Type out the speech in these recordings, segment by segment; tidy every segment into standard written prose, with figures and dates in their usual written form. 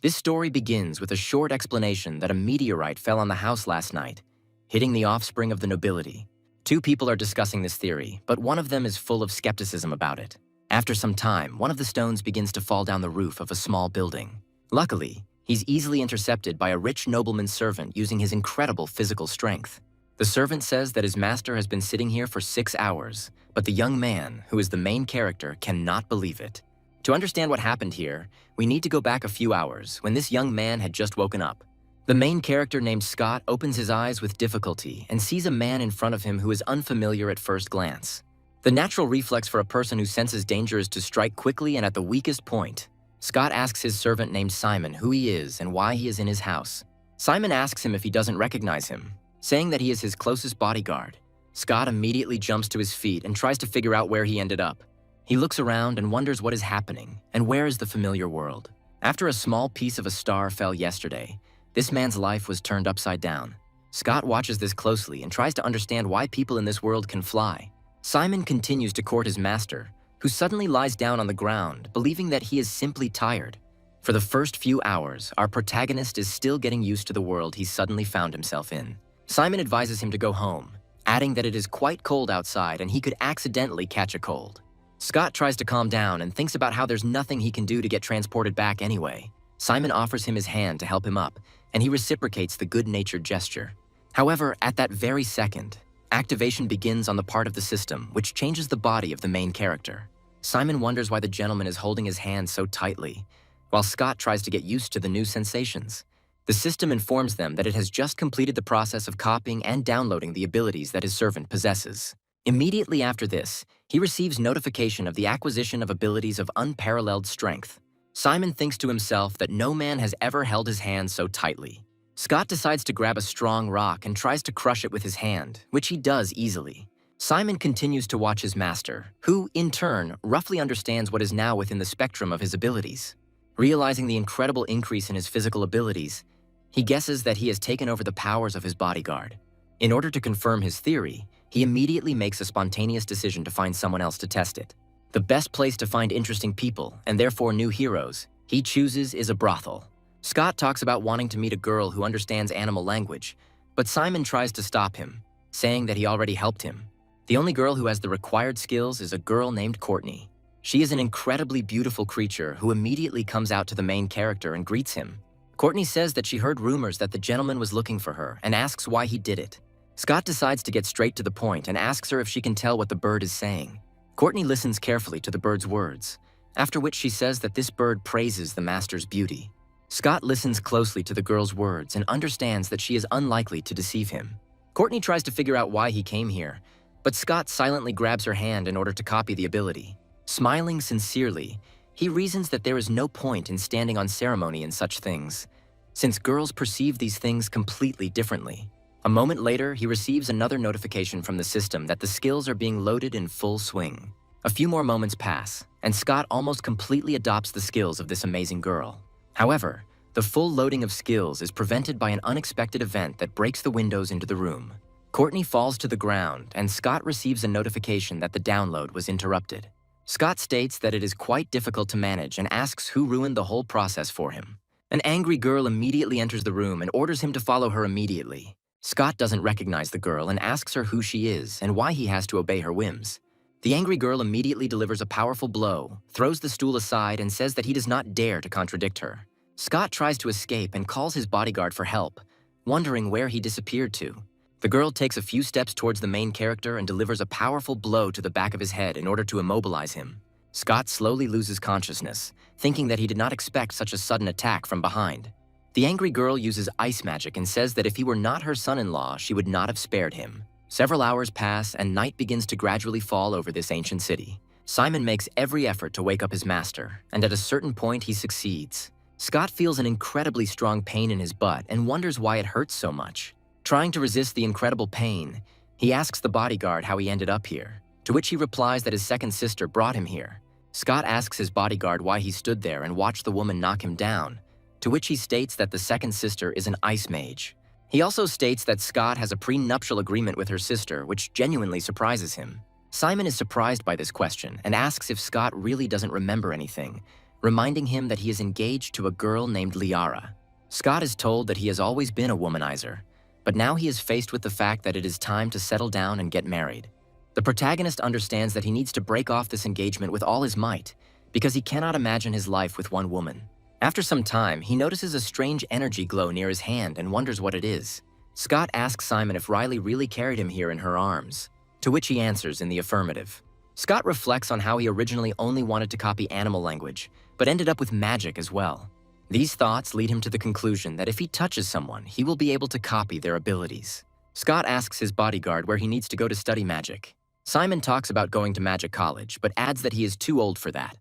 This story begins with a short explanation that a meteorite fell on the house last night, hitting the offspring of the nobility. Two people are discussing this theory, but one of them is full of skepticism about it. After some time, one of the stones begins to fall down the roof of a small building. Luckily, he's easily intercepted by a rich nobleman's servant using his incredible physical strength. The servant says that his master has been sitting here for 6 hours, but the young man, who is the main character, cannot believe it. To understand what happened here, we need to go back a few hours when this young man had just woken up. The main character named Scott opens his eyes with difficulty and sees a man in front of him who is unfamiliar at first glance. The natural reflex for a person who senses danger is to strike quickly and at the weakest point. Scott asks his servant named Simon who he is and why he is in his house. Simon asks him if he doesn't recognize him, saying that he is his closest bodyguard. Scott immediately jumps to his feet and tries to figure out where he ended up. He looks around and wonders what is happening and where is the familiar world. After a small piece of a star fell yesterday, this man's life was turned upside down. Scott watches this closely and tries to understand why people in this world can fly. Simon continues to court his master, who suddenly lies down on the ground, believing that he is simply tired. For the first few hours, our protagonist is still getting used to the world he suddenly found himself in. Simon advises him to go home, adding that it is quite cold outside and he could accidentally catch a cold. Scott tries to calm down and thinks about how there's nothing he can do to get transported back anyway. Simon offers him his hand to help him up, and he reciprocates the good-natured gesture. However, at that very second, activation begins on the part of the system, which changes the body of the main character. Simon wonders why the gentleman is holding his hand so tightly, while Scott tries to get used to the new sensations. The system informs them that it has just completed the process of copying and downloading the abilities that his servant possesses. Immediately after this, he receives notification of the acquisition of abilities of unparalleled strength. Simon thinks to himself that no man has ever held his hand so tightly. Scott decides to grab a strong rock and tries to crush it with his hand, which he does easily. Simon continues to watch his master, who, in turn, roughly understands what is now within the spectrum of his abilities. Realizing the incredible increase in his physical abilities, he guesses that he has taken over the powers of his bodyguard. In order to confirm his theory, he immediately makes a spontaneous decision to find someone else to test it. The best place to find interesting people, and therefore new heroes, he chooses is a brothel. Scott talks about wanting to meet a girl who understands animal language, but Simon tries to stop him, saying that he already helped him. The only girl who has the required skills is a girl named Courtney. She is an incredibly beautiful creature who immediately comes out to the main character and greets him. Courtney says that she heard rumors that the gentleman was looking for her and asks why he did it. Scott decides to get straight to the point and asks her if she can tell what the bird is saying. Courtney listens carefully to the bird's words, after which she says that this bird praises the master's beauty. Scott listens closely to the girl's words and understands that she is unlikely to deceive him. Courtney tries to figure out why he came here, but Scott silently grabs her hand in order to copy the ability. Smiling sincerely, he reasons that there is no point in standing on ceremony in such things, since girls perceive these things completely differently. A moment later, he receives another notification from the system that the skills are being loaded in full swing. A few more moments pass, and Scott almost completely adopts the skills of this amazing girl. However, the full loading of skills is prevented by an unexpected event that breaks the windows into the room. Courtney falls to the ground, and Scott receives a notification that the download was interrupted. Scott states that it is quite difficult to manage and asks who ruined the whole process for him. An angry girl immediately enters the room and orders him to follow her immediately. Scott doesn't recognize the girl and asks her who she is and why he has to obey her whims. The angry girl immediately delivers a powerful blow, throws the stool aside, and says that he does not dare to contradict her. Scott tries to escape and calls his bodyguard for help, wondering where he disappeared to. The girl takes a few steps towards the main character and delivers a powerful blow to the back of his head in order to immobilize him. Scott slowly loses consciousness, thinking that he did not expect such a sudden attack from behind. The angry girl uses ice magic and says that if he were not her son-in-law, she would not have spared him. Several hours pass and night begins to gradually fall over this ancient city. Simon makes every effort to wake up his master, and at a certain point he succeeds. Scott feels an incredibly strong pain in his butt and wonders why it hurts so much. Trying to resist the incredible pain, he asks the bodyguard how he ended up here, to which he replies that his second sister brought him here. Scott asks his bodyguard why he stood there and watched the woman knock him down, to which he states that the second sister is an ice mage. He also states that Scott has a prenuptial agreement with her sister, which genuinely surprises him. Simon is surprised by this question and asks if Scott really doesn't remember anything, reminding him that he is engaged to a girl named Liara. Scott is told that he has always been a womanizer, but now he is faced with the fact that it is time to settle down and get married. The protagonist understands that he needs to break off this engagement with all his might, because he cannot imagine his life with one woman. After some time, he notices a strange energy glow near his hand and wonders what it is. Scott asks Simon if Riley really carried him here in her arms, to which he answers in the affirmative. Scott reflects on how he originally only wanted to copy animal language, but ended up with magic as well. These thoughts lead him to the conclusion that if he touches someone, he will be able to copy their abilities. Scott asks his bodyguard where he needs to go to study magic. Simon talks about going to magic college, but adds that he is too old for that,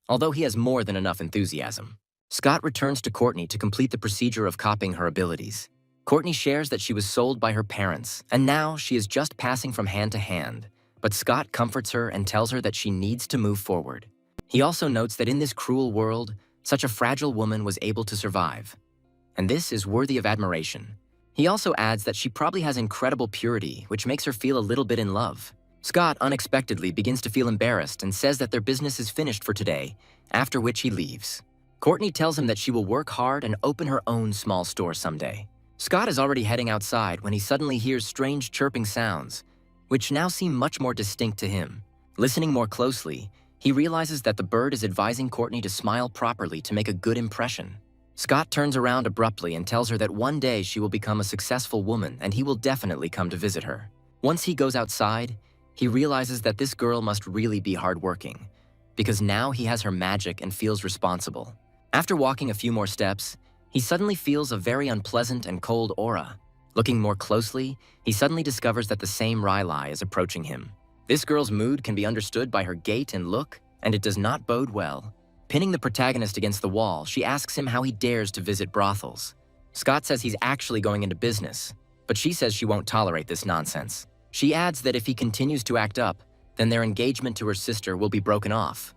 although he has more than enough enthusiasm. Scott returns to Courtney to complete the procedure of copying her abilities. Courtney shares that she was sold by her parents, and now she is just passing from hand to hand, but Scott comforts her and tells her that she needs to move forward. He also notes that in this cruel world, such a fragile woman was able to survive, and this is worthy of admiration. He also adds that she probably has incredible purity, which makes her feel a little bit in love. Scott unexpectedly begins to feel embarrassed and says that their business is finished for today, after which he leaves. Courtney tells him that she will work hard and open her own small store someday. Scott is already heading outside when he suddenly hears strange chirping sounds, which now seem much more distinct to him. Listening more closely, he realizes that the bird is advising Courtney to smile properly to make a good impression. Scott turns around abruptly and tells her that one day she will become a successful woman and he will definitely come to visit her. Once he goes outside, he realizes that this girl must really be hardworking, because now he has her magic and feels responsible. After walking a few more steps, he suddenly feels a very unpleasant and cold aura. Looking more closely, he suddenly discovers that the same Riley is approaching him. This girl's mood can be understood by her gait and look, and it does not bode well. Pinning the protagonist against the wall, she asks him how he dares to visit brothels. Scott says he's actually going into business, but she says she won't tolerate this nonsense. She adds that if he continues to act up, then their engagement to her sister will be broken off.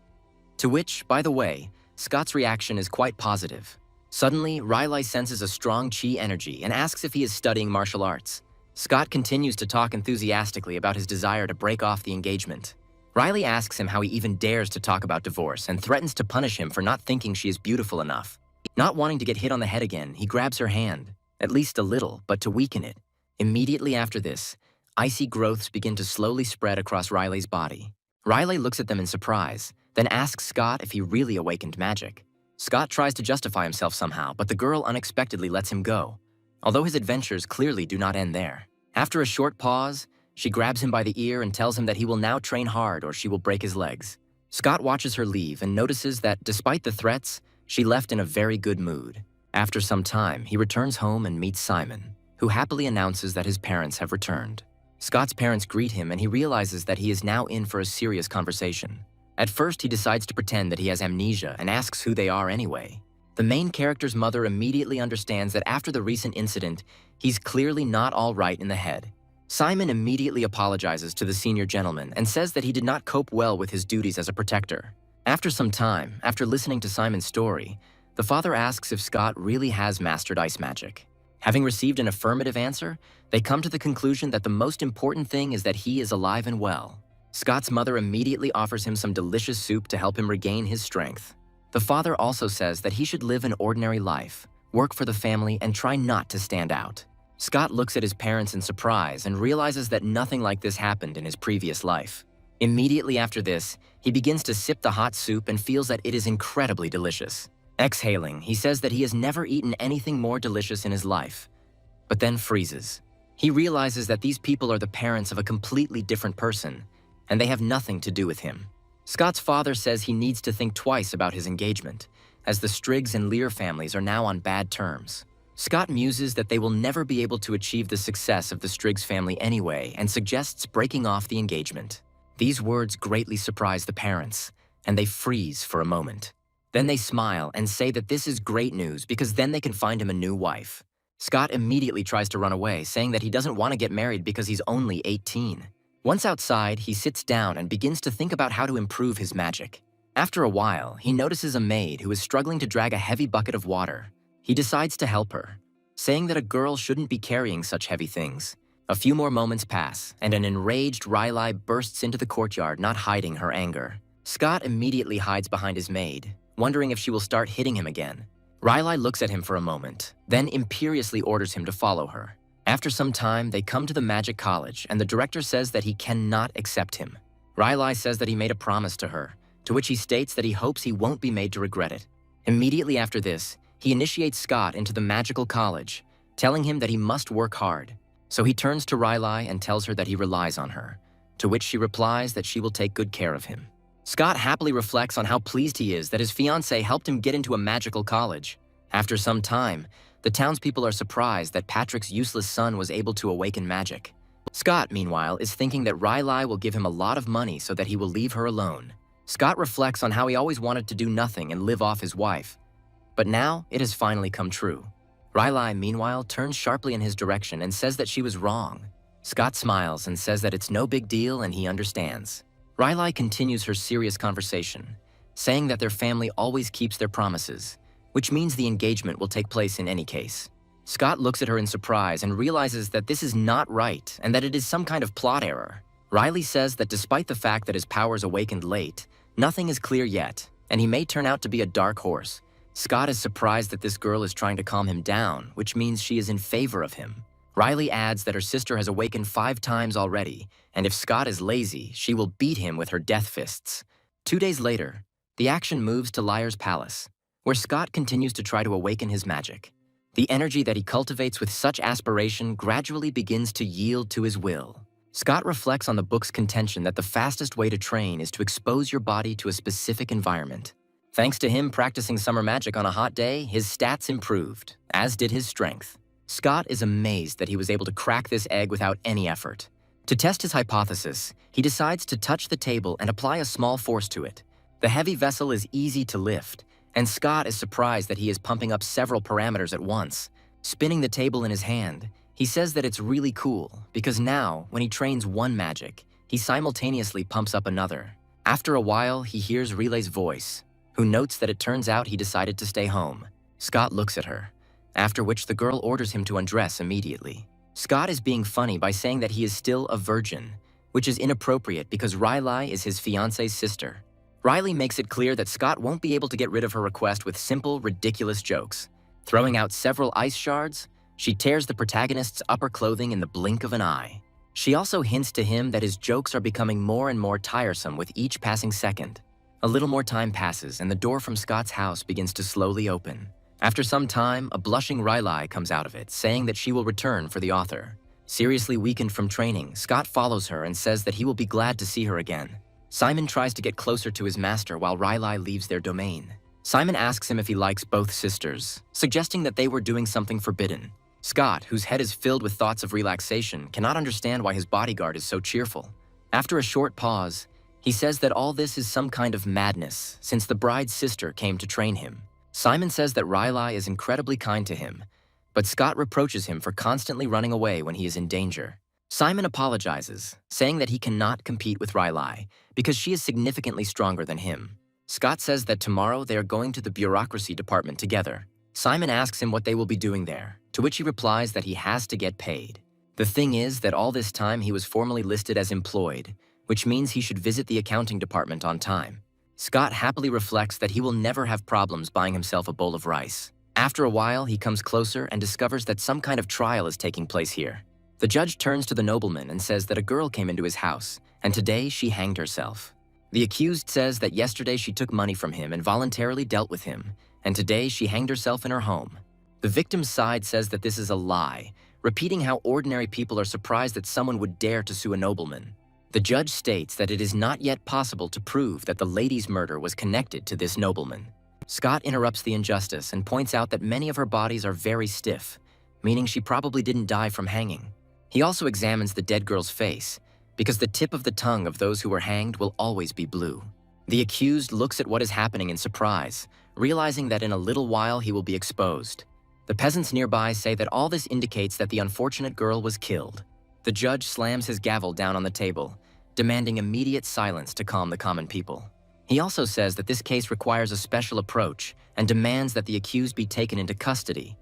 To which, by the way, Scott's reaction is quite positive. Suddenly, Riley senses a strong chi energy and asks if he is studying martial arts. Scott continues to talk enthusiastically about his desire to break off the engagement. Riley asks him how he even dares to talk about divorce and threatens to punish him for not thinking she is beautiful enough. Not wanting to get hit on the head again, he grabs her hand, at least a little, but to weaken it. Immediately after this, icy growths begin to slowly spread across Riley's body. Riley looks at them in surprise, then asks Scott if he really awakened magic. Scott tries to justify himself somehow, but the girl unexpectedly lets him go, although his adventures clearly do not end there. After a short pause, she grabs him by the ear and tells him that he will now train hard or she will break his legs. Scott watches her leave and notices that, despite the threats, she left in a very good mood. After some time, he returns home and meets Simon, who happily announces that his parents have returned. Scott's parents greet him and he realizes that he is now in for a serious conversation. At first, he decides to pretend that he has amnesia and asks who they are anyway. The main character's mother immediately understands that after the recent incident, he's clearly not all right in the head. Simon immediately apologizes to the senior gentleman and says that he did not cope well with his duties as a protector. After some time, after listening to Simon's story, the father asks if Scott really has mastered ice magic. Having received an affirmative answer, they come to the conclusion that the most important thing is that he is alive and well. Scott's mother immediately offers him some delicious soup to help him regain his strength. The father also says that he should live an ordinary life, work for the family, and try not to stand out. Scott looks at his parents in surprise and realizes that nothing like this happened in his previous life. Immediately after this, he begins to sip the hot soup and feels that it is incredibly delicious. Exhaling, he says that he has never eaten anything more delicious in his life, but then freezes. He realizes that these people are the parents of a completely different person, and they have nothing to do with him. Scott's father says he needs to think twice about his engagement, as the Striggs and Lear families are now on bad terms. Scott muses that they will never be able to achieve the success of the Striggs family anyway and suggests breaking off the engagement. These words greatly surprise the parents, and they freeze for a moment. Then they smile and say that this is great news because then they can find him a new wife. Scott immediately tries to run away, saying that he doesn't want to get married because he's only 18. Once outside, he sits down and begins to think about how to improve his magic. After a while, he notices a maid who is struggling to drag a heavy bucket of water. He decides to help her, saying that a girl shouldn't be carrying such heavy things. A few more moments pass, and an enraged Riley bursts into the courtyard, not hiding her anger. Scott immediately hides behind his maid, wondering if she will start hitting him again. Riley looks at him for a moment, then imperiously orders him to follow her. After some time, they come to the Magic College, and the director says that he cannot accept him. Riley says that he made a promise to her, to which he states that he hopes he won't be made to regret it. Immediately after this, he initiates Scott into the magical college, telling him that he must work hard. So he turns to Riley and tells her that he relies on her, to which she replies that she will take good care of him. Scott happily reflects on how pleased he is that his fiancée helped him get into a magical college. After some time, the townspeople are surprised that Patrick's useless son was able to awaken magic. Scott, meanwhile, is thinking that Riley will give him a lot of money so that he will leave her alone. Scott reflects on how he always wanted to do nothing and live off his wife. But now, it has finally come true. Riley, meanwhile, turns sharply in his direction and says that she was wrong. Scott smiles and says that it's no big deal and he understands. Riley continues her serious conversation, saying that their family always keeps their promises, which means the engagement will take place in any case. Scott looks at her in surprise and realizes that this is not right and that it is some kind of plot error. Riley says that despite the fact that his powers awakened late, nothing is clear yet, and he may turn out to be a dark horse. Scott is surprised that this girl is trying to calm him down, which means she is in favor of him. Riley adds that her sister has awakened 5 times already, and if Scott is lazy, she will beat him with her death fists. 2 days later, the action moves to Liar's Palace, where Scott continues to try to awaken his magic. The energy that he cultivates with such aspiration gradually begins to yield to his will. Scott reflects on the book's contention that the fastest way to train is to expose your body to a specific environment. Thanks to him practicing summer magic on a hot day, his stats improved, as did his strength. Scott is amazed that he was able to crack this egg without any effort. To test his hypothesis, he decides to touch the table and apply a small force to it. The heavy vessel is easy to lift, and Scott is surprised that he is pumping up several parameters at once. Spinning the table in his hand, he says that it's really cool, because now, when he trains one magic, he simultaneously pumps up another. After a while, he hears Relay's voice, who notes that it turns out he decided to stay home. Scott looks at her, after which the girl orders him to undress immediately. Scott is being funny by saying that he is still a virgin, which is inappropriate because Riley is his fiancée's sister. Riley makes it clear that Scott won't be able to get rid of her request with simple, ridiculous jokes. Throwing out several ice shards, she tears the protagonist's upper clothing in the blink of an eye. She also hints to him that his jokes are becoming more and more tiresome with each passing second. A little more time passes and the door from Scott's house begins to slowly open. After some time, a blushing Riley comes out of it, saying that she will return for the author. Seriously weakened from training, Scott follows her and says that he will be glad to see her again. Simon tries to get closer to his master while Riley leaves their domain. Simon asks him if he likes both sisters, suggesting that they were doing something forbidden. Scott, whose head is filled with thoughts of relaxation, cannot understand why his bodyguard is so cheerful. After a short pause, he says that all this is some kind of madness, since the bride's sister came to train him. Simon says that Riley is incredibly kind to him, but Scott reproaches him for constantly running away when he is in danger. Simon apologizes, saying that he cannot compete with Riley because she is significantly stronger than him. Scott says that tomorrow they are going to the bureaucracy department together. Simon asks him what they will be doing there, to which he replies that he has to get paid. The thing is that all this time he was formally listed as employed, which means he should visit the accounting department on time. Scott happily reflects that he will never have problems buying himself a bowl of rice. After a while, he comes closer and discovers that some kind of trial is taking place here. The judge turns to the nobleman and says that a girl came into his house, and today she hanged herself. The accused says that yesterday she took money from him and voluntarily dealt with him, and today she hanged herself in her home. The victim's side says that this is a lie, repeating how ordinary people are surprised that someone would dare to sue a nobleman. The judge states that it is not yet possible to prove that the lady's murder was connected to this nobleman. Scott interrupts the injustice and points out that many of her bodies are very stiff, meaning she probably didn't die from hanging. He also examines the dead girl's face, because the tip of the tongue of those who were hanged will always be blue. The accused looks at what is happening in surprise, realizing that in a little while he will be exposed. The peasants nearby say that all this indicates that the unfortunate girl was killed. The judge slams his gavel down on the table, demanding immediate silence to calm the common people. He also says that this case requires a special approach and demands that the accused be taken into custody,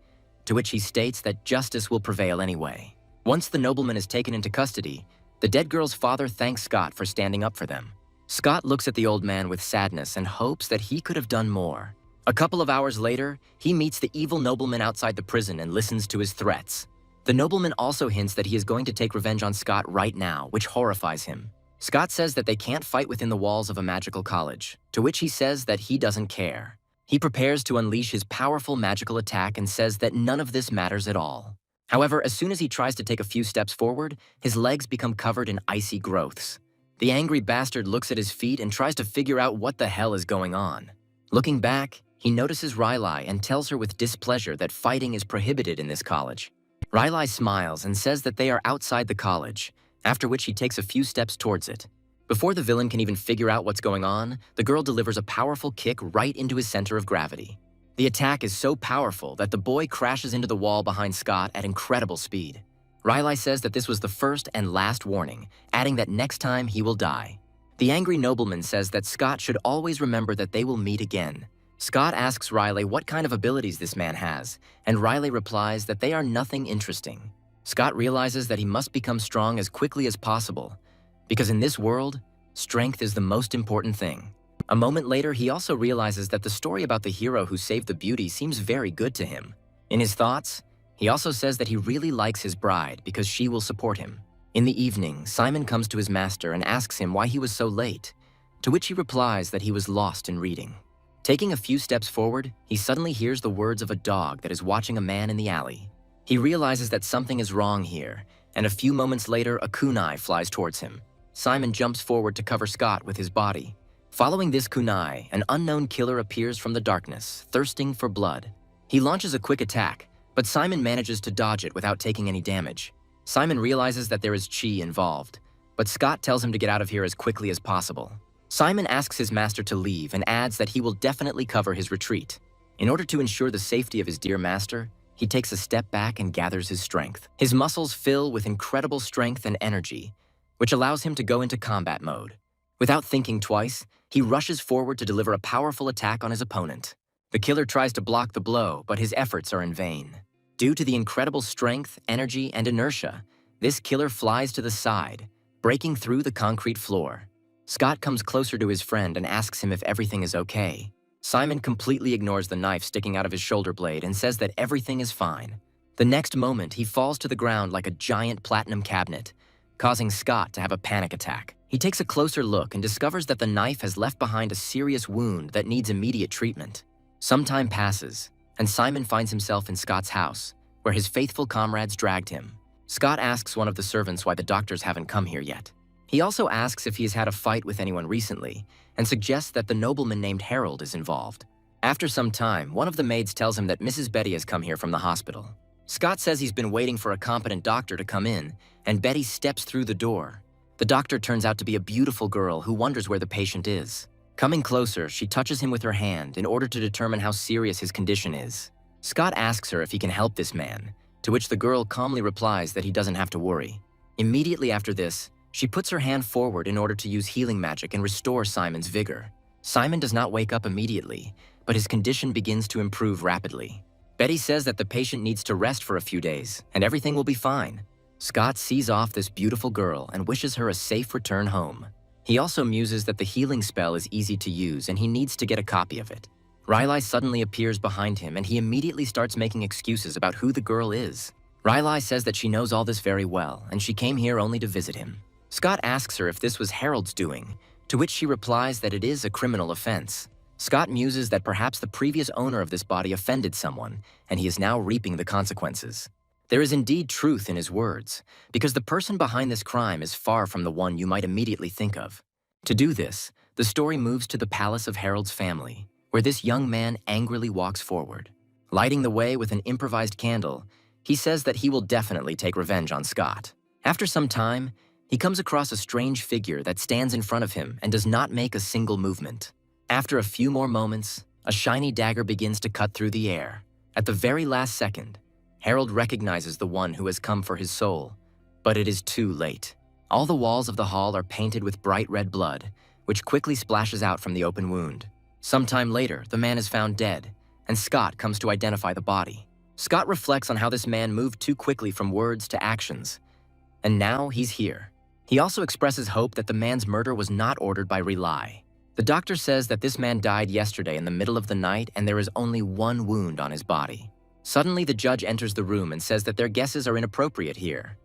to which he states that justice will prevail anyway. Once the nobleman is taken into custody, the dead girl's father thanks Scott for standing up for them. Scott looks at the old man with sadness and hopes that he could have done more. A couple of hours later, he meets the evil nobleman outside the prison and listens to his threats. The nobleman also hints that he is going to take revenge on Scott right now, which horrifies him. Scott says that they can't fight within the walls of a magical college, to which he says that he doesn't care. He prepares to unleash his powerful magical attack and says that none of this matters at all. However, as soon as he tries to take a few steps forward, his legs become covered in icy growths. The angry bastard looks at his feet and tries to figure out what the hell is going on. Looking back, he notices Riley and tells her with displeasure that fighting is prohibited in this college. Riley smiles and says that they are outside the college, after which he takes a few steps towards it. Before the villain can even figure out what's going on, the girl delivers a powerful kick right into his center of gravity. The attack is so powerful that the boy crashes into the wall behind Scott at incredible speed. Riley says that this was the first and last warning, adding that next time he will die. The angry nobleman says that Scott should always remember that they will meet again. Scott asks Riley what kind of abilities this man has, and Riley replies that they are nothing interesting. Scott realizes that he must become strong as quickly as possible, because in this world, strength is the most important thing. A moment later, he also realizes that the story about the hero who saved the beauty seems very good to him. In his thoughts, he also says that he really likes his bride because she will support him. In the evening, Simon comes to his master and asks him why he was so late, to which he replies that he was lost in reading. Taking a few steps forward, he suddenly hears the words of a dog that is watching a man in the alley. He realizes that something is wrong here, and a few moments later, a kunai flies towards him. Simon jumps forward to cover Scott with his body. Following this kunai, an unknown killer appears from the darkness, thirsting for blood. He launches a quick attack, but Simon manages to dodge it without taking any damage. Simon realizes that there is chi involved, but Scott tells him to get out of here as quickly as possible. Simon asks his master to leave and adds that he will definitely cover his retreat. In order to ensure the safety of his dear master, he takes a step back and gathers his strength. His muscles fill with incredible strength and energy, which allows him to go into combat mode. Without thinking twice, he rushes forward to deliver a powerful attack on his opponent. The killer tries to block the blow, but his efforts are in vain. Due to the incredible strength, energy, and inertia, this killer flies to the side, breaking through the concrete floor. Scott comes closer to his friend and asks him if everything is okay. Simon completely ignores the knife sticking out of his shoulder blade and says that everything is fine. The next moment, he falls to the ground like a giant platinum cabinet, causing Scott to have a panic attack. He takes a closer look and discovers that the knife has left behind a serious wound that needs immediate treatment. Some time passes, and Simon finds himself in Scott's house, where his faithful comrades dragged him. Scott asks one of the servants why the doctors haven't come here yet. He also asks if he has had a fight with anyone recently, and suggests that the nobleman named Harold is involved. After some time, one of the maids tells him that Mrs. Betty has come here from the hospital. Scott says he's been waiting for a competent doctor to come in, and Betty steps through the door. The doctor turns out to be a beautiful girl who wonders where the patient is. Coming closer, she touches him with her hand in order to determine how serious his condition is. Scott asks her if he can help this man, to which the girl calmly replies that he doesn't have to worry. Immediately after this, she puts her hand forward in order to use healing magic and restore Simon's vigor. Simon does not wake up immediately, but his condition begins to improve rapidly. Betty says that the patient needs to rest for a few days, and everything will be fine. Scott sees off this beautiful girl and wishes her a safe return home. He also muses that the healing spell is easy to use and he needs to get a copy of it. Riley suddenly appears behind him and he immediately starts making excuses about who the girl is. Riley says that she knows all this very well and she came here only to visit him. Scott asks her if this was Harold's doing, to which she replies that it is a criminal offense. Scott muses that perhaps the previous owner of this body offended someone and he is now reaping the consequences. There is indeed truth in his words, because the person behind this crime is far from the one you might immediately think of. To do this, the story moves to the palace of Harold's family, where this young man angrily walks forward. Lighting the way with an improvised candle, he says that he will definitely take revenge on Scott. After some time, he comes across a strange figure that stands in front of him and does not make a single movement. After a few more moments, a shiny dagger begins to cut through the air. At the very last second, Harold recognizes the one who has come for his soul, but it is too late. All the walls of the hall are painted with bright red blood, which quickly splashes out from the open wound. Sometime later, the man is found dead, and Scott comes to identify the body. Scott reflects on how this man moved too quickly from words to actions, and now he's here. He also expresses hope that the man's murder was not ordered by Relay. The doctor says that this man died yesterday in the middle of the night and there is only one wound on his body. Suddenly, the judge enters the room and says that their guesses are inappropriate here.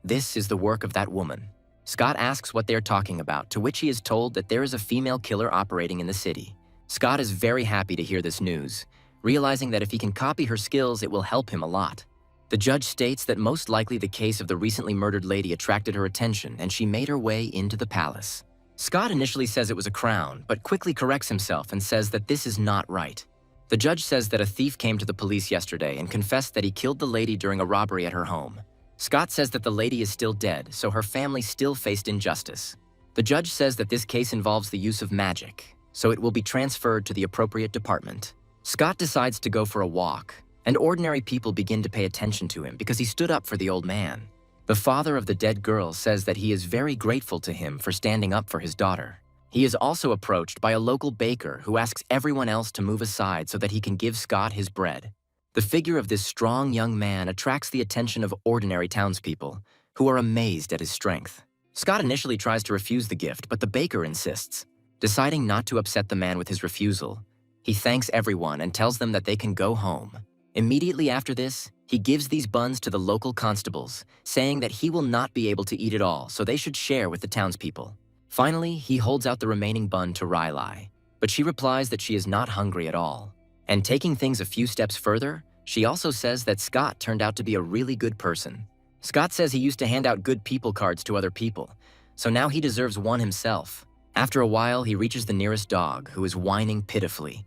This is the work of that woman. Scott asks what they're talking about, to which he is told that there is a female killer operating in the city. Scott is very happy to hear this news, realizing that if he can copy her skills, it will help him a lot. The judge states that most likely the case of the recently murdered lady attracted her attention and she made her way into the palace. Scott initially says it was a crown, but quickly corrects himself and says that this is not right. The judge says that a thief came to the police yesterday and confessed that he killed the lady during a robbery at her home. Scott says that the lady is still dead, so her family still faced injustice. The judge says that this case involves the use of magic, so it will be transferred to the appropriate department. Scott decides to go for a walk, and ordinary people begin to pay attention to him because he stood up for the old man. The father of the dead girl says that he is very grateful to him for standing up for his daughter. He is also approached by a local baker who asks everyone else to move aside so that he can give Scott his bread. The figure of this strong young man attracts the attention of ordinary townspeople, who are amazed at his strength. Scott initially tries to refuse the gift, but the baker insists. Deciding not to upset the man with his refusal, he thanks everyone and tells them that they can go home. Immediately after this, he gives these buns to the local constables, saying that he will not be able to eat it all, so they should share with the townspeople. Finally, he holds out the remaining bun to Riley, but she replies that she is not hungry at all. And taking things a few steps further, she also says that Scott turned out to be a really good person. Scott says he used to hand out good people cards to other people, so now he deserves one himself. After a while, he reaches the nearest dog, who is whining pitifully,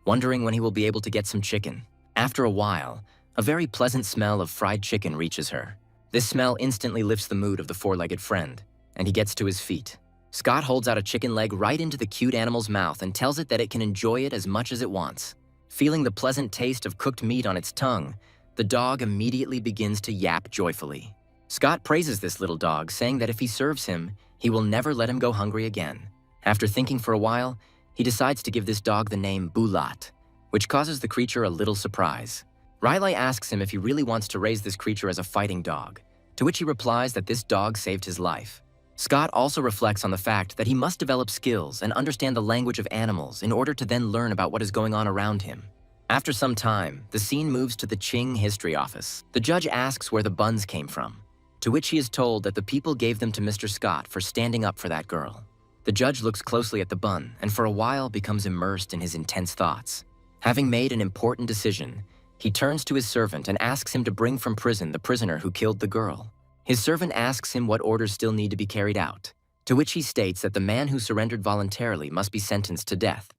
wondering when he will be able to get some chicken. After a while, a very pleasant smell of fried chicken reaches her. This smell instantly lifts the mood of the four-legged friend, and he gets to his feet. Scott holds out a chicken leg right into the cute animal's mouth and tells it that it can enjoy it as much as it wants. Feeling the pleasant taste of cooked meat on its tongue, the dog immediately begins to yap joyfully. Scott praises this little dog, saying that if he serves him, he will never let him go hungry again. After thinking for a while, he decides to give this dog the name Bulat, which causes the creature a little surprise. Riley asks him if he really wants to raise this creature as a fighting dog, to which he replies that this dog saved his life. Scott also reflects on the fact that he must develop skills and understand the language of animals in order to then learn about what is going on around him. After some time, the scene moves to the Qing history office. The judge asks where the buns came from, to which he is told that the people gave them to Mr. Scott for standing up for that girl. The judge looks closely at the bun and for a while becomes immersed in his intense thoughts. Having made an important decision, he turns to his servant and asks him to bring from prison the prisoner who killed the girl. His servant asks him what orders still need to be carried out, to which he states that the man who surrendered voluntarily must be sentenced to death.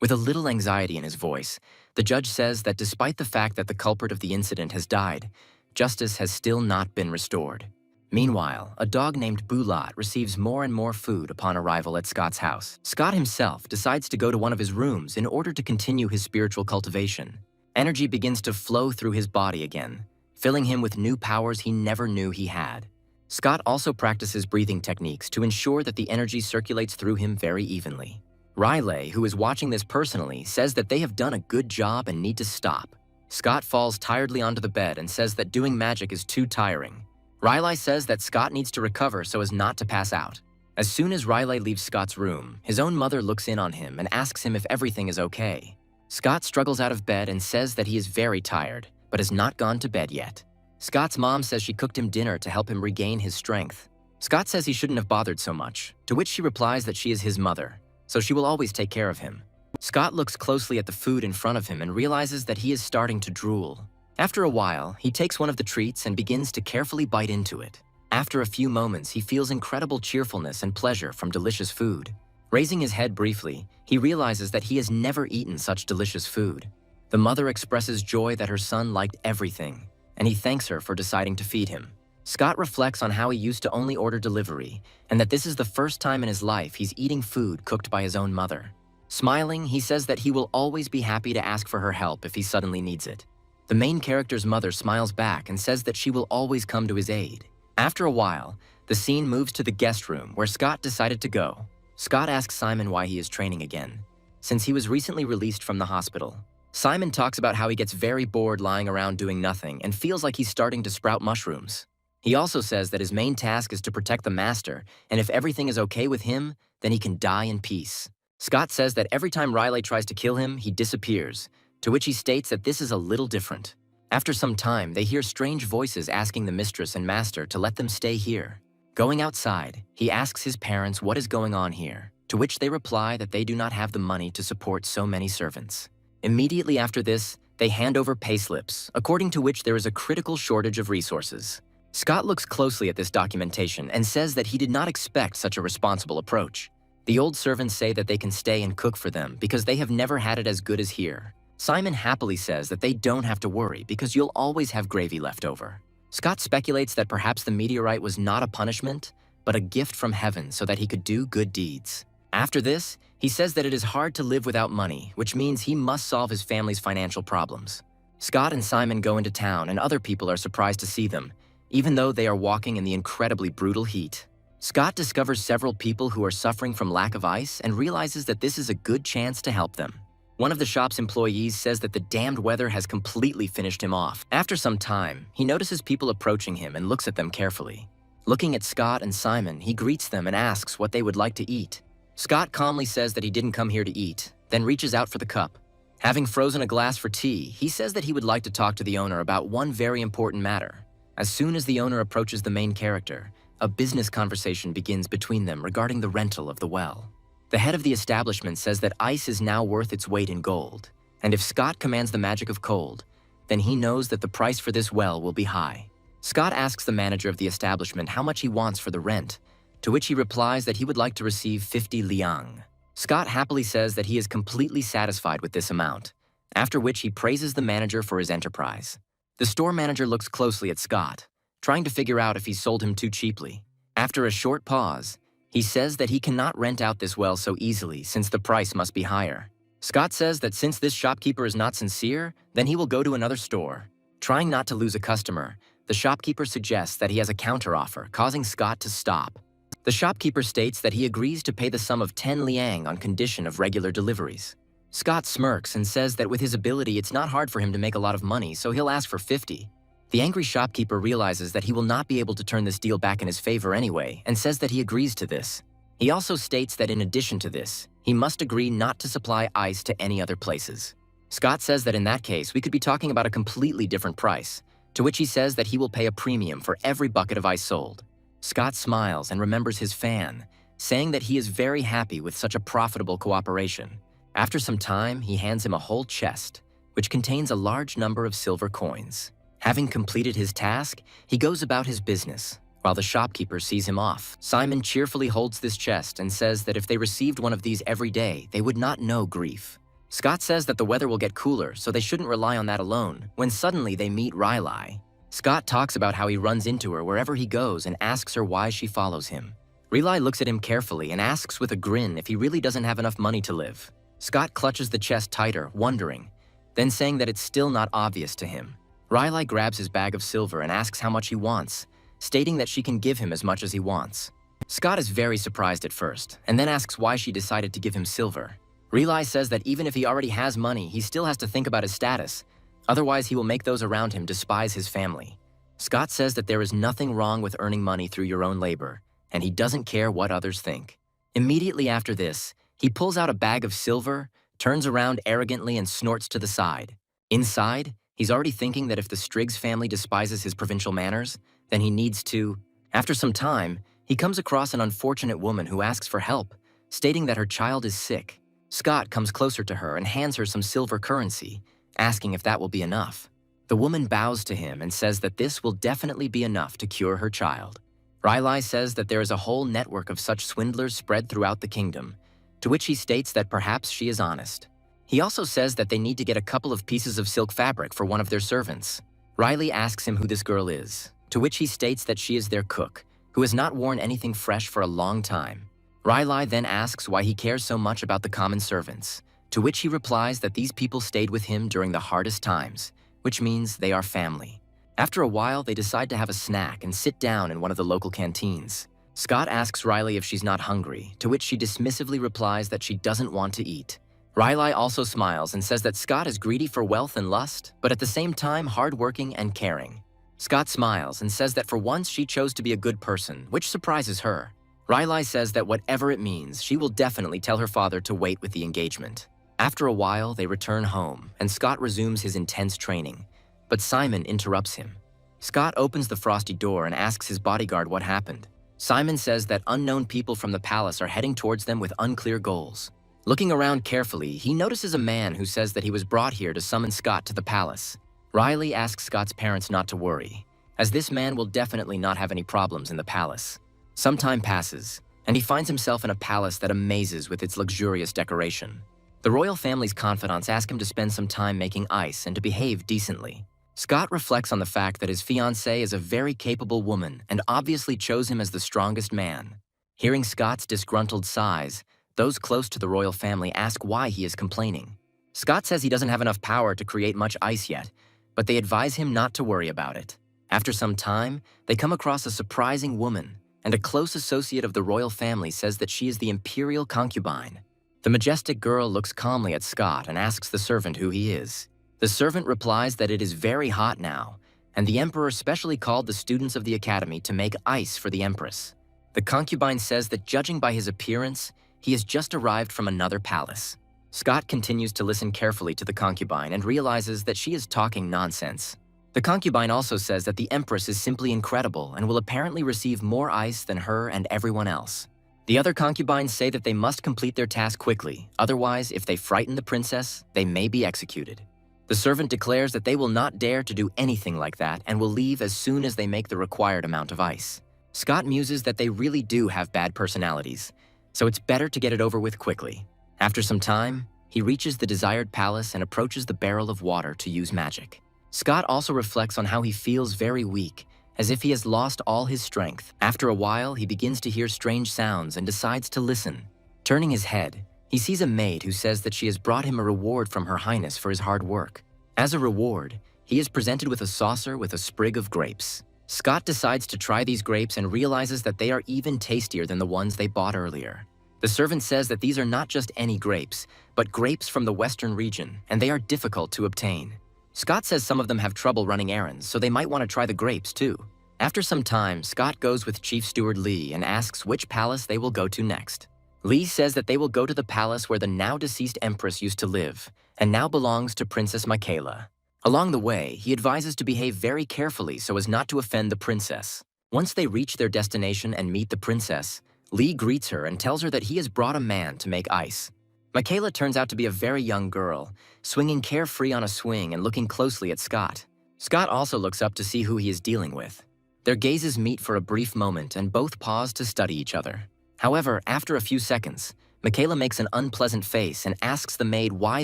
With a little anxiety in his voice, the judge says that despite the fact that the culprit of the incident has died, justice has still not been restored. Meanwhile, a dog named Bulat receives more and more food upon arrival at Scott's house. Scott himself decides to go to one of his rooms in order to continue his spiritual cultivation. Energy begins to flow through his body again, filling him with new powers he never knew he had. Scott also practices breathing techniques to ensure that the energy circulates through him very evenly. Riley, who is watching this personally, says that they have done a good job and need to stop. Scott falls tiredly onto the bed and says that doing magic is too tiring. Riley says that Scott needs to recover so as not to pass out. As soon as Riley leaves Scott's room, his own mother looks in on him and asks him if everything is okay. Scott struggles out of bed and says that he is very tired, but has not gone to bed yet. Scott's mom says she cooked him dinner to help him regain his strength. Scott says he shouldn't have bothered so much, to which she replies that she is his mother, so she will always take care of him. Scott looks closely at the food in front of him and realizes that he is starting to drool. After a while, he takes one of the treats and begins to carefully bite into it. After a few moments, he feels incredible cheerfulness and pleasure from delicious food. Raising his head briefly, he realizes that he has never eaten such delicious food. The mother expresses joy that her son liked everything, and he thanks her for deciding to feed him. Scott reflects on how he used to only order delivery, and that this is the first time in his life he's eating food cooked by his own mother. Smiling, he says that he will always be happy to ask for her help if he suddenly needs it. The main character's mother smiles back and says that she will always come to his aid. After a while, the scene moves to the guest room where Scott decided to go. Scott asks Simon why he is training again, since he was recently released from the hospital. Simon talks about how he gets very bored lying around doing nothing and feels like he's starting to sprout mushrooms. He also says that his main task is to protect the master, and if everything is okay with him, then he can die in peace. Scott says that every time Riley tries to kill him, he disappears, to which he states that this is a little different. After some time, they hear strange voices asking the mistress and master to let them stay here. Going outside, he asks his parents what is going on here, to which they reply that they do not have the money to support so many servants. Immediately after this, they hand over payslips, according to which there is a critical shortage of resources. Scott looks closely at this documentation and says that he did not expect such a responsible approach. The old servants say that they can stay and cook for them because they have never had it as good as here. Simon happily says that they don't have to worry because you'll always have gravy left over. Scott speculates that perhaps the meteorite was not a punishment, but a gift from heaven so that he could do good deeds. After this, he says that it is hard to live without money, which means he must solve his family's financial problems. Scott and Simon go into town and other people are surprised to see them, even though they are walking in the incredibly brutal heat. Scott discovers several people who are suffering from lack of ice and realizes that this is a good chance to help them. One of the shop's employees says that the damned weather has completely finished him off. After some time, he notices people approaching him and looks at them carefully. Looking at Scott and Simon, he greets them and asks what they would like to eat. Scott calmly says that he didn't come here to eat, then reaches out for the cup. Having frozen a glass for tea, he says that he would like to talk to the owner about one very important matter. As soon as the owner approaches the main character, a business conversation begins between them regarding the rental of the well. The head of the establishment says that ice is now worth its weight in gold, and if Scott commands the magic of cold, then he knows that the price for this well will be high. Scott asks the manager of the establishment how much he wants for the rent, to which he replies that he would like to receive 50 liang. Scott happily says that he is completely satisfied with this amount, after which he praises the manager for his enterprise. The store manager looks closely at Scott, trying to figure out if he sold him too cheaply. After a short pause, he says that he cannot rent out this well so easily since the price must be higher. Scott says that since this shopkeeper is not sincere, then he will go to another store. Trying not to lose a customer, the shopkeeper suggests that he has a counteroffer, causing Scott to stop. The shopkeeper states that he agrees to pay the sum of 10 liang on condition of regular deliveries. Scott smirks and says that with his ability it's not hard for him to make a lot of money, so he'll ask for 50. The angry shopkeeper realizes that he will not be able to turn this deal back in his favor anyway, and says that he agrees to this. He also states that in addition to this, he must agree not to supply ice to any other places. Scott says that in that case, we could be talking about a completely different price, to which he says that he will pay a premium for every bucket of ice sold. Scott smiles and remembers his fan, saying that he is very happy with such a profitable cooperation. After some time, he hands him a whole chest, which contains a large number of silver coins. Having completed his task, he goes about his business, while the shopkeeper sees him off. Simon cheerfully holds this chest and says that if they received one of these every day, they would not know grief. Scott says that the weather will get cooler, so they shouldn't rely on that alone, when suddenly they meet Riley. Scott talks about how he runs into her wherever he goes and asks her why she follows him. Riley looks at him carefully and asks with a grin if he really doesn't have enough money to live. Scott clutches the chest tighter, wondering, then saying that it's still not obvious to him. Riley grabs his bag of silver and asks how much he wants, stating that she can give him as much as he wants. Scott is very surprised at first, and then asks why she decided to give him silver. Riley says that even if he already has money, he still has to think about his status, otherwise he will make those around him despise his family. Scott says that there is nothing wrong with earning money through your own labor, and he doesn't care what others think. Immediately after this, he pulls out a bag of silver, turns around arrogantly and snorts to the side. Inside, he's already thinking that if the Striggs family despises his provincial manners, then he needs to. After some time, he comes across an unfortunate woman who asks for help, stating that her child is sick. Scott comes closer to her and hands her some silver currency, asking if that will be enough. The woman bows to him and says that this will definitely be enough to cure her child. Riley says that there is a whole network of such swindlers spread throughout the kingdom, to which he states that perhaps she is honest. He also says that they need to get a couple of pieces of silk fabric for one of their servants. Riley asks him who this girl is, to which he states that she is their cook, who has not worn anything fresh for a long time. Riley then asks why he cares so much about the common servants, to which he replies that these people stayed with him during the hardest times, which means they are family. After a while, they decide to have a snack and sit down in one of the local canteens. Scott asks Riley if she's not hungry, to which she dismissively replies that she doesn't want to eat. Riley also smiles and says that Scott is greedy for wealth and lust, but at the same time hardworking and caring. Scott smiles and says that for once she chose to be a good person, which surprises her. Riley says that whatever it means, she will definitely tell her father to wait with the engagement. After a while, they return home, and Scott resumes his intense training. But Simon interrupts him. Scott opens the frosty door and asks his bodyguard what happened. Simon says that unknown people from the palace are heading towards them with unclear goals. Looking around carefully, he notices a man who says that he was brought here to summon Scott to the palace. Riley asks Scott's parents not to worry, as this man will definitely not have any problems in the palace. Some time passes, and he finds himself in a palace that amazes with its luxurious decoration. The royal family's confidants ask him to spend some time making ice and to behave decently. Scott reflects on the fact that his fiancée is a very capable woman and obviously chose him as the strongest man. Hearing Scott's disgruntled sighs, those close to the royal family ask why he is complaining. Scott says he doesn't have enough power to create much ice yet, but they advise him not to worry about it. After some time, they come across a surprising woman, and a close associate of the royal family says that she is the imperial concubine. The majestic girl looks calmly at Scott and asks the servant who he is. The servant replies that it is very hot now, and the emperor specially called the students of the academy to make ice for the empress. The concubine says that judging by his appearance, he has just arrived from another palace. Scott continues to listen carefully to the concubine and realizes that she is talking nonsense. The concubine also says that the empress is simply incredible and will apparently receive more ice than her and everyone else. The other concubines say that they must complete their task quickly, otherwise, if they frighten the princess, they may be executed. The servant declares that they will not dare to do anything like that and will leave as soon as they make the required amount of ice. Scott muses that they really do have bad personalities, so it's better to get it over with quickly. After some time, he reaches the desired palace and approaches the barrel of water to use magic. Scott also reflects on how he feels very weak, as if he has lost all his strength. After a while, he begins to hear strange sounds and decides to listen. Turning his head, he sees a maid who says that she has brought him a reward from Her Highness for his hard work. As a reward, he is presented with a saucer with a sprig of grapes. Scott decides to try these grapes and realizes that they are even tastier than the ones they bought earlier. The servant says that these are not just any grapes, but grapes from the western region, and they are difficult to obtain. Scott says some of them have trouble running errands, so they might want to try the grapes too. After some time, Scott goes with Chief Steward Lee and asks which palace they will go to next. Lee says that they will go to the palace where the now-deceased empress used to live, and now belongs to Princess Michaela. Along the way, he advises to behave very carefully so as not to offend the princess. Once they reach their destination and meet the princess, Lee greets her and tells her that he has brought a man to make ice. Michaela turns out to be a very young girl, swinging carefree on a swing and looking closely at Scott. Scott also looks up to see who he is dealing with. Their gazes meet for a brief moment and both pause to study each other. However, after a few seconds, Michaela makes an unpleasant face and asks the maid why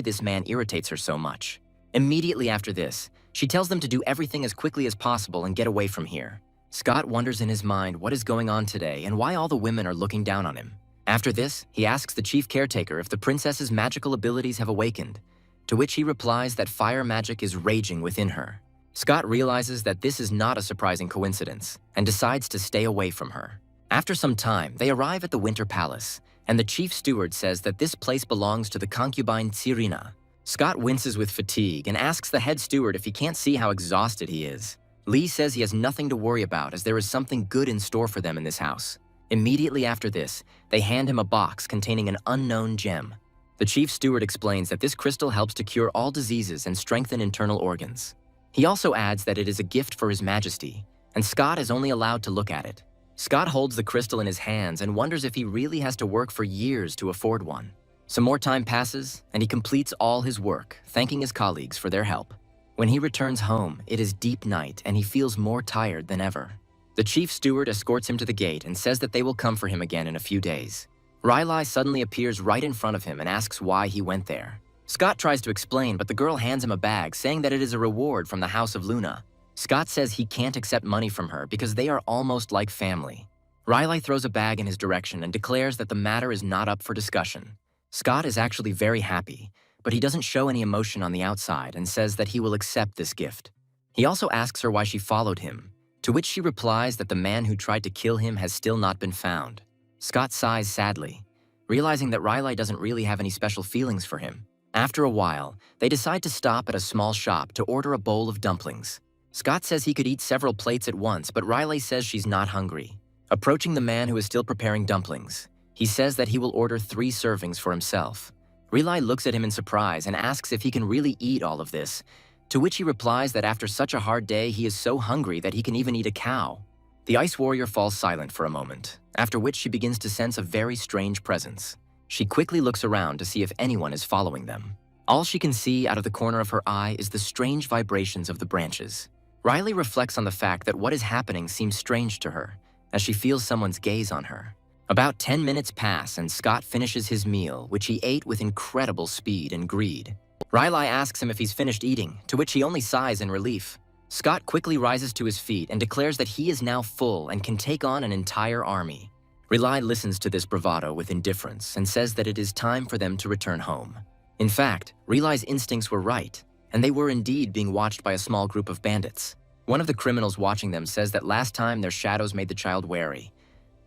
this man irritates her so much. Immediately after this, she tells them to do everything as quickly as possible and get away from here. Scott wonders in his mind what is going on today and why all the women are looking down on him. After this, he asks the chief caretaker if the princess's magical abilities have awakened, to which he replies that fire magic is raging within her. Scott realizes that this is not a surprising coincidence and decides to stay away from her. After some time, they arrive at the Winter Palace, and the chief steward says that this place belongs to the concubine Tsirina. Scott winces with fatigue and asks the head steward if he can't see how exhausted he is. Lee says he has nothing to worry about as there is something good in store for them in this house. Immediately after this, they hand him a box containing an unknown gem. The chief steward explains that this crystal helps to cure all diseases and strengthen internal organs. He also adds that it is a gift for His Majesty, and Scott is only allowed to look at it. Scott holds the crystal in his hands and wonders if he really has to work for years to afford one. Some more time passes, and he completes all his work, thanking his colleagues for their help. When he returns home, it is deep night and he feels more tired than ever. The chief steward escorts him to the gate and says that they will come for him again in a few days. Riley suddenly appears right in front of him and asks why he went there. Scott tries to explain, but the girl hands him a bag saying that it is a reward from the House of Luna. Scott says he can't accept money from her because they are almost like family. Riley throws a bag in his direction and declares that the matter is not up for discussion. Scott is actually very happy, but he doesn't show any emotion on the outside and says that he will accept this gift. He also asks her why she followed him, to which she replies that the man who tried to kill him has still not been found. Scott sighs sadly, realizing that Riley doesn't really have any special feelings for him. After a while, they decide to stop at a small shop to order a bowl of dumplings. Scott says he could eat several plates at once, but Riley says she's not hungry. Approaching the man who is still preparing dumplings, he says that he will order 3 servings for himself. Riley looks at him in surprise and asks if he can really eat all of this, to which he replies that after such a hard day, he is so hungry that he can even eat a cow. The Ice Warrior falls silent for a moment, after which she begins to sense a very strange presence. She quickly looks around to see if anyone is following them. All she can see out of the corner of her eye is the strange vibrations of the branches. Riley reflects on the fact that what is happening seems strange to her, as she feels someone's gaze on her. About 10 minutes pass and Scott finishes his meal, which he ate with incredible speed and greed. Riley asks him if he's finished eating, to which he only sighs in relief. Scott quickly rises to his feet and declares that he is now full and can take on an entire army. Riley listens to this bravado with indifference and says that it is time for them to return home. In fact, Riley's instincts were right, and they were indeed being watched by a small group of bandits. One of the criminals watching them says that last time their shadows made the child wary,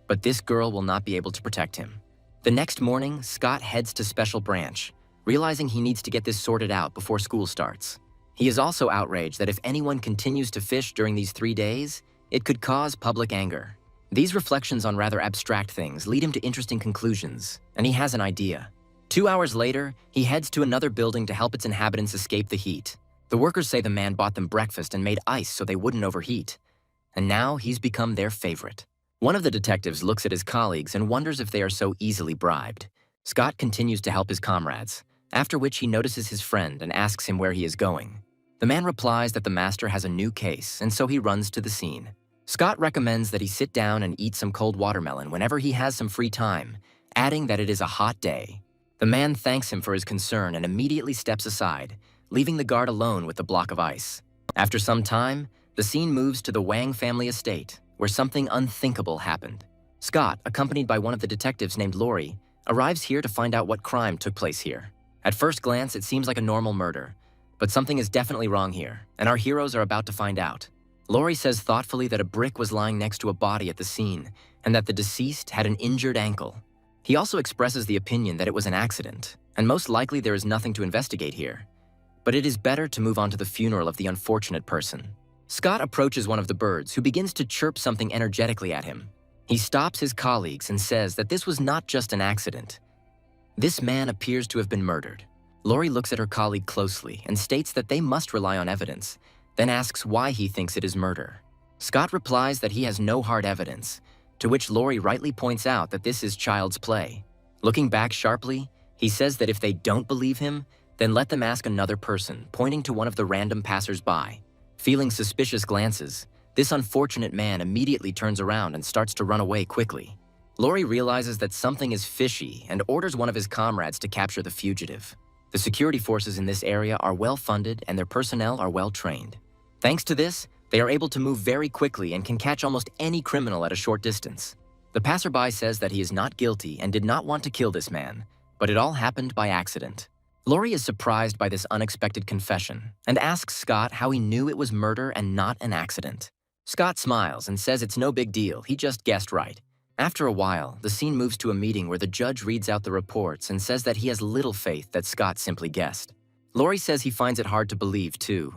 but this girl will not be able to protect him. The next morning, Scott heads to Special Branch, realizing he needs to get this sorted out before school starts. He is also outraged that if anyone continues to fish during these 3 days, it could cause public anger. These reflections on rather abstract things lead him to interesting conclusions, and he has an idea. 2 hours later, he heads to another building to help its inhabitants escape the heat. The workers say the man bought them breakfast and made ice so they wouldn't overheat. And now he's become their favorite. One of the detectives looks at his colleagues and wonders if they are so easily bribed. Scott continues to help his comrades, after which he notices his friend and asks him where he is going. The man replies that the master has a new case, and so he runs to the scene. Scott recommends that he sit down and eat some cold watermelon whenever he has some free time, adding that it is a hot day. The man thanks him for his concern and immediately steps aside, leaving the guard alone with the block of ice. After some time, the scene moves to the Wang family estate, where something unthinkable happened. Scott, accompanied by one of the detectives named Lori, arrives here to find out what crime took place here. At first glance, it seems like a normal murder, but something is definitely wrong here, and our heroes are about to find out. Lori says thoughtfully that a brick was lying next to a body at the scene, and that the deceased had an injured ankle. He also expresses the opinion that it was an accident, and most likely there is nothing to investigate here. But it is better to move on to the funeral of the unfortunate person. Scott approaches one of the birds, who begins to chirp something energetically at him. He stops his colleagues and says that this was not just an accident. This man appears to have been murdered. Lori looks at her colleague closely and states that they must rely on evidence, then asks why he thinks it is murder. Scott replies that he has no hard evidence, to which Lori rightly points out that this is child's play. Looking back sharply, he says that if they don't believe him, then let them ask another person, pointing to one of the random passers-by. Feeling suspicious glances, this unfortunate man immediately turns around and starts to run away quickly. Lori realizes that something is fishy and orders one of his comrades to capture the fugitive. The security forces in this area are well-funded and their personnel are well-trained. Thanks to this, they are able to move very quickly and can catch almost any criminal at a short distance. The passerby says that he is not guilty and did not want to kill this man, but it all happened by accident. Lori is surprised by this unexpected confession and asks Scott how he knew it was murder and not an accident. Scott smiles and says it's no big deal, he just guessed right. After a while, the scene moves to a meeting where the judge reads out the reports and says that he has little faith that Scott simply guessed. Lori says he finds it hard to believe too,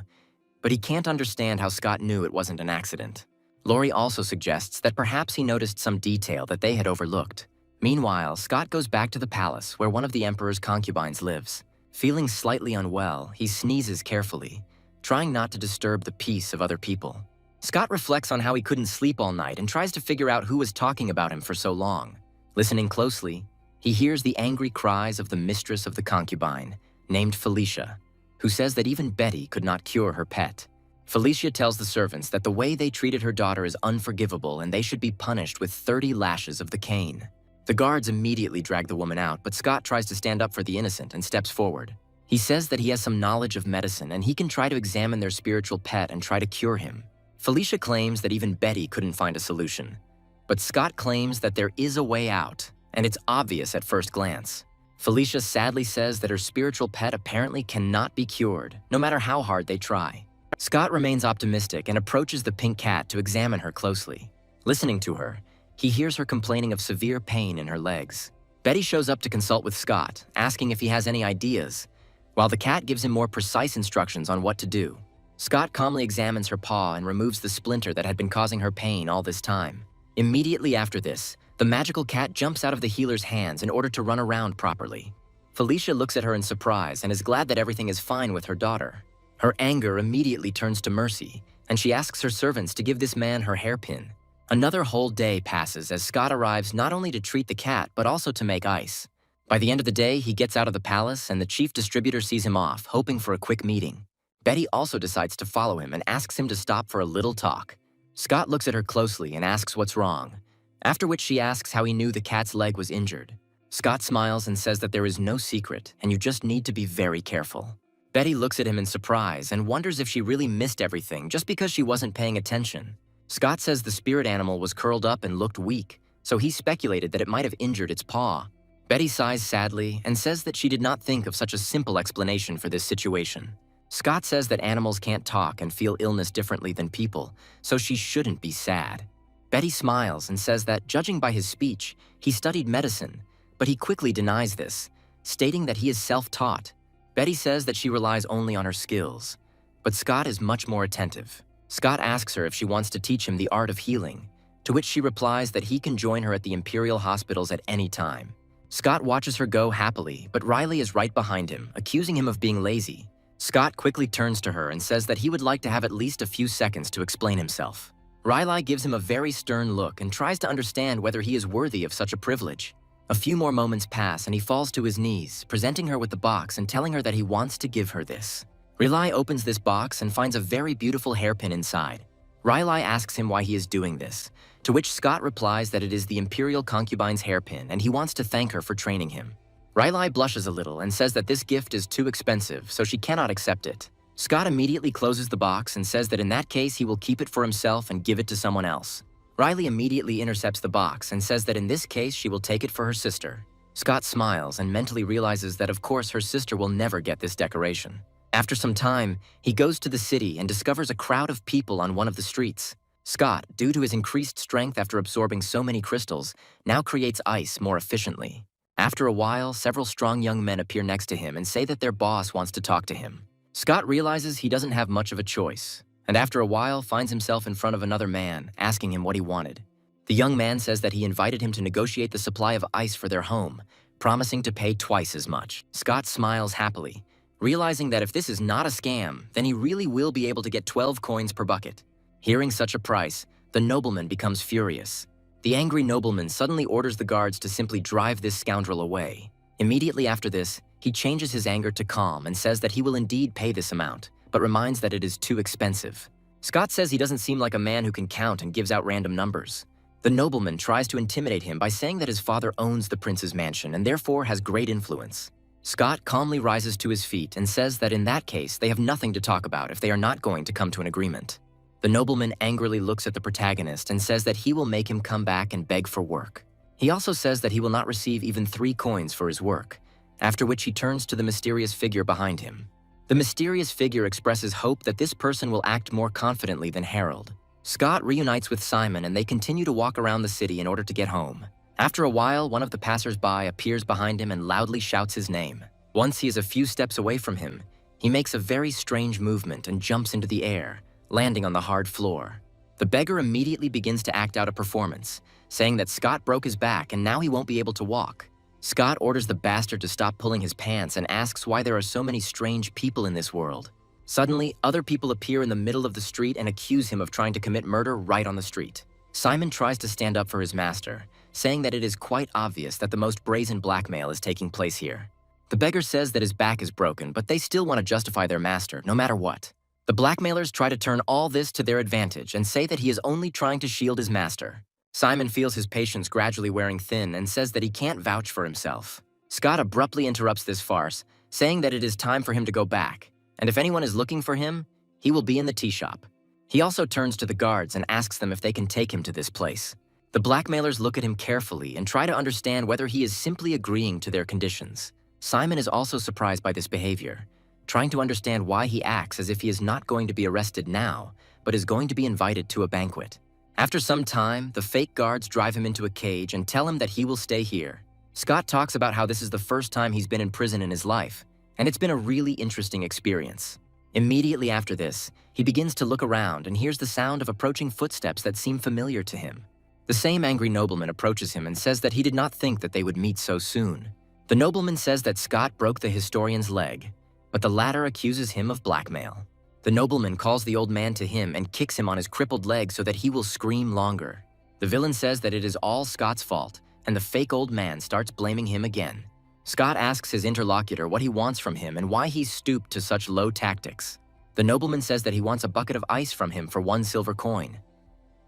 but he can't understand how Scott knew it wasn't an accident. Lori also suggests that perhaps he noticed some detail that they had overlooked. Meanwhile, Scott goes back to the palace where one of the emperor's concubines lives. Feeling slightly unwell, he sneezes carefully, trying not to disturb the peace of other people. Scott reflects on how he couldn't sleep all night and tries to figure out who was talking about him for so long. Listening closely, he hears the angry cries of the mistress of the concubine, named Felicia, who says that even Betty could not cure her pet. Felicia tells the servants that the way they treated her daughter is unforgivable and they should be punished with 30 lashes of the cane. The guards immediately drag the woman out, but Scott tries to stand up for the innocent and steps forward. He says that he has some knowledge of medicine and he can try to examine their spiritual pet and try to cure him. Felicia claims that even Betty couldn't find a solution, but Scott claims that there is a way out, and it's obvious at first glance. Felicia sadly says that her spiritual pet apparently cannot be cured, no matter how hard they try. Scott remains optimistic and approaches the pink cat to examine her closely. Listening to her, he hears her complaining of severe pain in her legs. Betty shows up to consult with Scott, asking if he has any ideas, while the cat gives him more precise instructions on what to do. Scott calmly examines her paw and removes the splinter that had been causing her pain all this time. Immediately after this, the magical cat jumps out of the healer's hands in order to run around properly. Felicia looks at her in surprise and is glad that everything is fine with her daughter. Her anger immediately turns to mercy, and she asks her servants to give this man her hairpin. Another whole day passes as Scott arrives not only to treat the cat but also to make ice. By the end of the day, he gets out of the palace and the chief distributor sees him off, hoping for a quick meeting. Betty also decides to follow him and asks him to stop for a little talk. Scott looks at her closely and asks what's wrong, after which she asks how he knew the cat's leg was injured. Scott smiles and says that there is no secret and you just need to be very careful. Betty looks at him in surprise and wonders if she really missed everything just because she wasn't paying attention. Scott says the spirit animal was curled up and looked weak, so he speculated that it might have injured its paw. Betty sighs sadly and says that she did not think of such a simple explanation for this situation. Scott says that animals can't talk and feel illness differently than people, so she shouldn't be sad. Betty smiles and says that, judging by his speech, he studied medicine, but he quickly denies this, stating that he is self-taught. Betty says that she relies only on her skills, but Scott is much more attentive. Scott asks her if she wants to teach him the art of healing, to which she replies that he can join her at the Imperial hospitals at any time. Scott watches her go happily, but Riley is right behind him, accusing him of being lazy. Scott quickly turns to her and says that he would like to have at least a few seconds to explain himself. Riley gives him a very stern look and tries to understand whether he is worthy of such a privilege. A few more moments pass and he falls to his knees, presenting her with the box and telling her that he wants to give her this. Riley opens this box and finds a very beautiful hairpin inside. Riley asks him why he is doing this, to which Scott replies that it is the Imperial concubine's hairpin and he wants to thank her for training him. Riley blushes a little and says that this gift is too expensive, so she cannot accept it. Scott immediately closes the box and says that in that case he will keep it for himself and give it to someone else. Riley immediately intercepts the box and says that in this case she will take it for her sister. Scott smiles and mentally realizes that of course her sister will never get this decoration. After some time, he goes to the city and discovers a crowd of people on one of the streets. Scott, due to his increased strength after absorbing so many crystals, now creates ice more efficiently. After a while, several strong young men appear next to him and say that their boss wants to talk to him. Scott realizes he doesn't have much of a choice, and after a while finds himself in front of another man, asking him what he wanted. The young man says that he invited him to negotiate the supply of ice for their home, promising to pay twice as much. Scott smiles happily, realizing that if this is not a scam, then he really will be able to get 12 coins per bucket. Hearing such a price, the nobleman becomes furious. The angry nobleman suddenly orders the guards to simply drive this scoundrel away. Immediately after this, he changes his anger to calm and says that he will indeed pay this amount, but reminds that it is too expensive. Scott says he doesn't seem like a man who can count and gives out random numbers. The nobleman tries to intimidate him by saying that his father owns the prince's mansion and therefore has great influence. Scott calmly rises to his feet and says that in that case they have nothing to talk about if they are not going to come to an agreement. The nobleman angrily looks at the protagonist and says that he will make him come back and beg for work. He also says that he will not receive even 3 coins for his work, after which he turns to the mysterious figure behind him. The mysterious figure expresses hope that this person will act more confidently than Harold. Scott reunites with Simon and they continue to walk around the city in order to get home. After a while, one of the passers-by appears behind him and loudly shouts his name. Once he is a few steps away from him, he makes a very strange movement and jumps into the air, landing on the hard floor. The beggar immediately begins to act out a performance, saying that Scott broke his back and now he won't be able to walk. Scott orders the bastard to stop pulling his pants and asks why there are so many strange people in this world. Suddenly, other people appear in the middle of the street and accuse him of trying to commit murder right on the street. Simon tries to stand up for his master, saying that it is quite obvious that the most brazen blackmail is taking place here. The beggar says that his back is broken, but they still want to justify their master, no matter what. The blackmailers try to turn all this to their advantage and say that he is only trying to shield his master. Simon feels his patience gradually wearing thin and says that he can't vouch for himself. Scott abruptly interrupts this farce, saying that it is time for him to go back, and if anyone is looking for him, he will be in the tea shop. He also turns to the guards and asks them if they can take him to this place. The blackmailers look at him carefully and try to understand whether he is simply agreeing to their conditions. Simon is also surprised by this behavior, trying to understand why he acts as if he is not going to be arrested now, but is going to be invited to a banquet. After some time, the fake guards drive him into a cage and tell him that he will stay here. Scott talks about how this is the first time he's been in prison in his life, and it's been a really interesting experience. Immediately after this, He begins to look around and hears the sound of approaching footsteps that seem familiar to him. The same angry nobleman approaches him and says that he did not think that they would meet so soon. The nobleman says that Scott broke the historian's leg, but the latter accuses him of blackmail. The nobleman calls the old man to him and kicks him on his crippled leg so that he will scream longer. The villain says that it is all Scott's fault, and the fake old man starts blaming him again. Scott asks his interlocutor what he wants from him and why he's stooped to such low tactics. The nobleman says that he wants a bucket of ice from him for 1 silver coin.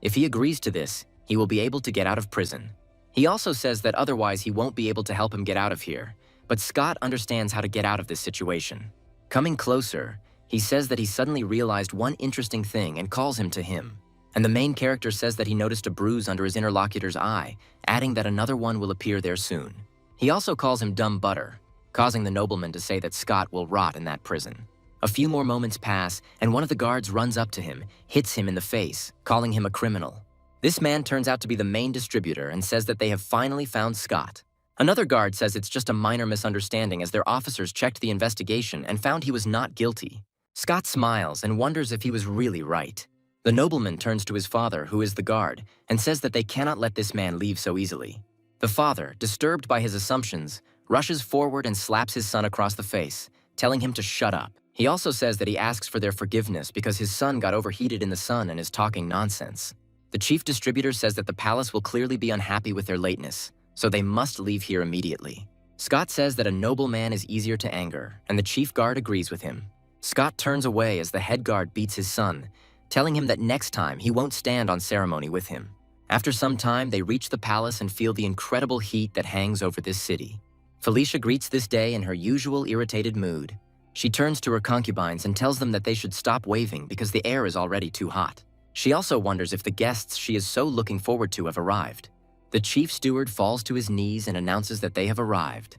If he agrees to this, he will be able to get out of prison. He also says that otherwise he won't be able to help him get out of here, but Scott understands how to get out of this situation. Coming closer, he says that he suddenly realized one interesting thing and calls him to him. And the main character says that he noticed a bruise under his interlocutor's eye, adding that another one will appear there soon. He also calls him dumb butter, causing the nobleman to say that Scott will rot in that prison. A few more moments pass, and one of the guards runs up to him, hits him in the face, calling him a criminal. This man turns out to be the main distributor and says that they have finally found Scott. Another guard says it's just a minor misunderstanding as their officers checked the investigation and found he was not guilty. Scott smiles and wonders if he was really right. The nobleman turns to his father, who is the guard, and says that they cannot let this man leave so easily. The father, disturbed by his assumptions, rushes forward and slaps his son across the face, telling him to shut up. He also says that he asks for their forgiveness because his son got overheated in the sun and is talking nonsense. The chief distributor says that the palace will clearly be unhappy with their lateness, so they must leave here immediately. Scott says that a noble man is easier to anger, and the chief guard agrees with him. Scott turns away as the head guard beats his son, telling him that next time he won't stand on ceremony with him. After some time, they reach the palace and feel the incredible heat that hangs over this city. Felicia greets this day in her usual irritated mood. She turns to her concubines and tells them that they should stop waving because the air is already too hot. She also wonders if the guests she is so looking forward to have arrived. The chief steward falls to his knees and announces that they have arrived,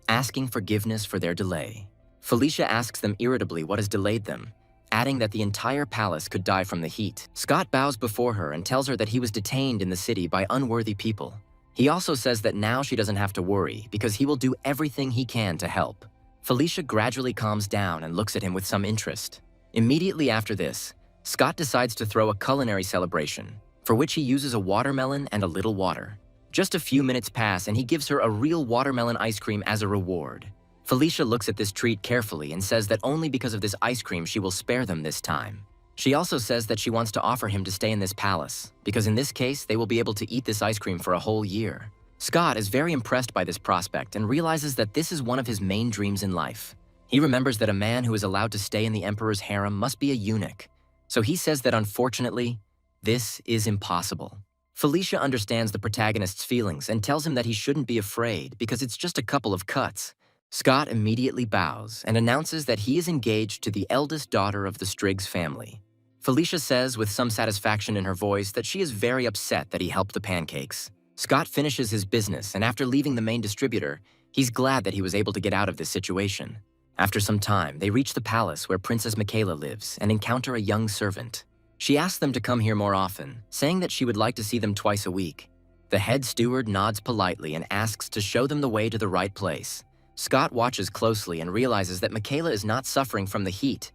asking forgiveness for their delay. Felicia asks them irritably what has delayed them, adding that the entire palace could die from the heat. Scott bows before her and tells her that he was detained in the city by unworthy people. He also says that now she doesn't have to worry because he will do everything he can to help. Felicia gradually calms down and looks at him with some interest. Immediately after this, Scott decides to throw a culinary celebration, for which he uses a watermelon and a little water. Just a few minutes pass and he gives her a real watermelon ice cream as a reward. Felicia looks at this treat carefully and says that only because of this ice cream she will spare them this time. She also says that she wants to offer him to stay in this palace, because in this case they will be able to eat this ice cream for a whole year. Scott is very impressed by this prospect and realizes that this is one of his main dreams in life. He remembers that a man who is allowed to stay in the emperor's harem must be a eunuch, so he says that unfortunately, this is impossible. Felicia understands the protagonist's feelings and tells him that he shouldn't be afraid because it's just a couple of cuts. Scott immediately bows and announces that he is engaged to the eldest daughter of the Striggs family. Felicia says with some satisfaction in her voice that she is very upset that he helped the pancakes. Scott finishes his business, and after leaving the main distributor, he's glad that he was able to get out of this situation. After some time, they reach the palace where Princess Michaela lives and encounter a young servant. She asks them to come here more often, saying that she would like to see them twice a week. The head steward nods politely and asks to show them the way to the right place. Scott watches closely and realizes that Michaela is not suffering from the heat,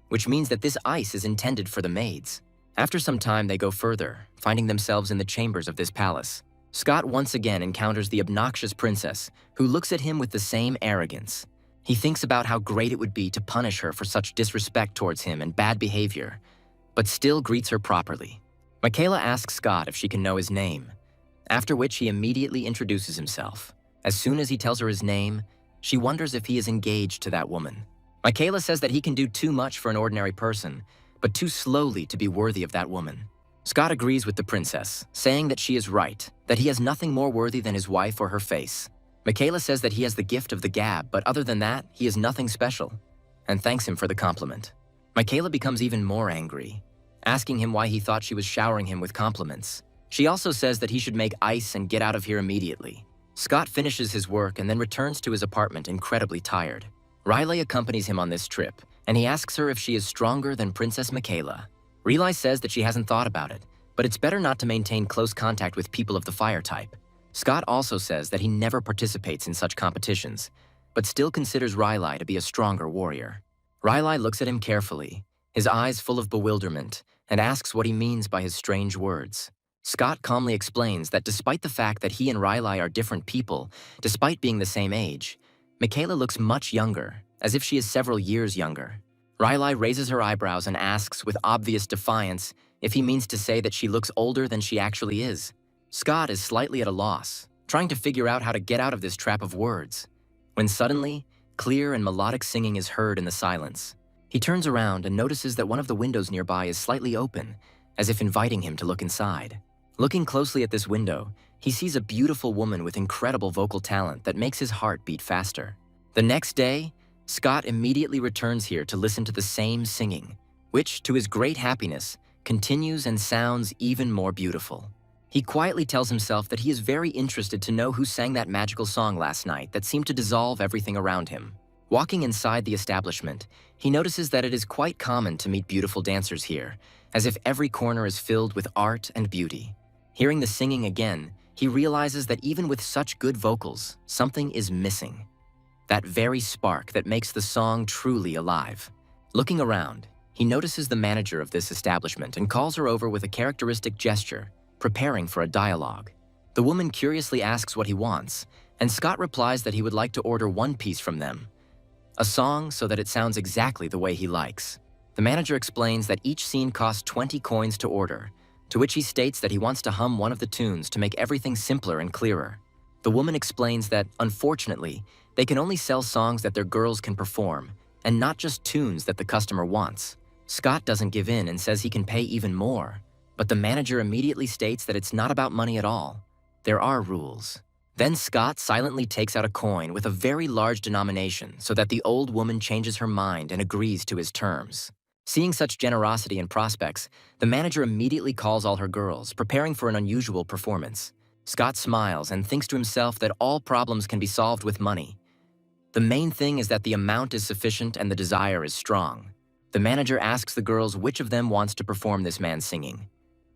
which means that this ice is intended for the maids. After some time, they go further, finding themselves in the chambers of this palace. Scott once again encounters the obnoxious princess, who looks at him with the same arrogance. He thinks about how great it would be to punish her for such disrespect towards him and bad behavior, but still greets her properly. Michaela asks Scott if she can know his name, after which he immediately introduces himself. As soon as he tells her his name, she wonders if he is engaged to that woman. Michaela says that he can do too much for an ordinary person, but too slowly to be worthy of that woman. Scott agrees with the princess, saying that she is right, that he has nothing more worthy than his wife or her face. Michaela says that he has the gift of the gab, but other than that, he is nothing special, and thanks him for the compliment. Michaela becomes even more angry, asking him why he thought she was showering him with compliments. She also says that he should make ice and get out of here immediately. Scott finishes his work and then returns to his apartment incredibly tired. Riley accompanies him on this trip, and he asks her if she is stronger than Princess Michaela. Riley says that she hasn't thought about it, but it's better not to maintain close contact with people of the fire type. Scott also says that he never participates in such competitions, but still considers Riley to be a stronger warrior. Riley looks at him carefully, his eyes full of bewilderment, and asks what he means by his strange words. Scott calmly explains that despite the fact that he and Riley are different people, despite being the same age, Michaela looks much younger, as if she is several years younger. Riley raises her eyebrows and asks with obvious defiance if he means to say that she looks older than she actually is. Scott is slightly at a loss, trying to figure out how to get out of this trap of words, when suddenly, clear and melodic singing is heard in the silence. He turns around and notices that one of the windows nearby is slightly open, as if inviting him to look inside. Looking closely at this window, he sees a beautiful woman with incredible vocal talent that makes his heart beat faster. The next day, Scott immediately returns here to listen to the same singing, which, to his great happiness, continues and sounds even more beautiful. He quietly tells himself that he is very interested to know who sang that magical song last night that seemed to dissolve everything around him. Walking inside the establishment, he notices that it is quite common to meet beautiful dancers here, as if every corner is filled with art and beauty. Hearing the singing again, he realizes that even with such good vocals, something is missing. That very spark that makes the song truly alive. Looking around, he notices the manager of this establishment and calls her over with a characteristic gesture, preparing for a dialogue. The woman curiously asks what he wants, and Scott replies that he would like to order one piece from them, a song so that it sounds exactly the way he likes. The manager explains that each scene costs 20 coins to order, to which he states that he wants to hum one of the tunes to make everything simpler and clearer. The woman explains that, unfortunately, they can only sell songs that their girls can perform, and not just tunes that the customer wants. Scott doesn't give in and says he can pay even more, but the manager immediately states that it's not about money at all. There are rules. Then Scott silently takes out a coin with a very large denomination so that the old woman changes her mind and agrees to his terms. Seeing such generosity and prospects, the manager immediately calls all her girls, preparing for an unusual performance. Scott smiles and thinks to himself that all problems can be solved with money. The main thing is that the amount is sufficient and the desire is strong. The manager asks the girls which of them wants to perform this man's singing.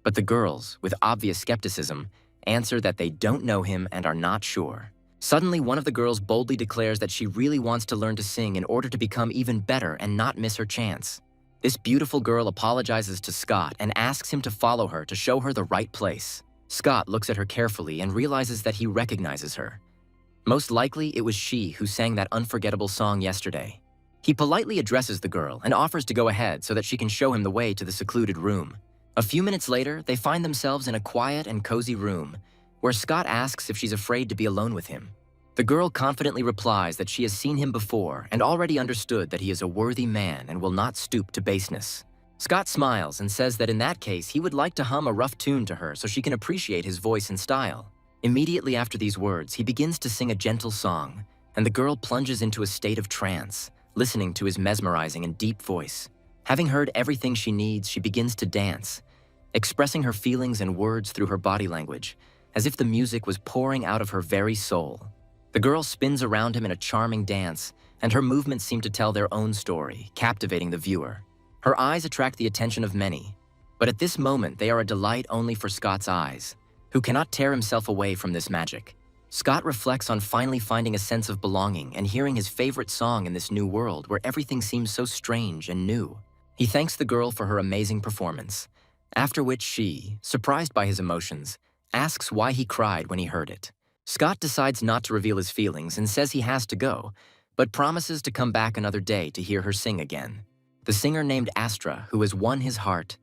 But the girls, with obvious skepticism, answer that they don't know him and are not sure. Suddenly, one of the girls boldly declares that she really wants to learn to sing in order to become even better and not miss her chance. This beautiful girl apologizes to Scott and asks him to follow her to show her the right place. Scott looks at her carefully and realizes that he recognizes her. Most likely, it was she who sang that unforgettable song yesterday. He politely addresses the girl and offers to go ahead so that she can show him the way to the secluded room. A few minutes later, they find themselves in a quiet and cozy room, where Scott asks if she's afraid to be alone with him. The girl confidently replies that she has seen him before and already understood that he is a worthy man and will not stoop to baseness. Scott smiles and says that in that case, he would like to hum a rough tune to her so she can appreciate his voice and style. Immediately after these words, he begins to sing a gentle song, and the girl plunges into a state of trance, listening to his mesmerizing and deep voice. Having heard everything she needs, she begins to dance, expressing her feelings and words through her body language, as if the music was pouring out of her very soul. The girl spins around him in a charming dance, and her movements seem to tell their own story, captivating the viewer. Her eyes attract the attention of many, but at this moment they are a delight only for Scott's eyes, who cannot tear himself away from this magic. Scott reflects on finally finding a sense of belonging and hearing his favorite song in this new world where everything seems so strange and new. He thanks the girl for her amazing performance, after which she, surprised by his emotions, asks why he cried when he heard it. Scott decides not to reveal his feelings and says he has to go, but promises to come back another day to hear her sing again. The singer named Asura, who has won his heart,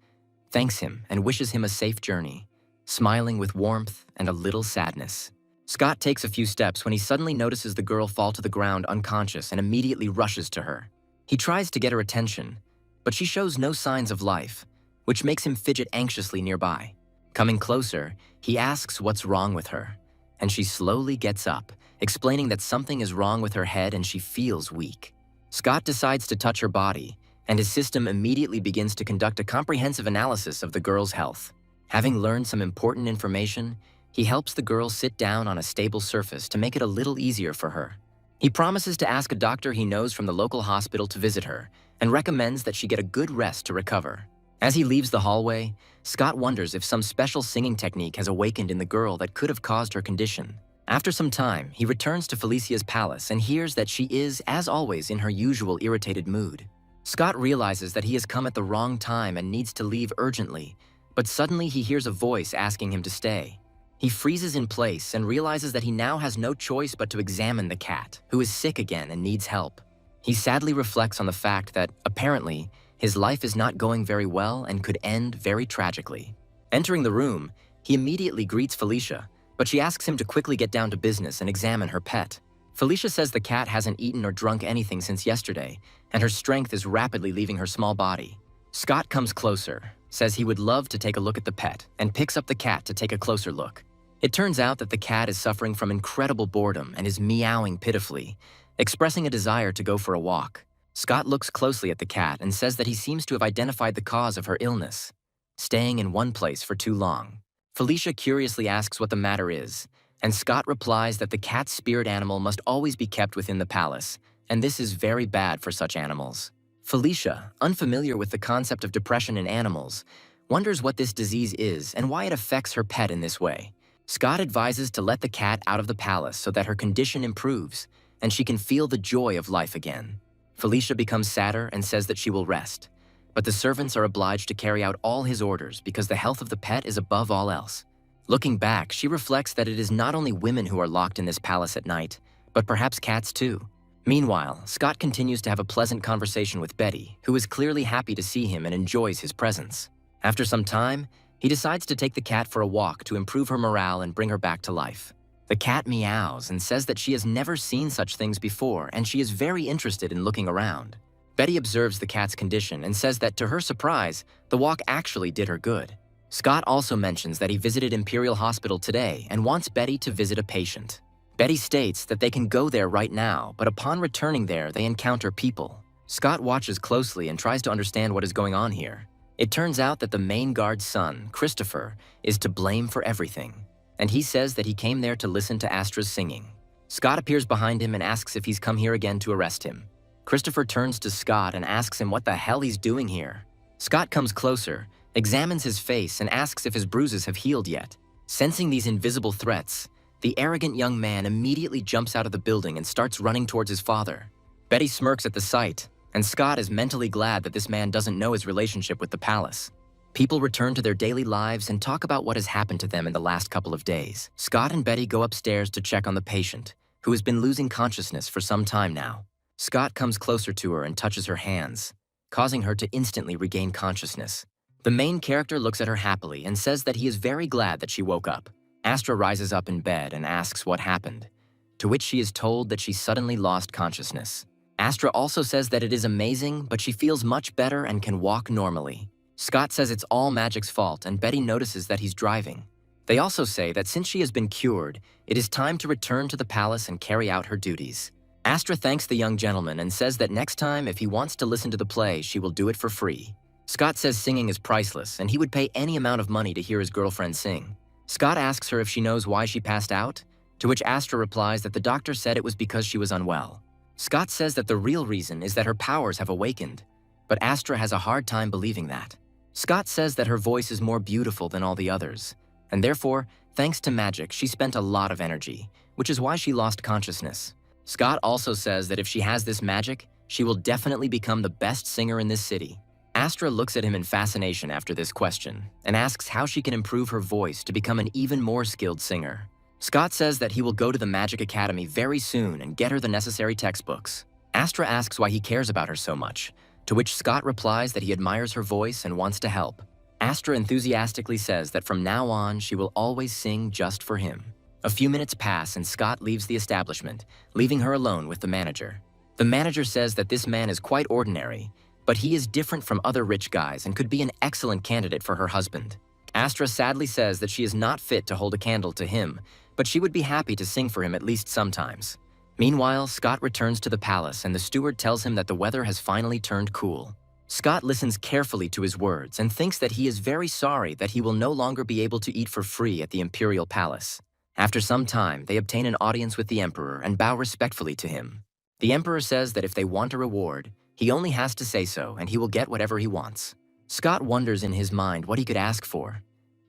thanks him and wishes him a safe journey, smiling with warmth and a little sadness. Scott takes a few steps when he suddenly notices the girl fall to the ground unconscious and immediately rushes to her. He tries to get her attention, but she shows no signs of life, which makes him fidget anxiously nearby. Coming closer, he asks what's wrong with her, and she slowly gets up, explaining that something is wrong with her head and she feels weak. Scott decides to touch her body, and his system immediately begins to conduct a comprehensive analysis of the girl's health. Having learned some important information, he helps the girl sit down on a stable surface to make it a little easier for her. He promises to ask a doctor he knows from the local hospital to visit her, and recommends that she get a good rest to recover. As he leaves the hallway, Scott wonders if some special singing technique has awakened in the girl that could have caused her condition. After some time, he returns to Felicia's palace and hears that she is, as always, in her usual irritated mood. Scott realizes that he has come at the wrong time and needs to leave urgently, but suddenly he hears a voice asking him to stay. He freezes in place and realizes that he now has no choice but to examine the cat, who is sick again and needs help. He sadly reflects on the fact that, apparently, his life is not going very well and could end very tragically. Entering the room, he immediately greets Felicia, but she asks him to quickly get down to business and examine her pet. Felicia says the cat hasn't eaten or drunk anything since yesterday, and her strength is rapidly leaving her small body. Scott comes closer, says he would love to take a look at the pet, and picks up the cat to take a closer look. It turns out that the cat is suffering from incredible boredom and is meowing pitifully, expressing a desire to go for a walk. Scott looks closely at the cat and says that he seems to have identified the cause of her illness, staying in one place for too long. Felicia curiously asks what the matter is, and Scott replies that the cat's spirit animal must always be kept within the palace, and this is very bad for such animals. Felicia, unfamiliar with the concept of depression in animals, wonders what this disease is and why it affects her pet in this way. Scott advises to let the cat out of the palace so that her condition improves and she can feel the joy of life again. Felicia becomes sadder and says that she will rest, but the servants are obliged to carry out all his orders because the health of the pet is above all else. Looking back, she reflects that it is not only women who are locked in this palace at night, but perhaps cats too. Meanwhile, Scott continues to have a pleasant conversation with Betty, who is clearly happy to see him and enjoys his presence. After some time, he decides to take the cat for a walk to improve her morale and bring her back to life. The cat meows and says that she has never seen such things before and she is very interested in looking around. Betty observes the cat's condition and says that, to her surprise, the walk actually did her good. Scott also mentions that he visited Imperial Hospital today and wants Betty to visit a patient. Betty states that they can go there right now, but upon returning there, they encounter people. Scott watches closely and tries to understand what is going on here. It turns out that the main guard's son, Christopher, is to blame for everything, and he says that he came there to listen to Astra's singing. Scott appears behind him and asks if he's come here again to arrest him. Christopher turns to Scott and asks him what the hell he's doing here. Scott comes closer, examines his face, and asks if his bruises have healed yet. Sensing these invisible threats, the arrogant young man immediately jumps out of the building and starts running towards his father. Betty smirks at the sight, and Scott is mentally glad that this man doesn't know his relationship with the palace. People return to their daily lives and talk about what has happened to them in the last couple of days. Scott and Betty go upstairs to check on the patient, who has been losing consciousness for some time now. Scott comes closer to her and touches her hands, causing her to instantly regain consciousness. The main character looks at her happily and says that he is very glad that she woke up. Astra rises up in bed and asks what happened, to which she is told that she suddenly lost consciousness. Astra also says that it is amazing, but she feels much better and can walk normally. Scott says it's all Magic's fault, and Betty notices that he's driving. They also say that since she has been cured, it is time to return to the palace and carry out her duties. Astra thanks the young gentleman and says that next time, if he wants to listen to the play, she will do it for free. Scott says singing is priceless, and he would pay any amount of money to hear his girlfriend sing. Scott asks her if she knows why she passed out, to which Astra replies that the doctor said it was because she was unwell. Scott says that the real reason is that her powers have awakened, but Astra has a hard time believing that. Scott says that her voice is more beautiful than all the others, and therefore, thanks to magic, she spent a lot of energy, which is why she lost consciousness. Scott also says that if she has this magic, she will definitely become the best singer in this city. Astra looks at him in fascination after this question and asks how she can improve her voice to become an even more skilled singer. Scott says that he will go to the Magic Academy very soon and get her the necessary textbooks. Astra asks why he cares about her so much, to which Scott replies that he admires her voice and wants to help. Astra enthusiastically says that from now on, she will always sing just for him. A few minutes pass and Scott leaves the establishment, leaving her alone with the manager. The manager says that this man is quite ordinary, but he is different from other rich guys and could be an excellent candidate for her husband. Astra sadly says that she is not fit to hold a candle to him, but she would be happy to sing for him at least sometimes. Meanwhile, Scott returns to the palace and the steward tells him that the weather has finally turned cool. Scott listens carefully to his words and thinks that he is very sorry that he will no longer be able to eat for free at the Imperial Palace. After some time, they obtain an audience with the Emperor and bow respectfully to him. The Emperor says that if they want a reward, he only has to say so and he will get whatever he wants. Scott wonders in his mind what he could ask for,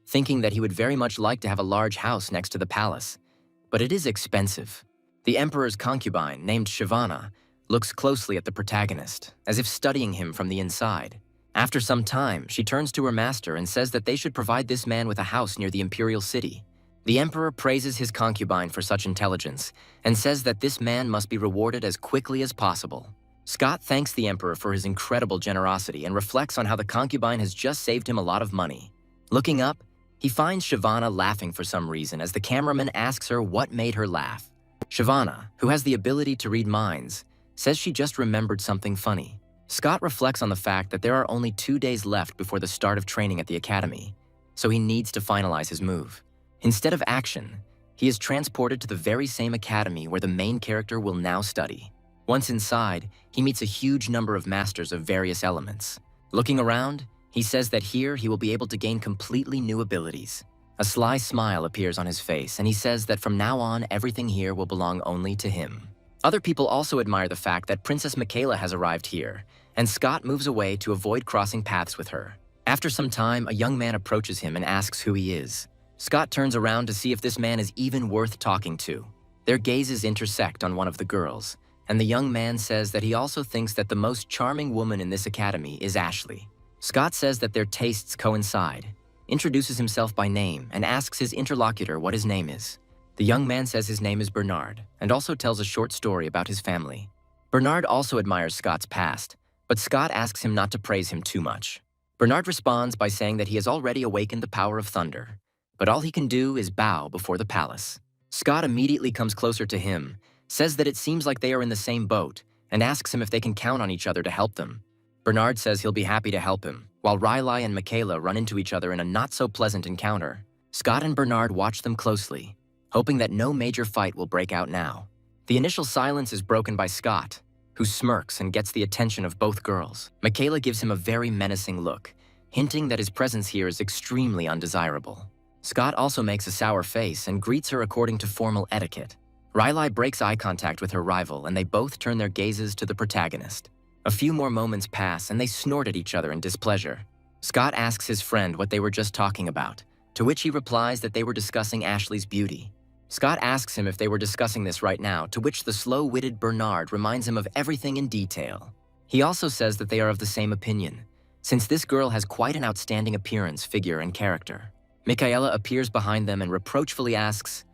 thinking that he would very much like to have a large house next to the palace, but it is expensive. The Emperor's concubine, named Shyvana, looks closely at the protagonist, as if studying him from the inside. After some time, she turns to her master and says that they should provide this man with a house near the imperial city. The emperor praises his concubine for such intelligence and says that this man must be rewarded as quickly as possible. Scott thanks the emperor for his incredible generosity and reflects on how the concubine has just saved him a lot of money. Looking up, he finds Shyvana laughing for some reason as the cameraman asks her what made her laugh. Shyvana, who has the ability to read minds, says she just remembered something funny. Scott reflects on the fact that there are only 2 days left before the start of training at the academy, so he needs to finalize his move. Instead of action, he is transported to the very same academy where the main character will now study. Once inside, he meets a huge number of masters of various elements. Looking around, he says that here he will be able to gain completely new abilities. A sly smile appears on his face, and he says that from now on, everything here will belong only to him. Other people also admire the fact that Princess Michaela has arrived here, and Scott moves away to avoid crossing paths with her. After some time, a young man approaches him and asks who he is. Scott turns around to see if this man is even worth talking to. Their gazes intersect on one of the girls, and the young man says that he also thinks that the most charming woman in this academy is Ashley. Scott says that their tastes coincide, introduces himself by name, and asks his interlocutor what his name is. The young man says his name is Bernard, and also tells a short story about his family. Bernard also admires Scott's past, but Scott asks him not to praise him too much. Bernard responds by saying that he has already awakened the power of thunder, but all he can do is bow before the palace. Scott immediately comes closer to him, says that it seems like they are in the same boat, and asks him if they can count on each other to help them. Bernard says he'll be happy to help him, while Riley and Michaela run into each other in a not-so-pleasant encounter. Scott and Bernard watch them closely, hoping that no major fight will break out now. The initial silence is broken by Scott, who smirks and gets the attention of both girls. Michaela gives him a very menacing look, hinting that his presence here is extremely undesirable. Scott also makes a sour face and greets her according to formal etiquette. Riley breaks eye contact with her rival, and they both turn their gazes to the protagonist. A few more moments pass, and they snort at each other in displeasure. Scott asks his friend what they were just talking about, to which he replies that they were discussing Ashley's beauty. Scott asks him if they were discussing this right now, to which the slow-witted Bernard reminds him of everything in detail. He also says that they are of the same opinion, since this girl has quite an outstanding appearance, figure, and character. Michaela appears behind them and reproachfully asks,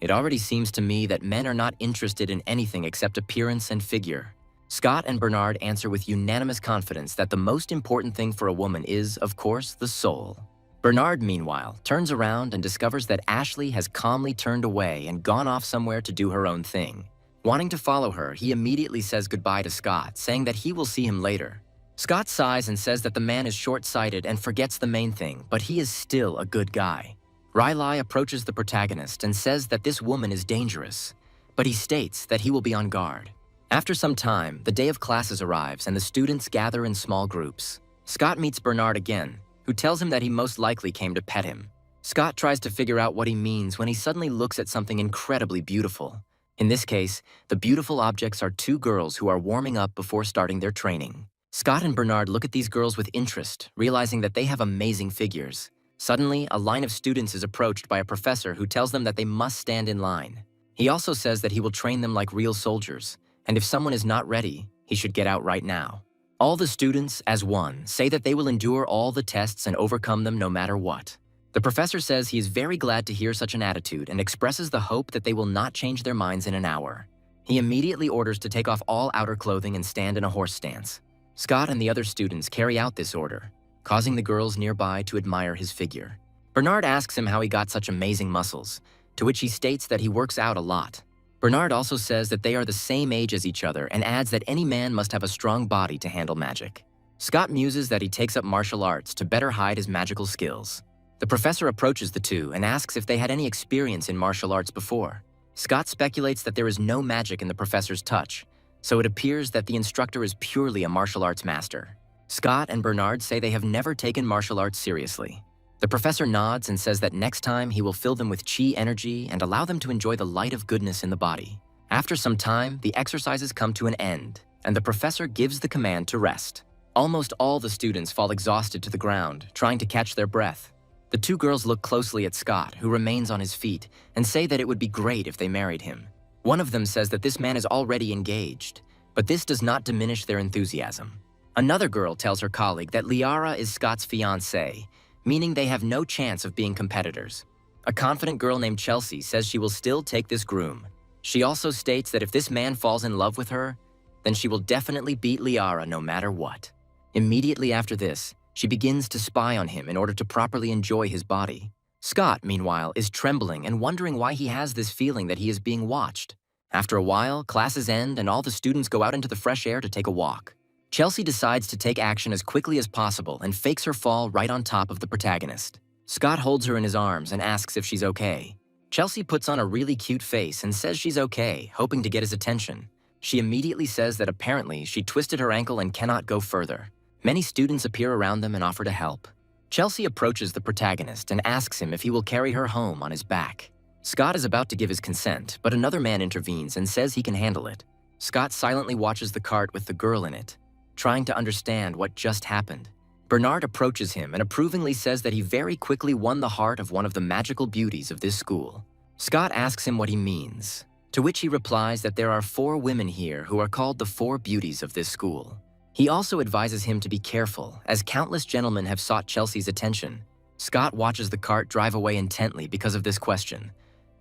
"It already seems to me that men are not interested in anything except appearance and figure." Scott and Bernard answer with unanimous confidence that the most important thing for a woman is, of course, the soul. Bernard, meanwhile, turns around and discovers that Ashley has calmly turned away and gone off somewhere to do her own thing. Wanting to follow her, he immediately says goodbye to Scott, saying that he will see him later. Scott sighs and says that the man is short-sighted and forgets the main thing, but he is still a good guy. Riley approaches the protagonist and says that this woman is dangerous, but he states that he will be on guard. After some time, the day of classes arrives and the students gather in small groups. Scott meets Bernard again, who tells him that he most likely came to pet him. Scott tries to figure out what he means when he suddenly looks at something incredibly beautiful. In this case, the beautiful objects are 2 girls who are warming up before starting their training. Scott and Bernard look at these girls with interest, realizing that they have amazing figures. Suddenly, a line of students is approached by a professor who tells them that they must stand in line. He also says that he will train them like real soldiers, and if someone is not ready, he should get out right now. All the students, as one, say that they will endure all the tests and overcome them no matter what. The professor says he is very glad to hear such an attitude and expresses the hope that they will not change their minds in an hour. He immediately orders to take off all outer clothing and stand in a horse stance. Scott and the other students carry out this order, causing the girls nearby to admire his figure. Bernard asks him how he got such amazing muscles, to which he states that he works out a lot. Bernard also says that they are the same age as each other and adds that any man must have a strong body to handle magic. Scott muses that he takes up martial arts to better hide his magical skills. The professor approaches the two and asks if they had any experience in martial arts before. Scott speculates that there is no magic in the professor's touch, so it appears that the instructor is purely a martial arts master. Scott and Bernard say they have never taken martial arts seriously. The professor nods and says that next time he will fill them with chi energy and allow them to enjoy the light of goodness in the body. After some time, the exercises come to an end, and the professor gives the command to rest. Almost all the students fall exhausted to the ground, trying to catch their breath. The 2 girls look closely at Scott, who remains on his feet, and say that it would be great if they married him. One of them says that this man is already engaged, But this does not diminish their enthusiasm. Another girl tells her colleague that Liara is Scott's fiancée, meaning they have no chance of being competitors. A confident girl named Chelsea says she will still take this groom. She also states that if this man falls in love with her, then she will definitely beat Liara no matter what. Immediately after this, she begins to spy on him in order to properly enjoy his body. Scott, meanwhile, is trembling and wondering why he has this feeling that he is being watched. After a while, classes end and all the students go out into the fresh air to take a walk. Chelsea decides to take action as quickly as possible and fakes her fall right on top of the protagonist. Scott holds her in his arms and asks if she's okay. Chelsea puts on a really cute face and says she's okay, hoping to get his attention. She immediately says that apparently she twisted her ankle and cannot go further. Many students appear around them and offer to help. Chelsea approaches the protagonist and asks him if he will carry her home on his back. Scott is about to give his consent, but another man intervenes and says he can handle it. Scott silently watches the cart with the girl in it, trying to understand what just happened. Bernard approaches him and approvingly says that he very quickly won the heart of one of the magical beauties of this school. Scott asks him what he means, to which he replies that there are 4 women here who are called the 4 beauties of this school. He also advises him to be careful, as countless gentlemen have sought Chelsea's attention. Scott watches the cart drive away intently because of this question,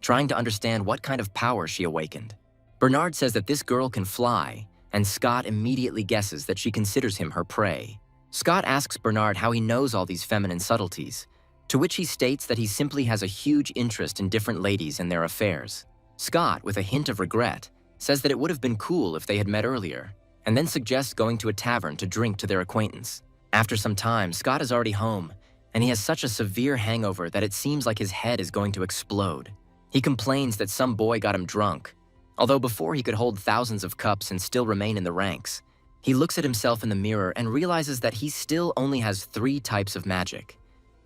trying to understand what kind of power she awakened. Bernard says that this girl can fly, and Scott immediately guesses that she considers him her prey. Scott asks Bernard how he knows all these feminine subtleties, to which he states that he simply has a huge interest in different ladies and their affairs. Scott, with a hint of regret, says that it would have been cool if they had met earlier, and then suggests going to a tavern to drink to their acquaintance. After some time, Scott is already home, and he has such a severe hangover that it seems like his head is going to explode. He complains that some boy got him drunk, although before he could hold thousands of cups and still remain in the ranks. He looks at himself in the mirror and realizes that he still only has 3 types of magic,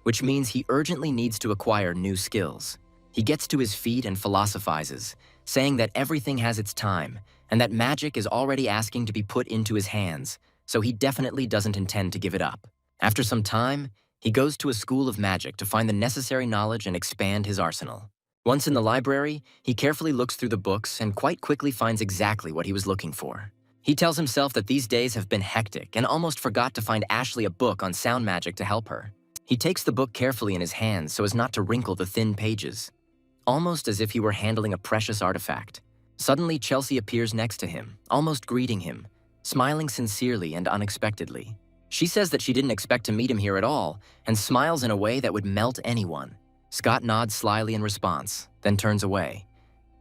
which means he urgently needs to acquire new skills. He gets to his feet and philosophizes, saying that everything has its time, and that magic is already asking to be put into his hands, so he definitely doesn't intend to give it up. After some time, he goes to a school of magic to find the necessary knowledge and expand his arsenal. Once in the library, he carefully looks through the books and quite quickly finds exactly what he was looking for. He tells himself that these days have been hectic and almost forgot to find Ashley a book on sound magic to help her. He takes the book carefully in his hands so as not to wrinkle the thin pages, almost as if he were handling a precious artifact. Suddenly, Chelsea appears next to him, almost greeting him, smiling sincerely and unexpectedly. She says that she didn't expect to meet him here at all, and smiles in a way that would melt anyone. Scott nods slyly in response, then turns away.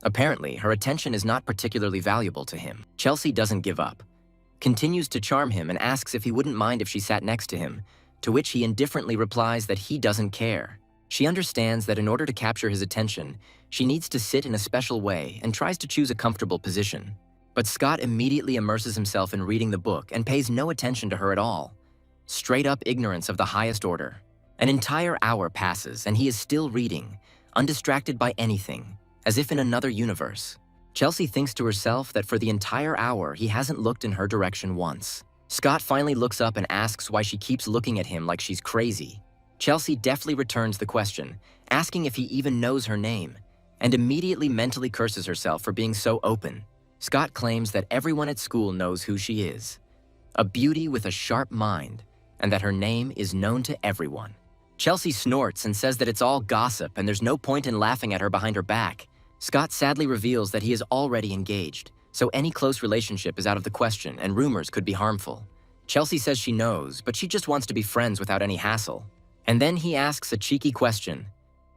Apparently, her attention is not particularly valuable to him. Chelsea doesn't give up, continues to charm him and asks if he wouldn't mind if she sat next to him, to which he indifferently replies that he doesn't care. She understands that in order to capture his attention, she needs to sit in a special way and tries to choose a comfortable position. But Scott immediately immerses himself in reading the book and pays no attention to her at all. Straight up ignorance of the highest order. An entire hour passes and he is still reading, undistracted by anything, as if in another universe. Chelsea thinks to herself that for the entire hour he hasn't looked in her direction once. Scott finally looks up and asks why she keeps looking at him like she's crazy. Chelsea deftly returns the question, asking if he even knows her name, and immediately mentally curses herself for being so open. Scott claims that everyone at school knows who she is, a beauty with a sharp mind, and that her name is known to everyone. Chelsea snorts and says that it's all gossip and there's no point in laughing at her behind her back. Scott sadly reveals that he is already engaged, so any close relationship is out of the question and rumors could be harmful. Chelsea says she knows, but she just wants to be friends without any hassle. And then he asks a cheeky question.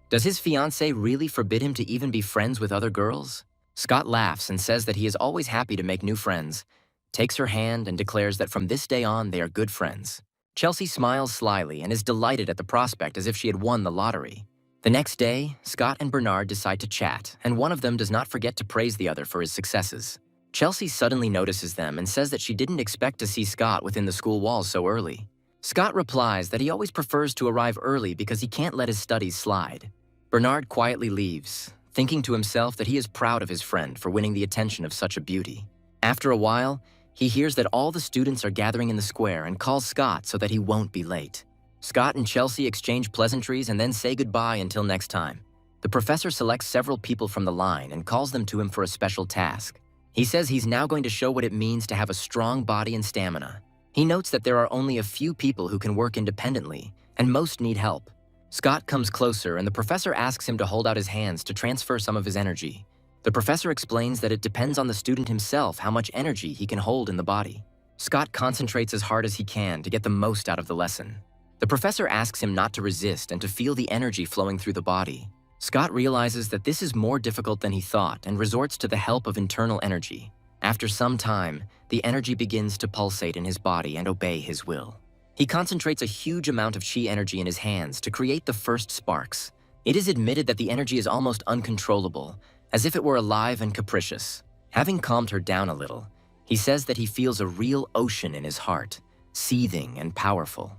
Does his fiancée really forbid him to even be friends with other girls? Scott laughs and says that he is always happy to make new friends, takes her hand and declares that from this day on they are good friends. Chelsea smiles slyly and is delighted at the prospect as if she had won the lottery. The next day, Scott and Bernard decide to chat, and one of them does not forget to praise the other for his successes. Chelsea suddenly notices them and says that she didn't expect to see Scott within the school walls so early. Scott replies that he always prefers to arrive early because he can't let his studies slide. Bernard quietly leaves, thinking to himself that he is proud of his friend for winning the attention of such a beauty. After a while, he hears that all the students are gathering in the square and calls Scott so that he won't be late. Scott and Chelsea exchange pleasantries and then say goodbye until next time. The professor selects several people from the line and calls them to him for a special task. He says he's now going to show what it means to have a strong body and stamina. He notes that there are only a few people who can work independently, and most need help. Scott comes closer, and the professor asks him to hold out his hands to transfer some of his energy. The professor explains that it depends on the student himself how much energy he can hold in the body. Scott concentrates as hard as he can to get the most out of the lesson. The professor asks him not to resist and to feel the energy flowing through the body. Scott realizes that this is more difficult than he thought and resorts to the help of internal energy. After some time, the energy begins to pulsate in his body and obey his will. He concentrates a huge amount of chi energy in his hands to create the first sparks. It is admitted that the energy is almost uncontrollable, as if it were alive and capricious. Having calmed her down a little, he says that he feels a real ocean in his heart, seething and powerful.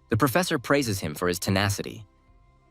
The professor praises him for his tenacity.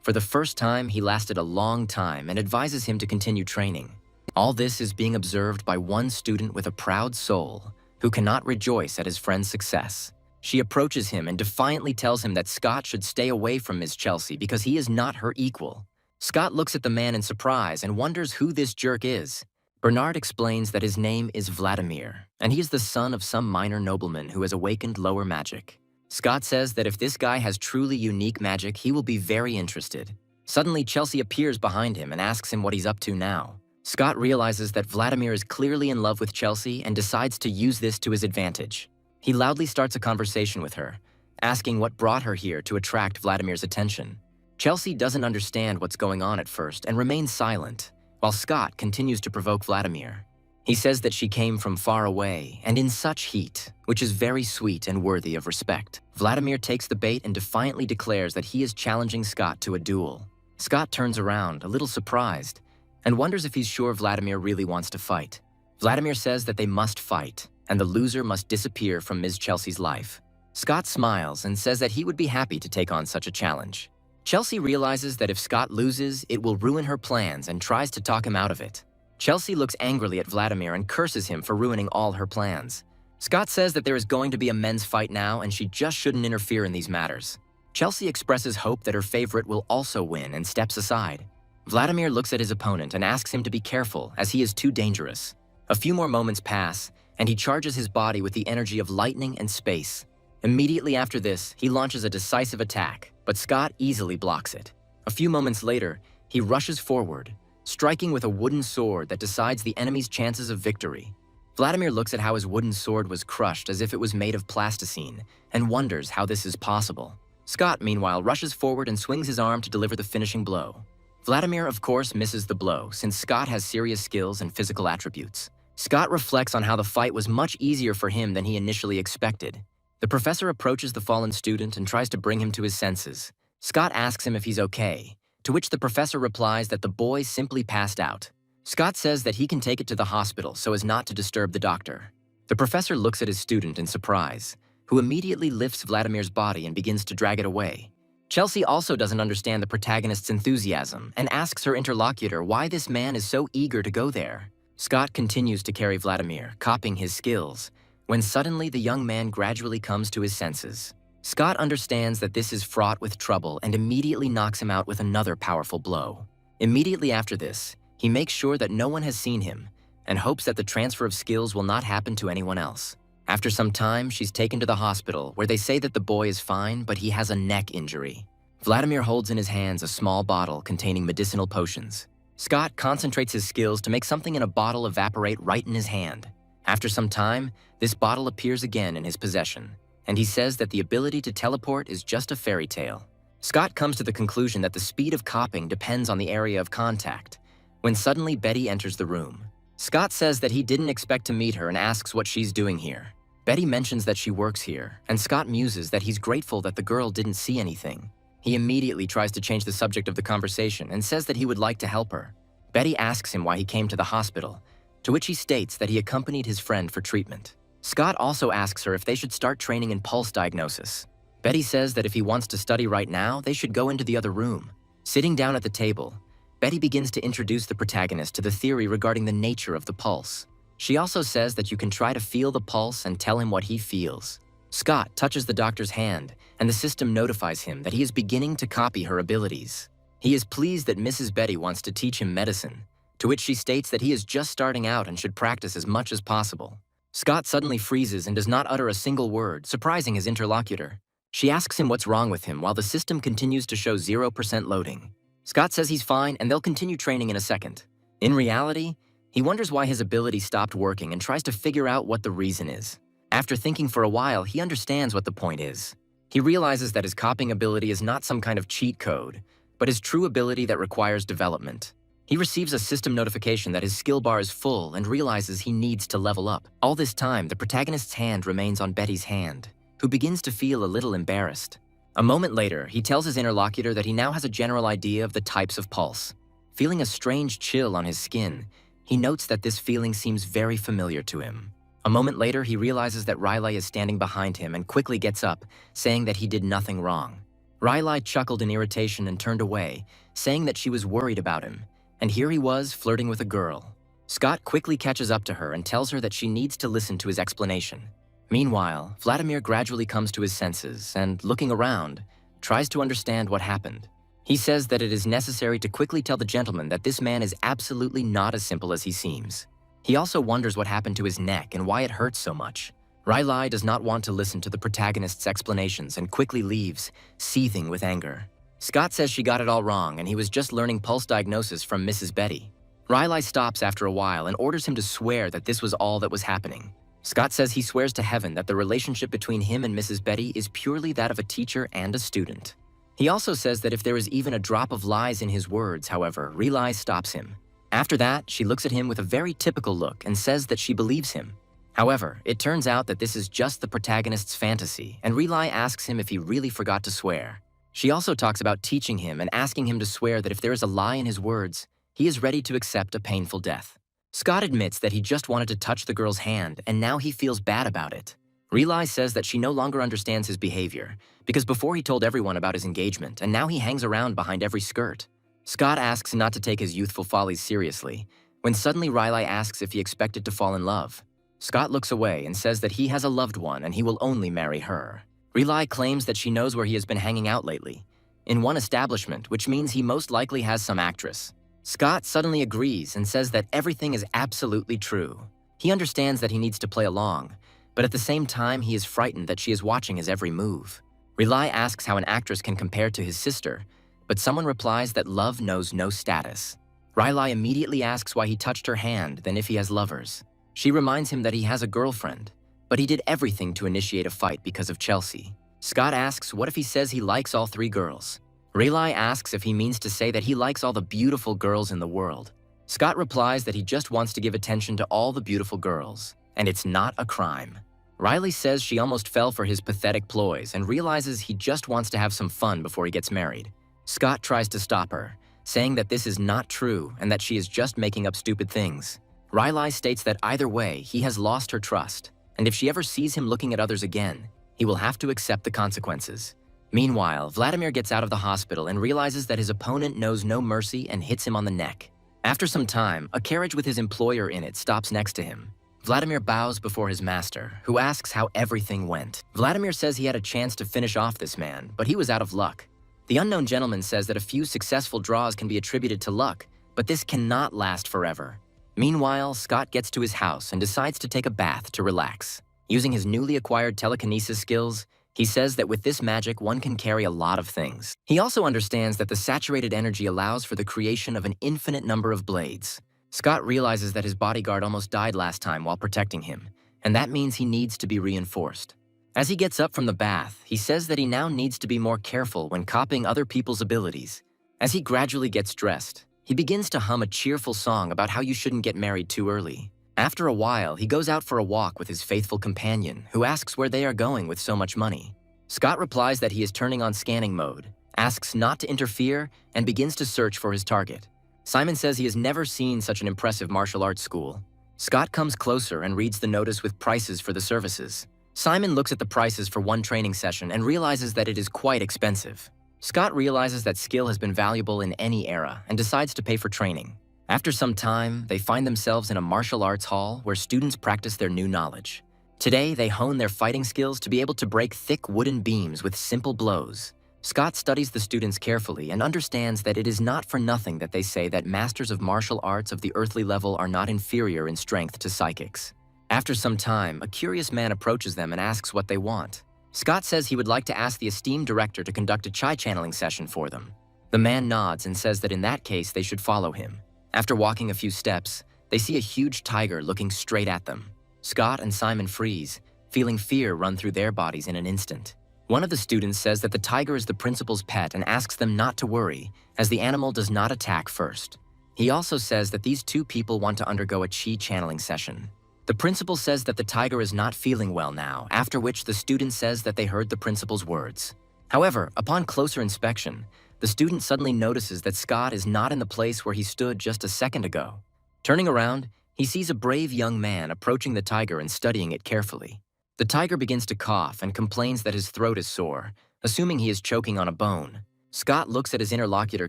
For the first time, he lasted a long time and advises him to continue training. All this is being observed by one student with a proud soul who cannot rejoice at his friend's success. She approaches him and defiantly tells him that Scott should stay away from Miss Chelsea because he is not her equal. Scott looks at the man in surprise and wonders who this jerk is. Bernard explains that his name is Vladimir, and he is the son of some minor nobleman who has awakened lower magic. Scott says that if this guy has truly unique magic, he will be very interested. Suddenly, Chelsea appears behind him and asks him what he's up to now. Scott realizes that Vladimir is clearly in love with Chelsea and decides to use this to his advantage. He loudly starts a conversation with her, asking what brought her here to attract Vladimir's attention. Chelsea doesn't understand what's going on at first and remains silent, while Scott continues to provoke Vladimir. He says that she came from far away and in such heat, which is very sweet and worthy of respect. Vladimir takes the bait and defiantly declares that he is challenging Scott to a duel. Scott turns around, a little surprised, and wonders if he's sure Vladimir really wants to fight. Vladimir says that they must fight, and the loser must disappear from Ms. Chelsea's life. Scott smiles and says that he would be happy to take on such a challenge. Chelsea realizes that if Scott loses, it will ruin her plans and tries to talk him out of it. Chelsea looks angrily at Vladimir and curses him for ruining all her plans. Scott says that there is going to be a men's fight now and she just shouldn't interfere in these matters. Chelsea expresses hope that her favorite will also win and steps aside. Vladimir looks at his opponent and asks him to be careful as he is too dangerous. A few more moments pass, and he charges his body with the energy of lightning and space. Immediately after this, he launches a decisive attack, but Scott easily blocks it. A few moments later, he rushes forward, striking with a wooden sword that decides the enemy's chances of victory. Vladimir looks at how his wooden sword was crushed as if it was made of plasticine and wonders how this is possible. Scott, meanwhile, rushes forward and swings his arm to deliver the finishing blow. Vladimir, of course, misses the blow since Scott has serious skills and physical attributes. Scott reflects on how the fight was much easier for him than he initially expected. The professor approaches the fallen student and tries to bring him to his senses. Scott asks him if he's okay, to which the professor replies that the boy simply passed out. Scott says that he can take it to the hospital so as not to disturb the doctor. The professor looks at his student in surprise, who immediately lifts Vladimir's body and begins to drag it away. Chelsea also doesn't understand the protagonist's enthusiasm and asks her interlocutor why this man is so eager to go there. Scott continues to carry Vladimir, copying his skills, when suddenly the young man gradually comes to his senses. Scott understands that this is fraught with trouble and immediately knocks him out with another powerful blow. Immediately after this, he makes sure that no one has seen him and hopes that the transfer of skills will not happen to anyone else. After some time, she's taken to the hospital where they say that the boy is fine, but he has a neck injury. Vladimir holds in his hands a small bottle containing medicinal potions. Scott concentrates his skills to make something in a bottle evaporate right in his hand. After some time, this bottle appears again in his possession, and he says that the ability to teleport is just a fairy tale. Scott comes to the conclusion that the speed of copying depends on the area of contact, when suddenly Betty enters the room. Scott says that he didn't expect to meet her and asks what she's doing here. Betty mentions that she works here, and Scott muses that he's grateful that the girl didn't see anything. He immediately tries to change the subject of the conversation and says that he would like to help her. Betty asks him why he came to the hospital, to which he states that he accompanied his friend for treatment. Scott also asks her if they should start training in pulse diagnosis. Betty says that if he wants to study right now, they should go into the other room. Sitting down at the table, Betty begins to introduce the protagonist to the theory regarding the nature of the pulse. She also says that you can try to feel the pulse and tell him what he feels. Scott touches the doctor's hand, and the system notifies him that he is beginning to copy her abilities. He is pleased that Mrs. Betty wants to teach him medicine, to to which she states that he is just starting out and should practice as much as possible. Scott suddenly freezes and does not utter a single word, surprising his interlocutor. She asks him what's wrong with him while the system continues to show 0% loading. Scott says he's fine and they'll continue training in a second. In reality, he wonders why his ability stopped working and tries to figure out what the reason is. After thinking for a while, he understands what the point is. He realizes that his copying ability is not some kind of cheat code, but his true ability that requires development. He receives a system notification that his skill bar is full and realizes he needs to level up. All this time, the protagonist's hand remains on Betty's hand, who begins to feel a little embarrassed. A moment later, he tells his interlocutor that he now has a general idea of the types of pulse. Feeling a strange chill on his skin, he notes that this feeling seems very familiar to him. A moment later, he realizes that Riley is standing behind him and quickly gets up, saying that he did nothing wrong. Riley chuckled in irritation and turned away, saying that she was worried about him, and here he was flirting with a girl. Scott quickly catches up to her and tells her that she needs to listen to his explanation. Meanwhile, Vladimir gradually comes to his senses and, looking around, tries to understand what happened. He says that it is necessary to quickly tell the gentleman that this man is absolutely not as simple as he seems. He also wonders what happened to his neck and why it hurts so much. Riley does not want to listen to the protagonist's explanations and quickly leaves, seething with anger. Scott says she got it all wrong and he was just learning pulse diagnosis from Mrs. Betty. Riley stops after a while and orders him to swear that this was all that was happening. Scott says he swears to heaven that the relationship between him and Mrs. Betty is purely that of a teacher and a student. He also says that if there is even a drop of lies in his words, however, Riley stops him. After that, she looks at him with a very typical look and says that she believes him. However, it turns out that this is just the protagonist's fantasy, and Riley asks him if he really forgot to swear. She also talks about teaching him and asking him to swear that if there is a lie in his words, he is ready to accept a painful death. Scott admits that he just wanted to touch the girl's hand, and now he feels bad about it. Riley says that she no longer understands his behavior, because before he told everyone about his engagement, and now he hangs around behind every skirt. Scott asks not to take his youthful follies seriously, when suddenly Riley asks if he expected to fall in love. Scott looks away and says that he has a loved one and he will only marry her. Riley claims that she knows where he has been hanging out lately, in one establishment, which means he most likely has some actress. Scott suddenly agrees and says that everything is absolutely true. He understands that he needs to play along, but at the same time he is frightened that she is watching his every move. Riley asks how an actress can compare to his sister, but someone replies that love knows no status. Riley immediately asks why he touched her hand, then if he has lovers. She reminds him that he has a girlfriend, but he did everything to initiate a fight because of Chelsea. Scott asks what if he says he likes all three girls. Riley asks if he means to say that he likes all the beautiful girls in the world. Scott replies that he just wants to give attention to all the beautiful girls, and it's not a crime. Riley says she almost fell for his pathetic ploys and realizes he just wants to have some fun before he gets married. Scott tries to stop her, saying that this is not true and that she is just making up stupid things. Riley states that either way, he has lost her trust, and if she ever sees him looking at others again, he will have to accept the consequences. Meanwhile, Vladimir gets out of the hospital and realizes that his opponent knows no mercy and hits him on the neck. After some time, a carriage with his employer in it stops next to him. Vladimir bows before his master, who asks how everything went. Vladimir says he had a chance to finish off this man, but he was out of luck. The unknown gentleman says that a few successful draws can be attributed to luck, but this cannot last forever. Meanwhile, Scott gets to his house and decides to take a bath to relax. Using his newly acquired telekinesis skills, he says that with this magic, one can carry a lot of things. He also understands that the saturated energy allows for the creation of an infinite number of blades. Scott realizes that his bodyguard almost died last time while protecting him, and that means he needs to be reinforced. As he gets up from the bath, he says that he now needs to be more careful when copying other people's abilities. As he gradually gets dressed, he begins to hum a cheerful song about how you shouldn't get married too early. After a while, he goes out for a walk with his faithful companion, who asks where they are going with so much money. Scott replies that he is turning on scanning mode, asks not to interfere, and begins to search for his target. Simon says he has never seen such an impressive martial arts school. Scott comes closer and reads the notice with prices for the services. Simon looks at the prices for one training session and realizes that it is quite expensive. Scott realizes that skill has been valuable in any era and decides to pay for training. After some time, they find themselves in a martial arts hall where students practice their new knowledge. Today, they hone their fighting skills to be able to break thick wooden beams with simple blows. Scott studies the students carefully and understands that it is not for nothing that they say that masters of martial arts of the earthly level are not inferior in strength to psychics. After some time, a curious man approaches them and asks what they want. Scott says he would like to ask the esteemed director to conduct a chi channeling session for them. The man nods and says that in that case they should follow him. After walking a few steps, they see a huge tiger looking straight at them. Scott and Simon freeze, feeling fear run through their bodies in an instant. One of the students says that the tiger is the principal's pet and asks them not to worry, as the animal does not attack first. He also says that these two people want to undergo a chi channeling session. The principal says that the tiger is not feeling well now, after which the student says that they heard the principal's words. However, upon closer inspection, the student suddenly notices that Scott is not in the place where he stood just a second ago. Turning around, he sees a brave young man approaching the tiger and studying it carefully. The tiger begins to cough and complains that his throat is sore, assuming he is choking on a bone. Scott looks at his interlocutor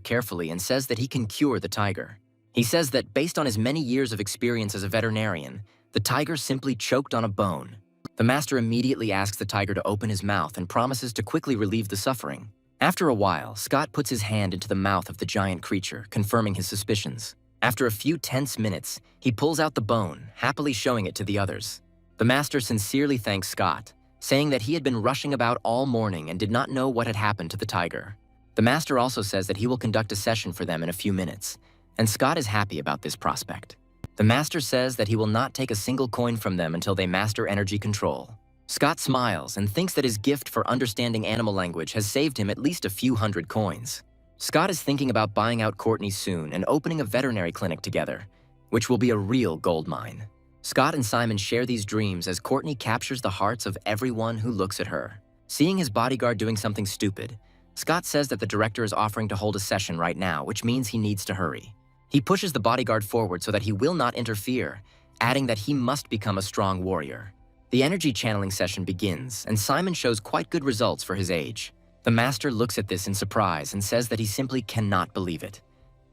carefully and says that he can cure the tiger. He says that based on his many years of experience as a veterinarian, the tiger simply choked on a bone. The master immediately asks the tiger to open his mouth and promises to quickly relieve the suffering. After a while, Scott puts his hand into the mouth of the giant creature, confirming his suspicions. After a few tense minutes, he pulls out the bone, happily showing it to the others. The master sincerely thanks Scott, saying that he had been rushing about all morning and did not know what had happened to the tiger. The master also says that he will conduct a session for them in a few minutes, and Scott is happy about this prospect. The master says that he will not take a single coin from them until they master energy control. Scott smiles and thinks that his gift for understanding animal language has saved him at least a few hundred coins. Scott is thinking about buying out Courtney soon and opening a veterinary clinic together, which will be a real gold mine. Scott and Simon share these dreams as Courtney captures the hearts of everyone who looks at her. Seeing his bodyguard doing something stupid, Scott says that the director is offering to hold a session right now, which means he needs to hurry. He pushes the bodyguard forward so that he will not interfere, adding that he must become a strong warrior. The energy channeling session begins, and Simon shows quite good results for his age. The master looks at this in surprise and says that he simply cannot believe it.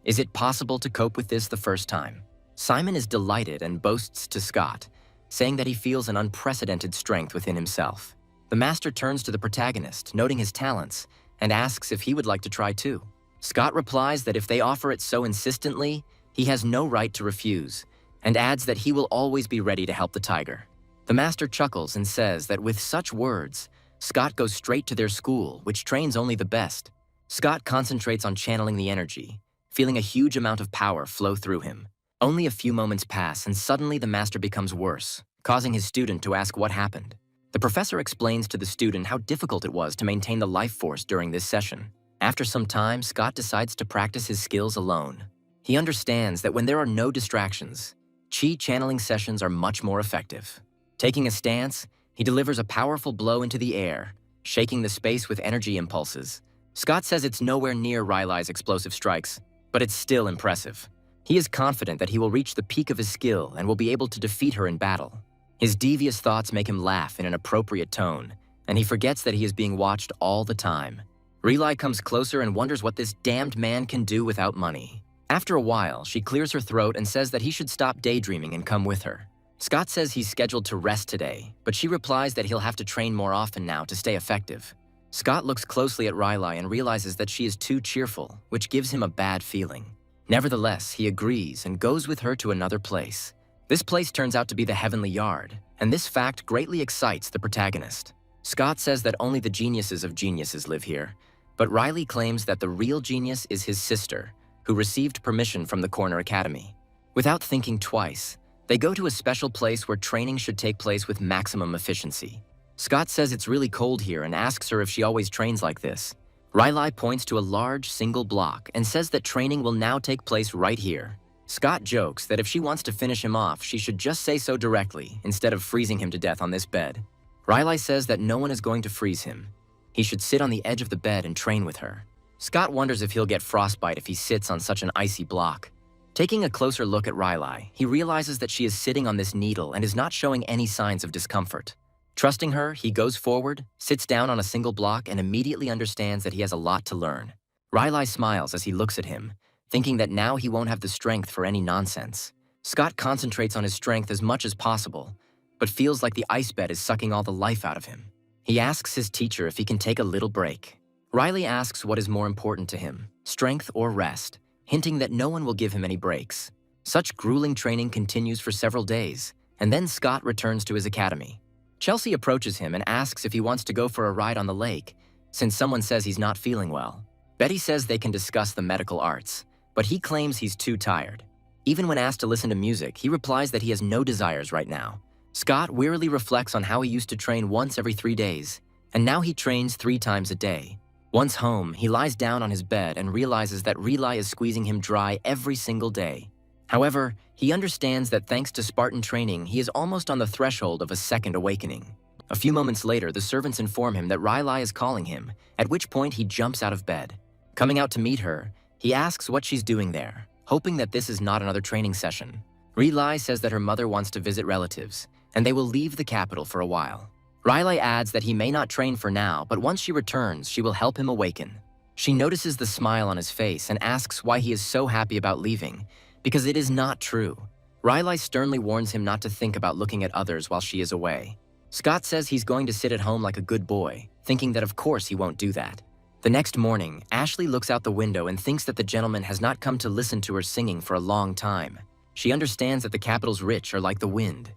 Is it possible to cope with this the first time? Simon is delighted and boasts to Scott, saying that he feels an unprecedented strength within himself. The master turns to the protagonist, noting his talents, and asks if he would like to try too. Scott replies that if they offer it so insistently, he has no right to refuse, and adds that he will always be ready to help the tiger. The master chuckles and says that with such words, Scott goes straight to their school, which trains only the best. Scott concentrates on channeling the energy, feeling a huge amount of power flow through him. Only a few moments pass, and suddenly the master becomes worse, causing his student to ask what happened. The professor explains to the student how difficult it was to maintain the life force during this session. After some time, Scott decides to practice his skills alone. He understands that when there are no distractions, chi channeling sessions are much more effective. Taking a stance, he delivers a powerful blow into the air, shaking the space with energy impulses. Scott says it's nowhere near Riley's explosive strikes, but it's still impressive. He is confident that he will reach the peak of his skill and will be able to defeat her in battle. His devious thoughts make him laugh in an appropriate tone, and he forgets that he is being watched all the time. Riley comes closer and wonders what this damned man can do without money. After a while, she clears her throat and says that he should stop daydreaming and come with her. Scott says he's scheduled to rest today, but she replies that he'll have to train more often now to stay effective. Scott looks closely at Riley and realizes that she is too cheerful, which gives him a bad feeling. Nevertheless, he agrees and goes with her to another place. This place turns out to be the Heavenly Yard, and this fact greatly excites the protagonist. Scott says that only the geniuses of geniuses live here, but Riley claims that the real genius is his sister, who received permission from the Corner Academy. Without thinking twice, they go to a special place where training should take place with maximum efficiency. Scott says it's really cold here and asks her if she always trains like this. Riley points to a large single block and says that training will now take place right here. Scott jokes that if she wants to finish him off, she should just say so directly instead of freezing him to death on this bed. Riley says that no one is going to freeze him. He should sit on the edge of the bed and train with her. Scott wonders if he'll get frostbite if he sits on such an icy block. Taking a closer look at Riley, he realizes that she is sitting on this needle and is not showing any signs of discomfort. Trusting her, he goes forward, sits down on a single block, and immediately understands that he has a lot to learn. Riley smiles as he looks at him, thinking that now he won't have the strength for any nonsense. Scott concentrates on his strength as much as possible, but feels like the ice bed is sucking all the life out of him. He asks his teacher if he can take a little break. Riley asks what is more important to him, strength or rest, hinting that no one will give him any breaks. Such grueling training continues for several days, and then Scott returns to his academy. Chelsea approaches him and asks if he wants to go for a ride on the lake, since someone says he's not feeling well. Betty says they can discuss the medical arts, but he claims he's too tired. Even when asked to listen to music, he replies that he has no desires right now. Scott wearily reflects on how he used to train once every 3 days, and now he trains 3 times a day. Once home, he lies down on his bed and realizes that Relay is squeezing him dry every single day. However, he understands that thanks to Spartan training, he is almost on the threshold of a second awakening. A few moments later, the servants inform him that Relay is calling him, at which point he jumps out of bed. Coming out to meet her, he asks what she's doing there, hoping that this is not another training session. Relay says that her mother wants to visit relatives, and they will leave the capital for a while. Riley adds that he may not train for now, but once she returns, she will help him awaken. She notices the smile on his face and asks why he is so happy about leaving, because it is not true. Riley sternly warns him not to think about looking at others while she is away. Scott says he's going to sit at home like a good boy, thinking that of course he won't do that. The next morning, Ashley looks out the window and thinks that the gentleman has not come to listen to her singing for a long time. She understands that the capital's rich are like the wind.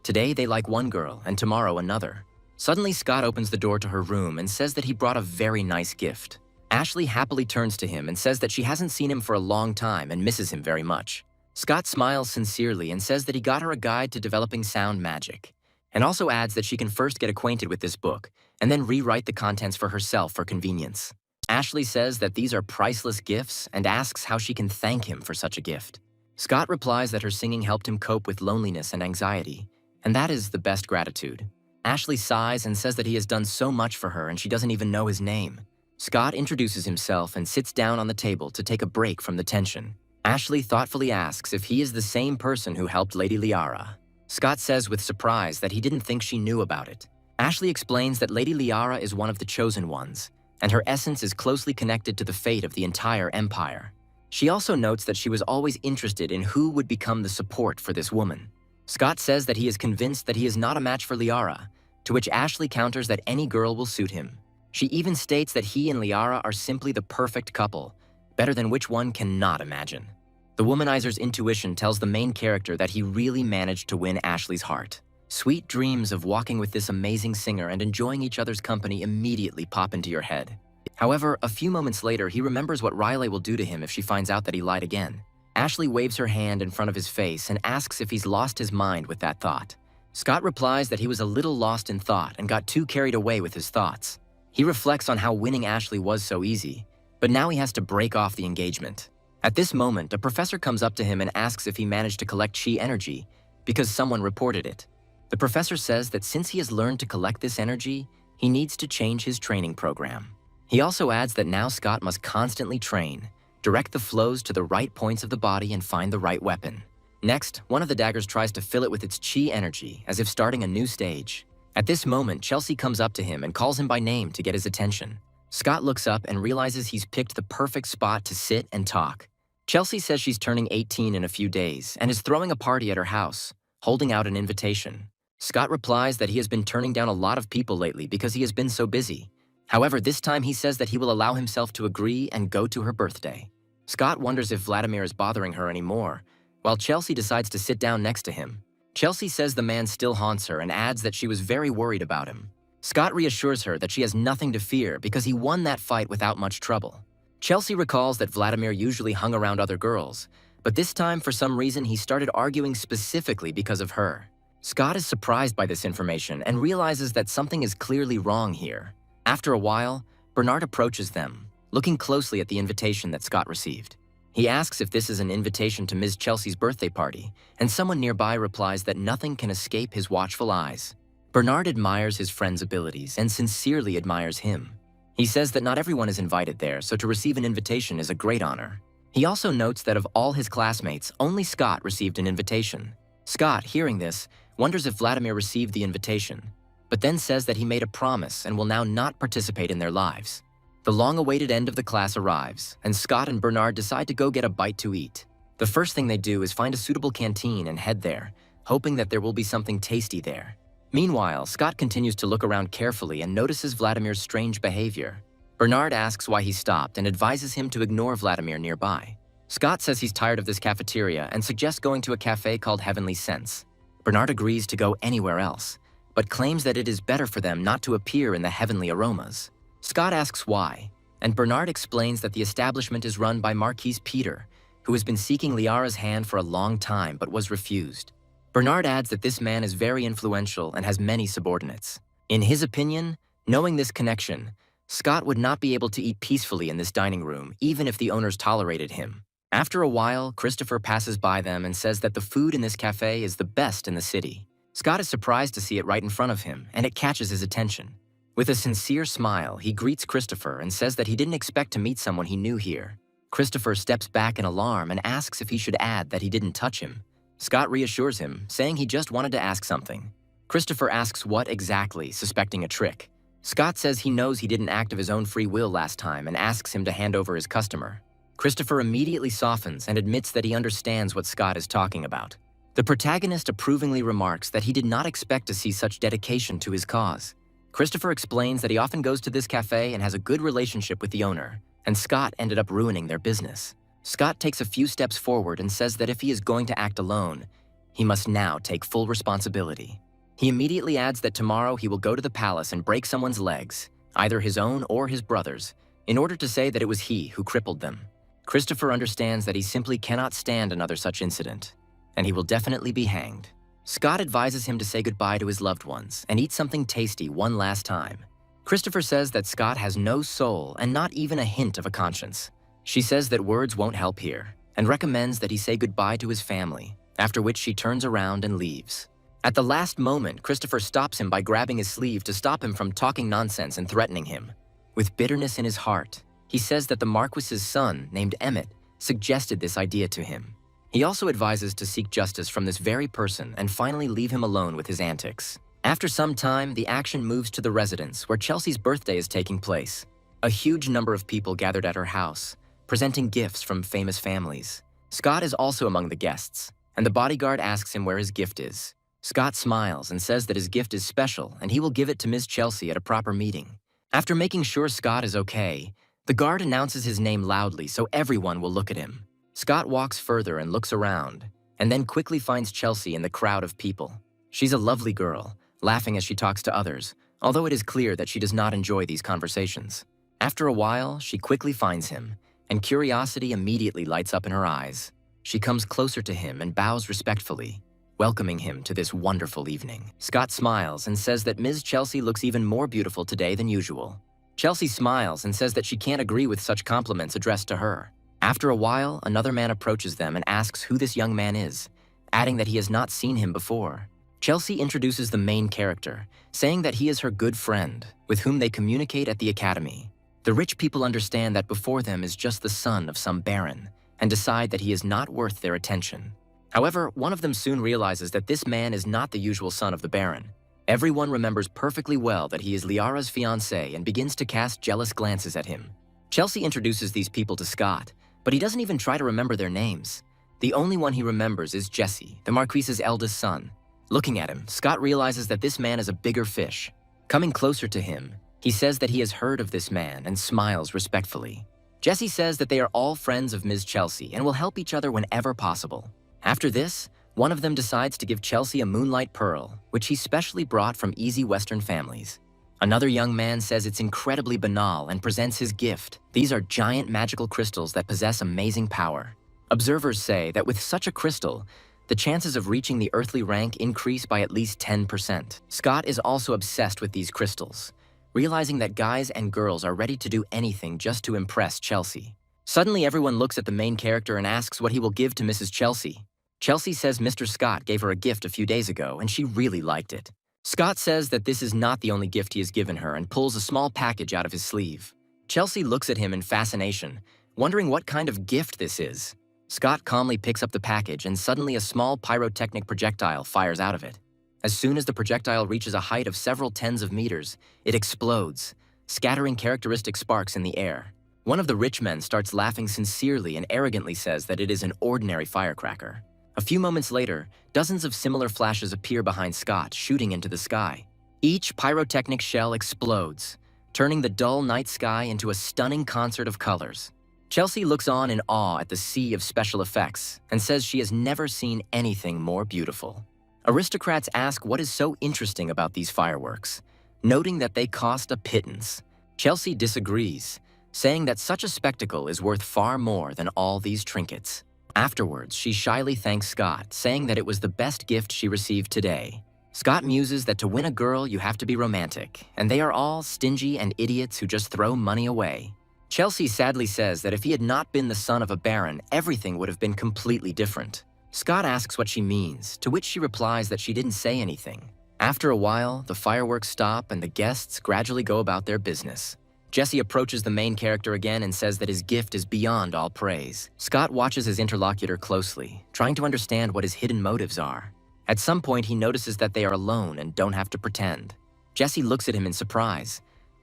Today they like one girl and tomorrow another. Suddenly Scott opens the door to her room and says that he brought a very nice gift. Ashley happily turns to him and says that she hasn't seen him for a long time and misses him very much. Scott smiles sincerely and says that he got her a guide to developing sound magic, and also adds that she can first get acquainted with this book and then rewrite the contents for herself for convenience. Ashley says that these are priceless gifts and asks how she can thank him for such a gift. Scott replies that her singing helped him cope with loneliness and anxiety, and that is the best gratitude. Ashley sighs and says that he has done so much for her and she doesn't even know his name. Scott introduces himself and sits down on the table to take a break from the tension. Ashley thoughtfully asks if he is the same person who helped Lady Liara. Scott says with surprise that he didn't think she knew about it. Ashley explains that Lady Liara is one of the chosen ones, and her essence is closely connected to the fate of the entire empire. She also notes that she was always interested in who would become the support for this woman. Scott says that he is convinced that he is not a match for Liara, to which Ashley counters that any girl will suit him. She even states that he and Liara are simply the perfect couple, better than which one cannot imagine. The womanizer's intuition tells the main character that he really managed to win Ashley's heart. Sweet dreams of walking with this amazing singer and enjoying each other's company immediately pop into your head. However, a few moments later, he remembers what Riley will do to him if she finds out that he lied again. Ashley waves her hand in front of his face and asks if he's lost his mind with that thought. Scott replies that he was a little lost in thought and got too carried away with his thoughts. He reflects on how winning Ashley was so easy, but now he has to break off the engagement. At this moment, a professor comes up to him and asks if he managed to collect chi energy because someone reported it. The professor says that since he has learned to collect this energy, he needs to change his training program. He also adds that now Scott must constantly train, direct the flows to the right points of the body and find the right weapon. Next, one of the daggers tries to fill it with its chi energy, as if starting a new stage. At this moment, Chelsea comes up to him and calls him by name to get his attention. Scott looks up and realizes he's picked the perfect spot to sit and talk. Chelsea says she's turning 18 in a few days and is throwing a party at her house, holding out an invitation. Scott replies that he has been turning down a lot of people lately because he has been so busy. However, this time he says that he will allow himself to agree and go to her birthday. Scott wonders if Vladimir is bothering her anymore, while Chelsea decides to sit down next to him. Chelsea says the man still haunts her and adds that she was very worried about him. Scott reassures her that she has nothing to fear because he won that fight without much trouble. Chelsea recalls that Vladimir usually hung around other girls, but this time for some reason he started arguing specifically because of her. Scott is surprised by this information and realizes that something is clearly wrong here. After a while, Bernard approaches them, looking closely at the invitation that Scott received. He asks if this is an invitation to Ms. Chelsea's birthday party, and someone nearby replies that nothing can escape his watchful eyes. Bernard admires his friend's abilities and sincerely admires him. He says that not everyone is invited there, so to receive an invitation is a great honor. He also notes that of all his classmates, only Scott received an invitation. Scott, hearing this, wonders if Vladimir received the invitation, but then says that he made a promise and will now not participate in their lives. The long-awaited end of the class arrives, and Scott and Bernard decide to go get a bite to eat. The first thing they do is find a suitable canteen and head there, hoping that there will be something tasty there. Meanwhile, Scott continues to look around carefully and notices Vladimir's strange behavior. Bernard asks why he stopped and advises him to ignore Vladimir nearby. Scott says he's tired of this cafeteria and suggests going to a cafe called Heavenly Scents. Bernard agrees to go anywhere else, but claims that it is better for them not to appear in the heavenly aromas. Scott asks why, and Bernard explains that the establishment is run by Marquis Peter, who has been seeking Liara's hand for a long time but was refused. Bernard adds that this man is very influential and has many subordinates. In his opinion, knowing this connection, Scott would not be able to eat peacefully in this dining room, even if the owners tolerated him. After a while, Christopher passes by them and says that the food in this cafe is the best in the city. Scott is surprised to see it right in front of him, and it catches his attention. With a sincere smile, he greets Christopher and says that he didn't expect to meet someone he knew here. Christopher steps back in alarm and asks if he should add that he didn't touch him. Scott reassures him, saying he just wanted to ask something. Christopher asks what exactly, suspecting a trick. Scott says he knows he didn't act of his own free will last time and asks him to hand over his customer. Christopher immediately softens and admits that he understands what Scott is talking about. The protagonist approvingly remarks that he did not expect to see such dedication to his cause. Christopher explains that he often goes to this cafe and has a good relationship with the owner, and Scott ended up ruining their business. Scott takes a few steps forward and says that if he is going to act alone, he must now take full responsibility. He immediately adds that tomorrow he will go to the palace and break someone's legs, either his own or his brother's, in order to say that it was he who crippled them. Christopher understands that he simply cannot stand another such incident, and he will definitely be hanged. Scott advises him to say goodbye to his loved ones and eat something tasty one last time. Christopher says that Scott has no soul and not even a hint of a conscience. She says that words won't help here, and recommends that he say goodbye to his family, after which she turns around and leaves. At the last moment, Christopher stops him by grabbing his sleeve to stop him from talking nonsense and threatening him. With bitterness in his heart, he says that the Marquis's son, named Emmett, suggested this idea to him. He also advises to seek justice from this very person and finally leave him alone with his antics. After some time, the action moves to the residence where Chelsea's birthday is taking place. A huge number of people gathered at her house, presenting gifts from famous families. Scott is also among the guests, and the bodyguard asks him where his gift is. Scott smiles and says that his gift is special and he will give it to Ms. Chelsea at a proper meeting. After making sure Scott is okay, the guard announces his name loudly so everyone will look at him. Scott walks further and looks around, and then quickly finds Chelsea in the crowd of people. She's a lovely girl, laughing as she talks to others, although it is clear that she does not enjoy these conversations. After a while, she quickly finds him, and curiosity immediately lights up in her eyes. She comes closer to him and bows respectfully, welcoming him to this wonderful evening. Scott smiles and says that Ms. Chelsea looks even more beautiful today than usual. Chelsea smiles and says that she can't agree with such compliments addressed to her. After a while, another man approaches them and asks who this young man is, adding that he has not seen him before. Chelsea introduces the main character, saying that he is her good friend, with whom they communicate at the academy. The rich people understand that before them is just the son of some baron, and decide that he is not worth their attention. However, one of them soon realizes that this man is not the usual son of the baron. Everyone remembers perfectly well that he is Liara's fiancé and begins to cast jealous glances at him. Chelsea introduces these people to Scott, but he doesn't even try to remember their names. The only one he remembers is Jesse, the Marquise's eldest son. Looking at him, Scott realizes that this man is a bigger fish. Coming closer to him, he says that he has heard of this man and smiles respectfully. Jesse says that they are all friends of Ms. Chelsea and will help each other whenever possible. After this, one of them decides to give Chelsea a moonlight pearl, which he specially brought from easy Western families. Another young man says it's incredibly banal and presents his gift. These are giant magical crystals that possess amazing power. Observers say that with such a crystal, the chances of reaching the earthly rank increase by at least 10%. Scott is also obsessed with these crystals, realizing that guys and girls are ready to do anything just to impress Chelsea. Suddenly, everyone looks at the main character and asks what he will give to Mrs. Chelsea. Chelsea says Mr. Scott gave her a gift a few days ago and she really liked it. Scott says that this is not the only gift he has given her and pulls a small package out of his sleeve. Chelsea looks at him in fascination, wondering what kind of gift this is. Scott calmly picks up the package and suddenly a small pyrotechnic projectile fires out of it. As soon as the projectile reaches a height of several tens of meters, it explodes, scattering characteristic sparks in the air. One of the rich men starts laughing sincerely and arrogantly says that it is an ordinary firecracker. A few moments later, dozens of similar flashes appear behind Scott, shooting into the sky. Each pyrotechnic shell explodes, turning the dull night sky into a stunning concert of colors. Chelsea looks on in awe at the sea of special effects and says she has never seen anything more beautiful. Aristocrats ask what is so interesting about these fireworks, noting that they cost a pittance. Chelsea disagrees, saying that such a spectacle is worth far more than all these trinkets. Afterwards, she shyly thanks Scott, saying that it was the best gift she received today. Scott muses that to win a girl, you have to be romantic, and they are all stingy and idiots who just throw money away. Chelsea sadly says that if he had not been the son of a baron, everything would have been completely different. Scott asks what she means, to which she replies that she didn't say anything. After a while, the fireworks stop and the guests gradually go about their business. Jesse approaches the main character again and says that his gift is beyond all praise. Scott watches his interlocutor closely, trying to understand what his hidden motives are. At some point, he notices that they are alone and don't have to pretend. Jesse looks at him in surprise,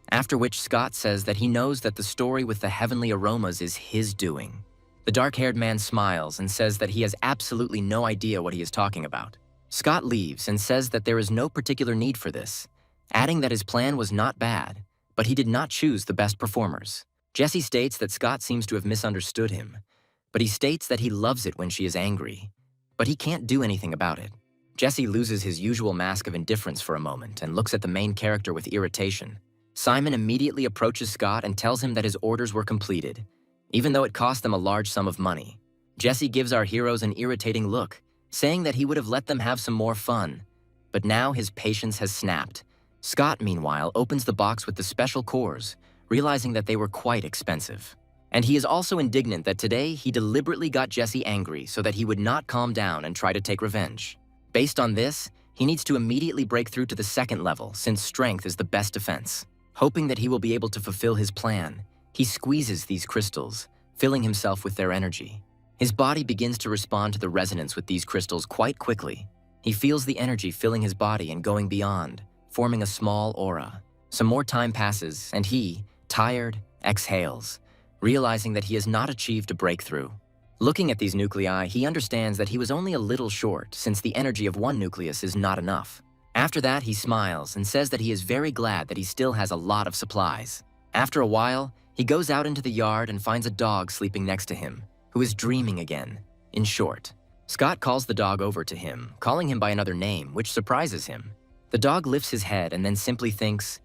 after which Scott says that he knows that the story with the heavenly aromas is his doing. The dark-haired man smiles and says that he has absolutely no idea what he is talking about. Scott leaves and says that there is no particular need for this, adding that his plan was not bad, but he did not choose the best performers. Jesse states that Scott seems to have misunderstood him, but he states that he loves it when she is angry, but he can't do anything about it. Jesse loses his usual mask of indifference for a moment and looks at the main character with irritation. Simon immediately approaches Scott and tells him that his orders were completed, even though it cost them a large sum of money. Jesse gives our heroes an irritating look, saying that he would have let them have some more fun, but now his patience has snapped. Scott, meanwhile, opens the box with the special cores, realizing that they were quite expensive. And he is also indignant that today he deliberately got Jesse angry so that he would not calm down and try to take revenge. Based on this, he needs to immediately break through to the second level, since strength is the best defense. Hoping that he will be able to fulfill his plan, he squeezes these crystals, filling himself with their energy. His body begins to respond to the resonance with these crystals quite quickly. He feels the energy filling his body and going beyond, forming a small aura. Some more time passes, and he, tired, exhales, realizing that he has not achieved a breakthrough. Looking at these nuclei, he understands that he was only a little short, since the energy of one nucleus is not enough. After that, he smiles and says that he is very glad that he still has a lot of supplies. After a while, he goes out into the yard and finds a dog sleeping next to him, who is dreaming again. In short, Scott calls the dog over to him, calling him by another name, which surprises him. The dog lifts his head and then simply thinks,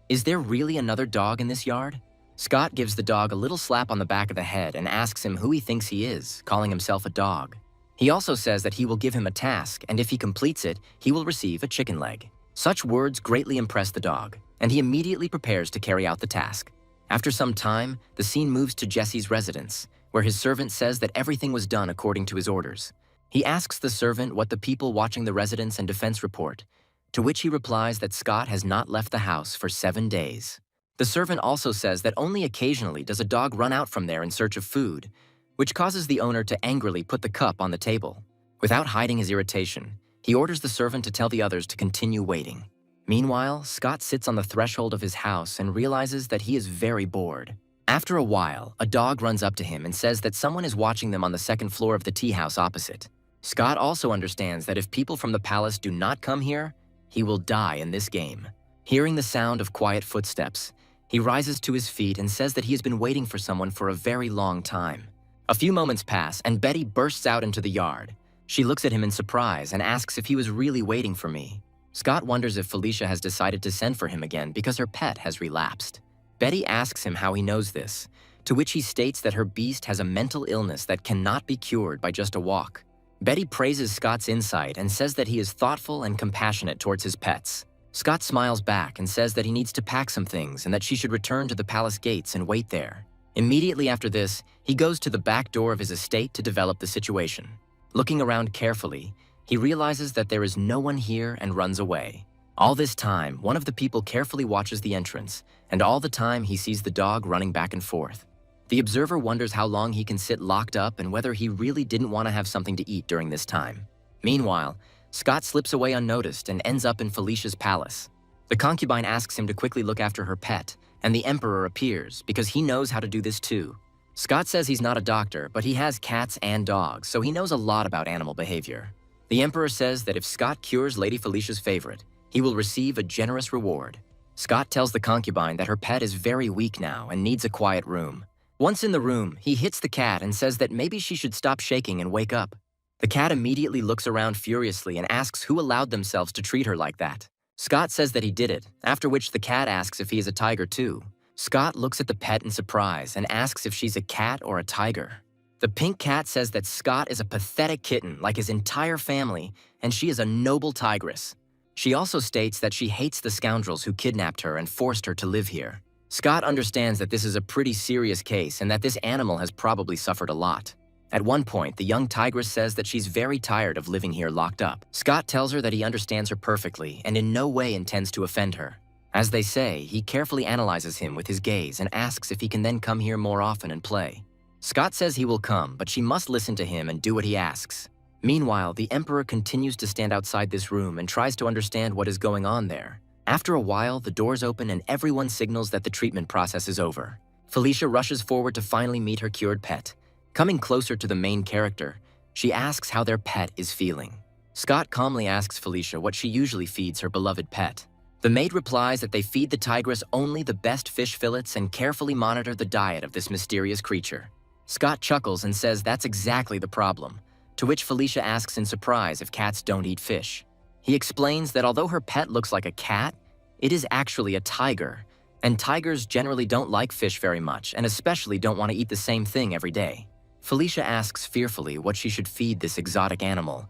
"Is there really another dog in this yard?" Scott gives the dog a little slap on the back of the head and asks him who he thinks he is, calling himself a dog. He also says that he will give him a task, and if he completes it, he will receive a chicken leg. Such words greatly impress the dog, and he immediately prepares to carry out the task. After some time, the scene moves to Jesse's residence, where his servant says that everything was done according to his orders. He asks the servant what the people watching the residence and defense report, to which he replies that Scott has not left the house for 7 days. The servant also says that only occasionally does a dog run out from there in search of food, which causes the owner to angrily put the cup on the table. Without hiding his irritation, he orders the servant to tell the others to continue waiting. Meanwhile, Scott sits on the threshold of his house and realizes that he is very bored. After a while, a dog runs up to him and says that someone is watching them on the second floor of the tea house opposite. Scott also understands that if people from the palace do not come here, he will die in this game. Hearing the sound of quiet footsteps, he rises to his feet and says that he has been waiting for someone for a very long time. A few moments pass, and Betty bursts out into the yard. She looks at him in surprise and asks if he was really waiting for me. Scott wonders if Felicia has decided to send for him again because her pet has relapsed. Betty asks him how he knows this, to which he states that her beast has a mental illness that cannot be cured by just a walk. Betty praises Scott's insight and says that he is thoughtful and compassionate towards his pets. Scott smiles back and says that he needs to pack some things and that she should return to the palace gates and wait there. Immediately after this, he goes to the back door of his estate to develop the situation. Looking around carefully, he realizes that there is no one here and runs away. All this time, one of the people carefully watches the entrance, and all the time he sees the dog running back and forth. The observer wonders how long he can sit locked up and whether he really didn't want to have something to eat during this time. Meanwhile, Scott slips away unnoticed and ends up in Felicia's palace. The concubine asks him to quickly look after her pet, and the emperor appears because he knows how to do this too. Scott says he's not a doctor, but he has cats and dogs, so he knows a lot about animal behavior. The emperor says that if Scott cures Lady Felicia's favorite, he will receive a generous reward. Scott tells the concubine that her pet is very weak now and needs a quiet room. Once in the room, he hits the cat and says that maybe she should stop shaking and wake up. The cat immediately looks around furiously and asks who allowed themselves to treat her like that. Scott says that he did it, after which the cat asks if he is a tiger too. Scott looks at the pet in surprise and asks if she's a cat or a tiger. The pink cat says that Scott is a pathetic kitten like his entire family, and she is a noble tigress. She also states that she hates the scoundrels who kidnapped her and forced her to live here. Scott understands that this is a pretty serious case and that this animal has probably suffered a lot. At one point, the young tigress says that she's very tired of living here locked up. Scott tells her that he understands her perfectly and in no way intends to offend her. As they say, he carefully analyzes him with his gaze and asks if he can then come here more often and play. Scott says he will come, but she must listen to him and do what he asks. Meanwhile, the Emperor continues to stand outside this room and tries to understand what is going on there. After a while, the doors open and everyone signals that the treatment process is over. Felicia rushes forward to finally meet her cured pet. Coming closer to the main character, she asks how their pet is feeling. Scott calmly asks Felicia what she usually feeds her beloved pet. The maid replies that they feed the tigress only the best fish fillets and carefully monitor the diet of this mysterious creature. Scott chuckles and says that's exactly the problem, to which Felicia asks in surprise if cats don't eat fish. He explains that although her pet looks like a cat, it is actually a tiger, and tigers generally don't like fish very much and especially don't want to eat the same thing every day. Felicia asks fearfully what she should feed this exotic animal,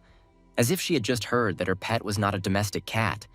as if she had just heard that her pet was not a domestic cat,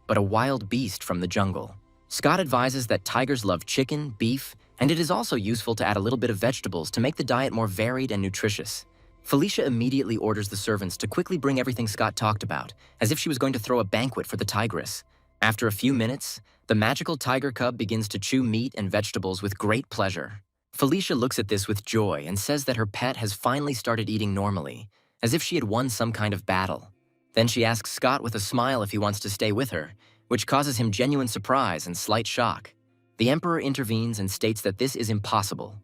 but a wild beast from the jungle. Scott advises that tigers love chicken, beef, and it is also useful to add a little bit of vegetables to make the diet more varied and nutritious. Felicia immediately orders the servants to quickly bring everything Scott talked about, as if she was going to throw a banquet for the tigress. After a few minutes, the magical tiger cub begins to chew meat and vegetables with great pleasure. Felicia looks at this with joy and says that her pet has finally started eating normally, as if she had won some kind of battle. Then she asks Scott with a smile if he wants to stay with her, which causes him genuine surprise and slight shock. The Emperor intervenes and states that this is impossible.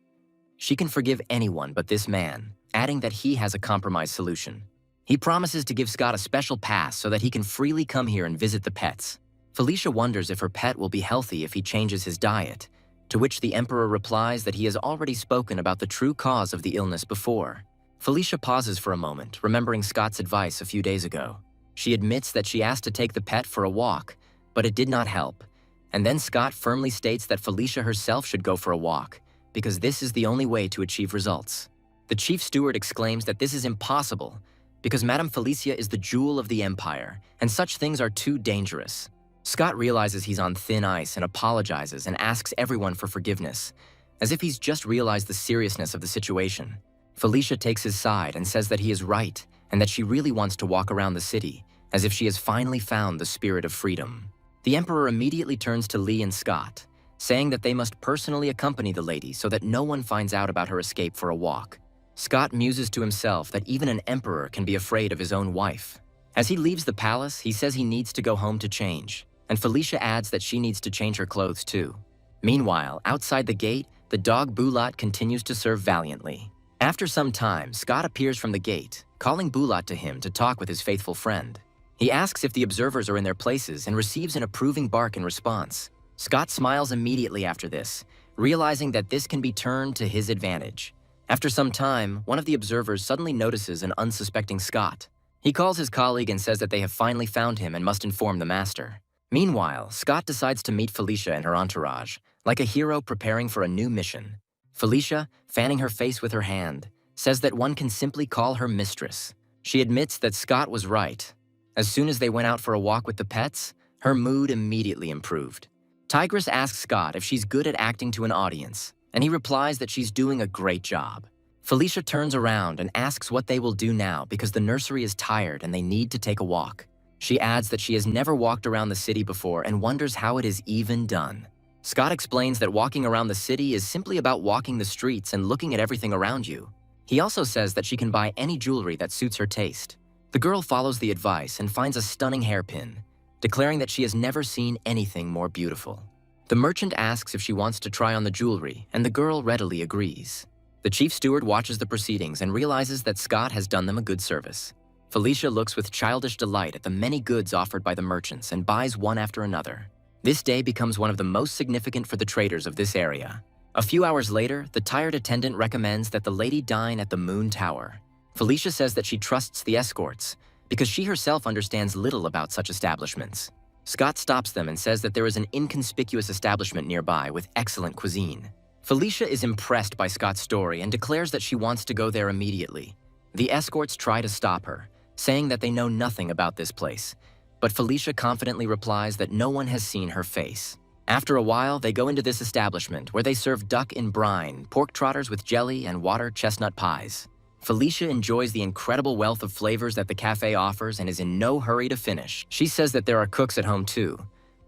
She can forgive anyone but this man, adding that he has a compromise solution. He promises to give Scott a special pass so that he can freely come here and visit the pets. Felicia wonders if her pet will be healthy if he changes his diet, to which the Emperor replies that he has already spoken about the true cause of the illness before. Felicia pauses for a moment, remembering Scott's advice a few days ago. She admits that she asked to take the pet for a walk, but it did not help. And then Scott firmly states that Felicia herself should go for a walk, because this is the only way to achieve results. The chief steward exclaims that this is impossible, because Madame Felicia is the jewel of the empire, and such things are too dangerous. Scott realizes he's on thin ice and apologizes and asks everyone for forgiveness, as if he's just realized the seriousness of the situation. Felicia takes his side and says that he is right and that she really wants to walk around the city, as if she has finally found the spirit of freedom. The Emperor immediately turns to Lee and Scott, saying that they must personally accompany the lady so that no one finds out about her escape for a walk. Scott muses to himself that even an emperor can be afraid of his own wife. As he leaves the palace, he says he needs to go home to change, and Felicia adds that she needs to change her clothes too. Meanwhile, outside the gate, the dog Bulat continues to serve valiantly. After some time, Scott appears from the gate, calling Bulat to him to talk with his faithful friend. He asks if the observers are in their places and receives an approving bark in response. Scott smiles immediately after this, realizing that this can be turned to his advantage. After some time, one of the observers suddenly notices an unsuspecting Scott. He calls his colleague and says that they have finally found him and must inform the master. Meanwhile, Scott decides to meet Felicia and her entourage, like a hero preparing for a new mission. Felicia, fanning her face with her hand, says that one can simply call her mistress. She admits that Scott was right. As soon as they went out for a walk with the pets, her mood immediately improved. Tigress asks Scott if she's good at acting to an audience, and he replies that she's doing a great job. Felicia turns around and asks what they will do now because the nursery is tired and they need to take a walk. She adds that she has never walked around the city before and wonders how it is even done. Scott explains that walking around the city is simply about walking the streets and looking at everything around you. He also says that she can buy any jewelry that suits her taste. The girl follows the advice and finds a stunning hairpin, declaring that she has never seen anything more beautiful. The merchant asks if she wants to try on the jewelry, and the girl readily agrees. The chief steward watches the proceedings and realizes that Scott has done them a good service. Felicia looks with childish delight at the many goods offered by the merchants and buys one after another. This day becomes one of the most significant for the traders of this area. A few hours later, the tired attendant recommends that the lady dine at the Moon Tower. Felicia says that she trusts the escorts, because she herself understands little about such establishments. Scott stops them and says that there is an inconspicuous establishment nearby with excellent cuisine. Felicia is impressed by Scott's story and declares that she wants to go there immediately. The escorts try to stop her, saying that they know nothing about this place, but Felicia confidently replies that no one has seen her face. After a while, they go into this establishment where they serve duck in brine, pork trotters with jelly, and water chestnut pies. Felicia enjoys the incredible wealth of flavors that the cafe offers and is in no hurry to finish. She says that there are cooks at home too,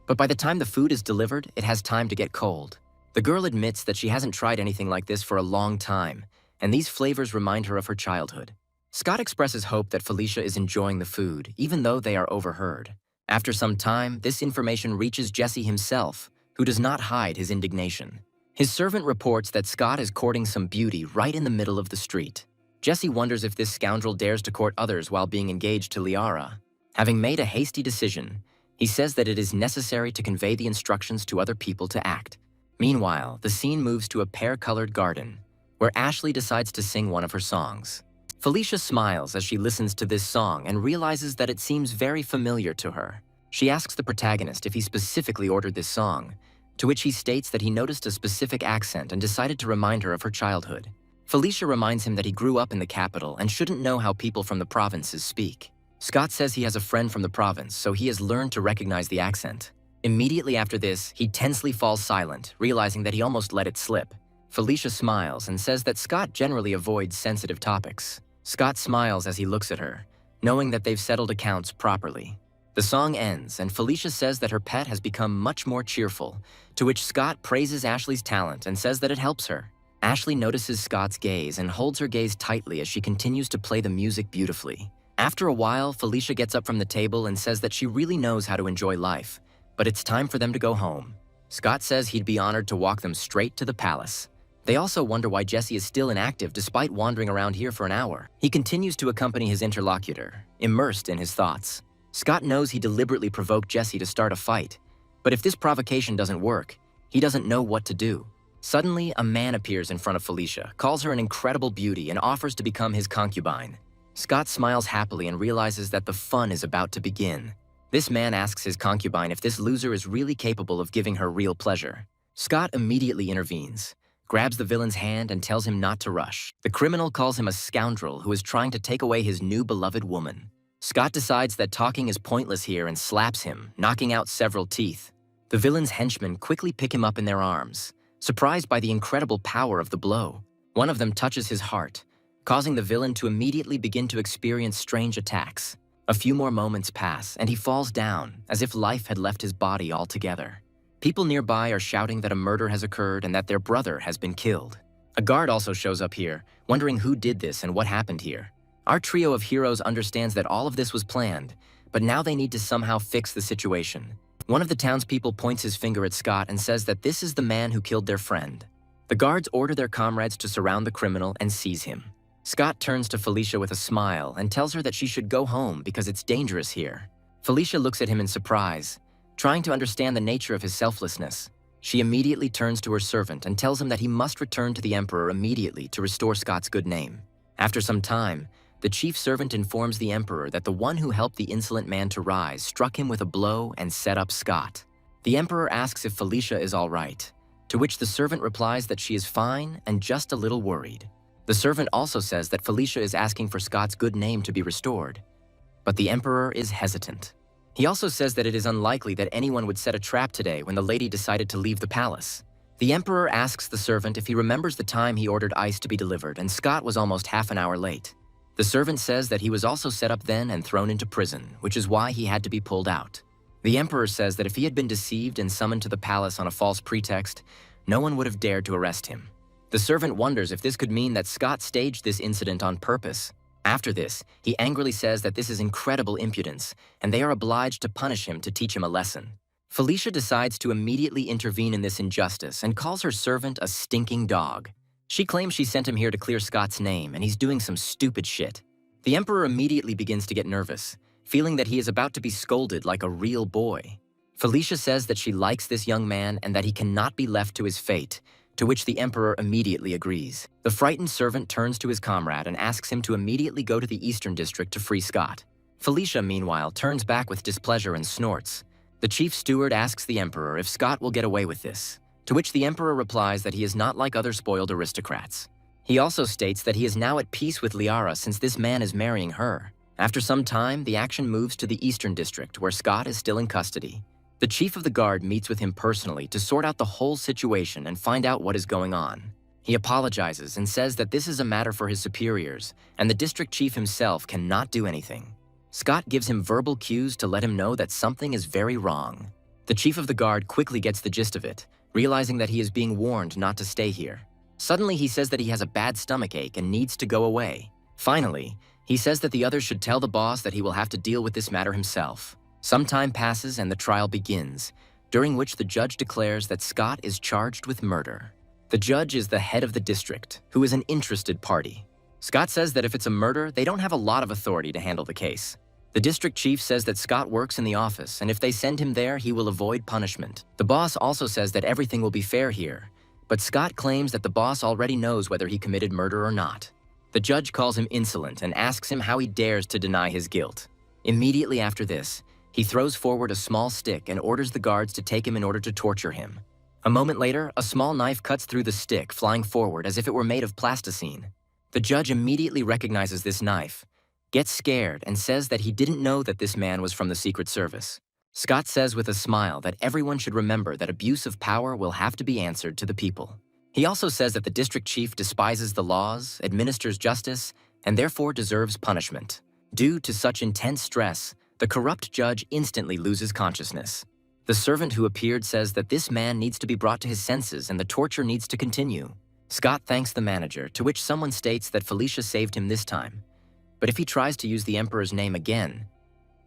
but by the time the food is delivered, it has time to get cold. The girl admits that she hasn't tried anything like this for a long time, and these flavors remind her of her childhood. Scott expresses hope that Felicia is enjoying the food, even though they are overheard. After some time, this information reaches Jesse himself, who does not hide his indignation. His servant reports that Scott is courting some beauty right in the middle of the street. Jesse wonders if this scoundrel dares to court others while being engaged to Liara. Having made a hasty decision, he says that it is necessary to convey the instructions to other people to act. Meanwhile, the scene moves to a pear-colored garden, where Ashley decides to sing one of her songs. Felicia smiles as she listens to this song and realizes that it seems very familiar to her. She asks the protagonist if he specifically ordered this song, to which he states that he noticed a specific accent and decided to remind her of her childhood. Felicia reminds him that he grew up in the capital and shouldn't know how people from the provinces speak. Scott says he has a friend from the province, so he has learned to recognize the accent. Immediately after this, he tensely falls silent, realizing that he almost let it slip. Felicia smiles and says that Scott generally avoids sensitive topics. Scott smiles as he looks at her, knowing that they've settled accounts properly. The song ends, and Felicia says that her pet has become much more cheerful, to which Scott praises Ashley's talent and says that it helps her. Ashley notices Scott's gaze and holds her gaze tightly as she continues to play the music beautifully. After a while, Felicia gets up from the table and says that she really knows how to enjoy life, but it's time for them to go home. Scott says he'd be honored to walk them straight to the palace. They also wonder why Jesse is still inactive despite wandering around here for an hour. He continues to accompany his interlocutor, immersed in his thoughts. Scott knows he deliberately provoked Jesse to start a fight, but if this provocation doesn't work, he doesn't know what to do. Suddenly, a man appears in front of Felicia, calls her an incredible beauty, and offers to become his concubine. Scott smiles happily and realizes that the fun is about to begin. This man asks his concubine if this loser is really capable of giving her real pleasure. Scott immediately intervenes, grabs the villain's hand and tells him not to rush. The criminal calls him a scoundrel who is trying to take away his new beloved woman. Scott decides that talking is pointless here and slaps him, knocking out several teeth. The villain's henchmen quickly pick him up in their arms, surprised by the incredible power of the blow. One of them touches his heart, causing the villain to immediately begin to experience strange attacks. A few more moments pass, and he falls down, as if life had left his body altogether. People nearby are shouting that a murder has occurred and that their brother has been killed. A guard also shows up here, wondering who did this and what happened here. Our trio of heroes understands that all of this was planned, but now they need to somehow fix the situation. One of the townspeople points his finger at Scott and says that this is the man who killed their friend. The guards order their comrades to surround the criminal and seize him. Scott turns to Felicia with a smile and tells her that she should go home because it's dangerous here. Felicia looks at him in surprise, trying to understand the nature of his selflessness. She immediately turns to her servant and tells him that he must return to the Emperor immediately to restore Scott's good name. After some time, the chief servant informs the Emperor that the one who helped the insolent man to rise struck him with a blow and set up Scott. The Emperor asks if Felicia is all right, to which the servant replies that she is fine and just a little worried. The servant also says that Felicia is asking for Scott's good name to be restored, but the Emperor is hesitant. He also says that it is unlikely that anyone would set a trap today when the lady decided to leave the palace. The Emperor asks the servant if he remembers the time he ordered ice to be delivered and Scott was almost half an hour late. The servant says that he was also set up then and thrown into prison, which is why he had to be pulled out. The Emperor says that if he had been deceived and summoned to the palace on a false pretext, no one would have dared to arrest him. The servant wonders if this could mean that Scott staged this incident on purpose. After this, he angrily says that this is incredible impudence, and they are obliged to punish him to teach him a lesson. Felicia decides to immediately intervene in this injustice and calls her servant a stinking dog. She claims she sent him here to clear Scott's name, and he's doing some stupid shit. The Emperor immediately begins to get nervous, feeling that he is about to be scolded like a real boy. Felicia says that she likes this young man and that he cannot be left to his fate, to which the Emperor immediately agrees. The frightened servant turns to his comrade and asks him to immediately go to the Eastern District to free Scott. Felicia, meanwhile, turns back with displeasure and snorts. The chief steward asks the Emperor if Scott will get away with this, to which the Emperor replies that he is not like other spoiled aristocrats. He also states that he is now at peace with Liara since this man is marrying her. After some time, the action moves to the Eastern District, where Scott is still in custody. The chief of the guard meets with him personally to sort out the whole situation and find out what is going on. He apologizes and says that this is a matter for his superiors, and the district chief himself cannot do anything. Scott gives him verbal cues to let him know that something is very wrong. The chief of the guard quickly gets the gist of it, realizing that he is being warned not to stay here. Suddenly, he says that he has a bad stomachache and needs to go away. Finally, he says that the others should tell the boss that he will have to deal with this matter himself. Some time passes and the trial begins, during which the judge declares that Scott is charged with murder. The judge is the head of the district, who is an interested party. Scott says that if it's a murder, they don't have a lot of authority to handle the case. The district chief says that Scott works in the office, and if they send him there, he will avoid punishment. The boss also says that everything will be fair here, but Scott claims that the boss already knows whether he committed murder or not. The judge calls him insolent and asks him how he dares to deny his guilt. Immediately after this, he throws forward a small stick and orders the guards to take him in order to torture him. A moment later, a small knife cuts through the stick, flying forward as if it were made of plasticine. The judge immediately recognizes this knife, gets scared, and says that he didn't know that this man was from the Secret Service. Scott says with a smile that everyone should remember that abuse of power will have to be answered to the people. He also says that the district chief despises the laws, administers justice, and therefore deserves punishment. Due to such intense stress, the corrupt judge instantly loses consciousness. The servant who appeared says that this man needs to be brought to his senses and the torture needs to continue. Scott thanks the manager, to which someone states that Felicia saved him this time. But if he tries to use the Emperor's name again,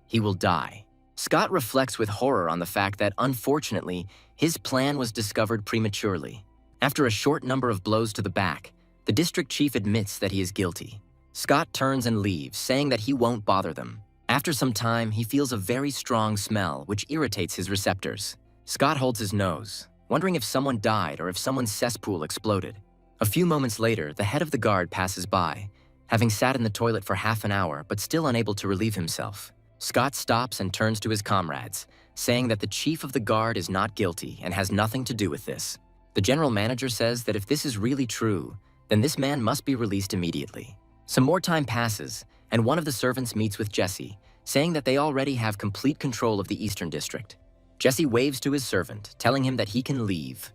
he will die. Scott reflects with horror on the fact that, unfortunately, his plan was discovered prematurely. After a short number of blows to the back, the district chief admits that he is guilty. Scott turns and leaves, saying that he won't bother them. After some time, he feels a very strong smell, which irritates his receptors. Scott holds his nose, wondering if someone died or if someone's cesspool exploded. A few moments later, the head of the guard passes by, having sat in the toilet for half an hour but still unable to relieve himself. Scott stops and turns to his comrades, saying that the chief of the guard is not guilty and has nothing to do with this. The general manager says that if this is really true, then this man must be released immediately. Some more time passes, and one of the servants meets with Jesse, saying that they already have complete control of the Eastern District. Jesse waves to his servant, telling him that he can leave.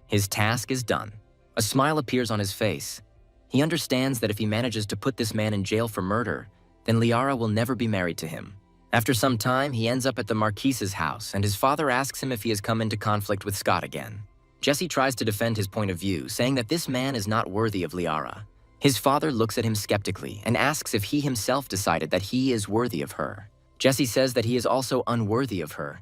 His task is done. A smile appears on his face. He understands that if he manages to put this man in jail for murder, then Liara will never be married to him. After some time, he ends up at the Marquise's house, and his father asks him if he has come into conflict with Scott again. Jesse tries to defend his point of view, saying that this man is not worthy of Liara. His father looks at him skeptically and asks if he himself decided that he is worthy of her. Jesse says that he is also unworthy of her,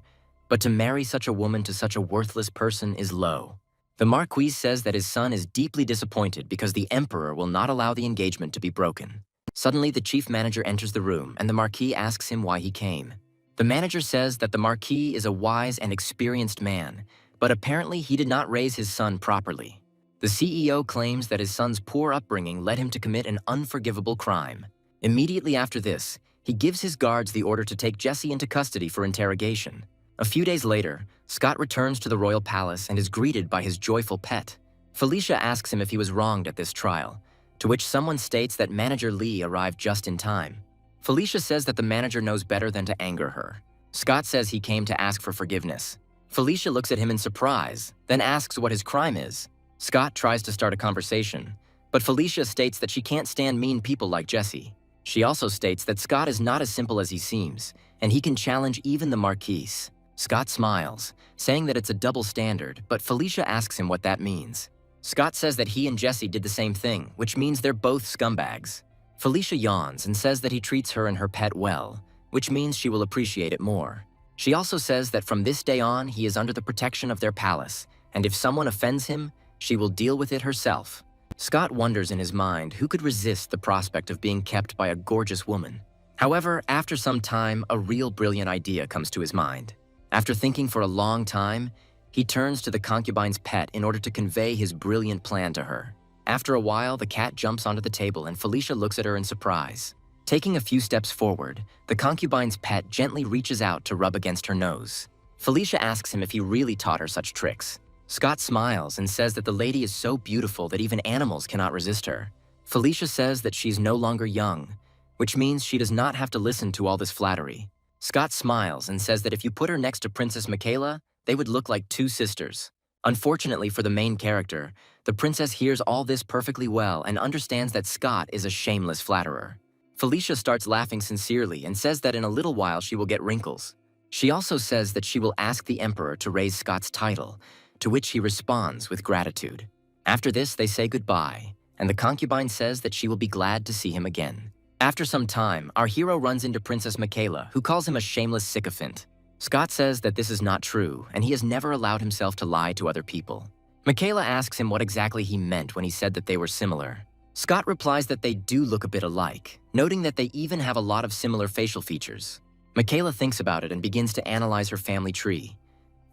but to marry such a woman to such a worthless person is low. The Marquise says that his son is deeply disappointed because the Emperor will not allow the engagement to be broken. Suddenly, the chief manager enters the room, and the Marquis asks him why he came. The manager says that the Marquis is a wise and experienced man, but apparently he did not raise his son properly. The CEO claims that his son's poor upbringing led him to commit an unforgivable crime. Immediately after this, he gives his guards the order to take Jesse into custody for interrogation. A few days later, Scott returns to the royal palace and is greeted by his joyful pet. Felicia asks him if he was wronged at this trial, to which someone states that Manager Lee arrived just in time. Felicia says that the manager knows better than to anger her. Scott says he came to ask for forgiveness. Felicia looks at him in surprise, then asks what his crime is. Scott tries to start a conversation, but Felicia states that she can't stand mean people like Jesse. She also states that Scott is not as simple as he seems, and he can challenge even the Marquise. Scott smiles, saying that it's a double standard, but Felicia asks him what that means. Scott says that he and Jesse did the same thing, which means they're both scumbags. Felicia yawns and says that he treats her and her pet well, which means she will appreciate it more. She also says that from this day on, he is under the protection of their palace, and if someone offends him, she will deal with it herself. Scott wonders in his mind who could resist the prospect of being kept by a gorgeous woman. However, after some time, a real brilliant idea comes to his mind. After thinking for a long time, he turns to the concubine's pet in order to convey his brilliant plan to her. After a while, the cat jumps onto the table and Felicia looks at her in surprise. Taking a few steps forward, the concubine's pet gently reaches out to rub against her nose. Felicia asks him if he really taught her such tricks. Scott smiles and says that the lady is so beautiful that even animals cannot resist her. Felicia says that she's no longer young, which means she does not have to listen to all this flattery. Scott smiles and says that if you put her next to Princess Michaela, they would look like two sisters. Unfortunately for the main character, the princess hears all this perfectly well and understands that Scott is a shameless flatterer. Felicia starts laughing sincerely and says that in a little while she will get wrinkles. She also says that she will ask the emperor to raise Scott's title, to which he responds with gratitude. After this, they say goodbye, and the concubine says that she will be glad to see him again. After some time, our hero runs into Princess Michaela, who calls him a shameless sycophant. Scott says that this is not true, and he has never allowed himself to lie to other people. Michaela asks him what exactly he meant when he said that they were similar. Scott replies that they do look a bit alike, noting that they even have a lot of similar facial features. Michaela thinks about it and begins to analyze her family tree,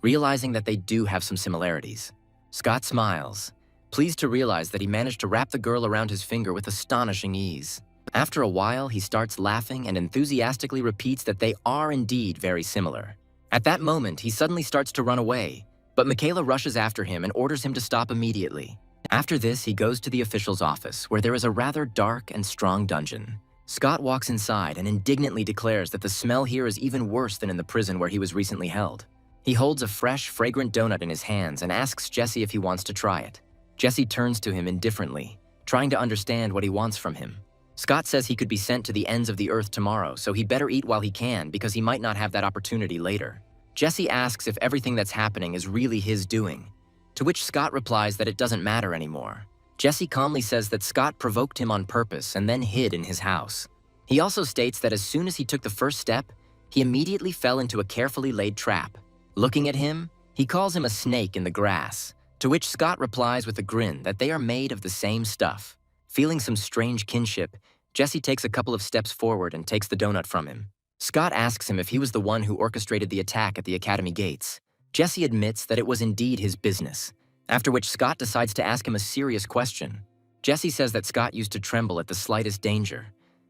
realizing that they do have some similarities. Scott smiles, pleased to realize that he managed to wrap the girl around his finger with astonishing ease. After a while, he starts laughing and enthusiastically repeats that they are indeed very similar. At that moment, he suddenly starts to run away, but Michaela rushes after him and orders him to stop immediately. After this, he goes to the official's office, where there is a rather dark and strong dungeon. Scott walks inside and indignantly declares that the smell here is even worse than in the prison where he was recently held. He holds a fresh, fragrant donut in his hands and asks Jesse if he wants to try it. Jesse turns to him indifferently, trying to understand what he wants from him. Scott says he could be sent to the ends of the earth tomorrow, so he better eat while he can because he might not have that opportunity later. Jesse asks if everything that's happening is really his doing, to which Scott replies that it doesn't matter anymore. Jesse calmly says that Scott provoked him on purpose and then hid in his house. He also states that as soon as he took the first step, he immediately fell into a carefully laid trap. Looking at him, he calls him a snake in the grass, to which Scott replies with a grin that they are made of the same stuff. Feeling some strange kinship, Jesse takes a couple of steps forward and takes the donut from him. Scott asks him if he was the one who orchestrated the attack at the academy gates. Jesse admits that it was indeed his business, after which Scott decides to ask him a serious question. Jesse says that Scott used to tremble at the slightest danger,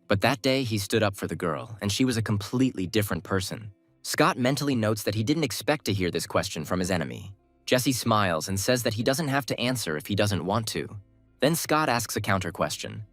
but that day he stood up for the girl, and she was a completely different person. Scott mentally notes that he didn't expect to hear this question from his enemy. Jesse smiles and says that he doesn't have to answer if he doesn't want to. Then Scott asks a counter question.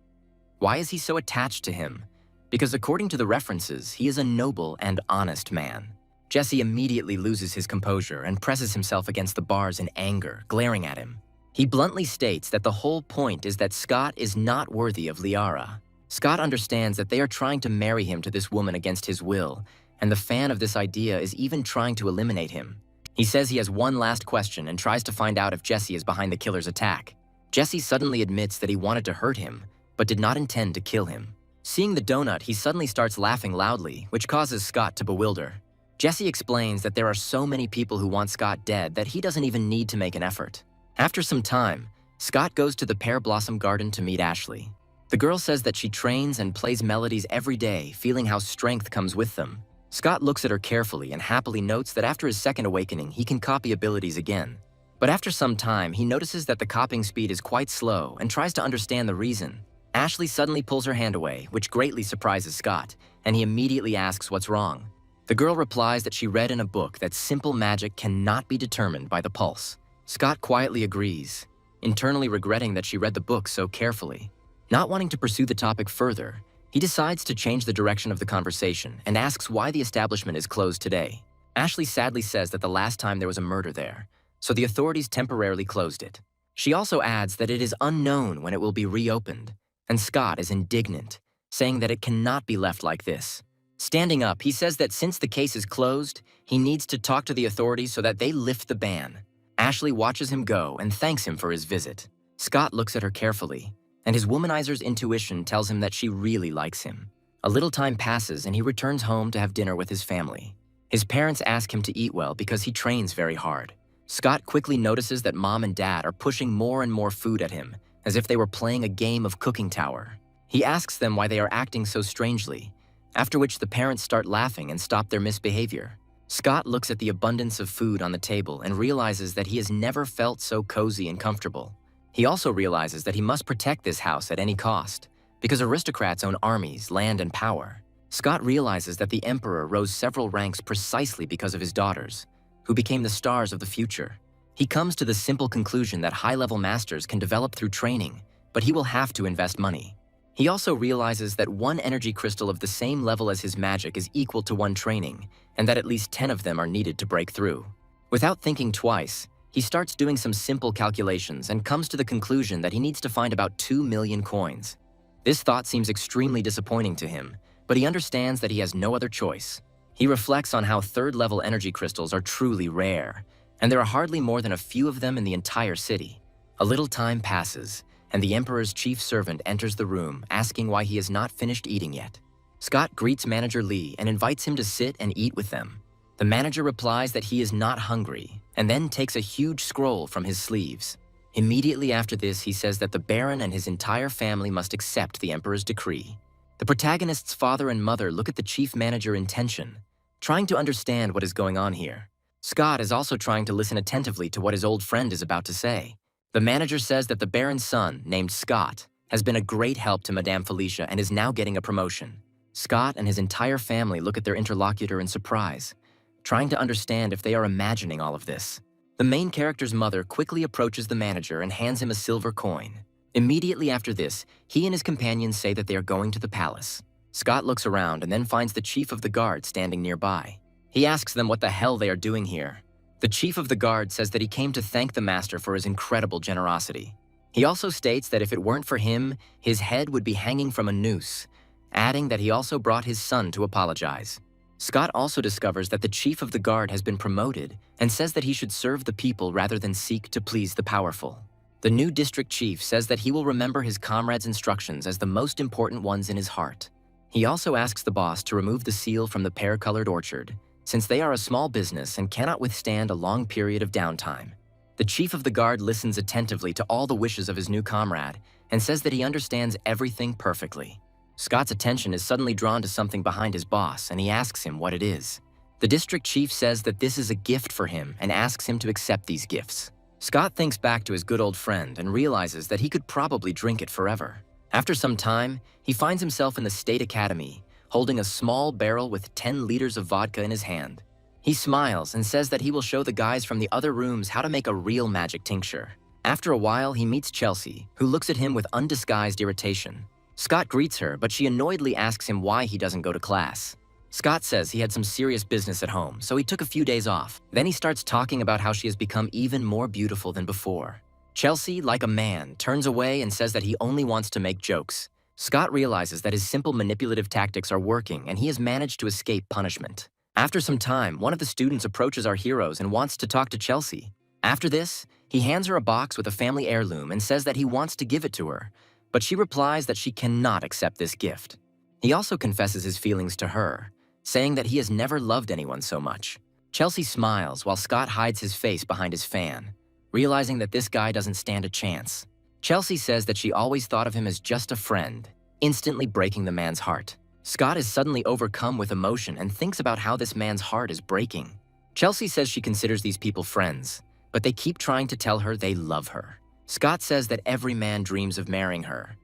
Why is he so attached to him? Because according to the references, he is a noble and honest man. Jesse immediately loses his composure and presses himself against the bars in anger, glaring at him. He bluntly states that the whole point is that Scott is not worthy of Liara. Scott understands that they are trying to marry him to this woman against his will, and the fan of this idea is even trying to eliminate him. He says he has one last question and tries to find out if Jesse is behind the killer's attack. Jesse suddenly admits that he wanted to hurt him, but did not intend to kill him. Seeing the donut, he suddenly starts laughing loudly, which causes Scott to bewilder. Jesse explains that there are so many people who want Scott dead that he doesn't even need to make an effort. After some time, Scott goes to the Pear Blossom Garden to meet Ashley. The girl says that she trains and plays melodies every day, feeling how strength comes with them. Scott looks at her carefully and happily notes that after his second awakening, he can copy abilities again. But after some time, he notices that the copying speed is quite slow and tries to understand the reason. Ashley suddenly pulls her hand away, which greatly surprises Scott, and he immediately asks what's wrong. The girl replies that she read in a book that simple magic cannot be determined by the pulse. Scott quietly agrees, internally regretting that she read the book so carefully. Not wanting to pursue the topic further, he decides to change the direction of the conversation and asks why the establishment is closed today. Ashley sadly says that the last time there was a murder there, so the authorities temporarily closed it. She also adds that it is unknown when it will be reopened, and Scott is indignant, saying that it cannot be left like this. Standing up, he says that since the case is closed, he needs to talk to the authorities so that they lift the ban. Ashley watches him go and thanks him for his visit. Scott looks at her carefully, and his womanizer's intuition tells him that she really likes him. A little time passes and he returns home to have dinner with his family. His parents ask him to eat well because he trains very hard. Scott quickly notices that Mom and Dad are pushing more and more food at him, as if they were playing a game of cooking tower. He asks them why they are acting so strangely, after which the parents start laughing and stop their misbehavior. Scott looks at the abundance of food on the table and realizes that he has never felt so cozy and comfortable. He also realizes that he must protect this house at any cost, because aristocrats own armies, land, and power. Scott realizes that the emperor rose several ranks precisely because of his daughters, who became the stars of the future. He comes to the simple conclusion that high-level masters can develop through training, but he will have to invest money. He also realizes that one energy crystal of the same level as his magic is equal to one training, and that at least 10 of them are needed to break through. Without thinking twice, he starts doing some simple calculations and comes to the conclusion that he needs to find about 2 million coins. This thought seems extremely disappointing to him, but he understands that he has no other choice. He reflects on how third-level energy crystals are truly rare, and there are hardly more than a few of them in the entire city. A little time passes, and the Emperor's chief servant enters the room, asking why he has not finished eating yet. Scott greets Manager Lee and invites him to sit and eat with them. The manager replies that he is not hungry, and then takes a huge scroll from his sleeves. Immediately after this, he says that the Baron and his entire family must accept the Emperor's decree. The protagonist's father and mother look at the chief manager in tension, trying to understand what is going on here. Scott is also trying to listen attentively to what his old friend is about to say. The manager says that the Baron's son, named Scott, has been a great help to Madame Felicia and is now getting a promotion. Scott and his entire family look at their interlocutor in surprise, trying to understand if they are imagining all of this. The main character's mother quickly approaches the manager and hands him a silver coin. Immediately after this, he and his companions say that they are going to the palace. Scott looks around and then finds the chief of the guard standing nearby. He asks them what the hell they are doing here. The chief of the guard says that he came to thank the master for his incredible generosity. He also states that if it weren't for him, his head would be hanging from a noose, adding that he also brought his son to apologize. Scott also discovers that the chief of the guard has been promoted and says that he should serve the people rather than seek to please the powerful. The new district chief says that he will remember his comrades' instructions as the most important ones in his heart. He also asks the boss to remove the seal from the pear-colored orchard, since they are a small business and cannot withstand a long period of downtime. The chief of the guard listens attentively to all the wishes of his new comrade and says that he understands everything perfectly. Scott's attention is suddenly drawn to something behind his boss, and he asks him what it is. The district chief says that this is a gift for him and asks him to accept these gifts. Scott thinks back to his good old friend and realizes that he could probably drink it forever. After some time, he finds himself in the State Academy, holding a small barrel with 10 liters of vodka in his hand. He smiles and says that he will show the guys from the other rooms how to make a real magic tincture. After a while, he meets Chelsea, who looks at him with undisguised irritation. Scott greets her, but she annoyedly asks him why he doesn't go to class. Scott says he had some serious business at home, so he took a few days off. Then he starts talking about how she has become even more beautiful than before. Chelsea, like a man, turns away and says that he only wants to make jokes. Scott realizes that his simple manipulative tactics are working and he has managed to escape punishment. After some time, one of the students approaches our heroes and wants to talk to Chelsea. After this, he hands her a box with a family heirloom and says that he wants to give it to her, but she replies that she cannot accept this gift. He also confesses his feelings to her, saying that he has never loved anyone so much. Chelsea smiles while Scott hides his face behind his fan, realizing that this guy doesn't stand a chance. Chelsea says that she always thought of him as just a friend, instantly breaking the man's heart. Scott is suddenly overcome with emotion and thinks about how this man's heart is breaking. Chelsea says she considers these people friends, but they keep trying to tell her they love her. Scott says that every man dreams of marrying her,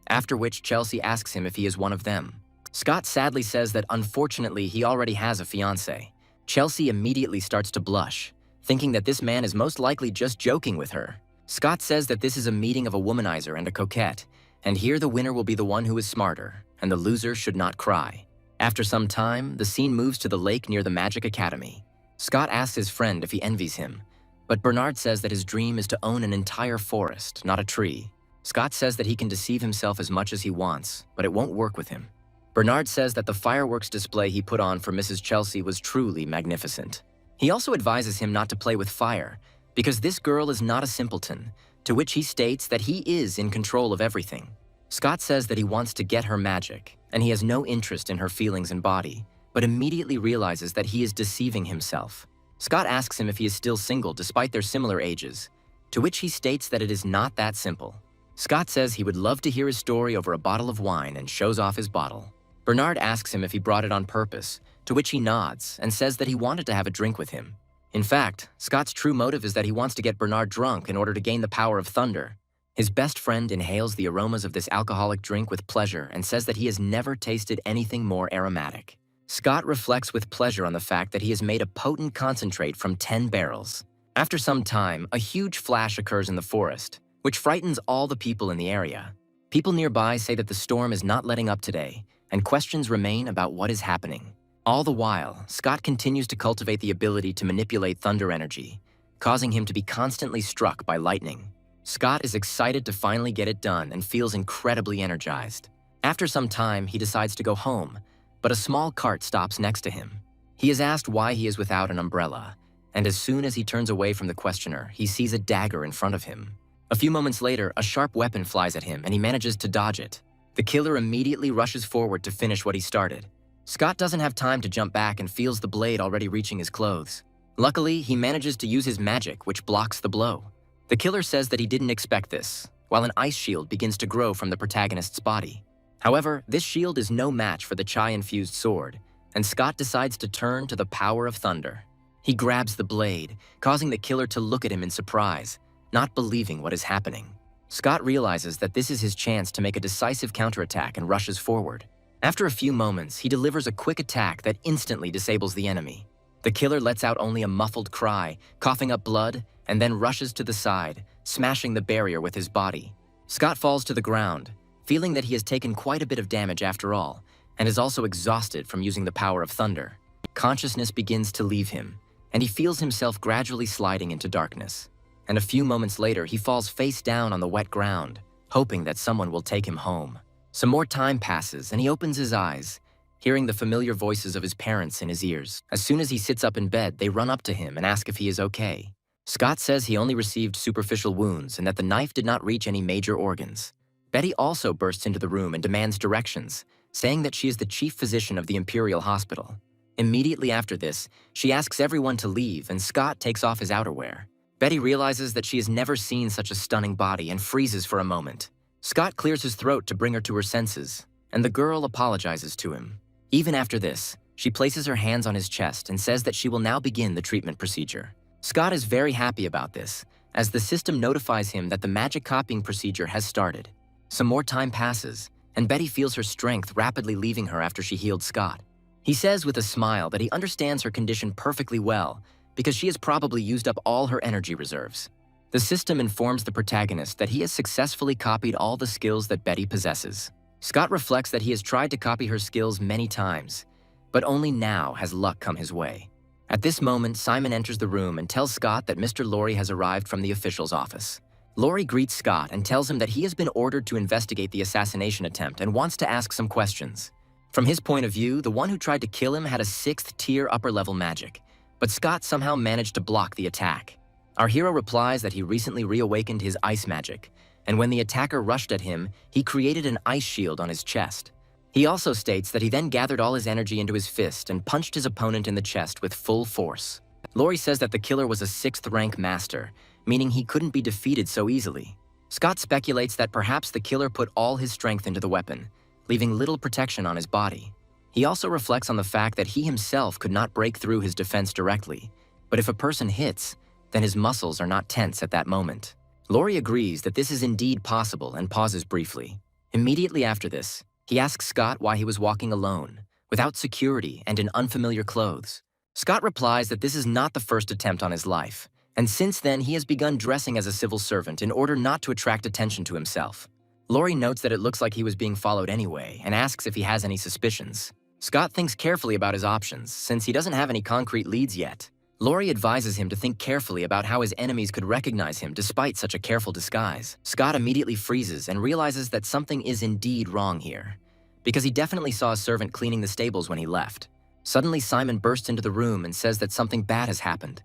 after which Chelsea asks him if he is one of them. Scott sadly says that unfortunately he already has a fiancé. Chelsea immediately starts to blush, thinking that this man is most likely just joking with her. Scott says that this is a meeting of a womanizer and a coquette, and here the winner will be the one who is smarter, and the loser should not cry. After some time, the scene moves to the lake near the Magic Academy. Scott asks his friend if he envies him, but Bernard says that his dream is to own an entire forest, not a tree. Scott says that he can deceive himself as much as he wants, but it won't work with him. Bernard says that the fireworks display he put on for Mrs. Chelsea was truly magnificent. He also advises him not to play with fire, because this girl is not a simpleton, to which he states that he is in control of everything. Scott says that he wants to get her magic, and he has no interest in her feelings and body, but immediately realizes that he is deceiving himself. Scott asks him if he is still single despite their similar ages, to which he states that it is not that simple. Scott says he would love to hear his story over a bottle of wine and shows off his bottle. Bernard asks him if he brought it on purpose, to which he nods and says that he wanted to have a drink with him. In fact, Scott's true motive is that he wants to get Bernard drunk in order to gain the power of thunder. His best friend inhales the aromas of this alcoholic drink with pleasure and says that he has never tasted anything more aromatic. Scott reflects with pleasure on the fact that he has made a potent concentrate from 10 barrels. After some time, a huge flash occurs in the forest, which frightens all the people in the area. People nearby say that the storm is not letting up today, and questions remain about what is happening. All the while, Scott continues to cultivate the ability to manipulate thunder energy, causing him to be constantly struck by lightning. Scott is excited to finally get it done and feels incredibly energized. After some time, he decides to go home, but a small cart stops next to him. He is asked why he is without an umbrella, and as soon as he turns away from the questioner, he sees a dagger in front of him. A few moments later, a sharp weapon flies at him and he manages to dodge it. The killer immediately rushes forward to finish what he started. Scott doesn't have time to jump back and feels the blade already reaching his clothes. Luckily, he manages to use his magic, which blocks the blow. The killer says that he didn't expect this, while an ice shield begins to grow from the protagonist's body. However, this shield is no match for the chai-infused sword, and Scott decides to turn to the power of thunder. He grabs the blade, causing the killer to look at him in surprise, not believing what is happening. Scott realizes that this is his chance to make a decisive counterattack and rushes forward. After a few moments, he delivers a quick attack that instantly disables the enemy. The killer lets out only a muffled cry, coughing up blood, and then rushes to the side, smashing the barrier with his body. Scott falls to the ground, feeling that he has taken quite a bit of damage after all, and is also exhausted from using the power of thunder. Consciousness begins to leave him, and he feels himself gradually sliding into darkness. And a few moments later, he falls face down on the wet ground, hoping that someone will take him home. Some more time passes, and he opens his eyes, hearing the familiar voices of his parents in his ears. As soon as he sits up in bed, they run up to him and ask if he is okay. Scott says he only received superficial wounds and that the knife did not reach any major organs. Betty also bursts into the room and demands directions, saying that she is the chief physician of the Imperial Hospital. Immediately after this, she asks everyone to leave and Scott takes off his outerwear. Betty realizes that she has never seen such a stunning body and freezes for a moment. Scott clears his throat to bring her to her senses, and the girl apologizes to him. Even after this, she places her hands on his chest and says that she will now begin the treatment procedure. Scott is very happy about this, as the system notifies him that the magic copying procedure has started. Some more time passes, and Betty feels her strength rapidly leaving her after she healed Scott. He says with a smile that he understands her condition perfectly well, because she has probably used up all her energy reserves. The system informs the protagonist that he has successfully copied all the skills that Betty possesses. Scott reflects that he has tried to copy her skills many times, but only now has luck come his way. At this moment, Simon enters the room and tells Scott that Mr. Laurie has arrived from the official's office. Laurie greets Scott and tells him that he has been ordered to investigate the assassination attempt and wants to ask some questions. From his point of view, the one who tried to kill him had a 6th-tier upper-level magic, but Scott somehow managed to block the attack. Our hero replies that he recently reawakened his ice magic, and when the attacker rushed at him, he created an ice shield on his chest. He also states that he then gathered all his energy into his fist and punched his opponent in the chest with full force. Laurie says that the killer was a 6th-rank master, meaning he couldn't be defeated so easily. Scott speculates that perhaps the killer put all his strength into the weapon, leaving little protection on his body. He also reflects on the fact that he himself could not break through his defense directly, but if a person hits, then his muscles are not tense at that moment. Laurie agrees that this is indeed possible and pauses briefly. Immediately after this, he asks Scott why he was walking alone, without security and in unfamiliar clothes. Scott replies that this is not the first attempt on his life, and since then he has begun dressing as a civil servant in order not to attract attention to himself. Laurie notes that it looks like he was being followed anyway and asks if he has any suspicions. Scott thinks carefully about his options, since he doesn't have any concrete leads yet. Laurie advises him to think carefully about how his enemies could recognize him despite such a careful disguise. Scott immediately freezes and realizes that something is indeed wrong here, because he definitely saw a servant cleaning the stables when he left. Suddenly, Simon bursts into the room and says that something bad has happened,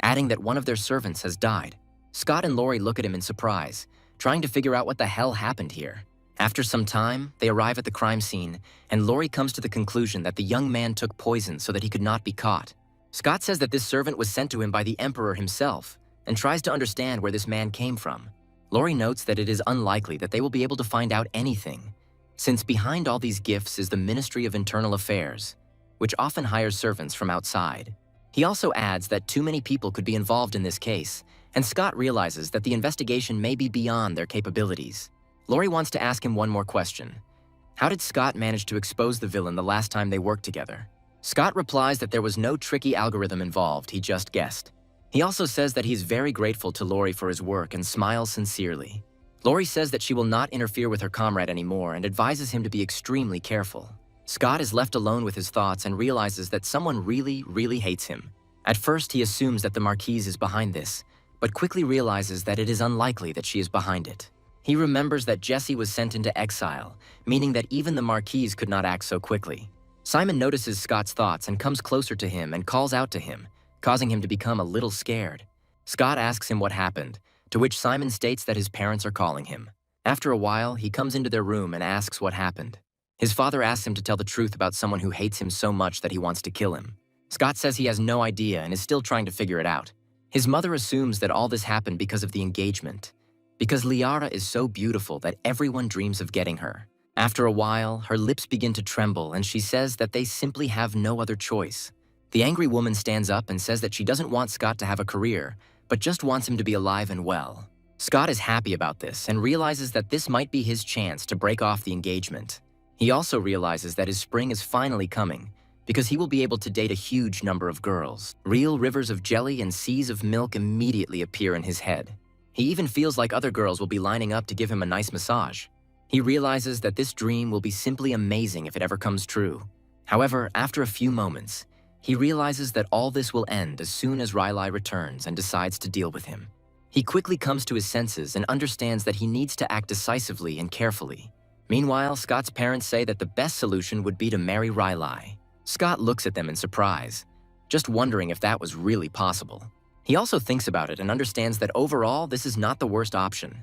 adding that one of their servants has died. Scott and Laurie look at him in surprise, trying to figure out what the hell happened here. After some time, they arrive at the crime scene, and Laurie comes to the conclusion that the young man took poison so that he could not be caught. Scott says that this servant was sent to him by the Emperor himself, and tries to understand where this man came from. Laurie notes that it is unlikely that they will be able to find out anything, since behind all these gifts is the Ministry of Internal Affairs, which often hires servants from outside. He also adds that too many people could be involved in this case, and Scott realizes that the investigation may be beyond their capabilities. Lori wants to ask him one more question. How did Scott manage to expose the villain the last time they worked together? Scott replies that there was no tricky algorithm involved, he just guessed. He also says that he's very grateful to Lori for his work and smiles sincerely. Lori says that she will not interfere with her comrade anymore and advises him to be extremely careful. Scott is left alone with his thoughts and realizes that someone really hates him. At first, he assumes that the Marquise is behind this, but quickly realizes that it is unlikely that she is behind it. He remembers that Jesse was sent into exile, meaning that even the Marquise could not act so quickly. Simon notices Scott's thoughts and comes closer to him and calls out to him, causing him to become a little scared. Scott asks him what happened, to which Simon states that his parents are calling him. After a while, he comes into their room and asks what happened. His father asks him to tell the truth about someone who hates him so much that he wants to kill him. Scott says he has no idea and is still trying to figure it out. His mother assumes that all this happened because of the engagement, because Liara is so beautiful that everyone dreams of getting her. After a while, her lips begin to tremble and she says that they simply have no other choice. The angry woman stands up and says that she doesn't want Scott to have a career, but just wants him to be alive and well. Scott is happy about this and realizes that this might be his chance to break off the engagement. He also realizes that his spring is finally coming, because he will be able to date a huge number of girls. Real rivers of jelly and seas of milk immediately appear in his head. He even feels like other girls will be lining up to give him a nice massage. He realizes that this dream will be simply amazing if it ever comes true. However, after a few moments, he realizes that all this will end as soon as Riley returns and decides to deal with him. He quickly comes to his senses and understands that he needs to act decisively and carefully. Meanwhile, Scott's parents say that the best solution would be to marry Riley. Scott looks at them in surprise, just wondering if that was really possible. He also thinks about it and understands that overall, this is not the worst option.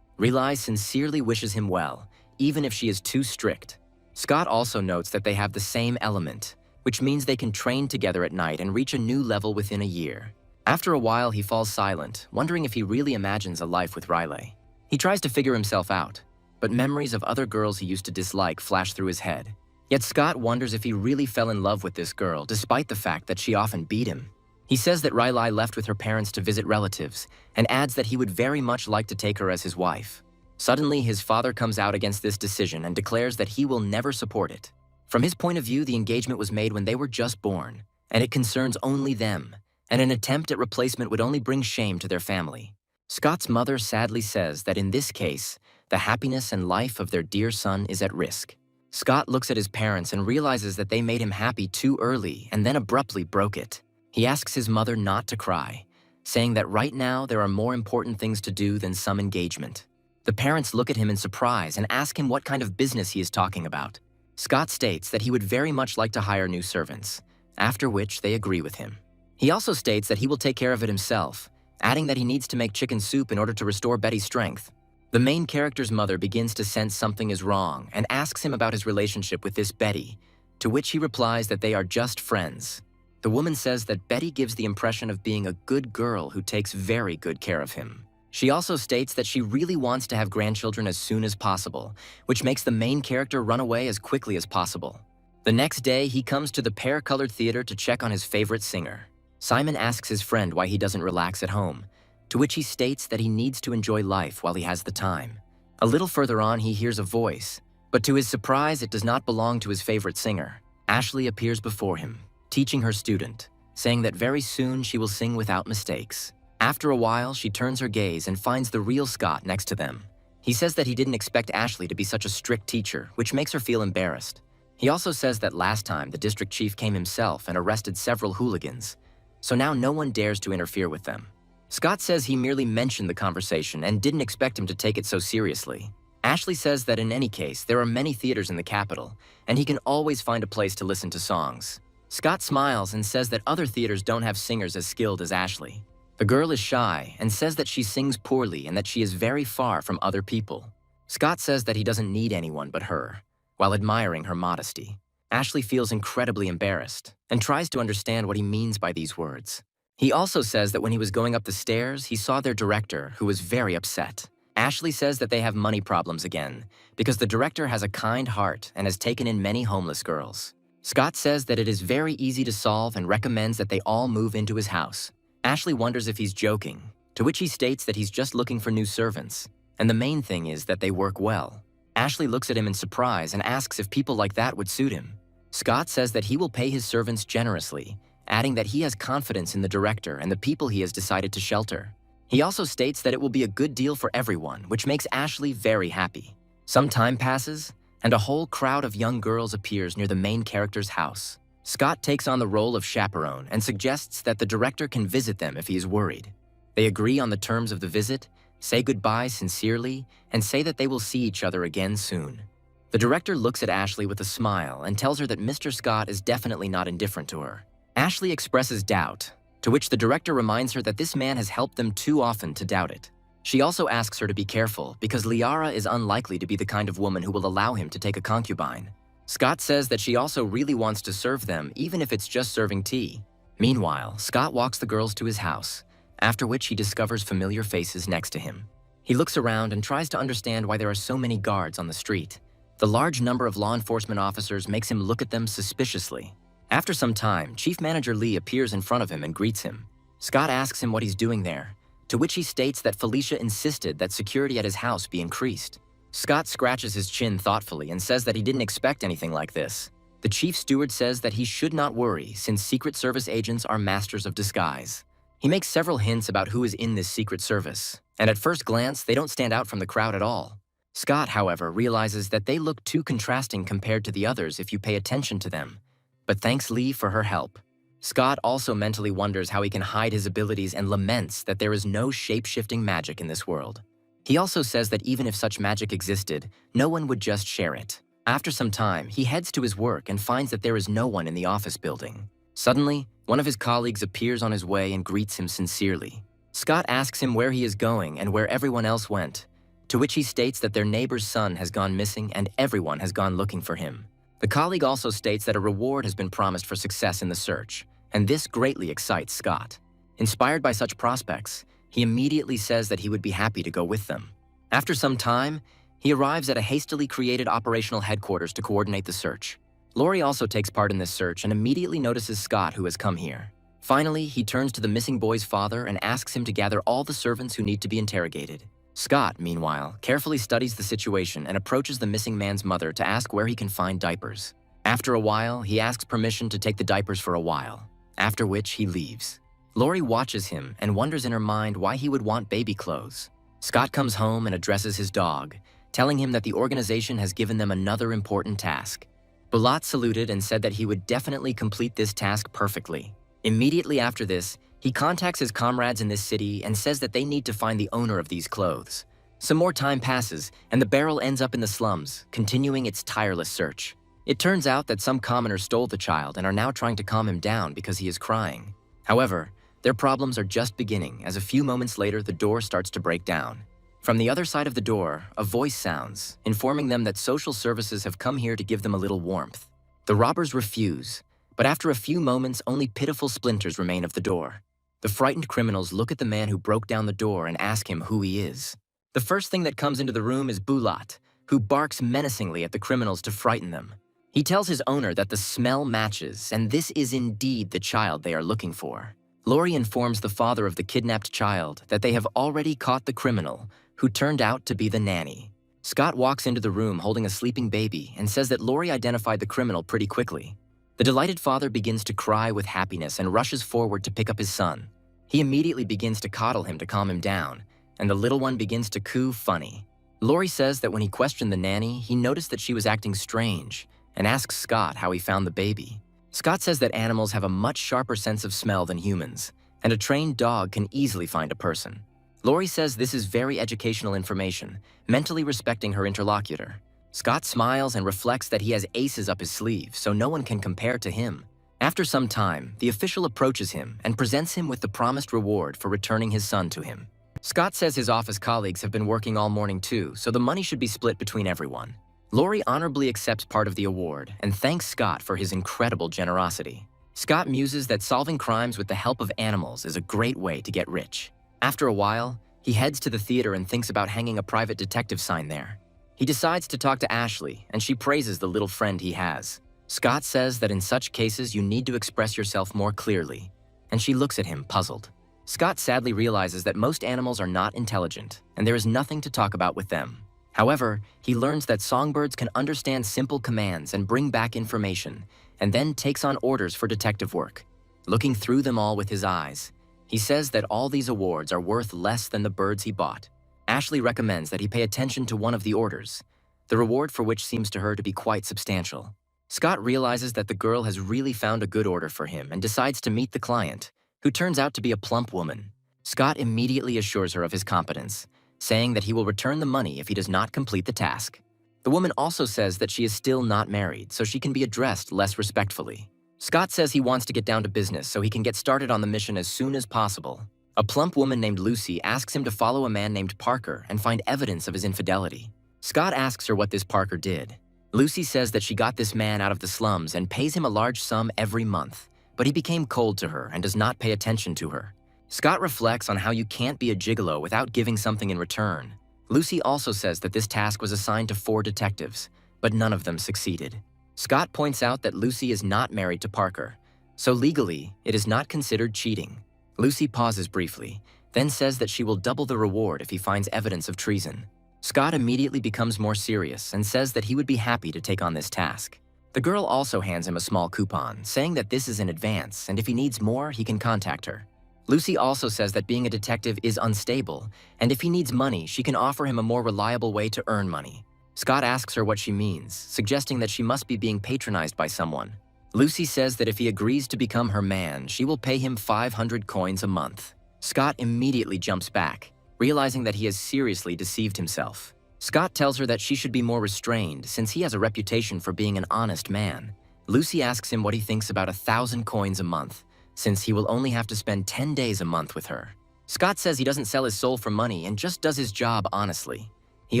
Riley sincerely wishes him well, even if she is too strict. Scott also notes that they have the same element, which means they can train together at night and reach a new level within a year. After a while, he falls silent, wondering if he really imagines a life with Riley. He tries to figure himself out, but memories of other girls he used to dislike flash through his head. Yet Scott wonders if he really fell in love with this girl, despite the fact that she often beat him. He says that Riley left with her parents to visit relatives, and adds that he would very much like to take her as his wife. Suddenly, his father comes out against this decision and declares that he will never support it. From his point of view, the engagement was made when they were just born, and it concerns only them, and an attempt at replacement would only bring shame to their family. Scott's mother sadly says that in this case, the happiness and life of their dear son is at risk. Scott looks at his parents and realizes that they made him happy too early and then abruptly broke it. He asks his mother not to cry, saying that right now there are more important things to do than some engagement. The parents look at him in surprise and ask him what kind of business he is talking about. Scott states that he would very much like to hire new servants, after which they agree with him. He also states that he will take care of it himself, adding that he needs to make chicken soup in order to restore Betty's strength. The main character's mother begins to sense something is wrong and asks him about his relationship with this Betty, to which he replies that they are just friends. The woman says that Betty gives the impression of being a good girl who takes very good care of him. She also states that she really wants to have grandchildren as soon as possible, which makes the main character run away as quickly as possible. The next day, he comes to the pear-colored theater to check on his favorite singer. Simon asks his friend why he doesn't relax at home, to which he states that he needs to enjoy life while he has the time. A little further on, he hears a voice, but to his surprise, it does not belong to his favorite singer. Ashley appears before him, teaching her student, saying that very soon she will sing without mistakes. After a while, she turns her gaze and finds the real Scott next to them. He says that he didn't expect Ashley to be such a strict teacher, which makes her feel embarrassed. He also says that last time the district chief came himself and arrested several hooligans, so now no one dares to interfere with them. Scott says he merely mentioned the conversation and didn't expect him to take it so seriously. Ashley says that in any case, there are many theaters in the capital, and he can always find a place to listen to songs. Scott smiles and says that other theaters don't have singers as skilled as Ashley. The girl is shy and says that she sings poorly and that she is very far from other people. Scott says that he doesn't need anyone but her, while admiring her modesty. Ashley feels incredibly embarrassed and tries to understand what he means by these words. He also says that when he was going up the stairs, he saw their director, who was very upset. Ashley says that they have money problems again, because the director has a kind heart and has taken in many homeless girls. Scott says that it is very easy to solve and recommends that they all move into his house. Ashley wonders if he's joking, to which he states that he's just looking for new servants, and the main thing is that they work well. Ashley looks at him in surprise and asks if people like that would suit him. Scott says that he will pay his servants generously, adding that he has confidence in the director and the people he has decided to shelter. He also states that it will be a good deal for everyone, which makes Ashley very happy. Some time passes, and a whole crowd of young girls appears near the main character's house. Scott takes on the role of chaperone and suggests that the director can visit them if he is worried. They agree on the terms of the visit, say goodbye sincerely, and say that they will see each other again soon. The director looks at Ashley with a smile and tells her that Mr. Scott is definitely not indifferent to her. Ashley expresses doubt, to which the director reminds her that this man has helped them too often to doubt it. She also asks her to be careful because Liara is unlikely to be the kind of woman who will allow him to take a concubine. Scott says that she also really wants to serve them even if it's just serving tea. Meanwhile, Scott walks the girls to his house, after which he discovers familiar faces next to him. He looks around and tries to understand why there are so many guards on the street. The large number of law enforcement officers makes him look at them suspiciously. After some time, Chief Manager Lee appears in front of him and greets him. Scott asks him what he's doing there, to which he states that Felicia insisted that security at his house be increased. Scott scratches his chin thoughtfully and says that he didn't expect anything like this. The chief steward says that he should not worry since Secret Service agents are masters of disguise. He makes several hints about who is in this Secret Service, and at first glance, they don't stand out from the crowd at all. Scott, however, realizes that they look too contrasting compared to the others if you pay attention to them, but thanks Lee for her help. Scott also mentally wonders how he can hide his abilities and laments that there is no shape-shifting magic in this world. He also says that even if such magic existed, no one would just share it. After some time, he heads to his work and finds that there is no one in the office building. Suddenly, one of his colleagues appears on his way and greets him sincerely. Scott asks him where he is going and where everyone else went, to which he states that their neighbor's son has gone missing and everyone has gone looking for him. The colleague also states that a reward has been promised for success in the search, and this greatly excites Scott. Inspired by such prospects, he immediately says that he would be happy to go with them. After some time, he arrives at a hastily created operational headquarters to coordinate the search. Lori also takes part in this search and immediately notices Scott, who has come here. Finally, he turns to the missing boy's father and asks him to gather all the servants who need to be interrogated. Scott, meanwhile, carefully studies the situation and approaches the missing man's mother to ask where he can find diapers. After a while, he asks permission to take the diapers for a while, after which he leaves. Lori watches him and wonders in her mind why he would want baby clothes. Scott comes home and addresses his dog, telling him that the organization has given them another important task. Bulat saluted and said that he would definitely complete this task perfectly. Immediately after this, he contacts his comrades in this city and says that they need to find the owner of these clothes. Some more time passes, and the barrel ends up in the slums, continuing its tireless search. It turns out that some commoners stole the child and are now trying to calm him down because he is crying. However, their problems are just beginning as a few moments later the door starts to break down. From the other side of the door, a voice sounds, informing them that social services have come here to give them a little warmth. The robbers refuse, but after a few moments only pitiful splinters remain of the door. The frightened criminals look at the man who broke down the door and ask him who he is. The first thing that comes into the room is Bulat, who barks menacingly at the criminals to frighten them. He tells his owner that the smell matches, and this is indeed the child they are looking for. Lori informs the father of the kidnapped child that they have already caught the criminal, who turned out to be the nanny. Scott walks into the room holding a sleeping baby and says that Lori identified the criminal pretty quickly. The delighted father begins to cry with happiness and rushes forward to pick up his son. He immediately begins to coddle him to calm him down, and the little one begins to coo funny. Lori says that when he questioned the nanny, he noticed that she was acting strange and asks Scott how he found the baby. Scott says that animals have a much sharper sense of smell than humans, and a trained dog can easily find a person. Lori says this is very educational information, mentally respecting her interlocutor. Scott smiles and reflects that he has aces up his sleeve, so no one can compare to him. After some time, the official approaches him and presents him with the promised reward for returning his son to him. Scott says his office colleagues have been working all morning too, so the money should be split between everyone. Lori honorably accepts part of the award and thanks Scott for his incredible generosity. Scott muses that solving crimes with the help of animals is a great way to get rich. After a while, he heads to the theater and thinks about hanging a private detective sign there. He decides to talk to Ashley, and she praises the little friend he has. Scott says that in such cases you need to express yourself more clearly, and she looks at him puzzled. Scott sadly realizes that most animals are not intelligent, and there is nothing to talk about with them. However, he learns that songbirds can understand simple commands and bring back information, and then takes on orders for detective work. Looking through them all with his eyes, he says that all these awards are worth less than the birds he bought. Ashley recommends that he pay attention to one of the orders, the reward for which seems to her to be quite substantial. Scott realizes that the girl has really found a good order for him and decides to meet the client, who turns out to be a plump woman. Scott immediately assures her of his competence, saying that he will return the money if he does not complete the task. The woman also says that she is still not married, so she can be addressed less respectfully. Scott says he wants to get down to business so he can get started on the mission as soon as possible. A plump woman named Lucy asks him to follow a man named Parker and find evidence of his infidelity. Scott asks her what this Parker did. Lucy says that she got this man out of the slums and pays him a large sum every month, but he became cold to her and does not pay attention to her. Scott reflects on how you can't be a gigolo without giving something in return. Lucy also says that this task was assigned to 4 detectives, but none of them succeeded. Scott points out that Lucy is not married to Parker, so legally, it is not considered cheating. Lucy pauses briefly, then says that she will double the reward if he finds evidence of treason. Scott immediately becomes more serious and says that he would be happy to take on this task. The girl also hands him a small coupon, saying that this is in advance, and if he needs more, he can contact her. Lucy also says that being a detective is unstable, and if he needs money, she can offer him a more reliable way to earn money. Scott asks her what she means, suggesting that she must be being patronized by someone. Lucy says that if he agrees to become her man, she will pay him 500 coins a month. Scott immediately jumps back, realizing that he has seriously deceived himself. Scott tells her that she should be more restrained since he has a reputation for being an honest man. Lucy asks him what he thinks about 1,000 coins a month, since he will only have to spend 10 days a month with her. Scott says he doesn't sell his soul for money and just does his job honestly. He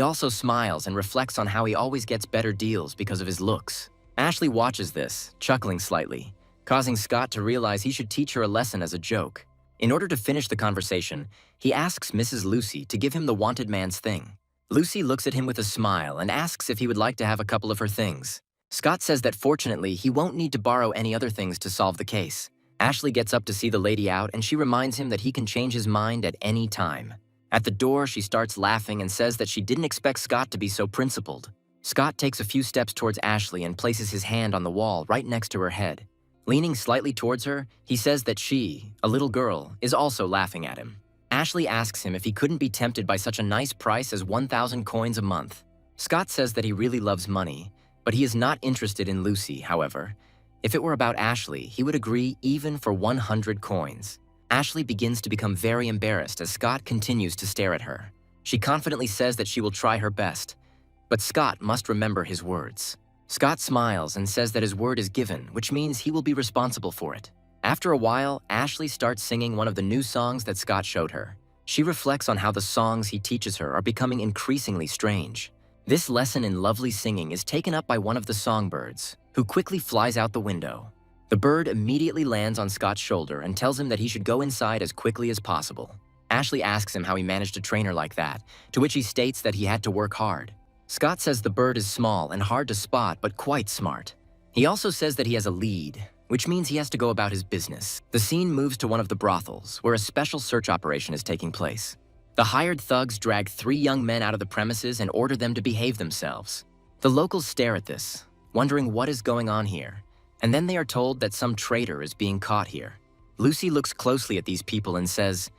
also smiles and reflects on how he always gets better deals because of his looks. Ashley watches this, chuckling slightly, causing Scott to realize he should teach her a lesson as a joke. In order to finish the conversation, he asks Mrs. Lucy to give him the wanted man's thing. Lucy looks at him with a smile and asks if he would like to have a couple of her things. Scott says that fortunately, he won't need to borrow any other things to solve the case. Ashley gets up to see the lady out and she reminds him that he can change his mind at any time. At the door, she starts laughing and says that she didn't expect Scott to be so principled. Scott takes a few steps towards Ashley and places his hand on the wall right next to her head. Leaning slightly towards her, he says that she, a little girl, is also laughing at him. Ashley asks him if he couldn't be tempted by such a nice price as 1,000 coins a month. Scott says that he really loves money, but he is not interested in Lucy, however. If it were about Ashley, he would agree even for 100 coins. Ashley begins to become very embarrassed as Scott continues to stare at her. She confidently says that she will try her best, but Scott must remember his words. Scott smiles and says that his word is given, which means he will be responsible for it. After a while, Ashley starts singing one of the new songs that Scott showed her. She reflects on how the songs he teaches her are becoming increasingly strange. This lesson in lovely singing is taken up by one of the songbirds, who quickly flies out the window. The bird immediately lands on Scott's shoulder and tells him that he should go inside as quickly as possible. Ashley asks him how he managed to train her like that, to which he states that he had to work hard. Scott says the bird is small and hard to spot, but quite smart. He also says that he has a lead, which means he has to go about his business. The scene moves to one of the brothels, where a special search operation is taking place. The hired thugs drag 3 young men out of the premises and order them to behave themselves. The locals stare at this, wondering what is going on here, and then they are told that some traitor is being caught here. Lucy looks closely at these people and says,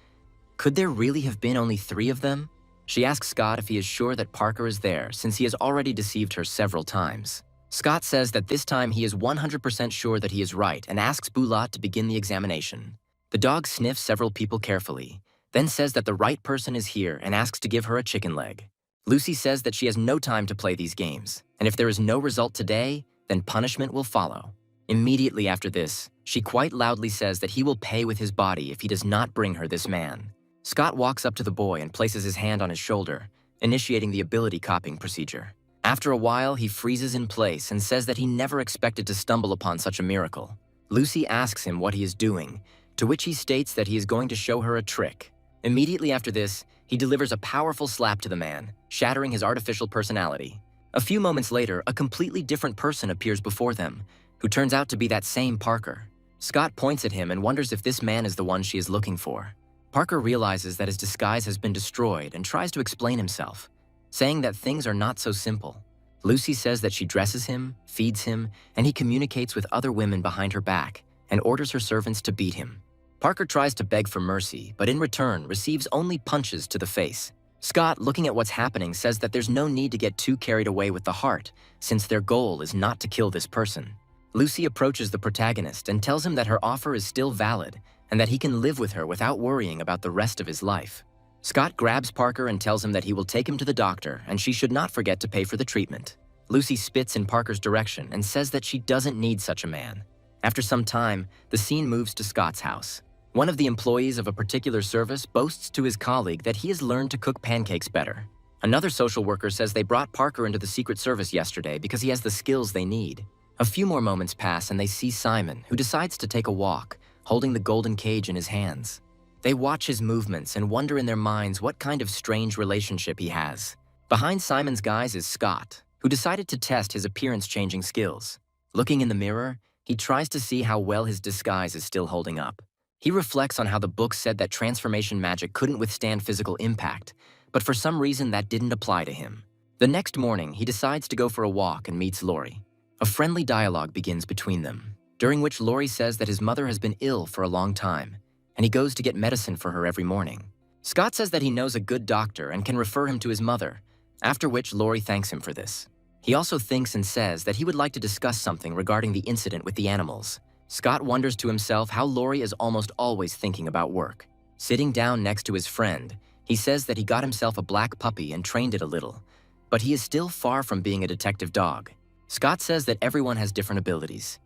"Could there really have been only 3 of them?" She asks Scott if he is sure that Parker is there, since he has already deceived her several times. Scott says that this time he is 100% sure that he is right and asks Bulat to begin the examination. The dog sniffs several people carefully, then says that the right person is here and asks to give her a chicken leg. Lucy says that she has no time to play these games, and if there is no result today, then punishment will follow. Immediately after this, she quite loudly says that he will pay with his body if he does not bring her this man. Scott walks up to the boy and places his hand on his shoulder, initiating the ability copying procedure. After a while, he freezes in place and says that he never expected to stumble upon such a miracle. Lucy asks him what he is doing, to which he states that he is going to show her a trick. Immediately after this, he delivers a powerful slap to the man, shattering his artificial personality. A few moments later, a completely different person appears before them, who turns out to be that same Parker. Scott points at him and wonders if this man is the one she is looking for. Parker realizes that his disguise has been destroyed and tries to explain himself, saying that things are not so simple. Lucy says that she dresses him, feeds him, and he communicates with other women behind her back and orders her servants to beat him. Parker tries to beg for mercy, but in return receives only punches to the face. Scott, looking at what's happening, says that there's no need to get too carried away with the heart, since their goal is not to kill this person. Lucy approaches the protagonist and tells him that her offer is still valid and that he can live with her without worrying about the rest of his life. Scott grabs Parker and tells him that he will take him to the doctor and she should not forget to pay for the treatment. Lucy spits in Parker's direction and says that she doesn't need such a man. After some time, the scene moves to Scott's house. One of the employees of a particular service boasts to his colleague that he has learned to cook pancakes better. Another social worker says they brought Parker into the Secret Service yesterday because he has the skills they need. A few more moments pass and they see Simon, who decides to take a walk, holding the golden cage in his hands. They watch his movements and wonder in their minds what kind of strange relationship he has. Behind Simon's guise is Scott, who decided to test his appearance-changing skills. Looking in the mirror, he tries to see how well his disguise is still holding up. He reflects on how the book said that transformation magic couldn't withstand physical impact, but for some reason that didn't apply to him. The next morning, he decides to go for a walk and meets Lori. A friendly dialogue begins between them, during which Lori says that his mother has been ill for a long time, and he goes to get medicine for her every morning. Scott says that he knows a good doctor and can refer him to his mother, after which Lori thanks him for this. He also thinks and says that he would like to discuss something regarding the incident with the animals. Scott wonders to himself how Lori is almost always thinking about work. Sitting down next to his friend, he says that he got himself a black puppy and trained it a little, but he is still far from being a detective dog. Scott says that everyone has different abilities.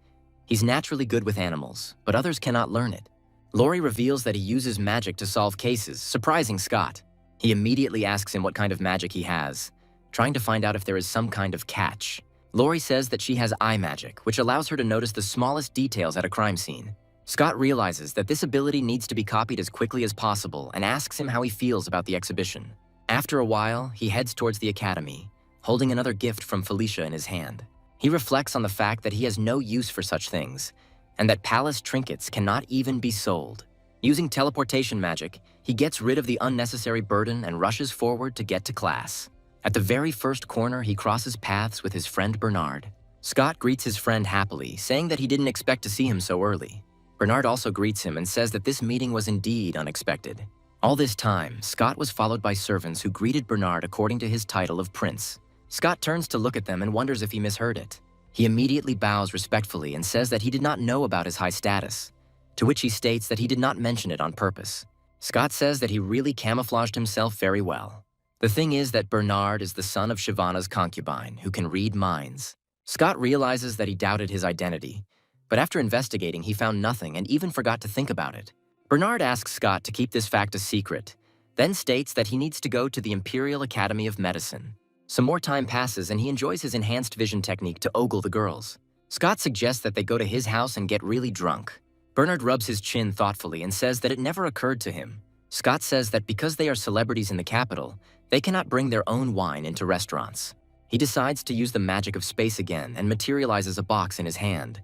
He's naturally good with animals, but others cannot learn it. Lori reveals that he uses magic to solve cases, surprising Scott. He immediately asks him what kind of magic he has, trying to find out if there is some kind of catch. Lori says that she has eye magic, which allows her to notice the smallest details at a crime scene. Scott realizes that this ability needs to be copied as quickly as possible and asks him how he feels about the exhibition. After a while, he heads towards the academy, holding another gift from Felicia in his hand. He reflects on the fact that he has no use for such things, and that palace trinkets cannot even be sold. Using teleportation magic, he gets rid of the unnecessary burden and rushes forward to get to class. At the very first corner, he crosses paths with his friend Bernard. Scott greets his friend happily, saying that he didn't expect to see him so early. Bernard also greets him and says that this meeting was indeed unexpected. All this time, Scott was followed by servants who greeted Bernard according to his title of prince. Scott turns to look at them and wonders if he misheard it. He immediately bows respectfully and says that he did not know about his high status, to which he states that he did not mention it on purpose. Scott says that he really camouflaged himself very well. The thing is that Bernard is the son of Shyvana's concubine, who can read minds. Scott realizes that he doubted his identity, but after investigating, he found nothing and even forgot to think about it. Bernard asks Scott to keep this fact a secret, then states that he needs to go to the Imperial Academy of Medicine. Some more time passes and he enjoys his enhanced vision technique to ogle the girls. Scott suggests that they go to his house and get really drunk. Bernard rubs his chin thoughtfully and says that it never occurred to him. Scott says that because they are celebrities in the capital, they cannot bring their own wine into restaurants. He decides to use the magic of space again and materializes a box in his hand,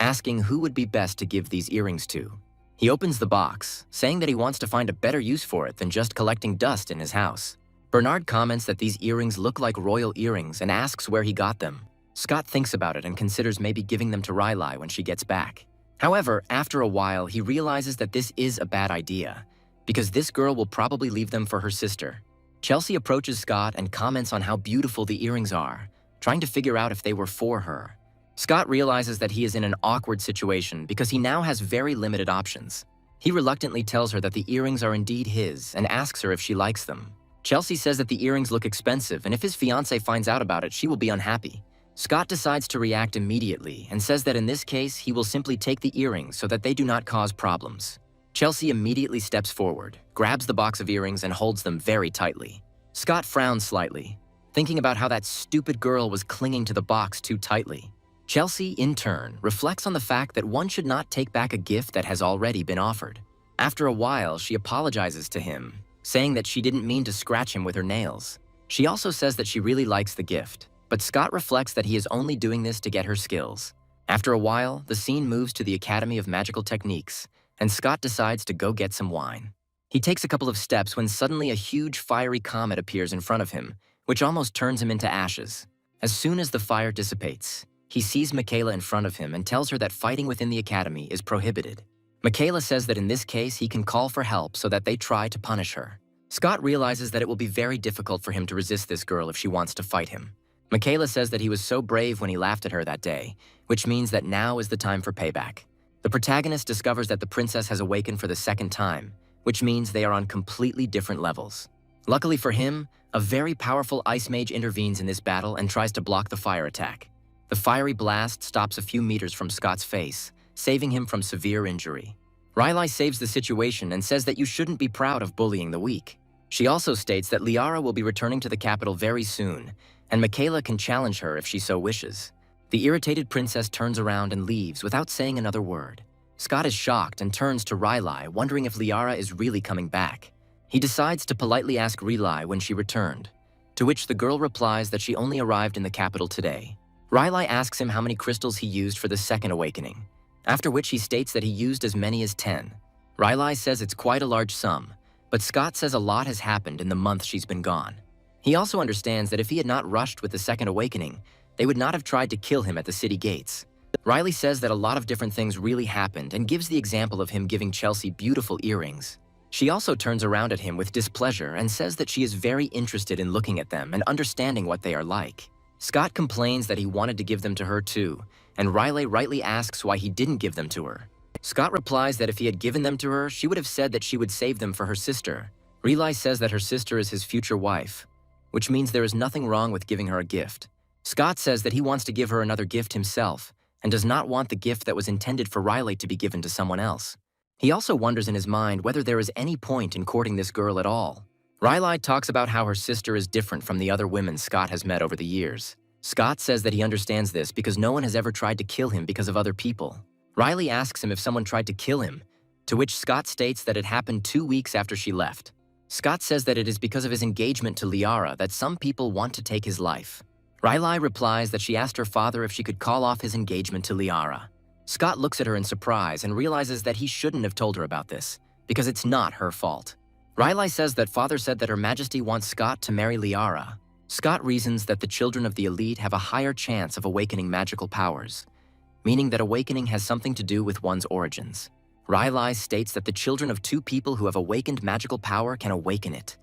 asking who would be best to give these earrings to. He opens the box, saying that he wants to find a better use for it than just collecting dust in his house. Bernard comments that these earrings look like royal earrings and asks where he got them. Scott thinks about it and considers maybe giving them to Riley when she gets back. However, after a while, he realizes that this is a bad idea, because this girl will probably leave them for her sister. Chelsea approaches Scott and comments on how beautiful the earrings are, trying to figure out if they were for her. Scott realizes that he is in an awkward situation because he now has very limited options. He reluctantly tells her that the earrings are indeed his and asks her if she likes them. Chelsea says that the earrings look expensive, and if his fiancée finds out about it, she will be unhappy. Scott decides to react immediately and says that in this case, he will simply take the earrings so that they do not cause problems. Chelsea immediately steps forward, grabs the box of earrings, and holds them very tightly. Scott frowns slightly, thinking about how that stupid girl was clinging to the box too tightly. Chelsea, in turn, reflects on the fact that one should not take back a gift that has already been offered. After a while, she apologizes to him, saying that she didn't mean to scratch him with her nails. She also says that she really likes the gift, but Scott reflects that he is only doing this to get her skills. After a while, the scene moves to the Academy of Magical Techniques, and Scott decides to go get some wine. He takes a couple of steps when suddenly a huge fiery comet appears in front of him, which almost turns him into ashes. As soon as the fire dissipates, he sees Michaela in front of him and tells her that fighting within the academy is prohibited. Michaela says that in this case he can call for help so that they try to punish her. Scott realizes that it will be very difficult for him to resist this girl if she wants to fight him. Michaela says that he was so brave when he laughed at her that day, which means that now is the time for payback. The protagonist discovers that the princess has awakened for the second time, which means they are on completely different levels. Luckily for him, a very powerful ice mage intervenes in this battle and tries to block the fire attack. The fiery blast stops a few meters from Scott's face, saving him from severe injury. Riley saves the situation and says that you shouldn't be proud of bullying the weak. She also states that Liara will be returning to the capital very soon, and Michaela can challenge her if she so wishes. The irritated princess turns around and leaves without saying another word. Scott is shocked and turns to Riley, wondering if Liara is really coming back. He decides to politely ask Riley when she returned, to which the girl replies that she only arrived in the capital today. Riley asks him how many crystals he used for the second awakening, after which he states that he used as many as 10. Riley says it's quite a large sum, but Scott says a lot has happened in the month she's been gone. He also understands that if he had not rushed with the second awakening, they would not have tried to kill him at the city gates. Riley says that a lot of different things really happened and gives the example of him giving Chelsea beautiful earrings. She also turns around at him with displeasure and says that she is very interested in looking at them and understanding what they are like. Scott complains that he wanted to give them to her too, and Riley rightly asks why he didn't give them to her. Scott replies that if he had given them to her, she would have said that she would save them for her sister. Riley says that her sister is his future wife, which means there is nothing wrong with giving her a gift. Scott says that he wants to give her another gift himself, and does not want the gift that was intended for Riley to be given to someone else. He also wonders in his mind whether there is any point in courting this girl at all. Riley talks about how her sister is different from the other women Scott has met over the years. Scott says that he understands this because no one has ever tried to kill him because of other people. Riley asks him if someone tried to kill him, to which Scott states that it happened 2 weeks after she left. Scott says that it is because of his engagement to Liara that some people want to take his life. Riley replies that she asked her father if she could call off his engagement to Liara. Scott looks at her in surprise and realizes that he shouldn't have told her about this, because it's not her fault. Riley says that father said that Her Majesty wants Scott to marry Liara. Scott reasons that the children of the elite have a higher chance of awakening magical powers, meaning that awakening has something to do with one's origins. Riley states that the children of 2 people who have awakened magical power can awaken it,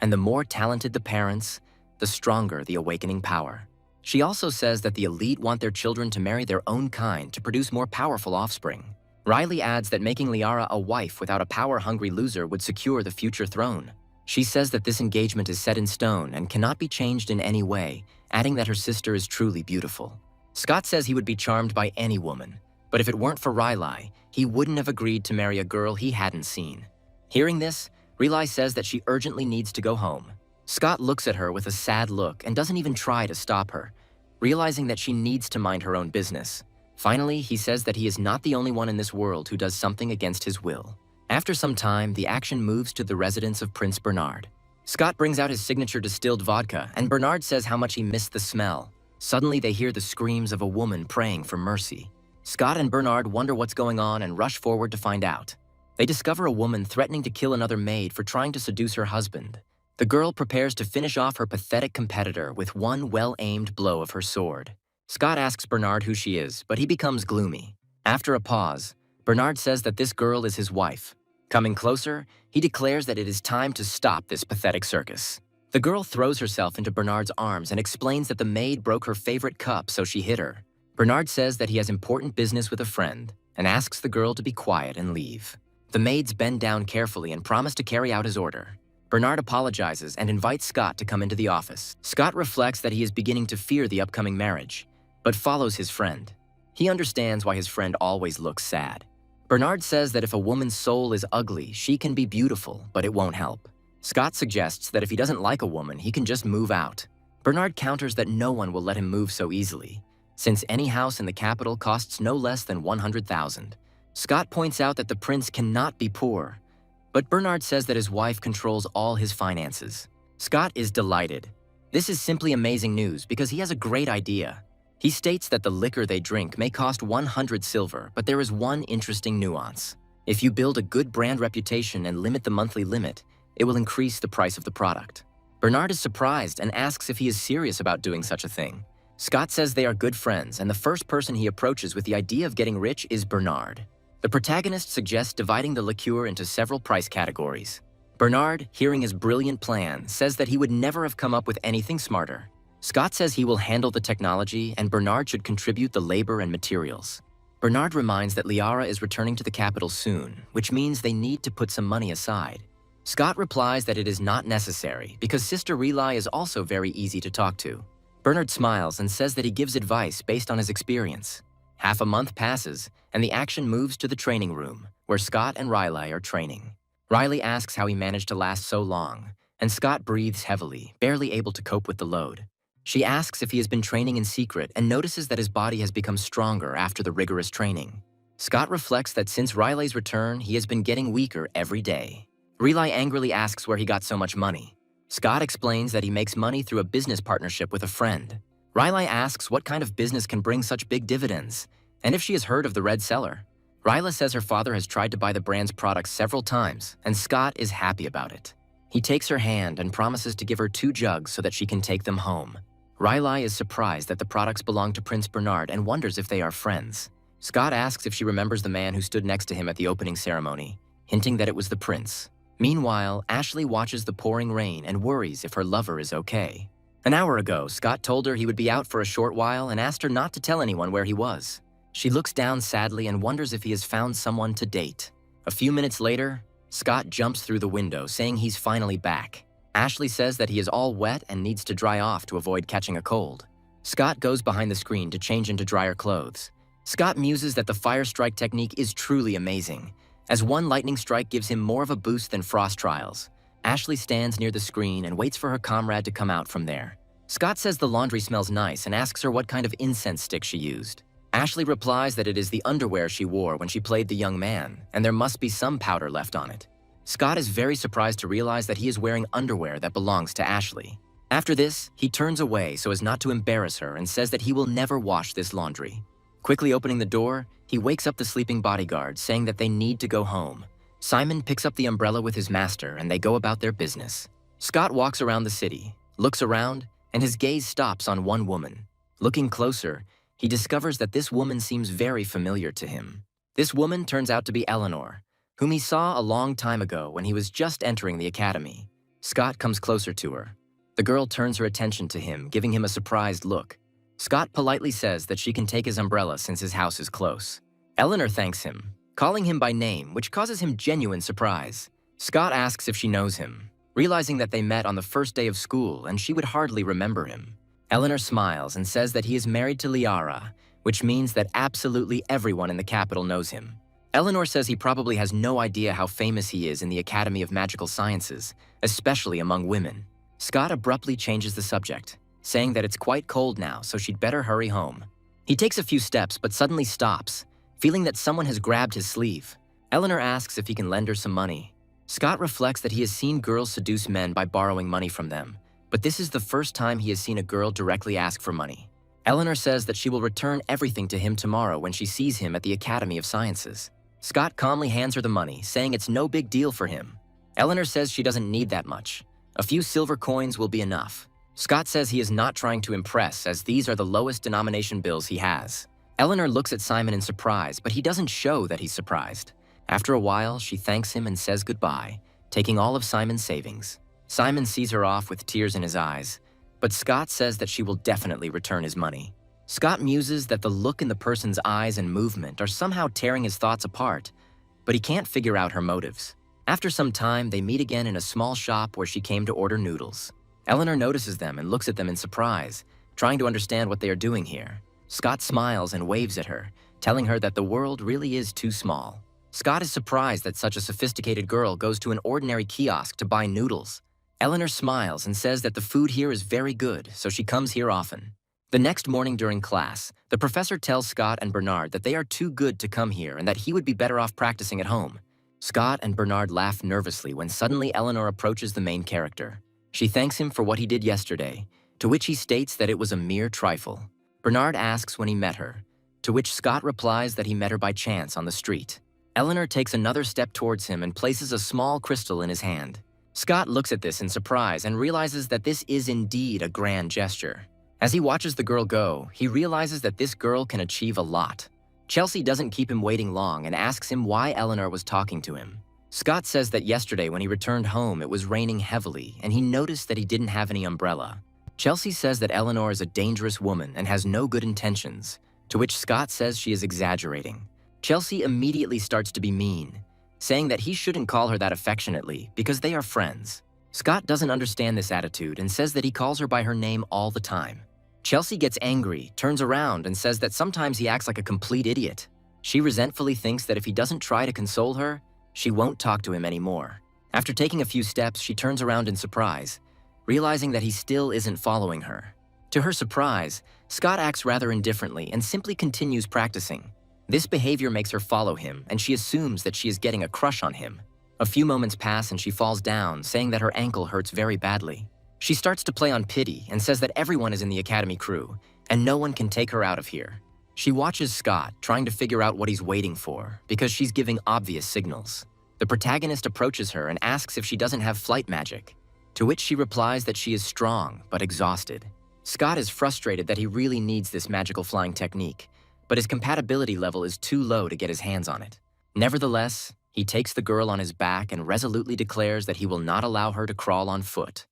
and the more talented the parents, the stronger the awakening power. She also says that the elite want their children to marry their own kind to produce more powerful offspring. Riley adds that making Liara a wife without a power-hungry loser would secure the future throne. She says that this engagement is set in stone and cannot be changed in any way, adding that her sister is truly beautiful. Scott says he would be charmed by any woman, but if it weren't for Riley, he wouldn't have agreed to marry a girl he hadn't seen. Hearing this, Riley says that she urgently needs to go home. Scott looks at her with a sad look and doesn't even try to stop her, realizing that she needs to mind her own business. Finally, he says that he is not the only one in this world who does something against his will. After some time, the action moves to the residence of Prince Bernard. Scott brings out his signature distilled vodka, and Bernard says how much he missed the smell. Suddenly, they hear the screams of a woman praying for mercy. Scott and Bernard wonder what's going on and rush forward to find out. They discover a woman threatening to kill another maid for trying to seduce her husband. The girl prepares to finish off her pathetic competitor with one well-aimed blow of her sword. Scott asks Bernard who she is, but he becomes gloomy. After a pause, Bernard says that this girl is his wife. Coming closer, he declares that it is time to stop this pathetic circus. The girl throws herself into Bernard's arms and explains that the maid broke her favorite cup, so she hit her. Bernard says that he has important business with a friend and asks the girl to be quiet and leave. The maids bend down carefully and promise to carry out his order. Bernard apologizes and invites Scott to come into the office. Scott reflects that he is beginning to fear the upcoming marriage, but follows his friend. He understands why his friend always looks sad. Bernard says that if a woman's soul is ugly, she can be beautiful, but it won't help. Scott suggests that if he doesn't like a woman, he can just move out. Bernard counters that no one will let him move so easily, since any house in the capital costs no less than 100,000. Scott points out that the prince cannot be poor, but Bernard says that his wife controls all his finances. Scott is delighted. This is simply amazing news because he has a great idea. He states that the liquor they drink may cost 100 silver, but there is one interesting nuance. If you build a good brand reputation and limit the monthly limit, it will increase the price of the product. Bernard is surprised and asks if he is serious about doing such a thing. Scott says they are good friends, and the first person he approaches with the idea of getting rich is Bernard. The protagonist suggests dividing the liqueur into several price categories. Bernard, hearing his brilliant plan, says that he would never have come up with anything smarter. Scott says he will handle the technology and Bernard should contribute the labor and materials. Bernard reminds that Liara is returning to the capital soon, which means they need to put some money aside. Scott replies that it is not necessary because Sister Relai is also very easy to talk to. Bernard smiles and says that he gives advice based on his experience. Half a month passes, and the action moves to the training room, where Scott and Riley are training. Riley asks how he managed to last so long, and Scott breathes heavily, barely able to cope with the load. She asks if he has been training in secret and notices that his body has become stronger after the rigorous training. Scott reflects that since Riley's return, he has been getting weaker every day. Riley angrily asks where he got so much money. Scott explains that he makes money through a business partnership with a friend. Riley asks what kind of business can bring such big dividends, and if she has heard of the Red Cellar. Riley says her father has tried to buy the brand's products several times, and Scott is happy about it. He takes her hand and promises to give her 2 jugs so that she can take them home. Riley is surprised that the products belong to Prince Bernard and wonders if they are friends. Scott asks if she remembers the man who stood next to him at the opening ceremony, hinting that it was the prince. Meanwhile, Ashley watches the pouring rain and worries if her lover is okay. An hour ago, Scott told her he would be out for a short while and asked her not to tell anyone where he was. She looks down sadly and wonders if he has found someone to date. A few minutes later, Scott jumps through the window, saying he's finally back. Ashley says that he is all wet and needs to dry off to avoid catching a cold. Scott goes behind the screen to change into drier clothes. Scott muses that the fire strike technique is truly amazing, as one lightning strike gives him more of a boost than frost trials. Ashley stands near the screen and waits for her comrade to come out from there. Scott says the laundry smells nice and asks her what kind of incense stick she used. Ashley replies that it is the underwear she wore when she played the young man, and there must be some powder left on it. Scott is very surprised to realize that he is wearing underwear that belongs to Ashley. After this, he turns away so as not to embarrass her and says that he will never wash this laundry. Quickly opening the door, he wakes up the sleeping bodyguard, saying that they need to go home. Simon picks up the umbrella with his master and they go about their business. Scott walks around the city, looks around, and his gaze stops on one woman. Looking closer, he discovers that this woman seems very familiar to him. This woman turns out to be Eleanor, whom he saw a long time ago when he was just entering the academy. Scott comes closer to her. The girl turns her attention to him, giving him a surprised look. Scott politely says that she can take his umbrella since his house is close. Eleanor thanks him, calling him by name, which causes him genuine surprise. Scott asks if she knows him, realizing that they met on the first day of school and she would hardly remember him. Eleanor smiles and says that he is married to Liara, which means that absolutely everyone in the capital knows him. Eleanor says he probably has no idea how famous he is in the Academy of Magical Sciences, especially among women. Scott abruptly changes the subject, saying that it's quite cold now, so she'd better hurry home. He takes a few steps but suddenly stops, feeling that someone has grabbed his sleeve. Eleanor asks if he can lend her some money. Scott reflects that he has seen girls seduce men by borrowing money from them, but this is the first time he has seen a girl directly ask for money. Eleanor says that she will return everything to him tomorrow when she sees him at the Academy of Sciences. Scott calmly hands her the money, saying it's no big deal for him. Eleanor says she doesn't need that much. A few silver coins will be enough. Scott says he is not trying to impress, as these are the lowest denomination bills he has. Eleanor looks at Simon in surprise, but he doesn't show that he's surprised. After a while, she thanks him and says goodbye, taking all of Simon's savings. Simon sees her off with tears in his eyes, but Scott says that she will definitely return his money. Scott muses that the look in the person's eyes and movement are somehow tearing his thoughts apart, but he can't figure out her motives. After some time, they meet again in a small shop where she came to order noodles. Eleanor notices them and looks at them in surprise, trying to understand what they are doing here. Scott smiles and waves at her, telling her that the world really is too small. Scott is surprised that such a sophisticated girl goes to an ordinary kiosk to buy noodles. Eleanor smiles and says that the food here is very good, so she comes here often. The next morning during class, the professor tells Scott and Bernard that they are too good to come here and that he would be better off practicing at home. Scott and Bernard laugh nervously when suddenly Eleanor approaches the main character. She thanks him for what he did yesterday, to which he states that it was a mere trifle. Bernard asks when he met her, to which Scott replies that he met her by chance on the street. Eleanor takes another step towards him and places a small crystal in his hand. Scott looks at this in surprise and realizes that this is indeed a grand gesture. As he watches the girl go, he realizes that this girl can achieve a lot. Chelsea doesn't keep him waiting long and asks him why Eleanor was talking to him. Scott says that yesterday when he returned home it was raining heavily and he noticed that he didn't have any umbrella. Chelsea says that Eleanor is a dangerous woman and has no good intentions, to which Scott says she is exaggerating. Chelsea immediately starts to be mean, saying that he shouldn't call her that affectionately because they are friends. Scott doesn't understand this attitude and says that he calls her by her name all the time. Chelsea gets angry, turns around, and says that sometimes he acts like a complete idiot. She resentfully thinks that if he doesn't try to console her, she won't talk to him anymore. After taking a few steps, she turns around in surprise, realizing that he still isn't following her. To her surprise, Scott acts rather indifferently and simply continues practicing. This behavior makes her follow him, and she assumes that she is getting a crush on him. A few moments pass and she falls down, saying that her ankle hurts very badly. She starts to play on pity and says that everyone is in the academy crew, and no one can take her out of here. She watches Scott, trying to figure out what he's waiting for, because she's giving obvious signals. The protagonist approaches her and asks if she doesn't have flight magic, to which she replies that she is strong but exhausted. Scott is frustrated that he really needs this magical flying technique, but his compatibility level is too low to get his hands on it. Nevertheless, he takes the girl on his back and resolutely declares that he will not allow her to crawl on foot.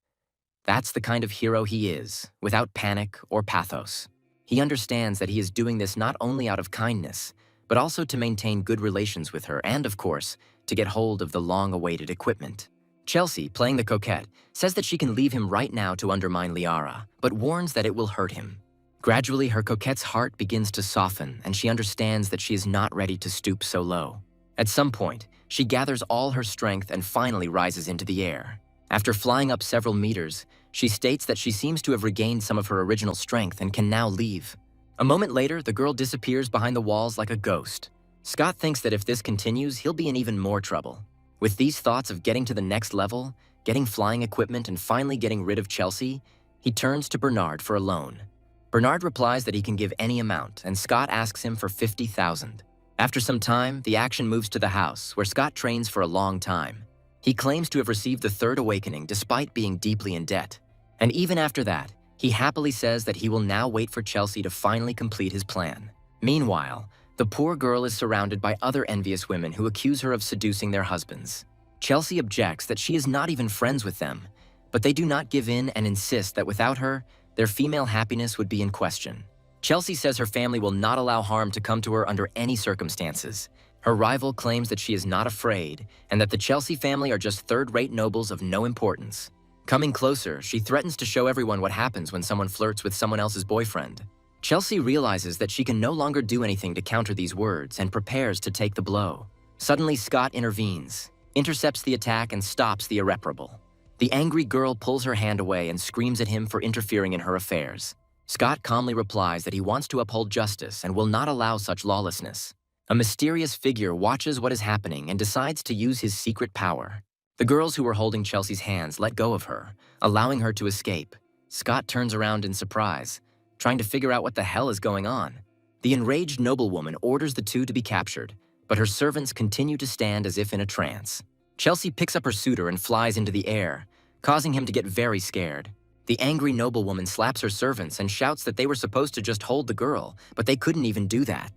That's the kind of hero he is, without panic or pathos. He understands that he is doing this not only out of kindness, but also to maintain good relations with her and, of course, to get hold of the long-awaited equipment. Chelsea, playing the coquette, says that she can leave him right now to undermine Liara, but warns that it will hurt him. Gradually, her coquette's heart begins to soften, and she understands that she is not ready to stoop so low. At some point, she gathers all her strength and finally rises into the air. After flying up several meters, she states that she seems to have regained some of her original strength and can now leave. A moment later, the girl disappears behind the walls like a ghost. Scott thinks that if this continues, he'll be in even more trouble. With these thoughts of getting to the next level, getting flying equipment, and finally getting rid of Chelsea, he turns to Bernard for a loan. Bernard replies that he can give any amount, and Scott asks him for 50,000. After some time, the action moves to the house, where Scott trains for a long time. He claims to have received the third awakening despite being deeply in debt. And even after that, he happily says that he will now wait for Chelsea to finally complete his plan. Meanwhile, the poor girl is surrounded by other envious women who accuse her of seducing their husbands. Chelsea objects that she is not even friends with them, but they do not give in and insist that without her, their female happiness would be in question. Chelsea says her family will not allow harm to come to her under any circumstances. Her rival claims that she is not afraid and that the Chelsea family are just third-rate nobles of no importance. Coming closer, she threatens to show everyone what happens when someone flirts with someone else's boyfriend. Chelsea realizes that she can no longer do anything to counter these words and prepares to take the blow. Suddenly, Scott intervenes, intercepts the attack, and stops the irreparable. The angry girl pulls her hand away and screams at him for interfering in her affairs. Scott calmly replies that he wants to uphold justice and will not allow such lawlessness. A mysterious figure watches what is happening and decides to use his secret power. The girls who were holding Chelsea's hands let go of her, allowing her to escape. Scott turns around in surprise, trying to figure out what the hell is going on. The enraged noblewoman orders the two to be captured, but her servants continue to stand as if in a trance. Chelsea picks up her suitor and flies into the air, causing him to get very scared. The angry noblewoman slaps her servants and shouts that they were supposed to just hold the girl, but they couldn't even do that.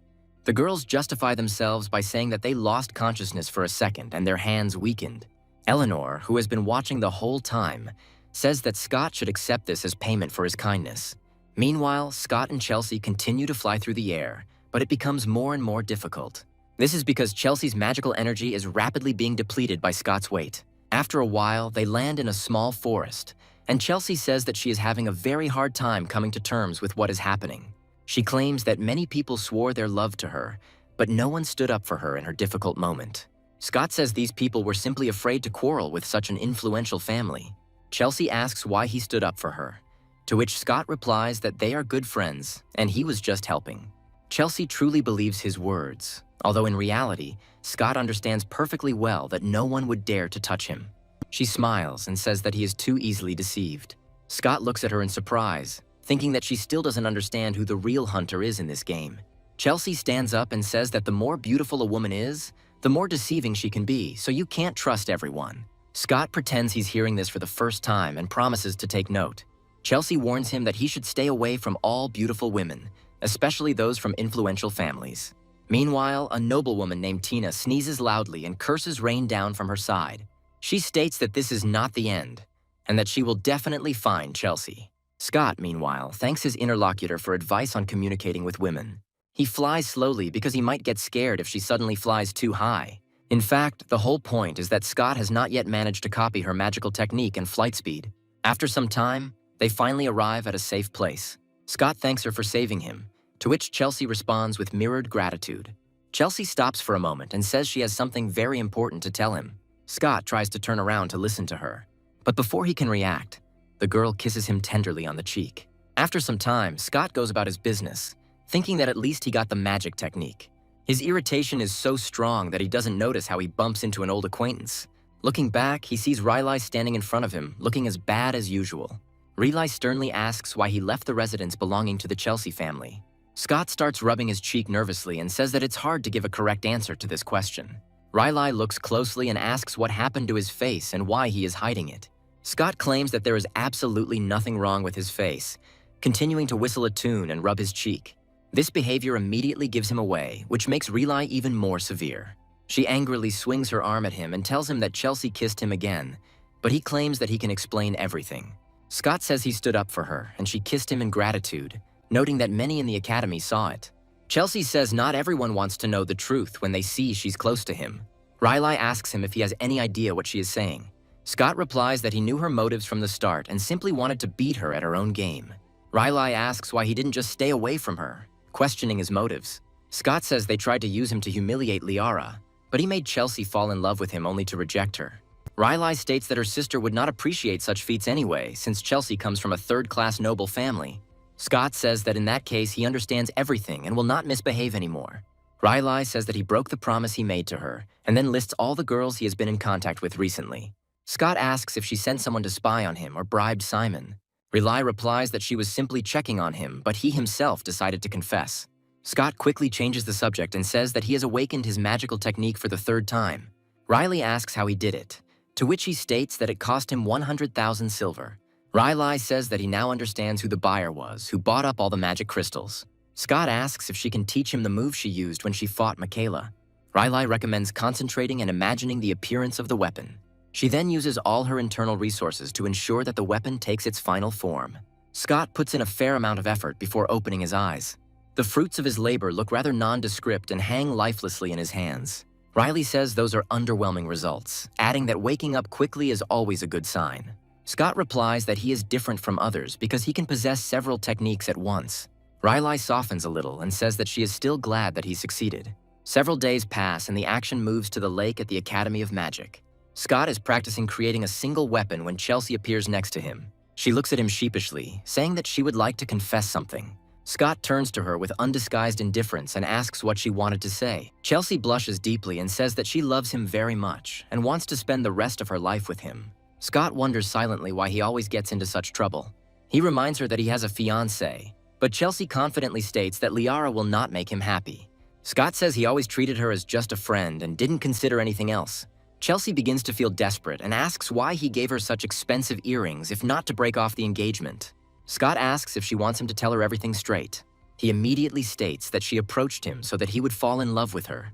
The girls justify themselves by saying that they lost consciousness for a second and their hands weakened. Eleanor, who has been watching the whole time, says that Scott should accept this as payment for his kindness. Meanwhile, Scott and Chelsea continue to fly through the air, but it becomes more and more difficult. This is because Chelsea's magical energy is rapidly being depleted by Scott's weight. After a while, they land in a small forest, and Chelsea says that she is having a very hard time coming to terms with what is happening. She claims that many people swore their love to her, but no one stood up for her in her difficult moment. Scott says these people were simply afraid to quarrel with such an influential family. Chelsea asks why he stood up for her, to which Scott replies that they are good friends and he was just helping. Chelsea truly believes his words, although in reality, Scott understands perfectly well that no one would dare to touch him. She smiles and says that he is too easily deceived. Scott looks at her in surprise, thinking that she still doesn't understand who the real hunter is in this game. Chelsea stands up and says that the more beautiful a woman is, the more deceiving she can be, so you can't trust everyone. Scott pretends he's hearing this for the first time and promises to take note. Chelsea warns him that he should stay away from all beautiful women, especially those from influential families. Meanwhile, a noblewoman named Tina sneezes loudly and curses rain down from her side. She states that this is not the end, and that she will definitely find Chelsea. Scott, meanwhile, thanks his interlocutor for advice on communicating with women. He flies slowly because he might get scared if she suddenly flies too high. In fact, the whole point is that Scott has not yet managed to copy her magical technique and flight speed. After some time, they finally arrive at a safe place. Scott thanks her for saving him, to which Chelsea responds with mirrored gratitude. Chelsea stops for a moment and says she has something very important to tell him. Scott tries to turn around to listen to her, but before he can react, the girl kisses him tenderly on the cheek. After some time, Scott goes about his business, thinking that at least he got the magic technique. His irritation is so strong that he doesn't notice how he bumps into an old acquaintance. Looking back, he sees Riley standing in front of him, looking as bad as usual. Riley sternly asks why he left the residence belonging to the Chelsea family. Scott starts rubbing his cheek nervously and says that it's hard to give a correct answer to this question. Riley looks closely and asks what happened to his face and why he is hiding it. Scott claims that there is absolutely nothing wrong with his face, continuing to whistle a tune and rub his cheek. This behavior immediately gives him away, which makes Riley even more severe. She angrily swings her arm at him and tells him that Chelsea kissed him again, but he claims that he can explain everything. Scott says he stood up for her and she kissed him in gratitude, noting that many in the academy saw it. Chelsea says not everyone wants to know the truth when they see she's close to him. Riley asks him if he has any idea what she is saying. Scott replies that he knew her motives from the start and simply wanted to beat her at her own game. Riley asks why he didn't just stay away from her, questioning his motives. Scott says they tried to use him to humiliate Liara, but he made Chelsea fall in love with him only to reject her. Riley states that her sister would not appreciate such feats anyway, since Chelsea comes from a third-class noble family. Scott says that in that case he understands everything and will not misbehave anymore. Riley says that he broke the promise he made to her, and then lists all the girls he has been in contact with recently. Scott asks if she sent someone to spy on him or bribed Simon. Riley replies that she was simply checking on him, but he himself decided to confess. Scott quickly changes the subject and says that he has awakened his magical technique for the third time. Riley asks how he did it, to which he states that it cost him 100,000 silver. Riley says that he now understands who the buyer was, who bought up all the magic crystals. Scott asks if she can teach him the move she used when she fought Michaela. Riley recommends concentrating and imagining the appearance of the weapon. She then uses all her internal resources to ensure that the weapon takes its final form. Scott puts in a fair amount of effort before opening his eyes. The fruits of his labor look rather nondescript and hang lifelessly in his hands. Riley says those are underwhelming results, adding that waking up quickly is always a good sign. Scott replies that he is different from others because he can possess several techniques at once. Riley softens a little and says that she is still glad that he succeeded. Several days pass and the action moves to the lake at the Academy of Magic. Scott is practicing creating a single weapon when Chelsea appears next to him. She looks at him sheepishly, saying that she would like to confess something. Scott turns to her with undisguised indifference and asks what she wanted to say. Chelsea blushes deeply and says that she loves him very much and wants to spend the rest of her life with him. Scott wonders silently why he always gets into such trouble. He reminds her that he has a fiancée, but Chelsea confidently states that Liara will not make him happy. Scott says he always treated her as just a friend and didn't consider anything else. Chelsea begins to feel desperate and asks why he gave her such expensive earrings if not to break off the engagement. Scott asks if she wants him to tell her everything straight. He immediately states that she approached him so that he would fall in love with her,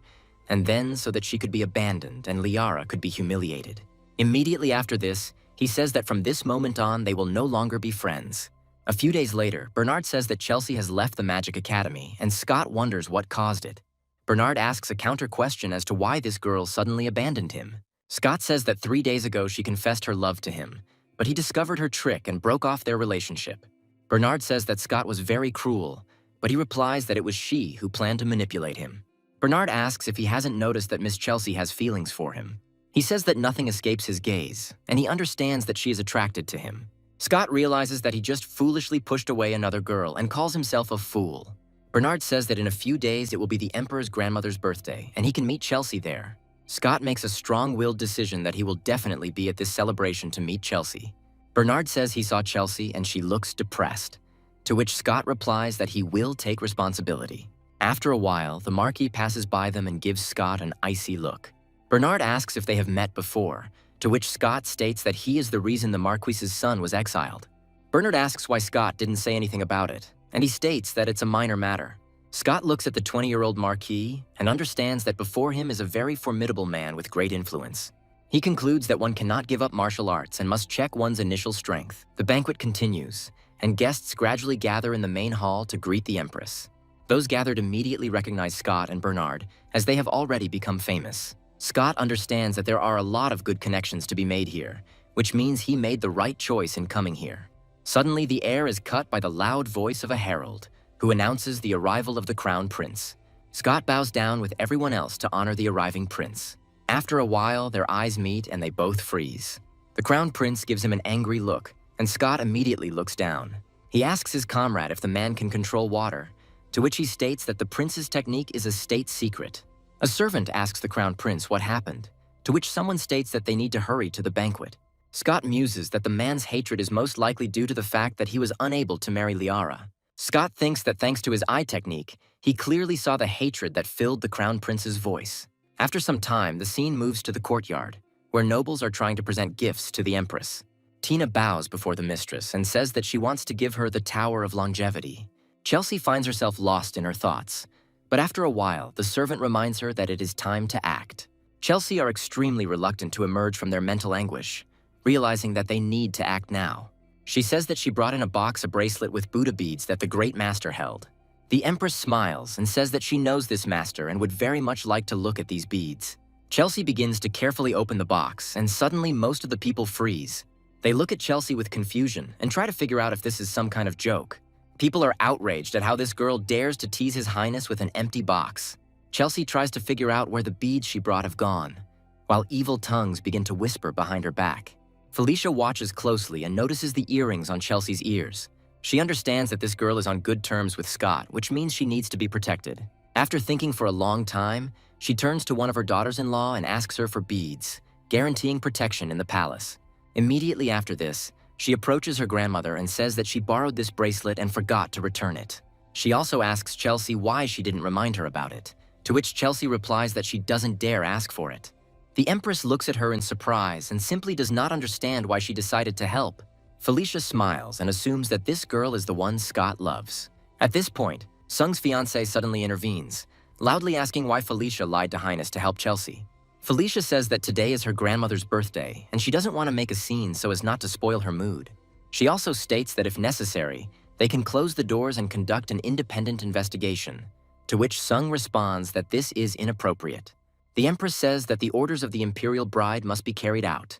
and then so that she could be abandoned and Liara could be humiliated. Immediately after this, he says that from this moment on they will no longer be friends. A few days later, Bernard says that Chelsea has left the Magic Academy, and Scott wonders what caused it. Bernard asks a counter question as to why this girl suddenly abandoned him. Scott says that 3 days ago she confessed her love to him, but he discovered her trick and broke off their relationship. Bernard says that Scott was very cruel, but he replies that it was she who planned to manipulate him. Bernard asks if he hasn't noticed that Miss Chelsea has feelings for him. He says that nothing escapes his gaze, and he understands that she is attracted to him. Scott realizes that he just foolishly pushed away another girl and calls himself a fool. Bernard says that in a few days it will be the Emperor's grandmother's birthday, and he can meet Chelsea there. Scott makes a strong-willed decision that he will definitely be at this celebration to meet Chelsea. Bernard says he saw Chelsea and she looks depressed, to which Scott replies that he will take responsibility. After a while, the Marquis passes by them and gives Scott an icy look. Bernard asks if they have met before, to which Scott states that he is the reason the Marquis's son was exiled. Bernard asks why Scott didn't say anything about it, and he states that it's a minor matter. Scott looks at the 20-year-old Marquis and understands that before him is a very formidable man with great influence. He concludes that one cannot give up martial arts and must check one's initial strength. The banquet continues, and guests gradually gather in the main hall to greet the Empress. Those gathered immediately recognize Scott and Bernard, as they have already become famous. Scott understands that there are a lot of good connections to be made here, which means he made the right choice in coming here. Suddenly, the air is cut by the loud voice of a herald, who announces the arrival of the Crown Prince. Scott bows down with everyone else to honor the arriving prince. After a while, their eyes meet and they both freeze. The Crown Prince gives him an angry look, and Scott immediately looks down. He asks his comrade if the man can control water, to which he states that the prince's technique is a state secret. A servant asks the Crown Prince what happened, to which someone states that they need to hurry to the banquet. Scott muses that the man's hatred is most likely due to the fact that he was unable to marry Liara. Scott thinks that thanks to his eye technique, he clearly saw the hatred that filled the Crown Prince's voice. After some time, the scene moves to the courtyard, where nobles are trying to present gifts to the Empress. Tina bows before the mistress and says that she wants to give her the Tower of Longevity. Chelsea finds herself lost in her thoughts, but after a while, the servant reminds her that it is time to act. Chelsea are extremely reluctant to emerge from their mental anguish, realizing that they need to act now. She says that she brought in a box a bracelet with Buddha beads that the Great Master held. The Empress smiles and says that she knows this master and would very much like to look at these beads. Chelsea begins to carefully open the box, and suddenly most of the people freeze. They look at Chelsea with confusion and try to figure out if this is some kind of joke. People are outraged at how this girl dares to tease His Highness with an empty box. Chelsea tries to figure out where the beads she brought have gone, while evil tongues begin to whisper behind her back. Felicia watches closely and notices the earrings on Chelsea's ears. She understands that this girl is on good terms with Scott, which means she needs to be protected. After thinking for a long time, she turns to one of her daughters-in-law and asks her for beads, guaranteeing protection in the palace. Immediately after this, she approaches her grandmother and says that she borrowed this bracelet and forgot to return it. She also asks Chelsea why she didn't remind her about it, to which Chelsea replies that she doesn't dare ask for it. The Empress looks at her in surprise and simply does not understand why she decided to help. Felicia smiles and assumes that this girl is the one Scott loves. At this point, Sung's fiancé suddenly intervenes, loudly asking why Felicia lied to Highness to help Chelsea. Felicia says that today is her grandmother's birthday and she doesn't want to make a scene so as not to spoil her mood. She also states that if necessary, they can close the doors and conduct an independent investigation, to which Sung responds that this is inappropriate. The Empress says that the orders of the imperial bride must be carried out,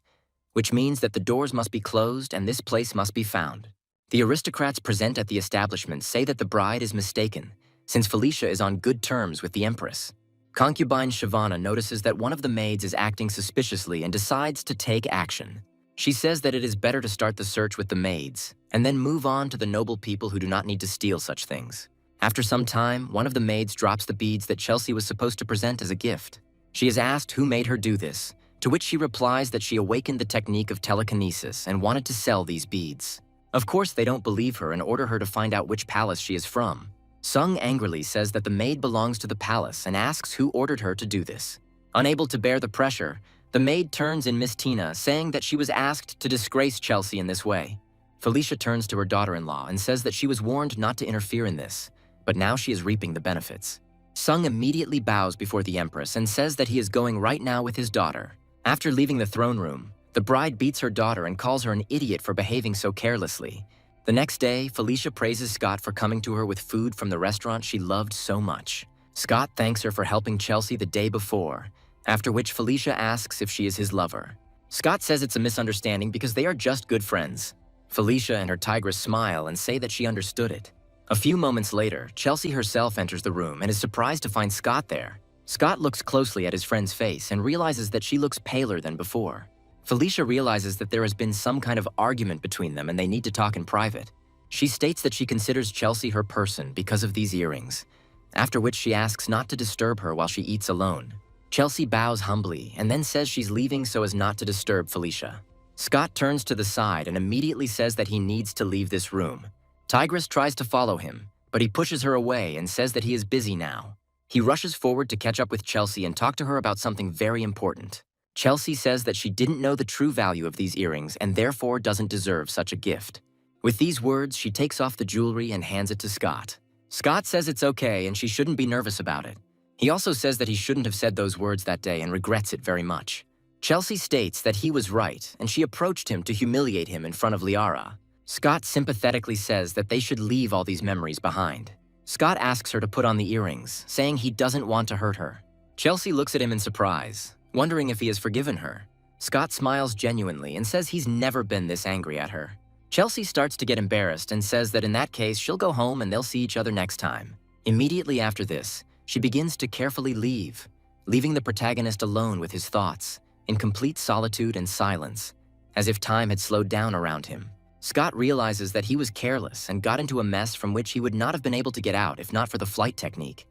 which means that the doors must be closed and this place must be found. The aristocrats present at the establishment say that the bride is mistaken, since Felicia is on good terms with the Empress. Concubine Shavana notices that one of the maids is acting suspiciously and decides to take action. She says that it is better to start the search with the maids, and then move on to the noble people who do not need to steal such things. After some time, one of the maids drops the beads that Chelsea was supposed to present as a gift. She is asked who made her do this, to which she replies that she awakened the technique of telekinesis and wanted to sell these beads. Of course, they don't believe her and order her to find out which palace she is from. Sung angrily says that the maid belongs to the palace and asks who ordered her to do this. Unable to bear the pressure, the maid turns in Miss Tina, saying that she was asked to disgrace Chelsea in this way. Felicia turns to her daughter-in-law and says that she was warned not to interfere in this, but now she is reaping the benefits. Sung immediately bows before the Empress and says that he is going right now with his daughter. After leaving the throne room, the bride beats her daughter and calls her an idiot for behaving so carelessly. The next day, Felicia praises Scott for coming to her with food from the restaurant she loved so much. Scott thanks her for helping Chelsea the day before, after which Felicia asks if she is his lover. Scott says it's a misunderstanding because they are just good friends. Felicia and her tigress smile and say that she understood it. A few moments later, Chelsea herself enters the room and is surprised to find Scott there. Scott looks closely at his friend's face and realizes that she looks paler than before. Felicia realizes that there has been some kind of argument between them and they need to talk in private. She states that she considers Chelsea her person because of these earrings, after which she asks not to disturb her while she eats alone. Chelsea bows humbly and then says she's leaving so as not to disturb Felicia. Scott turns to the side and immediately says that he needs to leave this room. Tigress tries to follow him, but he pushes her away and says that he is busy now. He rushes forward to catch up with Chelsea and talk to her about something very important. Chelsea says that she didn't know the true value of these earrings and therefore doesn't deserve such a gift. With these words, she takes off the jewelry and hands it to Scott. Scott says it's okay and she shouldn't be nervous about it. He also says that he shouldn't have said those words that day and regrets it very much. Chelsea states that he was right and she approached him to humiliate him in front of Liara. Scott sympathetically says that they should leave all these memories behind. Scott asks her to put on the earrings, saying he doesn't want to hurt her. Chelsea looks at him in surprise, wondering if he has forgiven her. Scott smiles genuinely and says he's never been this angry at her. Chelsea starts to get embarrassed and says that in that case she'll go home and they'll see each other next time. Immediately after this, she begins to carefully leave, leaving the protagonist alone with his thoughts, in complete solitude and silence, as if time had slowed down around him. Scott realizes that he was careless and got into a mess from which he would not have been able to get out if not for the flight technique,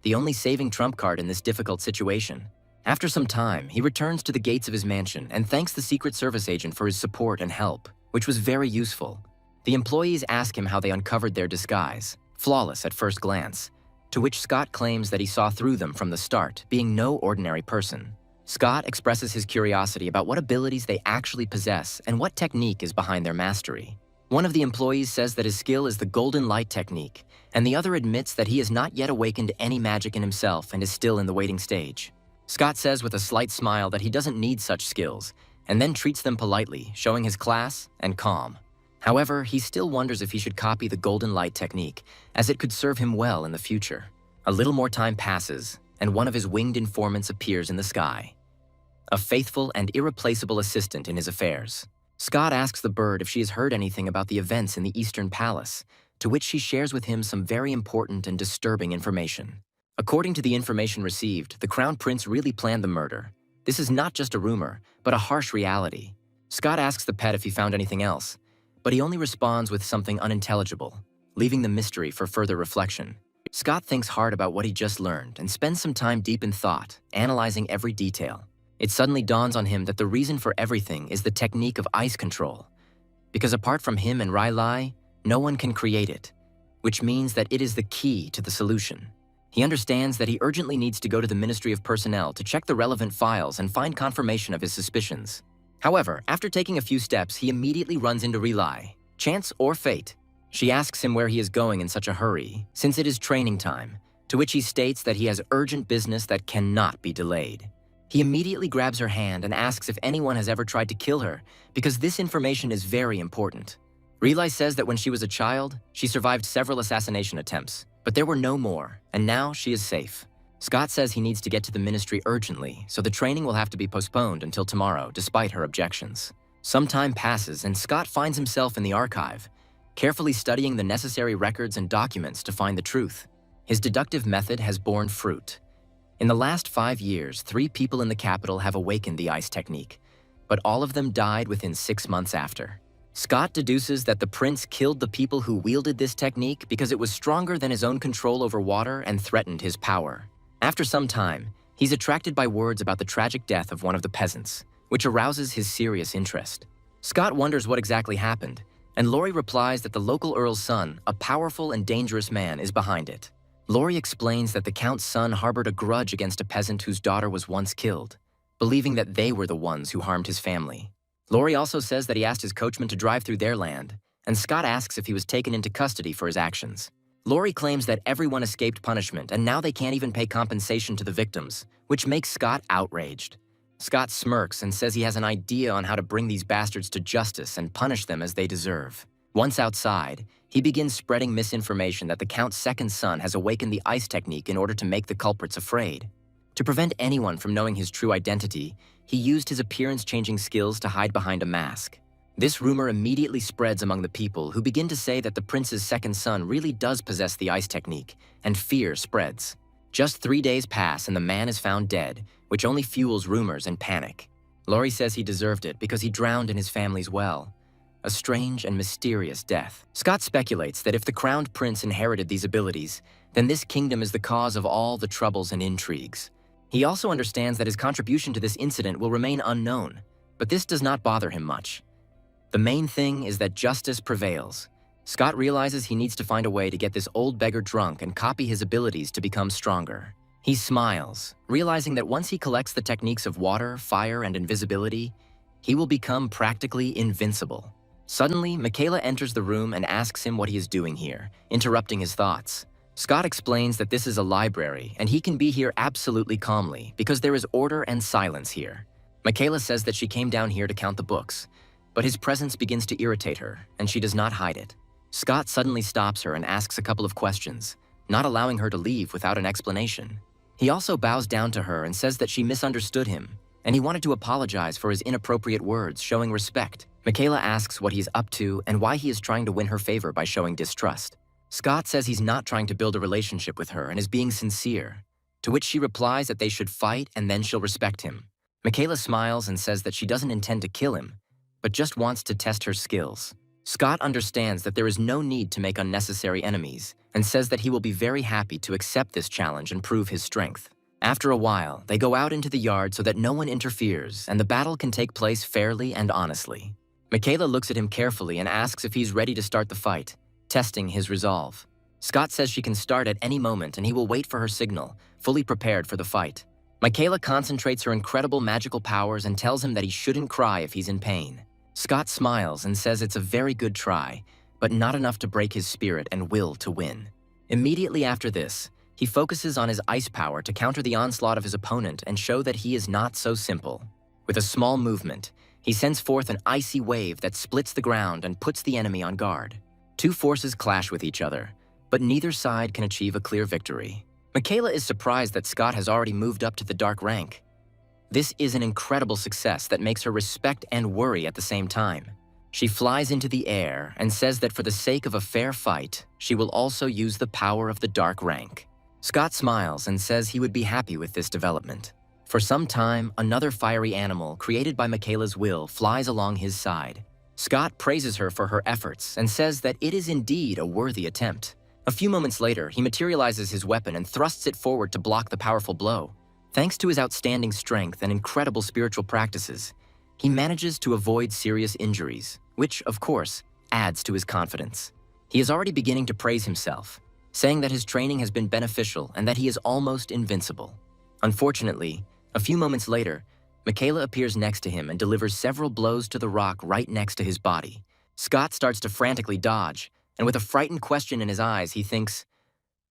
the only saving trump card in this difficult situation. After some time, he returns to the gates of his mansion and thanks the Secret Service agent for his support and help, which was very useful. The employees ask him how they uncovered their disguise, flawless at first glance, to which Scott claims that he saw through them from the start, being no ordinary person. Scott expresses his curiosity about what abilities they actually possess and what technique is behind their mastery. One of the employees says that his skill is the golden light technique, and the other admits that he has not yet awakened any magic in himself and is still in the waiting stage. Scott says with a slight smile that he doesn't need such skills, and then treats them politely, showing his class and calm. However, he still wonders if he should copy the golden light technique, as it could serve him well in the future. A little more time passes, and one of his winged informants appears in the sky. A faithful and irreplaceable assistant in his affairs. Scott asks the bird if she has heard anything about the events in the Eastern Palace, to which she shares with him some very important and disturbing information. According to the information received, the Crown Prince really planned the murder. This is not just a rumor, but a harsh reality. Scott asks the pet if he found anything else, but he only responds with something unintelligible, leaving the mystery for further reflection. Scott thinks hard about what he just learned and spends some time deep in thought, analyzing every detail. It suddenly dawns on him that the reason for everything is the technique of ice control. Because apart from him and Rai, no one can create it, which means that it is the key to the solution. He understands that he urgently needs to go to the Ministry of Personnel to check the relevant files and find confirmation of his suspicions. However, after taking a few steps, he immediately runs into Rai. Chance or fate? She asks him where he is going in such a hurry, since it is training time, to which he states that he has urgent business that cannot be delayed. He immediately grabs her hand and asks if anyone has ever tried to kill her, because this information is very important. Rai says that when she was a child, she survived several assassination attempts, but there were no more, and now she is safe. Scott says he needs to get to the ministry urgently, so the training will have to be postponed until tomorrow, despite her objections. Some time passes, and Scott finds himself in the archive, carefully studying the necessary records and documents to find the truth. His deductive method has borne fruit. In the last 5 years, 3 people in the capital have awakened the ice technique, but all of them died within 6 months after. Scott deduces that the prince killed the people who wielded this technique because it was stronger than his own control over water and threatened his power. After some time, he's attracted by words about the tragic death of one of the peasants, which arouses his serious interest. Scott wonders what exactly happened, and Lori replies that the local earl's son, a powerful and dangerous man, is behind it. Lori explains that the count's son harbored a grudge against a peasant whose daughter was once killed, believing that they were the ones who harmed his family. Lori also says that he asked his coachman to drive through their land, and Scott asks if he was taken into custody for his actions. Lori claims that everyone escaped punishment and now they can't even pay compensation to the victims, which makes Scott outraged. Scott smirks and says he has an idea on how to bring these bastards to justice and punish them as they deserve. Once outside, he begins spreading misinformation that the Count's second son has awakened the ice technique in order to make the culprits afraid. To prevent anyone from knowing his true identity, he used his appearance-changing skills to hide behind a mask. This rumor immediately spreads among the people, who begin to say that the prince's second son really does possess the ice technique, and fear spreads. Just 3 days pass and the man is found dead, which only fuels rumors and panic. Lori says he deserved it because he drowned in his family's well. A strange and mysterious death. Scott speculates that if the crowned prince inherited these abilities, then this kingdom is the cause of all the troubles and intrigues. He also understands that his contribution to this incident will remain unknown, but this does not bother him much. The main thing is that justice prevails. Scott realizes he needs to find a way to get this old beggar drunk and copy his abilities to become stronger. He smiles, realizing that once he collects the techniques of water, fire, and invisibility, he will become practically invincible. Suddenly, Michaela enters the room and asks him what he is doing here, interrupting his thoughts. Scott explains that this is a library, and he can be here absolutely calmly because there is order and silence here. Michaela says that she came down here to count the books, but his presence begins to irritate her, and she does not hide it. Scott suddenly stops her and asks a couple of questions, not allowing her to leave without an explanation. He also bows down to her and says that she misunderstood him, and he wanted to apologize for his inappropriate words, showing respect. Michaela asks what he's up to and why he is trying to win her favor by showing distrust. Scott says he's not trying to build a relationship with her and is being sincere, to which she replies that they should fight and then she'll respect him. Michaela smiles and says that she doesn't intend to kill him, but just wants to test her skills. Scott understands that there is no need to make unnecessary enemies and says that he will be very happy to accept this challenge and prove his strength. After a while, they go out into the yard so that no one interferes and the battle can take place fairly and honestly. Michaela looks at him carefully and asks if he's ready to start the fight, testing his resolve. Scott says she can start at any moment and he will wait for her signal, fully prepared for the fight. Michaela concentrates her incredible magical powers and tells him that he shouldn't cry if he's in pain. Scott smiles and says it's a very good try, but not enough to break his spirit and will to win. Immediately after this, he focuses on his ice power to counter the onslaught of his opponent and show that he is not so simple. With a small movement, he sends forth an icy wave that splits the ground and puts the enemy on guard. Two forces clash with each other, but neither side can achieve a clear victory. Michaela is surprised that Scott has already moved up to the dark rank. This is an incredible success that makes her respect and worry at the same time. She flies into the air and says that for the sake of a fair fight, she will also use the power of the dark rank. Scott smiles and says he would be happy with this development. For some time, another fiery animal created by Michaela's will flies along his side. Scott praises her for her efforts and says that it is indeed a worthy attempt. A few moments later, he materializes his weapon and thrusts it forward to block the powerful blow. Thanks to his outstanding strength and incredible spiritual practices, he manages to avoid serious injuries, which, of course, adds to his confidence. He is already beginning to praise himself, saying that his training has been beneficial and that he is almost invincible. Unfortunately, a few moments later, Michaela appears next to him and delivers several blows to the rock right next to his body. Scott starts to frantically dodge, and with a frightened question in his eyes, he thinks,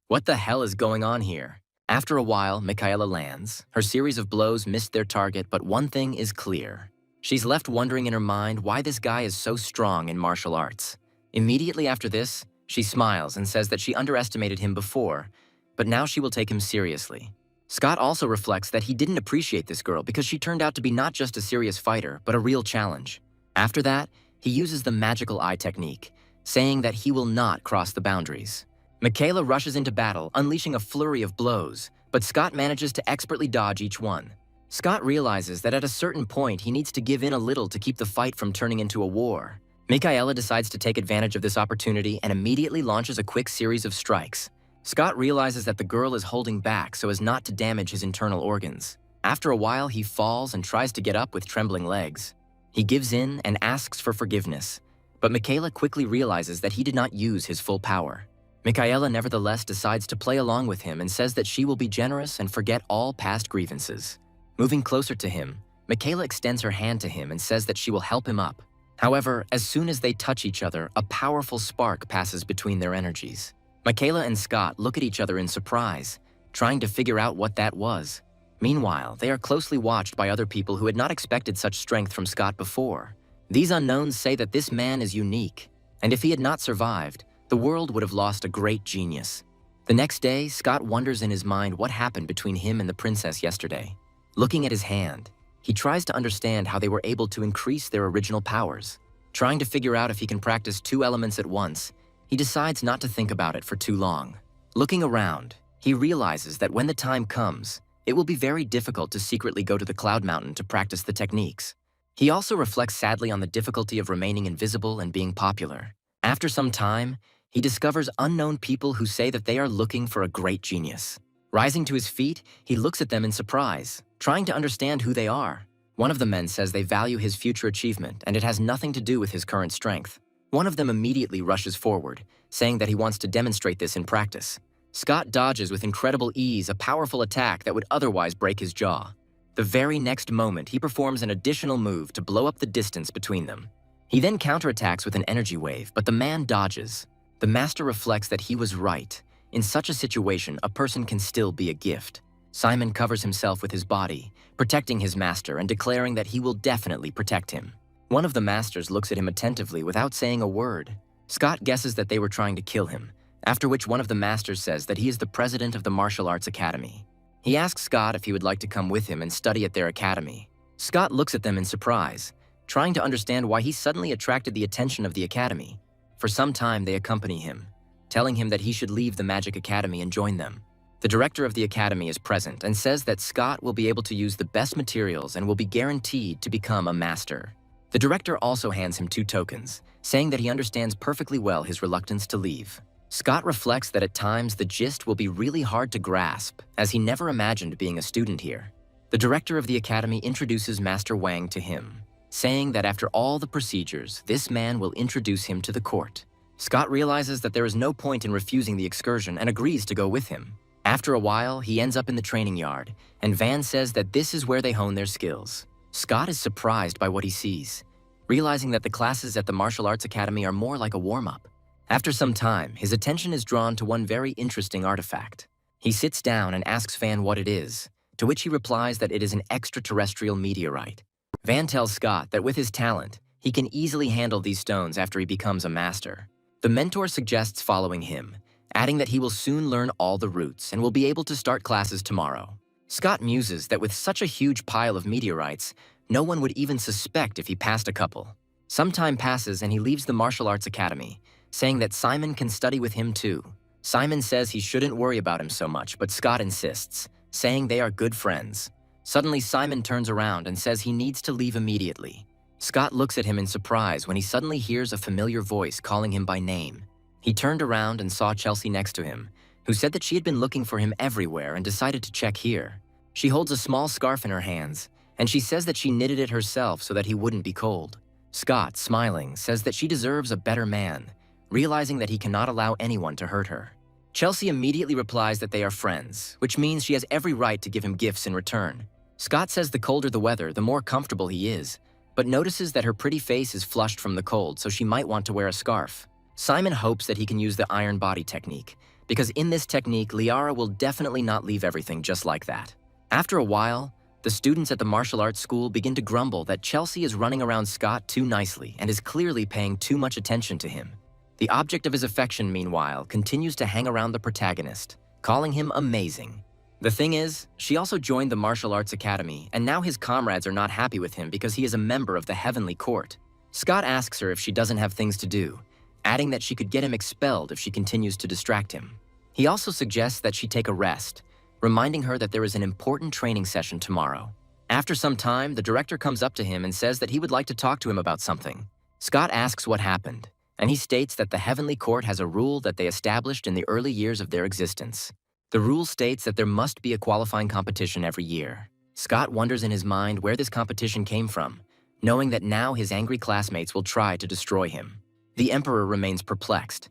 "What the hell is going on here?" After a while, Michaela lands. Her series of blows missed their target, but one thing is clear. She's left wondering in her mind why this guy is so strong in martial arts. Immediately after this, she smiles and says that she underestimated him before, but now she will take him seriously. Scott also reflects that he didn't appreciate this girl because she turned out to be not just a serious fighter, but a real challenge. After that, he uses the magical eye technique, saying that he will not cross the boundaries. Michaela rushes into battle, unleashing a flurry of blows, but Scott manages to expertly dodge each one. Scott realizes that at a certain point he needs to give in a little to keep the fight from turning into a war. Michaela decides to take advantage of this opportunity and immediately launches a quick series of strikes. Scott realizes that the girl is holding back so as not to damage his internal organs. After a while, he falls and tries to get up with trembling legs. He gives in and asks for forgiveness, but Michaela quickly realizes that he did not use his full power. Michaela nevertheless decides to play along with him and says that she will be generous and forget all past grievances. Moving closer to him, Michaela extends her hand to him and says that she will help him up. However, as soon as they touch each other, a powerful spark passes between their energies. Michaela and Scott look at each other in surprise, trying to figure out what that was. Meanwhile, they are closely watched by other people who had not expected such strength from Scott before. These unknowns say that this man is unique, and if he had not survived, the world would have lost a great genius. The next day, Scott wonders in his mind what happened between him and the princess yesterday. Looking at his hand, he tries to understand how they were able to increase their original powers. Trying to figure out if he can practice two elements at once, he decides not to think about it for too long. Looking around, he realizes that when the time comes, it will be very difficult to secretly go to the Cloud Mountain to practice the techniques. He also reflects sadly on the difficulty of remaining invisible and being popular. After some time, he discovers unknown people who say that they are looking for a great genius. Rising to his feet, he looks at them in surprise, trying to understand who they are. One of the men says they value his future achievement and it has nothing to do with his current strength. One of them immediately rushes forward, saying that he wants to demonstrate this in practice. Scott dodges with incredible ease a powerful attack that would otherwise break his jaw. The very next moment, he performs an additional move to blow up the distance between them. He then counterattacks with an energy wave, but the man dodges. The master reflects that he was right. In such a situation, a person can still be a gift. Simon covers himself with his body, protecting his master and declaring that he will definitely protect him. One of the masters looks at him attentively without saying a word. Scott guesses that they were trying to kill him, after which one of the masters says that he is the president of the martial arts academy. He asks Scott if he would like to come with him and study at their academy. Scott looks at them in surprise, trying to understand why he suddenly attracted the attention of the academy. For some time, they accompany him, telling him that he should leave the Magic Academy and join them. The director of the academy is present and says that Scott will be able to use the best materials and will be guaranteed to become a master. The director also hands him 2 tokens, saying that he understands perfectly well his reluctance to leave. Scott reflects that at times the gist will be really hard to grasp, as he never imagined being a student here. The director of the academy introduces Master Wang to him, saying that after all the procedures, this man will introduce him to the court. Scott realizes that there is no point in refusing the excursion and agrees to go with him. After a while, he ends up in the training yard, and Van says that this is where they hone their skills. Scott is surprised by what he sees, realizing that the classes at the martial arts academy are more like a warm-up. After some time, his attention is drawn to one very interesting artifact. He sits down and asks Van what it is, to which he replies that it is an extraterrestrial meteorite. Van tells Scott that with his talent, he can easily handle these stones after he becomes a master. The mentor suggests following him, adding that he will soon learn all the routes and will be able to start classes tomorrow. Scott muses that with such a huge pile of meteorites, no one would even suspect if he passed a couple. Some time passes and he leaves the martial arts academy, saying that Simon can study with him too. Simon says he shouldn't worry about him so much, but Scott insists, saying they are good friends. Suddenly, Simon turns around and says he needs to leave immediately. Scott looks at him in surprise when he suddenly hears a familiar voice calling him by name. He turned around and saw Chelsea next to him, who said that she had been looking for him everywhere and decided to check here. She holds a small scarf in her hands, and she says that she knitted it herself so that he wouldn't be cold. Scott, smiling, says that she deserves a better man, realizing that he cannot allow anyone to hurt her. Chelsea immediately replies that they are friends, which means she has every right to give him gifts in return. Scott says the colder the weather, the more comfortable he is, but notices that her pretty face is flushed from the cold, so she might want to wear a scarf. Simon hopes that he can use the iron body technique, because in this technique, Liara will definitely not leave everything just like that. After a while, the students at the martial arts school begin to grumble that Chelsea is running around Scott too nicely and is clearly paying too much attention to him. The object of his affection, meanwhile, continues to hang around the protagonist, calling him amazing. The thing is, she also joined the martial arts academy, and now his comrades are not happy with him because he is a member of the Heavenly Court. Scott asks her if she doesn't have things to do, adding that she could get him expelled if she continues to distract him. He also suggests that she take a rest, reminding her that there is an important training session tomorrow. After some time, the director comes up to him and says that he would like to talk to him about something. Scott asks what happened, and he states that the Heavenly Court has a rule that they established in the early years of their existence. The rule states that there must be a qualifying competition every year. Scott wonders in his mind where this competition came from, knowing that now his angry classmates will try to destroy him. The Emperor remains perplexed.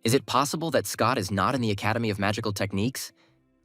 Is it possible that Scott is not in the Academy of Magical Techniques?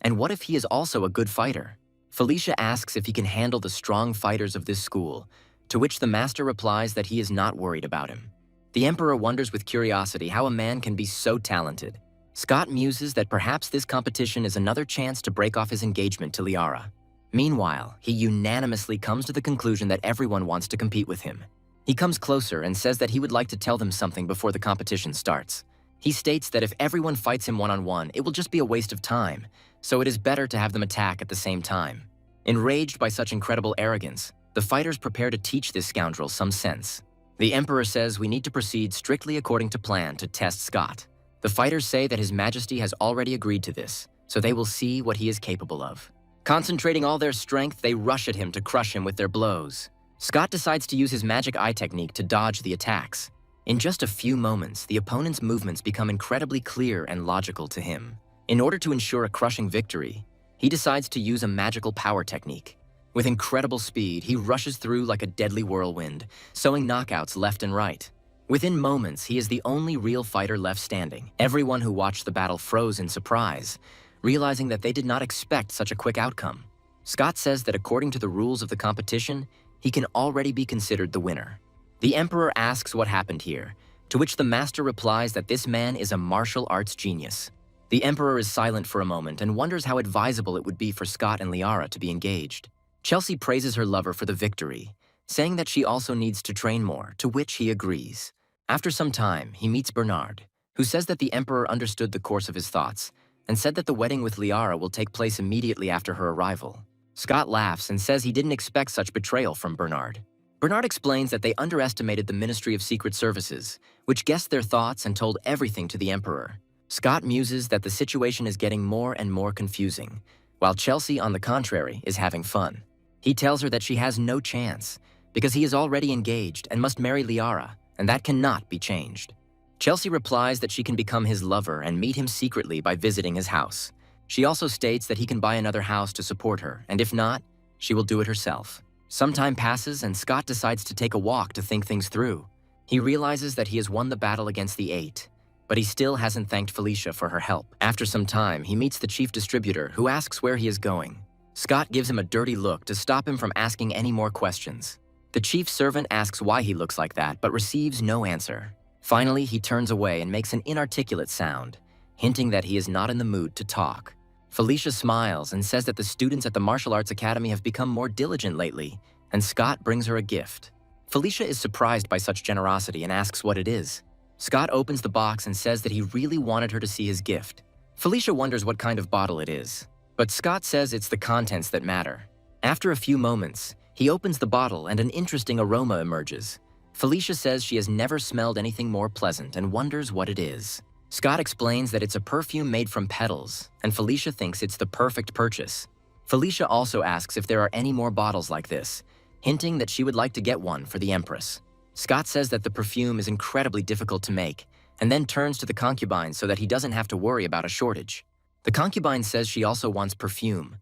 And what if he is also a good fighter? Felicia asks if he can handle the strong fighters of this school, to which the master replies that he is not worried about him. The Emperor wonders with curiosity how a man can be so talented. Scott muses that perhaps this competition is another chance to break off his engagement to Liara. Meanwhile, he unanimously comes to the conclusion that everyone wants to compete with him. He comes closer and says that he would like to tell them something before the competition starts. He states that if everyone fights him one-on-one, it will just be a waste of time, so it is better to have them attack at the same time. Enraged by such incredible arrogance, the fighters prepare to teach this scoundrel some sense. The Emperor says we need to proceed strictly according to plan to test Scott. The fighters say that His Majesty has already agreed to this, so they will see what he is capable of. Concentrating all their strength, they rush at him to crush him with their blows. Scott decides to use his magic eye technique to dodge the attacks. In just a few moments, the opponent's movements become incredibly clear and logical to him. In order to ensure a crushing victory, he decides to use a magical power technique. With incredible speed, he rushes through like a deadly whirlwind, sowing knockouts left and right. Within moments, he is the only real fighter left standing. Everyone who watched the battle froze in surprise, realizing that they did not expect such a quick outcome. Scott says that according to the rules of the competition, he can already be considered the winner. The Emperor asks what happened here, to which the Master replies that this man is a martial arts genius. The Emperor is silent for a moment and wonders how advisable it would be for Scott and Liara to be engaged. Chelsea praises her lover for the victory, saying that she also needs to train more, to which he agrees. After some time, he meets Bernard, who says that the Emperor understood the course of his thoughts and said that the wedding with Liara will take place immediately after her arrival. Scott laughs and says he didn't expect such betrayal from Bernard. Bernard explains that they underestimated the Ministry of Secret Services, which guessed their thoughts and told everything to the Emperor. Scott muses that the situation is getting more and more confusing, while Chelsea, on the contrary, is having fun. He tells her that she has no chance, because he is already engaged and must marry Liara, and that cannot be changed. Chelsea replies that she can become his lover and meet him secretly by visiting his house. She also states that he can buy another house to support her, and if not, she will do it herself. Some time passes and Scott decides to take a walk to think things through. He realizes that he has won the battle against the Eight, but he still hasn't thanked Felicia for her help. After some time, he meets the chief distributor, who asks where he is going. Scott gives him a dirty look to stop him from asking any more questions. The chief servant asks why he looks like that, but receives no answer. Finally, he turns away and makes an inarticulate sound, hinting that he is not in the mood to talk. Felicia smiles and says that the students at the Martial Arts Academy have become more diligent lately, and Scott brings her a gift. Felicia is surprised by such generosity and asks what it is. Scott opens the box and says that he really wanted her to see his gift. Felicia wonders what kind of bottle it is, but Scott says it's the contents that matter. After a few moments, he opens the bottle and an interesting aroma emerges. Felicia says she has never smelled anything more pleasant and wonders what it is. Scott explains that it's a perfume made from petals, and Felicia thinks it's the perfect purchase. Felicia also asks if there are any more bottles like this, hinting that she would like to get one for the Empress. Scott says that the perfume is incredibly difficult to make, and then turns to the concubine so that he doesn't have to worry about a shortage. The concubine says she also wants perfume,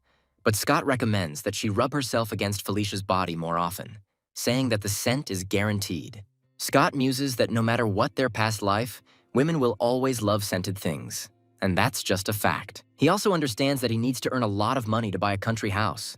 but Scott recommends that she rub herself against Felicia's body more often, saying that the scent is guaranteed. Scott muses that no matter what their past life, women will always love scented things, and that's just a fact. He also understands that he needs to earn a lot of money to buy a country house.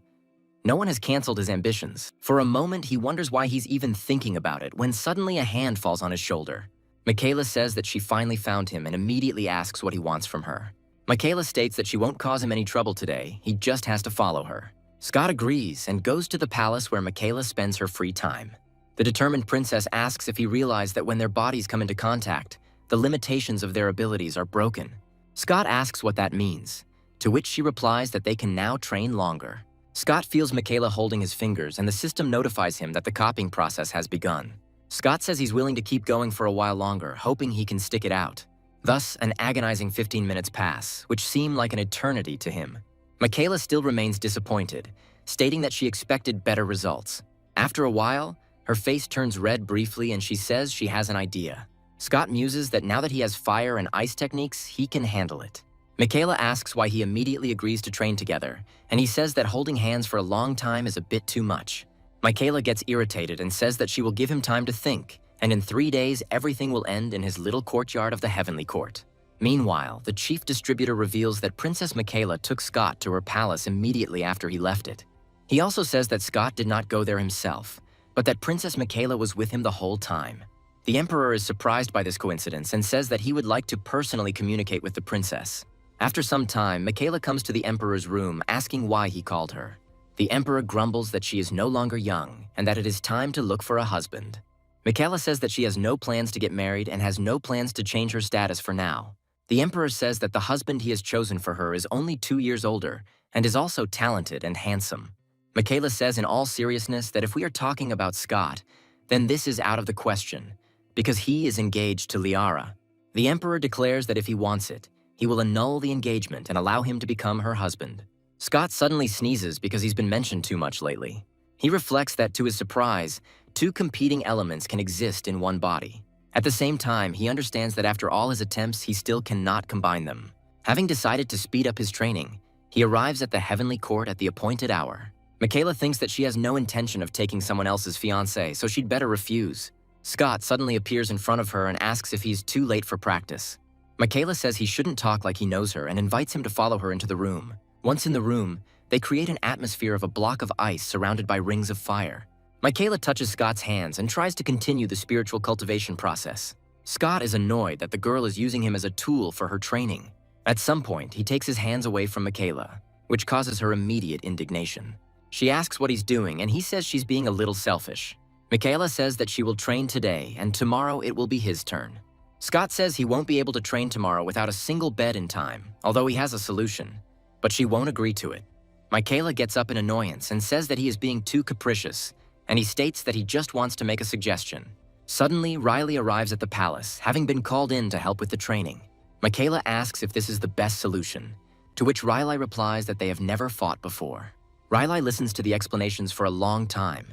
No one has canceled his ambitions. For a moment, he wonders why he's even thinking about it when suddenly a hand falls on his shoulder. Michaela says that she finally found him and immediately asks what he wants from her. Michaela states that she won't cause him any trouble today, he just has to follow her. Scott agrees and goes to the palace where Michaela spends her free time. The determined princess asks if he realized that when their bodies come into contact, the limitations of their abilities are broken. Scott asks what that means, to which she replies that they can now train longer. Scott feels Michaela holding his fingers and the system notifies him that the copying process has begun. Scott says he's willing to keep going for a while longer, hoping he can stick it out. Thus, an agonizing 15 minutes pass, which seem like an eternity to him. Michaela still remains disappointed, stating that she expected better results. After a while, her face turns red briefly and she says she has an idea. Scott muses that now that he has fire and ice techniques, he can handle it. Michaela asks why he immediately agrees to train together, and he says that holding hands for a long time is a bit too much. Michaela gets irritated and says that she will give him time to think, and in 3 days everything will end in his little courtyard of the Heavenly Court. Meanwhile, the chief distributor reveals that Princess Michaela took Scott to her palace immediately after he left it. He also says that Scott did not go there himself, but that Princess Michaela was with him the whole time. The Emperor is surprised by this coincidence and says that he would like to personally communicate with the princess. After some time, Michaela comes to the Emperor's room asking why he called her. The Emperor grumbles that she is no longer young and that it is time to look for a husband. Michaela says that she has no plans to get married and has no plans to change her status for now. The Emperor says that the husband he has chosen for her is only 2 years older and is also talented and handsome. Michaela says in all seriousness that if we are talking about Scott, then this is out of the question, because he is engaged to Liara. The Emperor declares that if he wants it, he will annul the engagement and allow him to become her husband. Scott suddenly sneezes because he's been mentioned too much lately. He reflects that, to his surprise, 2 competing elements can exist in one body. At the same time, he understands that after all his attempts, he still cannot combine them. Having decided to speed up his training, he arrives at the Heavenly Court at the appointed hour. Michaela thinks that she has no intention of taking someone else's fiancé, so she'd better refuse. Scott suddenly appears in front of her and asks if he's too late for practice. Michaela says he shouldn't talk like he knows her and invites him to follow her into the room. Once in the room, they create an atmosphere of a block of ice surrounded by rings of fire. Michaela touches Scott's hands and tries to continue the spiritual cultivation process. Scott is annoyed that the girl is using him as a tool for her training. At some point, he takes his hands away from Michaela, which causes her immediate indignation. She asks what he's doing, and he says she's being a little selfish. Michaela says that she will train today, and tomorrow it will be his turn. Scott says he won't be able to train tomorrow without a single bed in time, although he has a solution. But she won't agree to it. Michaela gets up in annoyance and says that he is being too capricious, and he states that he just wants to make a suggestion. Suddenly, Riley arrives at the palace, having been called in to help with the training. Michaela asks if this is the best solution, to which Riley replies that they have never fought before. Riley listens to the explanations for a long time,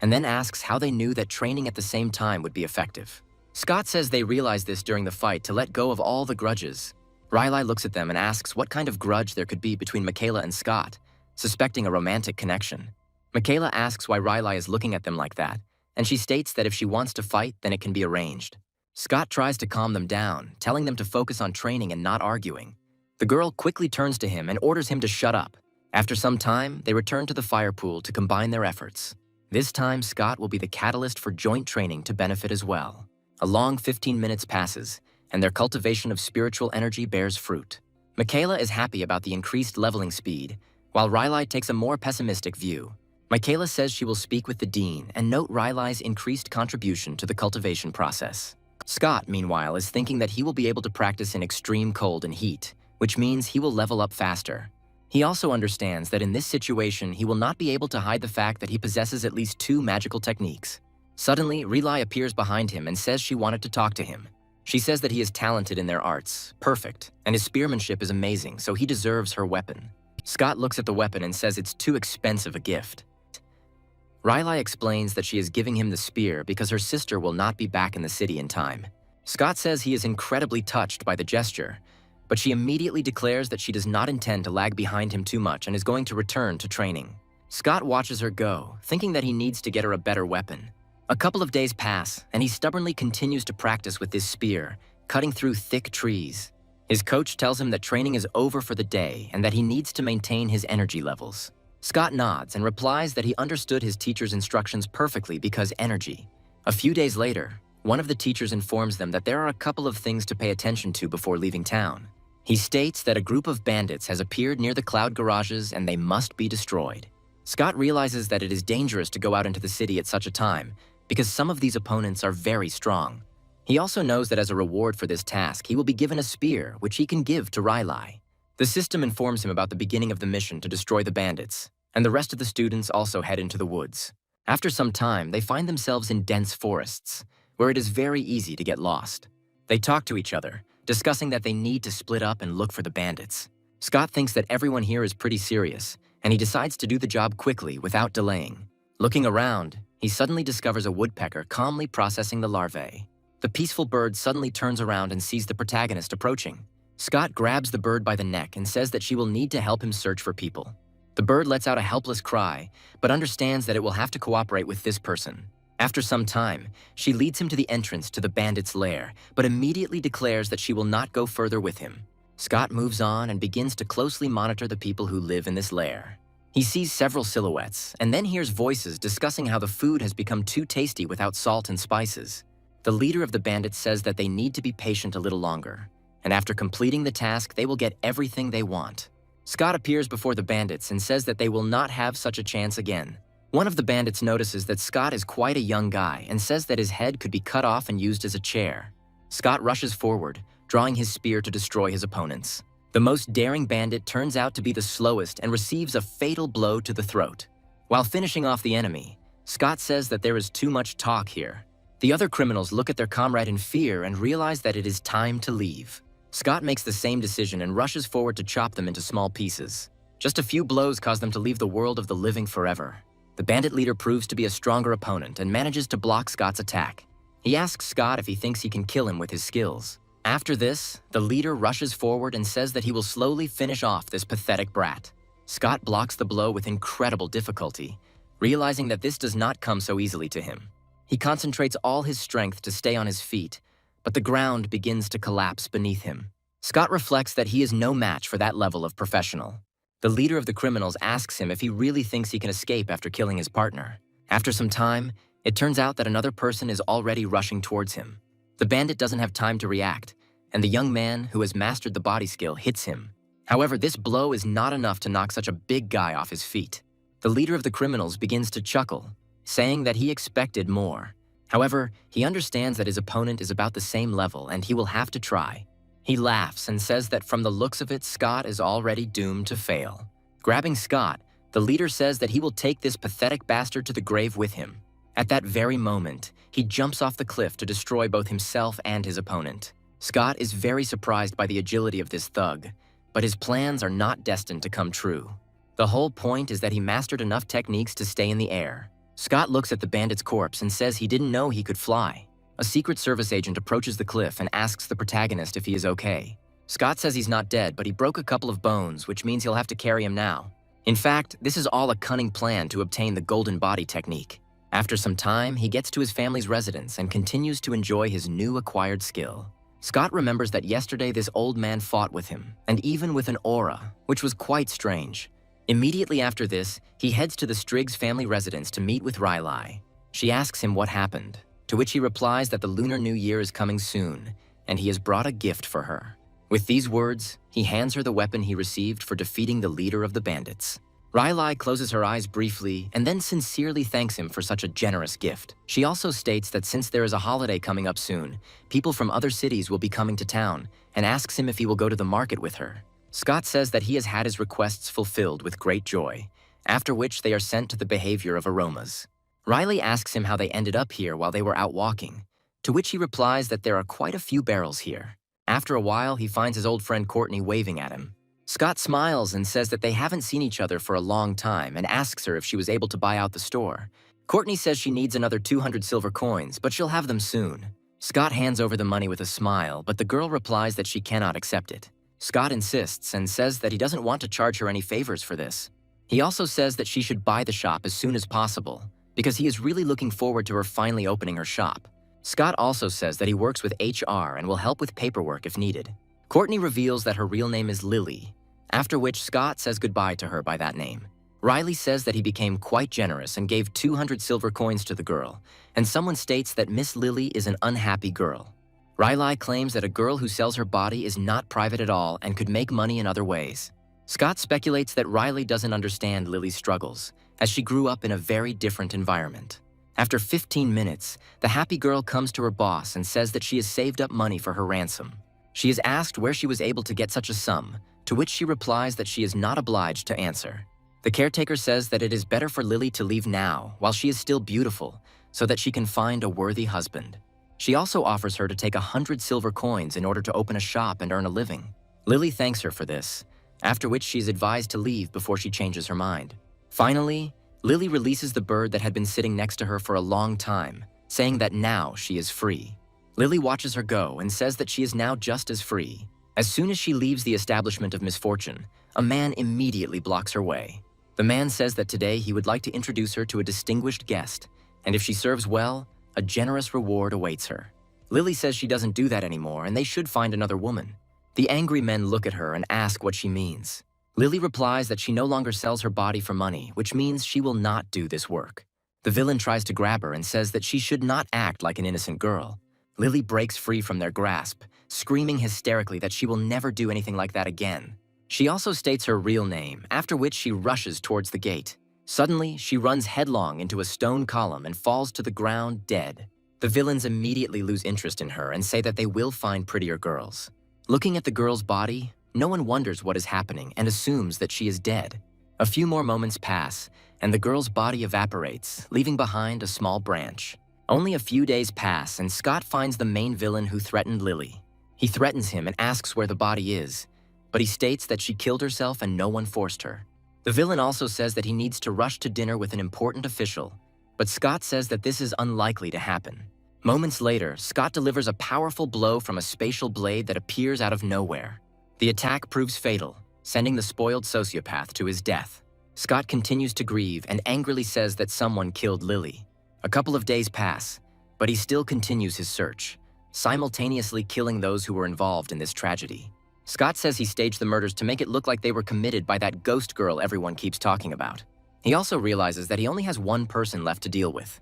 and then asks how they knew that training at the same time would be effective. Scott says they realized this during the fight to let go of all the grudges. Riley looks at them and asks what kind of grudge there could be between Michaela and Scott, suspecting a romantic connection. Michaela asks why Riley is looking at them like that, and she states that if she wants to fight, then it can be arranged. Scott tries to calm them down, telling them to focus on training and not arguing. The girl quickly turns to him and orders him to shut up. After some time, they return to the fire pool to combine their efforts. This time, Scott will be the catalyst for joint training to benefit as well. A long 15 minutes passes, and their cultivation of spiritual energy bears fruit. Michaela is happy about the increased leveling speed, while Riley takes a more pessimistic view. Michaela says she will speak with the dean and note Riley's increased contribution to the cultivation process. Scott, meanwhile, is thinking that he will be able to practice in extreme cold and heat, which means he will level up faster. He also understands that in this situation, he will not be able to hide the fact that he possesses at least 2 magical techniques. Suddenly, Riley appears behind him and says she wanted to talk to him. She says that he is talented in their arts, perfect, and his spearmanship is amazing, so he deserves her weapon. Scott looks at the weapon and says it's too expensive a gift. Riley explains that she is giving him the spear because her sister will not be back in the city in time. Scott says he is incredibly touched by the gesture, but she immediately declares that she does not intend to lag behind him too much and is going to return to training. Scott watches her go, thinking that he needs to get her a better weapon. A couple of days pass, and he stubbornly continues to practice with this spear, cutting through thick trees. His coach tells him that training is over for the day and that he needs to maintain his energy levels. Scott nods and replies that he understood his teacher's instructions perfectly because energy. A few days later, one of the teachers informs them that there are a couple of things to pay attention to before leaving town. He states that a group of bandits has appeared near the cloud garages and they must be destroyed. Scott realizes that it is dangerous to go out into the city at such a time because some of these opponents are very strong. He also knows that as a reward for this task, he will be given a spear, which he can give to Riley. The system informs him about the beginning of the mission to destroy the bandits, and the rest of the students also head into the woods. After some time, they find themselves in dense forests, where it is very easy to get lost. They talk to each other, discussing that they need to split up and look for the bandits. Scott thinks that everyone here is pretty serious, and he decides to do the job quickly without delaying. Looking around, he suddenly discovers a woodpecker calmly processing the larvae. The peaceful bird suddenly turns around and sees the protagonist approaching. Scott grabs the bird by the neck and says that she will need to help him search for people. The bird lets out a helpless cry, but understands that it will have to cooperate with this person. After some time, she leads him to the entrance to the bandit's lair, but immediately declares that she will not go further with him. Scott moves on and begins to closely monitor the people who live in this lair. He sees several silhouettes, and then hears voices discussing how the food has become too tasty without salt and spices. The leader of the bandits says that they need to be patient a little longer, and after completing the task, they will get everything they want. Scott appears before the bandits and says that they will not have such a chance again. One of the bandits notices that Scott is quite a young guy and says that his head could be cut off and used as a chair. Scott rushes forward, drawing his spear to destroy his opponents. The most daring bandit turns out to be the slowest and receives a fatal blow to the throat. While finishing off the enemy, Scott says that there is too much talk here. The other criminals look at their comrade in fear and realize that it is time to leave. Scott makes the same decision and rushes forward to chop them into small pieces. Just a few blows cause them to leave the world of the living forever. The bandit leader proves to be a stronger opponent and manages to block Scott's attack. He asks Scott if he thinks he can kill him with his skills. After this, the leader rushes forward and says that he will slowly finish off this pathetic brat. Scott blocks the blow with incredible difficulty, realizing that this does not come so easily to him. He concentrates all his strength to stay on his feet, but the ground begins to collapse beneath him. Scott reflects that he is no match for that level of professional. The leader of the criminals asks him if he really thinks he can escape after killing his partner. After some time, it turns out that another person is already rushing towards him. The bandit doesn't have time to react, and the young man, who has mastered the body skill, hits him. However, this blow is not enough to knock such a big guy off his feet. The leader of the criminals begins to chuckle, saying that he expected more. However, he understands that his opponent is about the same level and he will have to try. He laughs and says that from the looks of it, Scott is already doomed to fail. Grabbing Scott, the leader says that he will take this pathetic bastard to the grave with him. At that very moment, he jumps off the cliff to destroy both himself and his opponent. Scott is very surprised by the agility of this thug, but his plans are not destined to come true. The whole point is that he mastered enough techniques to stay in the air. Scott looks at the bandit's corpse and says he didn't know he could fly. A Secret Service agent approaches the cliff and asks the protagonist if he is okay. Scott says he's not dead, but he broke a couple of bones, which means he'll have to carry him now. In fact, this is all a cunning plan to obtain the golden body technique. After some time, he gets to his family's residence and continues to enjoy his new acquired skill. Scott remembers that yesterday this old man fought with him, and even with an aura, which was quite strange. Immediately after this, he heads to the Striggs family residence to meet with Riley. She asks him what happened, to which he replies that the Lunar New Year is coming soon, and he has brought a gift for her. With these words, he hands her the weapon he received for defeating the leader of the bandits. Riley closes her eyes briefly and then sincerely thanks him for such a generous gift. She also states that since there is a holiday coming up soon, people from other cities will be coming to town, and asks him if he will go to the market with her. Scott says that he has had his requests fulfilled with great joy, after which they are sent to the behavior of aromas. Riley asks him how they ended up here while they were out walking, to which he replies that there are quite a few barrels here. After a while, he finds his old friend Courtney waving at him. Scott smiles and says that they haven't seen each other for a long time and asks her if she was able to buy out the store. Courtney says she needs another 200 silver coins, but she'll have them soon. Scott hands over the money with a smile, but the girl replies that she cannot accept it. Scott insists and says that he doesn't want to charge her any favors for this. He also says that she should buy the shop as soon as possible, because he is really looking forward to her finally opening her shop. Scott also says that he works with HR and will help with paperwork if needed. Courtney reveals that her real name is Lily, after which Scott says goodbye to her by that name. Riley says that he became quite generous and gave 200 silver coins to the girl, and someone states that Miss Lily is an unhappy girl. Riley claims that a girl who sells her body is not private at all and could make money in other ways. Scott speculates that Riley doesn't understand Lily's struggles, as she grew up in a very different environment. After 15 minutes, the happy girl comes to her boss and says that she has saved up money for her ransom. She is asked where she was able to get such a sum, to which she replies that she is not obliged to answer. The caretaker says that it is better for Lily to leave now, while she is still beautiful, so that she can find a worthy husband. She also offers her to take 100 silver coins in order to open a shop and earn a living. Lily thanks her for this, after which she is advised to leave before she changes her mind. Finally, Lily releases the bird that had been sitting next to her for a long time, saying that now she is free. Lily watches her go and says that she is now just as free. As soon as she leaves the establishment of misfortune, a man immediately blocks her way. The man says that today he would like to introduce her to a distinguished guest, and if she serves well, a generous reward awaits her. Lily says she doesn't do that anymore and they should find another woman. The angry men look at her and ask what she means. Lily replies that she no longer sells her body for money, which means she will not do this work. The villain tries to grab her and says that she should not act like an innocent girl. Lily breaks free from their grasp, screaming hysterically that she will never do anything like that again. She also states her real name, after which she rushes towards the gate. Suddenly, she runs headlong into a stone column and falls to the ground dead. The villains immediately lose interest in her and say that they will find prettier girls. Looking at the girl's body, no one wonders what is happening and assumes that she is dead. A few more moments pass, and the girl's body evaporates, leaving behind a small branch. Only a few days pass, and Scott finds the main villain who threatened Lily. He threatens him and asks where the body is, but he states that she killed herself and no one forced her. The villain also says that he needs to rush to dinner with an important official, but Scott says that this is unlikely to happen. Moments later, Scott delivers a powerful blow from a spatial blade that appears out of nowhere. The attack proves fatal, sending the spoiled sociopath to his death. Scott continues to grieve and angrily says that someone killed Lily. A couple of days pass, but he still continues his search, simultaneously killing those who were involved in this tragedy. Scott says he staged the murders to make it look like they were committed by that ghost girl everyone keeps talking about. He also realizes that he only has one person left to deal with,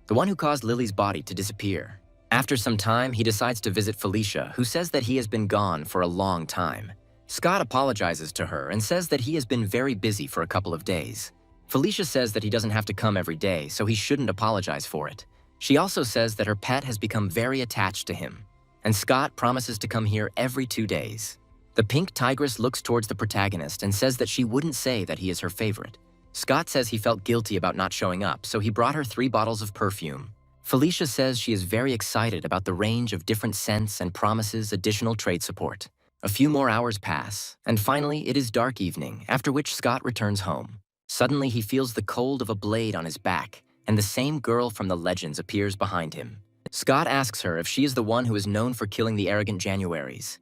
the one who caused Lily's body to disappear. After some time, he decides to visit Felicia, who says that he has been gone for a long time. Scott apologizes to her and says that he has been very busy for a couple of days. Felicia says that he doesn't have to come every day, so he shouldn't apologize for it. She also says that her pet has become very attached to him, and Scott promises to come here every 2 days. The pink tigress looks towards the protagonist and says that she wouldn't say that he is her favorite. Scott says he felt guilty about not showing up, so he brought her 3 bottles of perfume. Felicia says she is very excited about the range of different scents and promises additional trade support. A few more hours pass, and finally it is dark evening, after which Scott returns home. Suddenly he feels the cold of a blade on his back, and the same girl from the legends appears behind him. Scott asks her if she is the one who is known for killing the arrogant Januaries,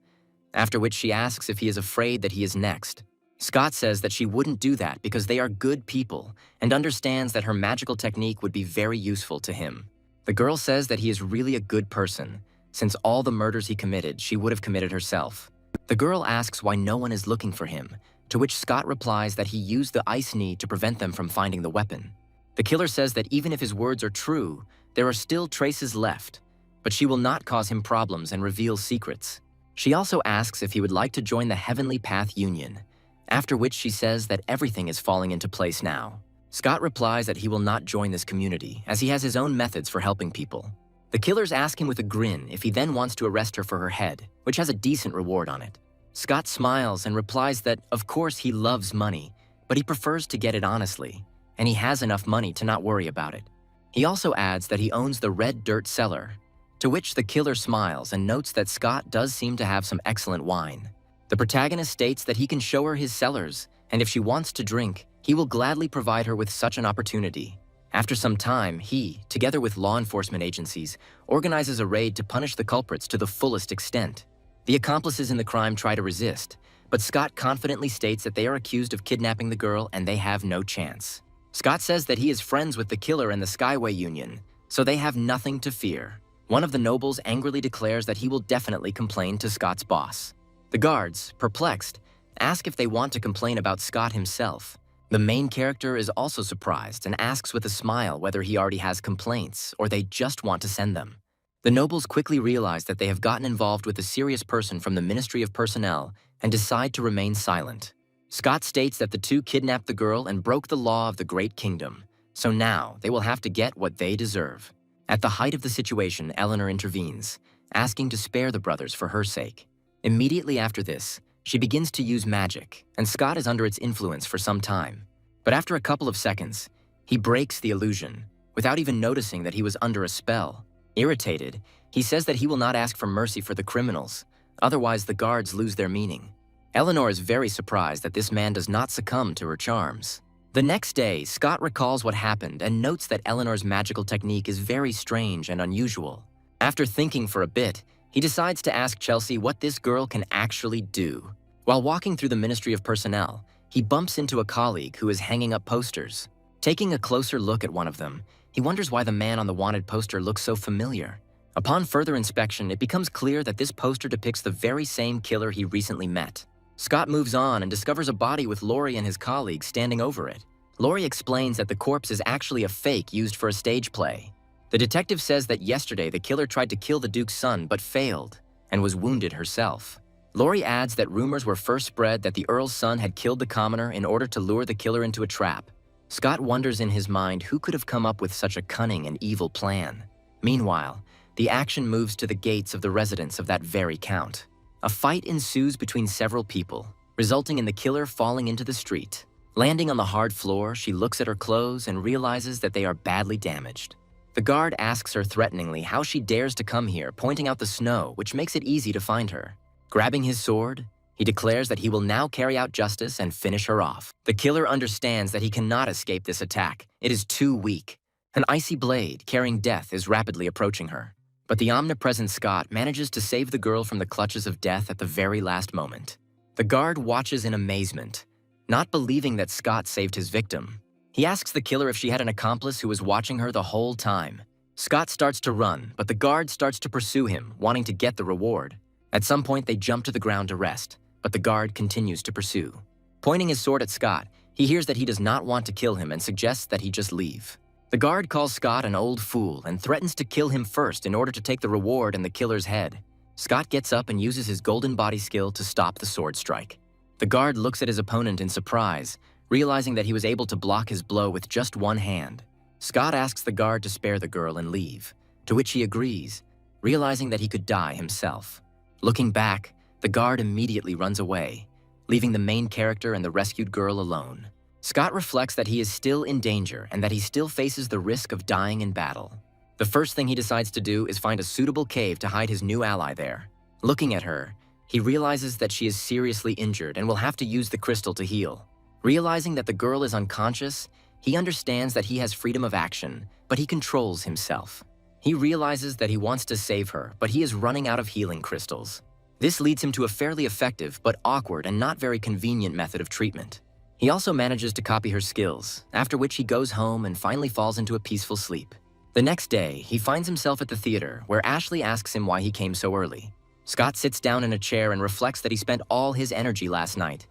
after which she asks if he is afraid that he is next. Scott says that she wouldn't do that because they are good people and understands that her magical technique would be very useful to him. The girl says that he is really a good person, since all the murders he committed, she would have committed herself. The girl asks why no one is looking for him, to which Scott replies that he used the ice knee to prevent them from finding the weapon. The killer says that even if his words are true, there are still traces left, but she will not cause him problems and reveal secrets. She also asks if he would like to join the Heavenly Path Union, after which she says that everything is falling into place now. Scott replies that he will not join this community, as he has his own methods for helping people. The killers ask him with a grin if he then wants to arrest her for her head, which has a decent reward on it. Scott smiles and replies that, of course, he loves money, but he prefers to get it honestly, and he has enough money to not worry about it. He also adds that he owns the Red Dirt Cellar, to which the killer smiles and notes that Scott does seem to have some excellent wine. The protagonist states that he can show her his cellars, and if she wants to drink, he will gladly provide her with such an opportunity. After some time, he, together with law enforcement agencies, organizes a raid to punish the culprits to the fullest extent. The accomplices in the crime try to resist, but Scott confidently states that they are accused of kidnapping the girl and they have no chance. Scott says that he is friends with the killer and the Skyway Union, so they have nothing to fear. One of the nobles angrily declares that he will definitely complain to Scott's boss. The guards, perplexed, ask if they want to complain about Scott himself. The main character is also surprised and asks with a smile whether he already has complaints or they just want to send them. The nobles quickly realize that they have gotten involved with a serious person from the Ministry of Personnel and decide to remain silent. Scott states that the two kidnapped the girl and broke the law of the Great Kingdom, so now they will have to get what they deserve. At the height of the situation, Eleanor intervenes, asking to spare the brothers for her sake. Immediately after this, she begins to use magic, and Scott is under its influence for some time. But after a couple of seconds, he breaks the illusion, without even noticing that he was under a spell. Irritated, he says that he will not ask for mercy for the criminals, otherwise the guards lose their meaning. Eleanor is very surprised that this man does not succumb to her charms. The next day, Scott recalls what happened and notes that Eleanor's magical technique is very strange and unusual. After thinking for a bit, he decides to ask Chelsea what this girl can actually do. While walking through the Ministry of Personnel, he bumps into a colleague who is hanging up posters. Taking a closer look at one of them, he wonders why the man on the wanted poster looks so familiar. Upon further inspection, it becomes clear that this poster depicts the very same killer he recently met. Scott moves on and discovers a body with Laurie and his colleague standing over it. Laurie explains that the corpse is actually a fake used for a stage play. The detective says that yesterday the killer tried to kill the Duke's son but failed and was wounded herself. Laurie adds that rumors were first spread that the Earl's son had killed the commoner in order to lure the killer into a trap. Scott wonders in his mind who could have come up with such a cunning and evil plan. Meanwhile, the action moves to the gates of the residence of that very count. A fight ensues between several people, resulting in the killer falling into the street. Landing on the hard floor, she looks at her clothes and realizes that they are badly damaged. The guard asks her threateningly how she dares to come here, pointing out the snow, which makes it easy to find her. Grabbing his sword, he declares that he will now carry out justice and finish her off. The killer understands that he cannot escape this attack. It is too weak. An icy blade, carrying death, is rapidly approaching her. But the omnipresent Scott manages to save the girl from the clutches of death at the very last moment. The guard watches in amazement, not believing that Scott saved his victim. He asks the killer if she had an accomplice who was watching her the whole time. Scott starts to run, but the guard starts to pursue him, wanting to get the reward. At some point, they jump to the ground to rest, but the guard continues to pursue. Pointing his sword at Scott, he hears that he does not want to kill him and suggests that he just leave. The guard calls Scott an old fool and threatens to kill him first in order to take the reward and the killer's head. Scott gets up and uses his golden body skill to stop the sword strike. The guard looks at his opponent in surprise, realizing that he was able to block his blow with just one hand. Scott asks the guard to spare the girl and leave, to which he agrees, realizing that he could die himself. Looking back, the guard immediately runs away, leaving the main character and the rescued girl alone. Scott reflects that he is still in danger and that he still faces the risk of dying in battle. The first thing he decides to do is find a suitable cave to hide his new ally there. Looking at her, he realizes that she is seriously injured and will have to use the crystal to heal. Realizing that the girl is unconscious, he understands that he has freedom of action, but he controls himself. He realizes that he wants to save her, but he is running out of healing crystals. This leads him to a fairly effective but awkward and not very convenient method of treatment. He also manages to copy her skills, after which he goes home and finally falls into a peaceful sleep. The next day, he finds himself at the theater, where Ashley asks him why he came so early. Scott sits down in a chair and reflects that he spent all his energy last night,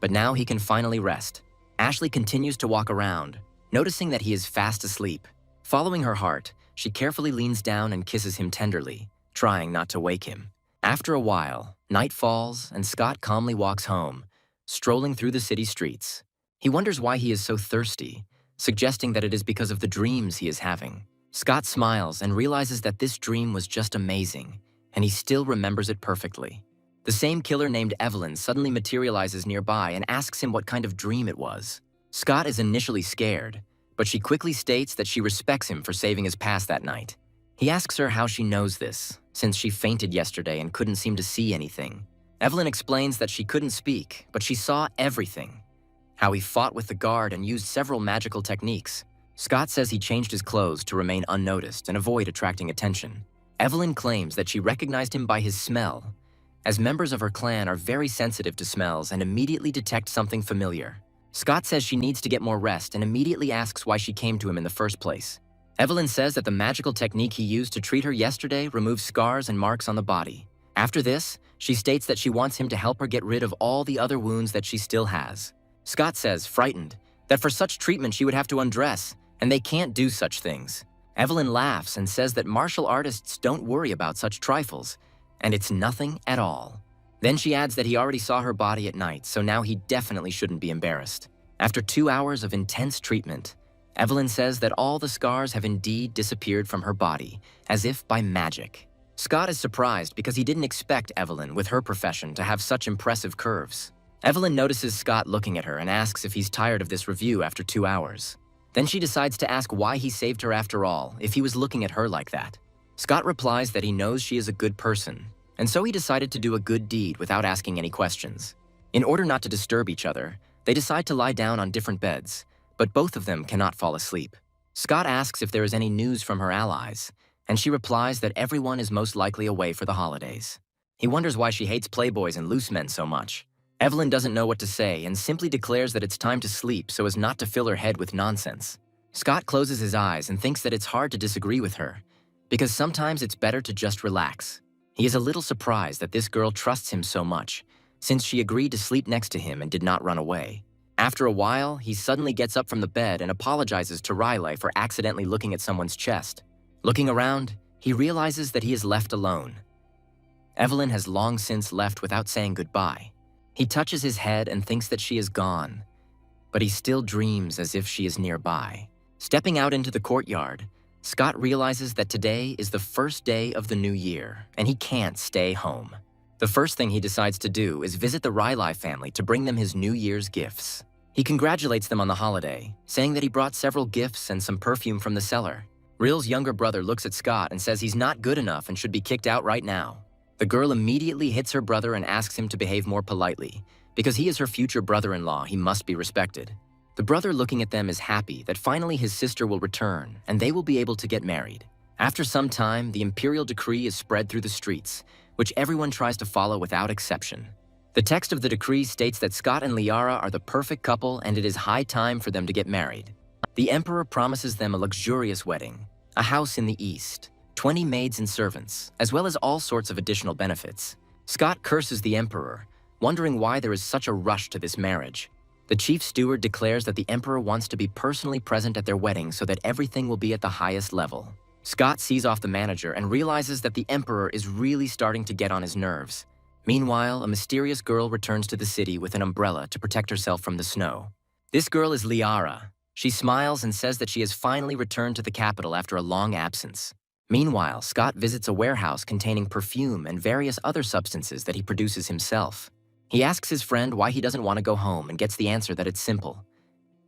but now he can finally rest. Ashley continues to walk around, noticing that he is fast asleep. Following her heart, she carefully leans down and kisses him tenderly, trying not to wake him. After a while, night falls and Scott calmly walks home, strolling through the city streets. He wonders why he is so thirsty, suggesting that it is because of the dreams he is having. Scott smiles and realizes that this dream was just amazing, and he still remembers it perfectly. The same killer named Evelyn suddenly materializes nearby and asks him what kind of dream it was. Scott is initially scared, but she quickly states that she respects him for saving his past that night. He asks her how she knows this, since she fainted yesterday and couldn't seem to see anything. Evelyn explains that she couldn't speak, but she saw everything. How he fought with the guard and used several magical techniques. Scott says he changed his clothes to remain unnoticed and avoid attracting attention. Evelyn claims that she recognized him by his smell, as members of her clan are very sensitive to smells and immediately detect something familiar. Scott says she needs to get more rest and immediately asks why she came to him in the first place. Evelyn says that the magical technique he used to treat her yesterday removes scars and marks on the body. After this, she states that she wants him to help her get rid of all the other wounds that she still has. Scott says, frightened, that for such treatment she would have to undress, and they can't do such things. Evelyn laughs and says that martial artists don't worry about such trifles, and it's nothing at all. Then she adds that he already saw her body at night, so now he definitely shouldn't be embarrassed. After 2 hours of intense treatment, Evelyn says that all the scars have indeed disappeared from her body, as if by magic. Scott is surprised because he didn't expect Evelyn, with her profession, to have such impressive curves. Evelyn notices Scott looking at her and asks if he's tired of this review after 2 hours. Then she decides to ask why he saved her after all, if he was looking at her like that. Scott replies that he knows she is a good person, and so he decided to do a good deed without asking any questions. In order not to disturb each other, they decide to lie down on different beds, but both of them cannot fall asleep. Scott asks if there is any news from her allies, and she replies that everyone is most likely away for the holidays. He wonders why she hates playboys and loose men so much. Evelyn doesn't know what to say and simply declares that it's time to sleep so as not to fill her head with nonsense. Scott closes his eyes and thinks that it's hard to disagree with her, because sometimes it's better to just relax. He is a little surprised that this girl trusts him so much, since she agreed to sleep next to him and did not run away. After a while, he suddenly gets up from the bed and apologizes to Riley for accidentally looking at someone's chest. Looking around, he realizes that he is left alone. Evelyn has long since left without saying goodbye. He touches his head and thinks that she is gone, but he still dreams as if she is nearby. Stepping out into the courtyard, Scott realizes that today is the first day of the new year, and he can't stay home. The first thing he decides to do is visit the Riley family to bring them his New Year's gifts. He congratulates them on the holiday, saying that he brought several gifts and some perfume from the cellar. Ril's younger brother looks at Scott and says he's not good enough and should be kicked out right now. The girl immediately hits her brother and asks him to behave more politely. Because he is her future brother-in-law, he must be respected. The brother looking at them is happy that finally his sister will return and they will be able to get married. After some time, the imperial decree is spread through the streets, which everyone tries to follow without exception. The text of the decree states that Scott and Liara are the perfect couple and it is high time for them to get married. The emperor promises them a luxurious wedding, a house in the east, 20 maids and servants, as well as all sorts of additional benefits. Scott curses the emperor, wondering why there is such a rush to this marriage. The chief steward declares that the emperor wants to be personally present at their wedding so that everything will be at the highest level. Scott sees off the manager and realizes that the emperor is really starting to get on his nerves. Meanwhile, a mysterious girl returns to the city with an umbrella to protect herself from the snow. This girl is Liara. She smiles and says that she has finally returned to the capital after a long absence. Meanwhile, Scott visits a warehouse containing perfume and various other substances that he produces himself. He asks his friend why he doesn't want to go home and gets the answer that it's simple.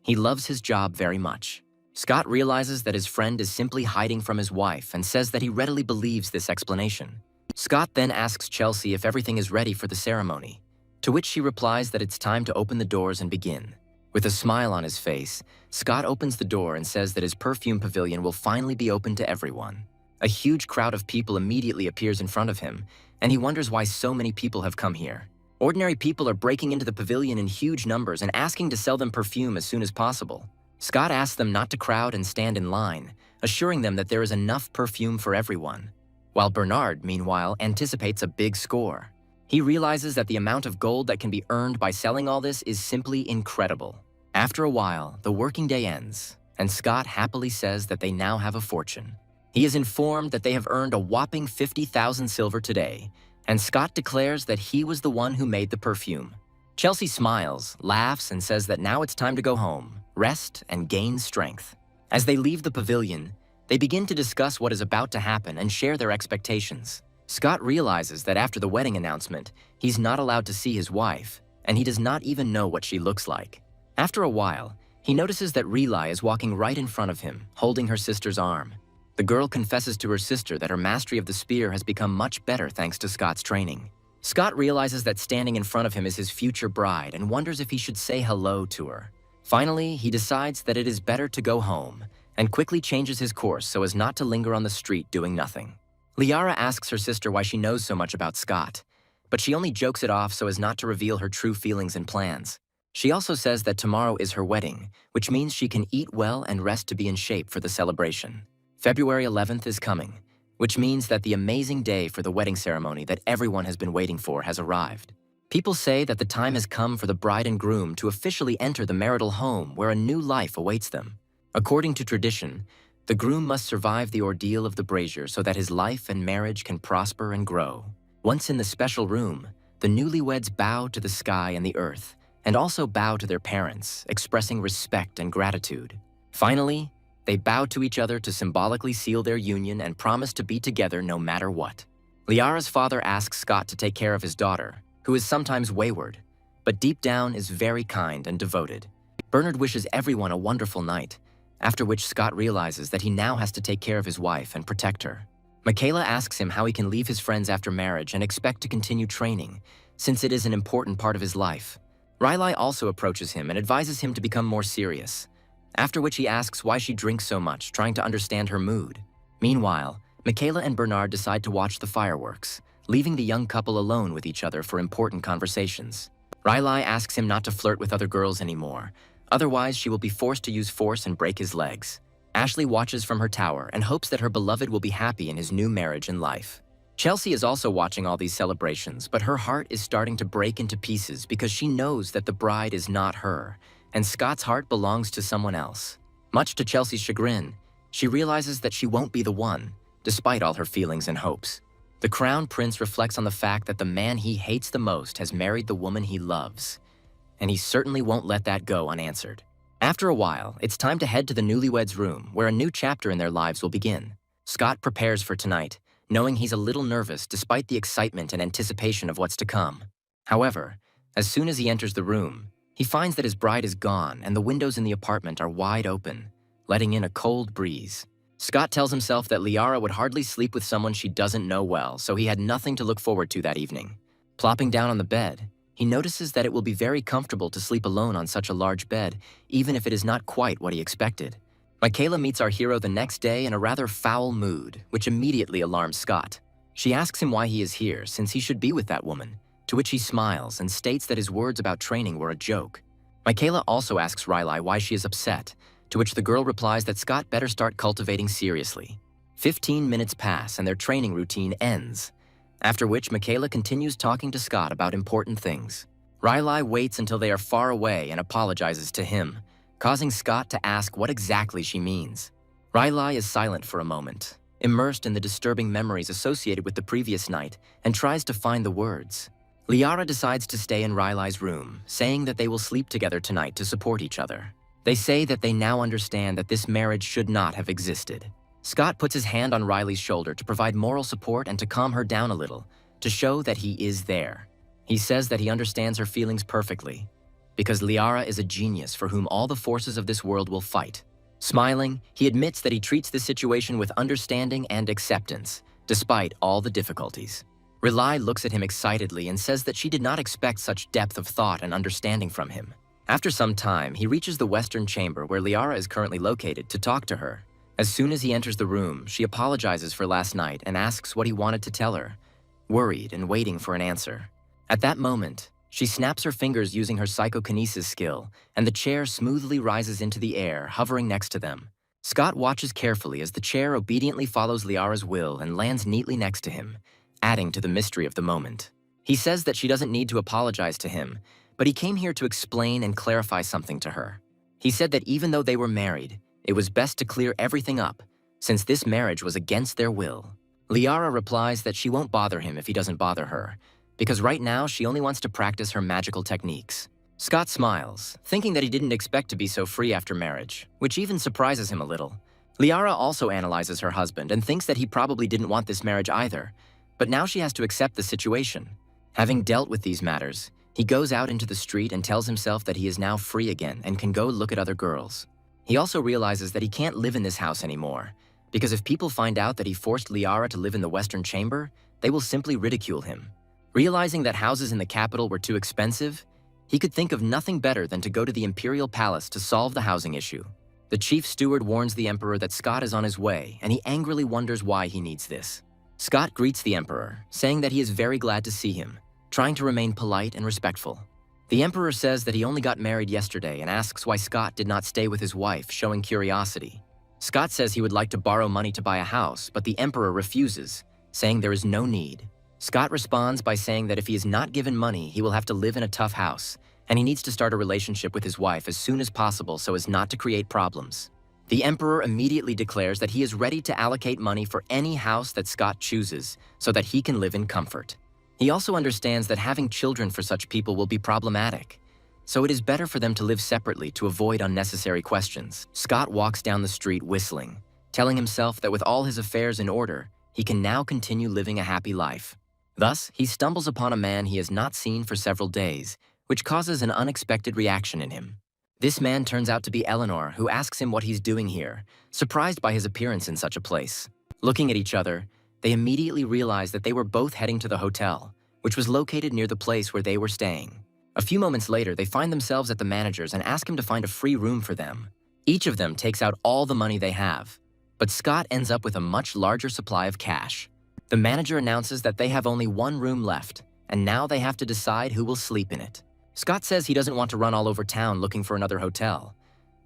He loves his job very much. Scott realizes that his friend is simply hiding from his wife and says that he readily believes this explanation. Scott then asks Chelsea if everything is ready for the ceremony, to which she replies that it's time to open the doors and begin. With a smile on his face, Scott opens the door and says that his perfume pavilion will finally be open to everyone. A huge crowd of people immediately appears in front of him, and he wonders why so many people have come here. Ordinary people are breaking into the pavilion in huge numbers and asking to sell them perfume as soon as possible. Scott asks them not to crowd and stand in line, assuring them that there is enough perfume for everyone. While Bernard, meanwhile, anticipates a big score. He realizes that the amount of gold that can be earned by selling all this is simply incredible. After a while, the working day ends, and Scott happily says that they now have a fortune. He is informed that they have earned a whopping 50,000 silver today, and Scott declares that he was the one who made the perfume. Chelsea smiles, laughs, and says that now it's time to go home, rest, and gain strength. As they leave the pavilion, they begin to discuss what is about to happen and share their expectations. Scott realizes that after the wedding announcement, he's not allowed to see his wife, and he does not even know what she looks like. After a while, he notices that Relai is walking right in front of him, holding her sister's arm. The girl confesses to her sister that her mastery of the spear has become much better thanks to Scott's training. Scott realizes that standing in front of him is his future bride and wonders if he should say hello to her. Finally, he decides that it is better to go home and quickly changes his course so as not to linger on the street doing nothing. Liara asks her sister why she knows so much about Scott, but she only jokes it off so as not to reveal her true feelings and plans. She also says that tomorrow is her wedding, which means she can eat well and rest to be in shape for the celebration. February 11th is coming, which means that the amazing day for the wedding ceremony that everyone has been waiting for has arrived. People say that the time has come for the bride and groom to officially enter the marital home where a new life awaits them. According to tradition, the groom must survive the ordeal of the brazier so that his life and marriage can prosper and grow. Once in the special room, the newlyweds bow to the sky and the earth, and also bow to their parents, expressing respect and gratitude. Finally, they bow to each other to symbolically seal their union and promise to be together no matter what. Liara's father asks Scott to take care of his daughter, who is sometimes wayward, but deep down is very kind and devoted. Bernard wishes everyone a wonderful night, after which Scott realizes that he now has to take care of his wife and protect her. Michaela asks him how he can leave his friends after marriage and expect to continue training, since it is an important part of his life. Riley also approaches him and advises him to become more serious, after which he asks why she drinks so much, trying to understand her mood. Meanwhile, Michaela and Bernard decide to watch the fireworks, leaving the young couple alone with each other for important conversations. Riley asks him not to flirt with other girls anymore, otherwise she will be forced to use force and break his legs. Ashley watches from her tower and hopes that her beloved will be happy in his new marriage and life. Chelsea is also watching all these celebrations, but her heart is starting to break into pieces because she knows that the bride is not her, and Scott's heart belongs to someone else. Much to Chelsea's chagrin, she realizes that she won't be the one, despite all her feelings and hopes. The crown prince reflects on the fact that the man he hates the most has married the woman he loves, and he certainly won't let that go unanswered. After a while, it's time to head to the newlyweds' room, where a new chapter in their lives will begin. Scott prepares for tonight, knowing he's a little nervous despite the excitement and anticipation of what's to come. However, as soon as he enters the room, he finds that his bride is gone and the windows in the apartment are wide open, letting in a cold breeze. Scott tells himself that Liara would hardly sleep with someone she doesn't know well, so he had nothing to look forward to that evening. Plopping down on the bed, he notices that it will be very comfortable to sleep alone on such a large bed, even if it is not quite what he expected. Michaela meets our hero the next day in a rather foul mood, which immediately alarms Scott. She asks him why he is here, since he should be with that woman, to which he smiles and states that his words about training were a joke. Michaela also asks Riley why she is upset, to which the girl replies that Scott better start cultivating seriously. 15 minutes pass and their training routine ends, after which Michaela continues talking to Scott about important things. Riley waits until they are far away and apologizes to him, causing Scott to ask what exactly she means. Riley is silent for a moment, immersed in the disturbing memories associated with the previous night, and tries to find the words. Liara decides to stay in Riley's room, saying that they will sleep together tonight to support each other. They say that they now understand that this marriage should not have existed. Scott puts his hand on Riley's shoulder to provide moral support and to calm her down a little, to show that he is there. He says that he understands her feelings perfectly, because Liara is a genius for whom all the forces of this world will fight. Smiling, he admits that he treats the situation with understanding and acceptance, despite all the difficulties. Riley looks at him excitedly and says that she did not expect such depth of thought and understanding from him. After some time, he reaches the western chamber where Liara is currently located to talk to her. As soon as he enters the room, she apologizes for last night and asks what he wanted to tell her, worried and waiting for an answer. At that moment, she snaps her fingers using her psychokinesis skill, and the chair smoothly rises into the air, hovering next to them. Scott watches carefully as the chair obediently follows Liara's will and lands neatly next to him, adding to the mystery of the moment. He says that she doesn't need to apologize to him, but he came here to explain and clarify something to her. He said that even though they were married, it was best to clear everything up, since this marriage was against their will. Liara replies that she won't bother him if he doesn't bother her, because right now she only wants to practice her magical techniques. Scott smiles, thinking that he didn't expect to be so free after marriage, which even surprises him a little. Liara also analyzes her husband and thinks that he probably didn't want this marriage either, but now she has to accept the situation. Having dealt with these matters, he goes out into the street and tells himself that he is now free again and can go look at other girls. He also realizes that he can't live in this house anymore, because if people find out that he forced Liara to live in the Western Chamber, they will simply ridicule him. Realizing that houses in the capital were too expensive, he could think of nothing better than to go to the Imperial Palace to solve the housing issue. The chief steward warns the Emperor that Scott is on his way, and he angrily wonders why he needs this. Scott greets the Emperor, saying that he is very glad to see him, trying to remain polite and respectful. The Emperor says that he only got married yesterday and asks why Scott did not stay with his wife, showing curiosity. Scott says he would like to borrow money to buy a house, but the Emperor refuses, saying there is no need. Scott responds by saying that if he is not given money, he will have to live in a tough house, and he needs to start a relationship with his wife as soon as possible so as not to create problems. The Emperor immediately declares that he is ready to allocate money for any house that Scott chooses so that he can live in comfort. He also understands that having children for such people will be problematic, so it is better for them to live separately to avoid unnecessary questions. Scott walks down the street whistling, telling himself that with all his affairs in order, he can now continue living a happy life. Thus, he stumbles upon a man he has not seen for several days, which causes an unexpected reaction in him. This man turns out to be Eleanor, who asks him what he's doing here, surprised by his appearance in such a place. Looking at each other, they immediately realize that they were both heading to the hotel, which was located near the place where they were staying. A few moments later, they find themselves at the manager's and ask him to find a free room for them. Each of them takes out all the money they have, but Scott ends up with a much larger supply of cash. The manager announces that they have only one room left, and now they have to decide who will sleep in it. Scott says he doesn't want to run all over town looking for another hotel,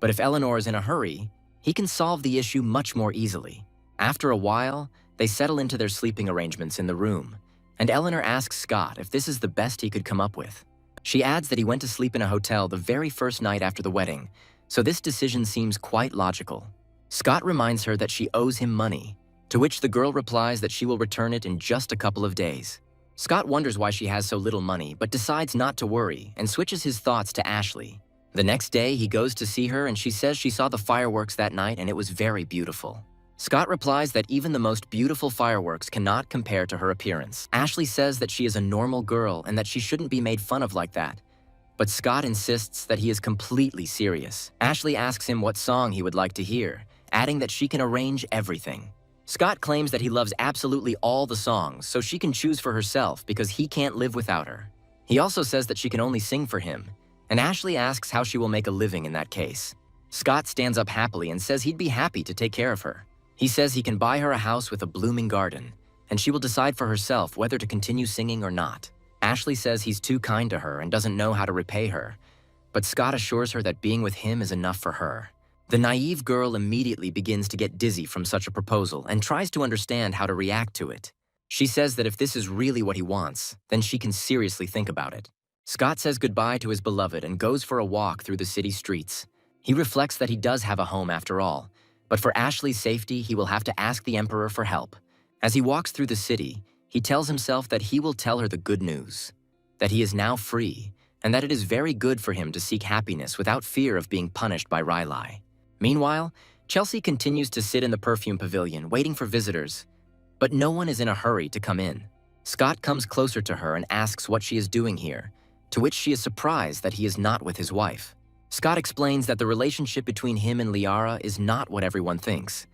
but if Eleanor is in a hurry, he can solve the issue much more easily. After a while, they settle into their sleeping arrangements in the room, and Eleanor asks Scott if this is the best he could come up with. She adds that he went to sleep in a hotel the very first night after the wedding, so this decision seems quite logical. Scott reminds her that she owes him money, to which the girl replies that she will return it in just a couple of days. Scott wonders why she has so little money, but decides not to worry and switches his thoughts to Ashley. The next day, he goes to see her and she says she saw the fireworks that night and it was very beautiful. Scott replies that even the most beautiful fireworks cannot compare to her appearance. Ashley says that she is a normal girl and that she shouldn't be made fun of like that. But Scott insists that he is completely serious. Ashley asks him what song he would like to hear, adding that she can arrange everything. Scott claims that he loves absolutely all the songs, so she can choose for herself because he can't live without her. He also says that she can only sing for him, and Ashley asks how she will make a living in that case. Scott stands up happily and says he'd be happy to take care of her. He says he can buy her a house with a blooming garden, and she will decide for herself whether to continue singing or not. Ashley says he's too kind to her and doesn't know how to repay her, but Scott assures her that being with him is enough for her. The naive girl immediately begins to get dizzy from such a proposal and tries to understand how to react to it. She says that if this is really what he wants, then she can seriously think about it. Scott says goodbye to his beloved and goes for a walk through the city streets. He reflects that he does have a home after all, but for Ashley's safety, he will have to ask the Emperor for help. As he walks through the city, he tells himself that he will tell her the good news, that he is now free, and that it is very good for him to seek happiness without fear of being punished by Riley. Meanwhile, Chelsea continues to sit in the perfume pavilion, waiting for visitors, but no one is in a hurry to come in. Scott comes closer to her and asks what she is doing here, to which she is surprised that he is not with his wife. Scott explains that the relationship between him and Liara is not what everyone thinks,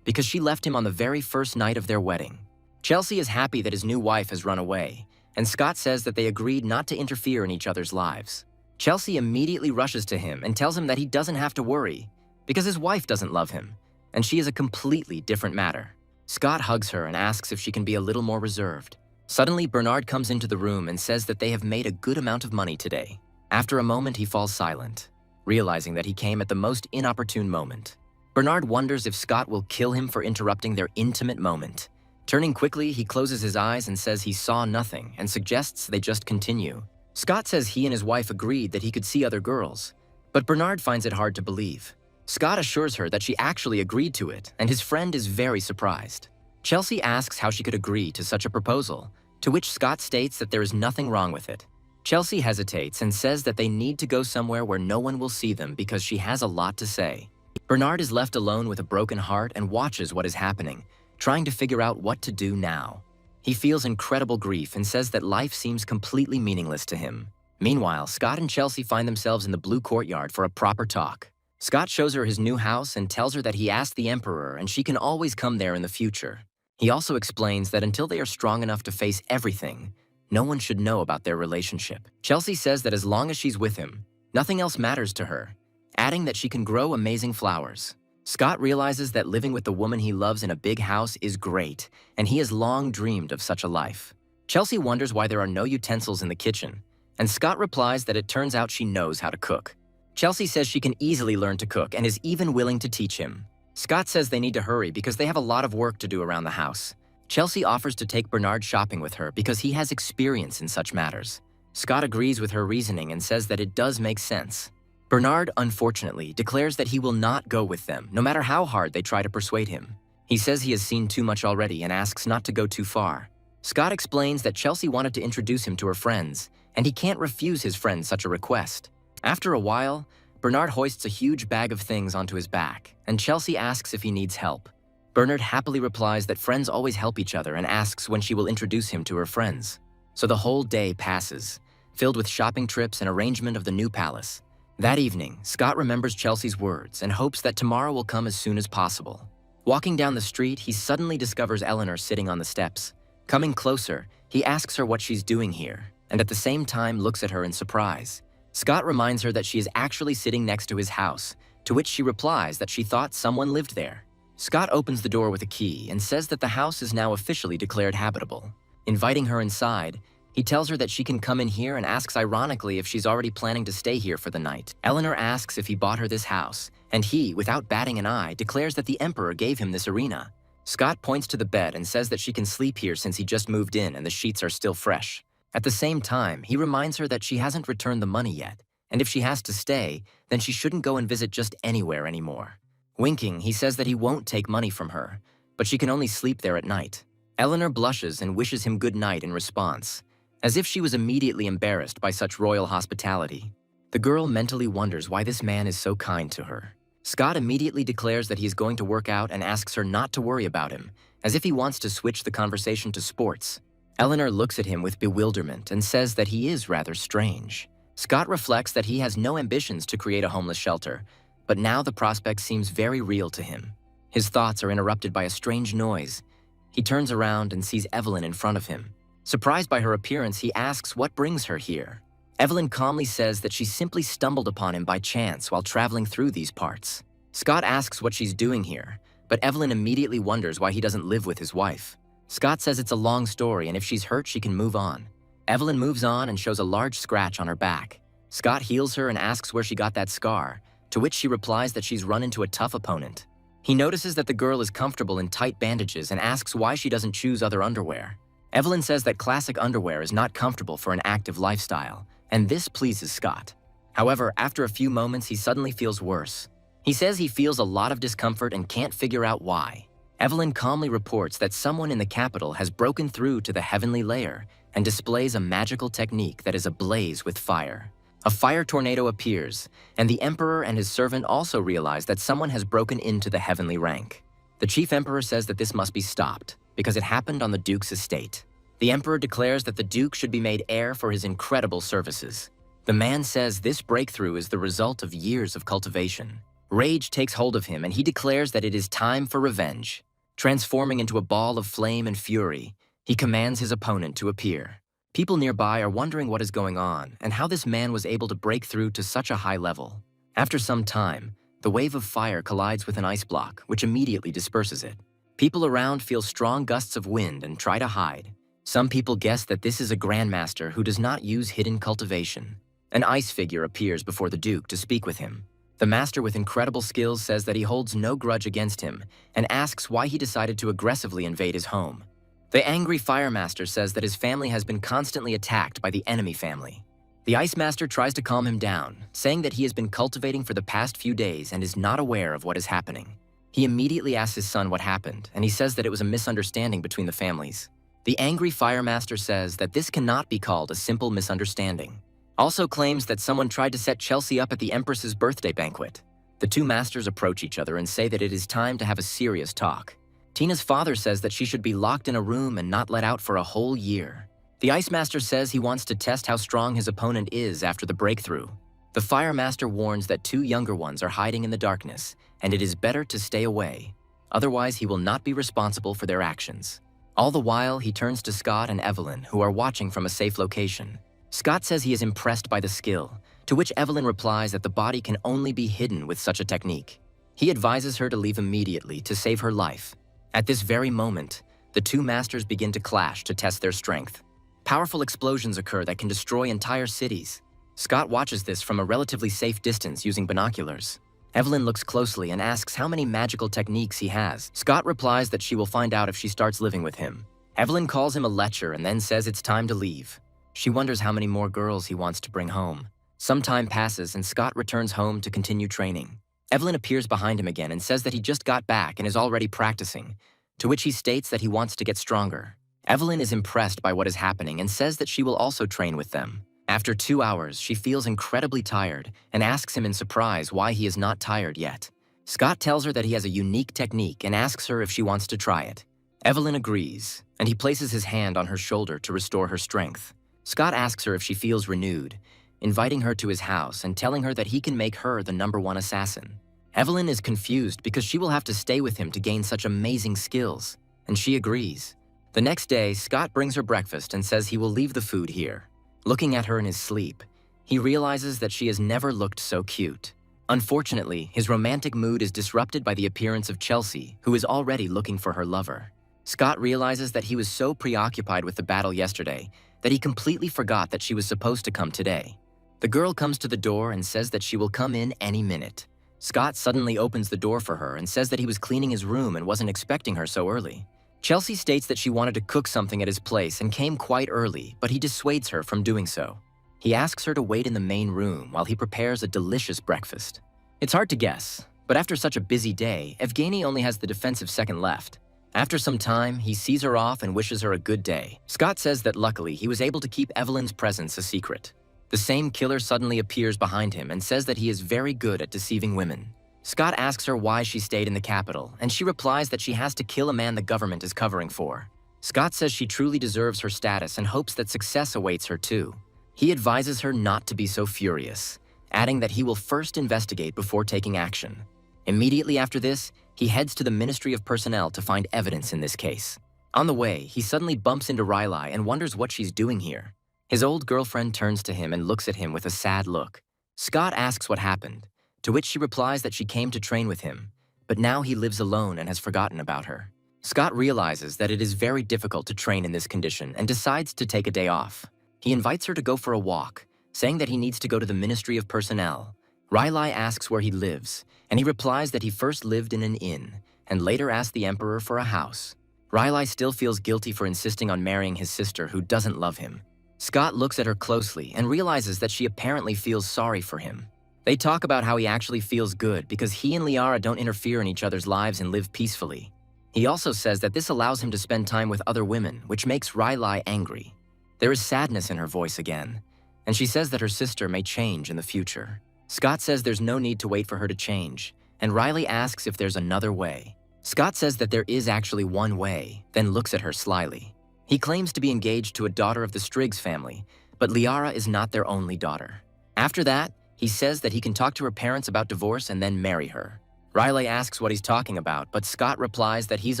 because she left him on the very first night of their wedding. Chelsea is happy that his new wife has run away, and Scott says that they agreed not to interfere in each other's lives. Chelsea immediately rushes to him and tells him that he doesn't have to worry, because his wife doesn't love him, and she is a completely different matter. Scott hugs her and asks if she can be a little more reserved. Suddenly, Bernard comes into the room and says that they have made a good amount of money today. After a moment, he falls silent, realizing that he came at the most inopportune moment. Bernard wonders if Scott will kill him for interrupting their intimate moment. Turning quickly, he closes his eyes and says he saw nothing and suggests they just continue. Scott says he and his wife agreed that he could see other girls, but Bernard finds it hard to believe. Scott assures her that she actually agreed to it, and his friend is very surprised. Chelsea asks how she could agree to such a proposal, to which Scott states that there is nothing wrong with it. Chelsea hesitates and says that they need to go somewhere where no one will see them because she has a lot to say. Bernard is left alone with a broken heart and watches what is happening, trying to figure out what to do now. He feels incredible grief and says that life seems completely meaningless to him. Meanwhile, Scott and Chelsea find themselves in the blue courtyard for a proper talk. Scott shows her his new house and tells her that he asked the Emperor and she can always come there in the future. He also explains that until they are strong enough to face everything, no one should know about their relationship. Chelsea says that as long as she's with him, nothing else matters to her, adding that she can grow amazing flowers. Scott realizes that living with the woman he loves in a big house is great, and he has long dreamed of such a life. Chelsea wonders why there are no utensils in the kitchen, and Scott replies that it turns out she knows how to cook. Chelsea says she can easily learn to cook and is even willing to teach him. Scott says they need to hurry because they have a lot of work to do around the house. Chelsea offers to take Bernard shopping with her because he has experience in such matters. Scott agrees with her reasoning and says that it does make sense. Bernard, unfortunately, declares that he will not go with them, no matter how hard they try to persuade him. He says he has seen too much already and asks not to go too far. Scott explains that Chelsea wanted to introduce him to her friends, and he can't refuse his friends such a request. After a while, Bernard hoists a huge bag of things onto his back, and Chelsea asks if he needs help. Bernard happily replies that friends always help each other and asks when she will introduce him to her friends. So the whole day passes, filled with shopping trips and arrangement of the new palace. That evening, Scott remembers Chelsea's words and hopes that tomorrow will come as soon as possible. Walking down the street, he suddenly discovers Eleanor sitting on the steps. Coming closer, he asks her what she's doing here, and at the same time looks at her in surprise. Scott reminds her that she is actually sitting next to his house, to which she replies that she thought someone lived there. Scott opens the door with a key and says that the house is now officially declared habitable. Inviting her inside, he tells her that she can come in here and asks ironically if she's already planning to stay here for the night. Eleanor asks if he bought her this house, and he, without batting an eye, declares that the Emperor gave him this arena. Scott points to the bed and says that she can sleep here since he just moved in and the sheets are still fresh. At the same time, he reminds her that she hasn't returned the money yet, and if she has to stay, then she shouldn't go and visit just anywhere anymore. Winking, he says that he won't take money from her, but she can only sleep there at night. Eleanor blushes and wishes him good night in response, as if she was immediately embarrassed by such royal hospitality. The girl mentally wonders why this man is so kind to her. Scott immediately declares that he is going to work out and asks her not to worry about him, as if he wants to switch the conversation to sports. Eleanor looks at him with bewilderment and says that he is rather strange. Scott reflects that he has no ambitions to create a homeless shelter, but now the prospect seems very real to him. His thoughts are interrupted by a strange noise. He turns around and sees Evelyn in front of him. Surprised by her appearance, he asks what brings her here. Evelyn calmly says that she simply stumbled upon him by chance while traveling through these parts. Scott asks what she's doing here, but Evelyn immediately wonders why he doesn't live with his wife. Scott says it's a long story and if she's hurt, she can move on. Evelyn moves on and shows a large scratch on her back. Scott heals her and asks where she got that scar, to which she replies that she's run into a tough opponent. He notices that the girl is comfortable in tight bandages and asks why she doesn't choose other underwear. Evelyn says that classic underwear is not comfortable for an active lifestyle, and this pleases Scott. However, after a few moments, he suddenly feels worse. He says he feels a lot of discomfort and can't figure out why. Evelyn calmly reports that someone in the capital has broken through to the heavenly layer and displays a magical technique that is ablaze with fire. A fire tornado appears, and the emperor and his servant also realize that someone has broken into the heavenly rank. The chief emperor says that this must be stopped, because it happened on the duke's estate. The emperor declares that the duke should be made heir for his incredible services. The man says this breakthrough is the result of years of cultivation. Rage takes hold of him, and he declares that it is time for revenge. Transforming into a ball of flame and fury, he commands his opponent to appear. People nearby are wondering what is going on and how this man was able to break through to such a high level. After some time, the wave of fire collides with an ice block, which immediately disperses it. People around feel strong gusts of wind and try to hide. Some people guess that this is a grandmaster who does not use hidden cultivation. An ice figure appears before the duke to speak with him. The master with incredible skills says that he holds no grudge against him and asks why he decided to aggressively invade his home. The angry Fire Master says that his family has been constantly attacked by the enemy family. The Ice Master tries to calm him down, saying that he has been cultivating for the past few days and is not aware of what is happening. He immediately asks his son what happened, and he says that it was a misunderstanding between the families. The angry Fire Master says that this cannot be called a simple misunderstanding. Also claims that someone tried to set Chelsea up at the Empress's birthday banquet. The two masters approach each other and say that it is time to have a serious talk. Tina's father says that she should be locked in a room and not let out for a whole year. The Ice Master says he wants to test how strong his opponent is after the breakthrough. The Fire Master warns that two younger ones are hiding in the darkness, and it is better to stay away. Otherwise, he will not be responsible for their actions. All the while, he turns to Scott and Evelyn, who are watching from a safe location. Scott says he is impressed by the skill, to which Evelyn replies that the body can only be hidden with such a technique. He advises her to leave immediately to save her life. At this very moment, the two masters begin to clash to test their strength. Powerful explosions occur that can destroy entire cities. Scott watches this from a relatively safe distance using binoculars. Evelyn looks closely and asks how many magical techniques he has. Scott replies that she will find out if she starts living with him. Evelyn calls him a lecher and then says it's time to leave. She wonders how many more girls he wants to bring home. Some time passes and Scott returns home to continue training. Evelyn appears behind him again and says that he just got back and is already practicing, to which he states that he wants to get stronger. Evelyn is impressed by what is happening and says that she will also train with them. After 2 hours, she feels incredibly tired and asks him in surprise why he is not tired yet. Scott tells her that he has a unique technique and asks her if she wants to try it. Evelyn agrees, and he places his hand on her shoulder to restore her strength. Scott asks her if she feels renewed, inviting her to his house and telling her that he can make her the #1 assassin. Evelyn is confused because she will have to stay with him to gain such amazing skills, and she agrees. The next day, Scott brings her breakfast and says he will leave the food here. Looking at her in his sleep, he realizes that she has never looked so cute. Unfortunately, his romantic mood is disrupted by the appearance of Chelsea, who is already looking for her lover. Scott realizes that he was so preoccupied with the battle yesterday that he completely forgot that she was supposed to come today. The girl comes to the door and says that she will come in any minute. Scott suddenly opens the door for her and says that he was cleaning his room and wasn't expecting her so early. Chelsea states that she wanted to cook something at his place and came quite early, but he dissuades her from doing so. He asks her to wait in the main room while he prepares a delicious breakfast. It's hard to guess, but after such a busy day, Evgeny only has the defensive second left. After some time, he sees her off and wishes her a good day. Scott says that luckily he was able to keep Evelyn's presence a secret. The same killer suddenly appears behind him and says that he is very good at deceiving women. Scott asks her why she stayed in the capital, and she replies that she has to kill a man the government is covering for. Scott says she truly deserves her status and hopes that success awaits her too. He advises her not to be so furious, adding that he will first investigate before taking action. Immediately after this, he heads to the Ministry of Personnel to find evidence in this case. On the way, he suddenly bumps into Riley and wonders what she's doing here. His old girlfriend turns to him and looks at him with a sad look. Scott asks what happened, to which she replies that she came to train with him, but now he lives alone and has forgotten about her. Scott realizes that it is very difficult to train in this condition and decides to take a day off. He invites her to go for a walk, saying that he needs to go to the Ministry of Personnel. Riley asks where he lives, and he replies that he first lived in an inn, and later asked the Emperor for a house. Riley still feels guilty for insisting on marrying his sister who doesn't love him. Scott looks at her closely and realizes that she apparently feels sorry for him. They talk about how he actually feels good because he and Liara don't interfere in each other's lives and live peacefully. He also says that this allows him to spend time with other women, which makes Riley angry. There is sadness in her voice again, and she says that her sister may change in the future. Scott says there's no need to wait for her to change, and Riley asks if there's another way. Scott says that there is actually one way, then looks at her slyly. He claims to be engaged to a daughter of the Striggs family, but Liara is not their only daughter. After that, he says that he can talk to her parents about divorce and then marry her. Riley asks what he's talking about, but Scott replies that he's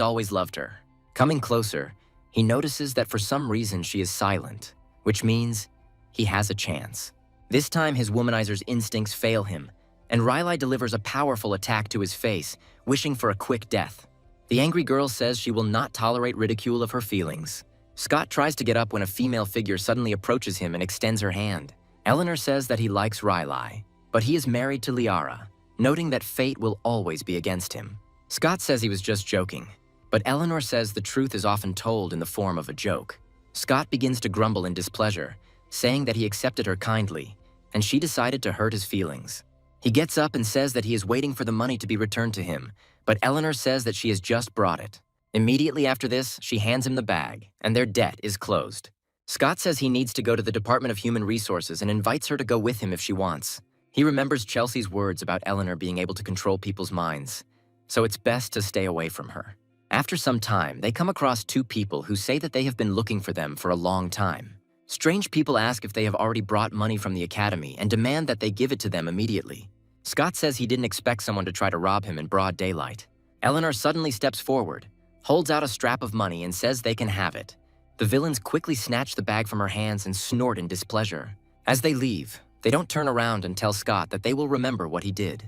always loved her. Coming closer, he notices that for some reason she is silent, which means he has a chance. This time his womanizer's instincts fail him, and Riley delivers a powerful attack to his face, wishing for a quick death. The angry girl says she will not tolerate ridicule of her feelings. Scott tries to get up when a female figure suddenly approaches him and extends her hand. Eleanor says that he likes Riley, but he is married to Liara, noting that fate will always be against him. Scott says he was just joking, but Eleanor says the truth is often told in the form of a joke. Scott begins to grumble in displeasure, saying that he accepted her kindly, and she decided to hurt his feelings. He gets up and says that he is waiting for the money to be returned to him, but Eleanor says that she has just brought it. Immediately after this, she hands him the bag, and their debt is closed. Scott says he needs to go to the Department of Human Resources and invites her to go with him if she wants. He remembers Chelsea's words about Eleanor being able to control people's minds, so it's best to stay away from her. After some time, they come across two people who say that they have been looking for them for a long time. Strange people ask if they have already brought money from the academy and demand that they give it to them immediately. Scott says he didn't expect someone to try to rob him in broad daylight. Eleanor suddenly steps forward, holds out a strap of money and says they can have it. The villains quickly snatch the bag from her hands and snort in displeasure. As they leave, they don't turn around and tell Scott that they will remember what he did.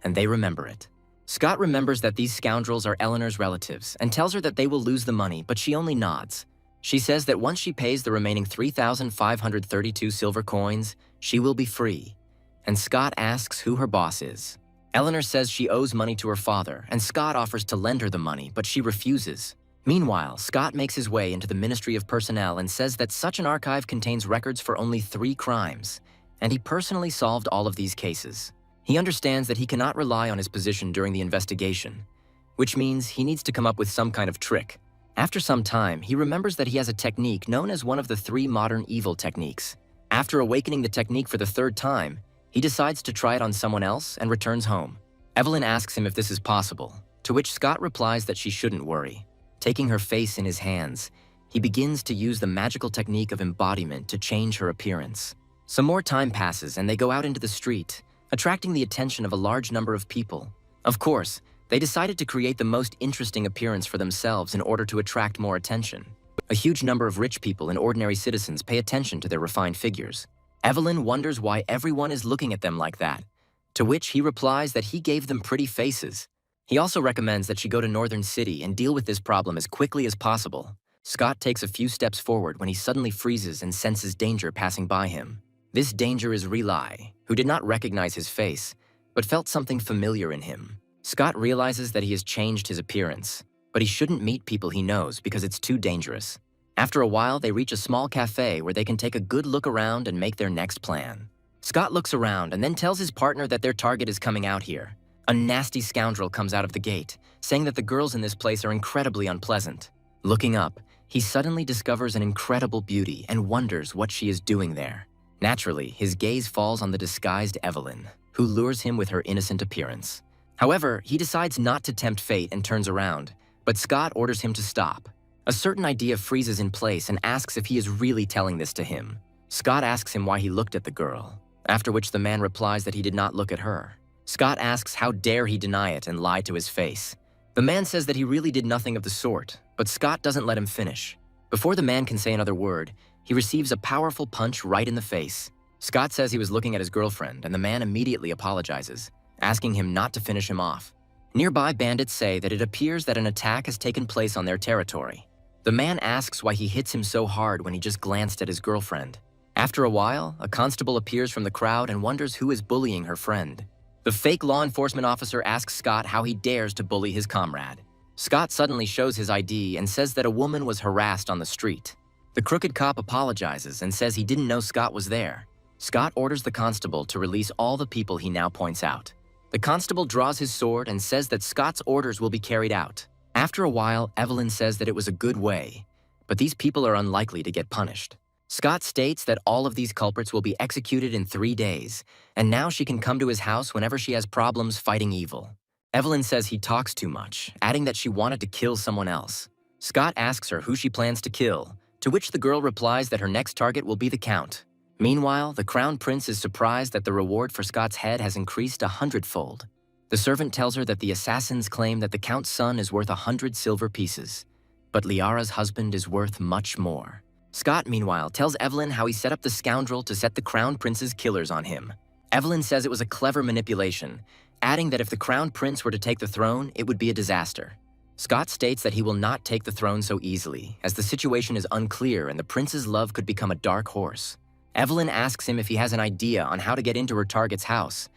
And they remember it. Scott remembers that these scoundrels are Eleanor's relatives and tells her that they will lose the money, but she only nods. She says that once she pays the remaining 3,532 silver coins, she will be free. And Scott asks who her boss is. Eleanor says she owes money to her father, and Scott offers to lend her the money, but she refuses. Meanwhile, Scott makes his way into the Ministry of Personnel and says that such an archive contains records for only 3 crimes, and he personally solved all of these cases. He understands that he cannot rely on his position during the investigation, which means he needs to come up with some kind of trick. After some time, he remembers that he has a technique known as one of the 3 modern evil techniques. After awakening the technique for the 3rd time, he decides to try it on someone else and returns home. Evelyn asks him if this is possible, to which Scott replies that she shouldn't worry. Taking her face in his hands, he begins to use the magical technique of embodiment to change her appearance. Some more time passes and they go out into the street, attracting the attention of a large number of people. Of course, they decided to create the most interesting appearance for themselves in order to attract more attention. A huge number of rich people and ordinary citizens pay attention to their refined figures. Evelyn wonders why everyone is looking at them like that, to which he replies that he gave them pretty faces. He also recommends that she go to Northern City and deal with this problem as quickly as possible. Scott takes a few steps forward when he suddenly freezes and senses danger passing by him. This danger is Riley, who did not recognize his face, but felt something familiar in him. Scott realizes that he has changed his appearance, but he shouldn't meet people he knows because it's too dangerous. After a while, they reach a small cafe where they can take a good look around and make their next plan. Scott looks around and then tells his partner that their target is coming out here. A nasty scoundrel comes out of the gate, saying that the girls in this place are incredibly unpleasant. Looking up, he suddenly discovers an incredible beauty and wonders what she is doing there. Naturally, his gaze falls on the disguised Evelyn, who lures him with her innocent appearance. However, he decides not to tempt fate and turns around, but Scott orders him to stop. A certain idea freezes in place and asks if he is really telling this to him. Scott asks him why he looked at the girl, after which the man replies that he did not look at her. Scott asks how dare he deny it and lie to his face. The man says that he really did nothing of the sort, but Scott doesn't let him finish. Before the man can say another word, he receives a powerful punch right in the face. Scott says he was looking at his girlfriend, and the man immediately apologizes, asking him not to finish him off. Nearby bandits say that it appears that an attack has taken place on their territory. The man asks why he hits him so hard when he just glanced at his girlfriend. After a while, a constable appears from the crowd and wonders who is bullying her friend. The fake law enforcement officer asks Scott how he dares to bully his comrade. Scott suddenly shows his ID and says that a woman was harassed on the street. The crooked cop apologizes and says he didn't know Scott was there. Scott orders the constable to release all the people he now points out. The constable draws his sword and says that Scott's orders will be carried out. After a while, Evelyn says that it was a good way, but these people are unlikely to get punished. Scott states that all of these culprits will be executed in 3 days, and now she can come to his house whenever she has problems fighting evil. Evelyn says he talks too much, adding that she wanted to kill someone else. Scott asks her who she plans to kill, to which the girl replies that her next target will be the Count. Meanwhile, the Crown Prince is surprised that the reward for Scott's head has increased 100-fold. The servant tells her that the assassins claim that the Count's son is worth 100 silver pieces, but Liara's husband is worth much more. Scott, meanwhile, tells Evelyn how he set up the scoundrel to set the Crown Prince's killers on him. Evelyn says it was a clever manipulation, adding that if the Crown Prince were to take the throne, it would be a disaster. Scott states that he will not take the throne so easily, as the situation is unclear and the prince's love could become a dark horse. Evelyn asks him if he has an idea on how to get into her target's house,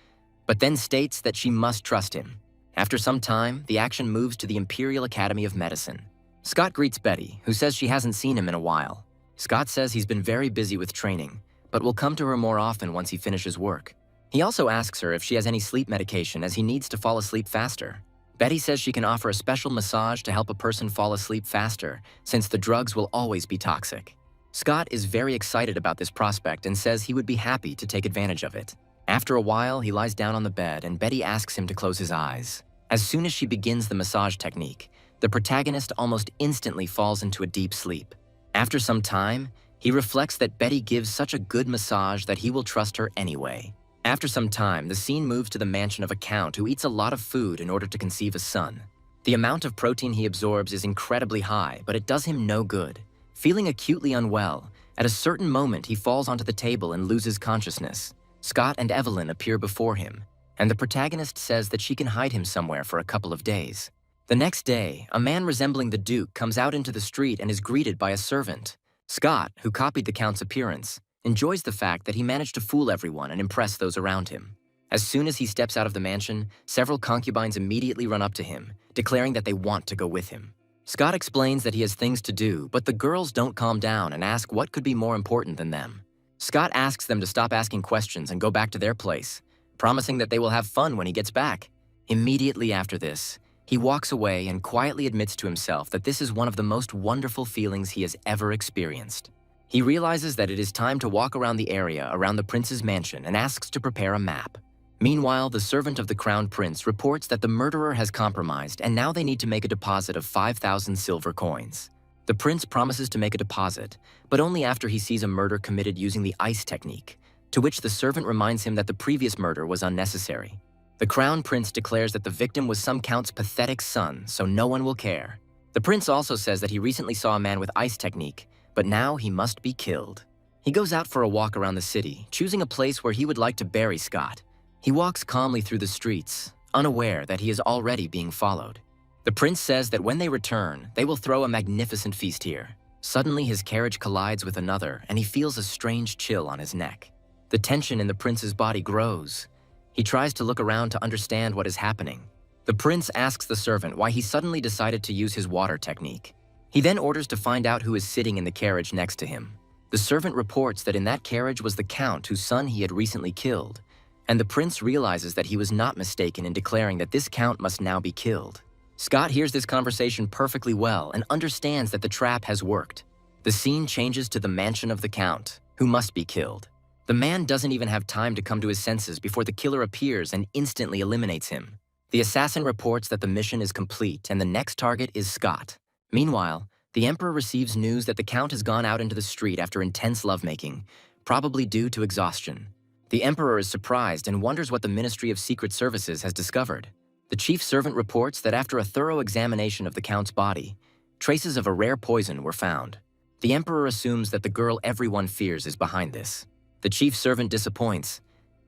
but then states that she must trust him. After some time, the action moves to the Imperial Academy of Medicine. Scott greets Betty, who says she hasn't seen him in a while. Scott says he's been very busy with training, but will come to her more often once he finishes work. He also asks her if she has any sleep medication as he needs to fall asleep faster. Betty says she can offer a special massage to help a person fall asleep faster, since the drugs will always be toxic. Scott is very excited about this prospect and says he would be happy to take advantage of it. After a while, he lies down on the bed and Betty asks him to close his eyes. As soon as she begins the massage technique, the protagonist almost instantly falls into a deep sleep. After some time, he reflects that Betty gives such a good massage that he will trust her anyway. After some time, the scene moves to the mansion of a count who eats a lot of food in order to conceive a son. The amount of protein he absorbs is incredibly high, but it does him no good. Feeling acutely unwell, at a certain moment he falls onto the table and loses consciousness. Scott and Evelyn appear before him, and the protagonist says that she can hide him somewhere for a couple of days. The next day, a man resembling the Duke comes out into the street and is greeted by a servant. Scott, who copied the Count's appearance, enjoys the fact that he managed to fool everyone and impress those around him. As soon as he steps out of the mansion, several concubines immediately run up to him, declaring that they want to go with him. Scott explains that he has things to do, but the girls don't calm down and ask what could be more important than them. Scott asks them to stop asking questions and go back to their place, promising that they will have fun when he gets back. Immediately after this, he walks away and quietly admits to himself that this is one of the most wonderful feelings he has ever experienced. He realizes that it is time to walk around the area around the prince's mansion and asks to prepare a map. Meanwhile, the servant of the crown prince reports that the murderer has compromised and now they need to make a deposit of 5,000 silver coins. The prince promises to make a deposit, but only after he sees a murder committed using the ice technique, to which the servant reminds him that the previous murder was unnecessary. The crown prince declares that the victim was some count's pathetic son, so no one will care. The prince also says that he recently saw a man with ice technique, but now he must be killed. He goes out for a walk around the city, choosing a place where he would like to bury Scott. He walks calmly through the streets, unaware that he is already being followed. The prince says that when they return, they will throw a magnificent feast here. Suddenly, his carriage collides with another, and he feels a strange chill on his neck. The tension in the prince's body grows. He tries to look around to understand what is happening. The prince asks the servant why he suddenly decided to use his water technique. He then orders to find out who is sitting in the carriage next to him. The servant reports that in that carriage was the count whose son he had recently killed, and the prince realizes that he was not mistaken in declaring that this count must now be killed. Scott hears this conversation perfectly well and understands that the trap has worked. The scene changes to the mansion of the count, who must be killed. The man doesn't even have time to come to his senses before the killer appears and instantly eliminates him. The assassin reports that the mission is complete and the next target is Scott. Meanwhile, the emperor receives news that the count has gone out into the street after intense lovemaking, probably due to exhaustion. The emperor is surprised and wonders what the Ministry of Secret Services has discovered. The chief servant reports that after a thorough examination of the count's body, traces of a rare poison were found. The emperor assumes that the girl everyone fears is behind this. The chief servant disappoints.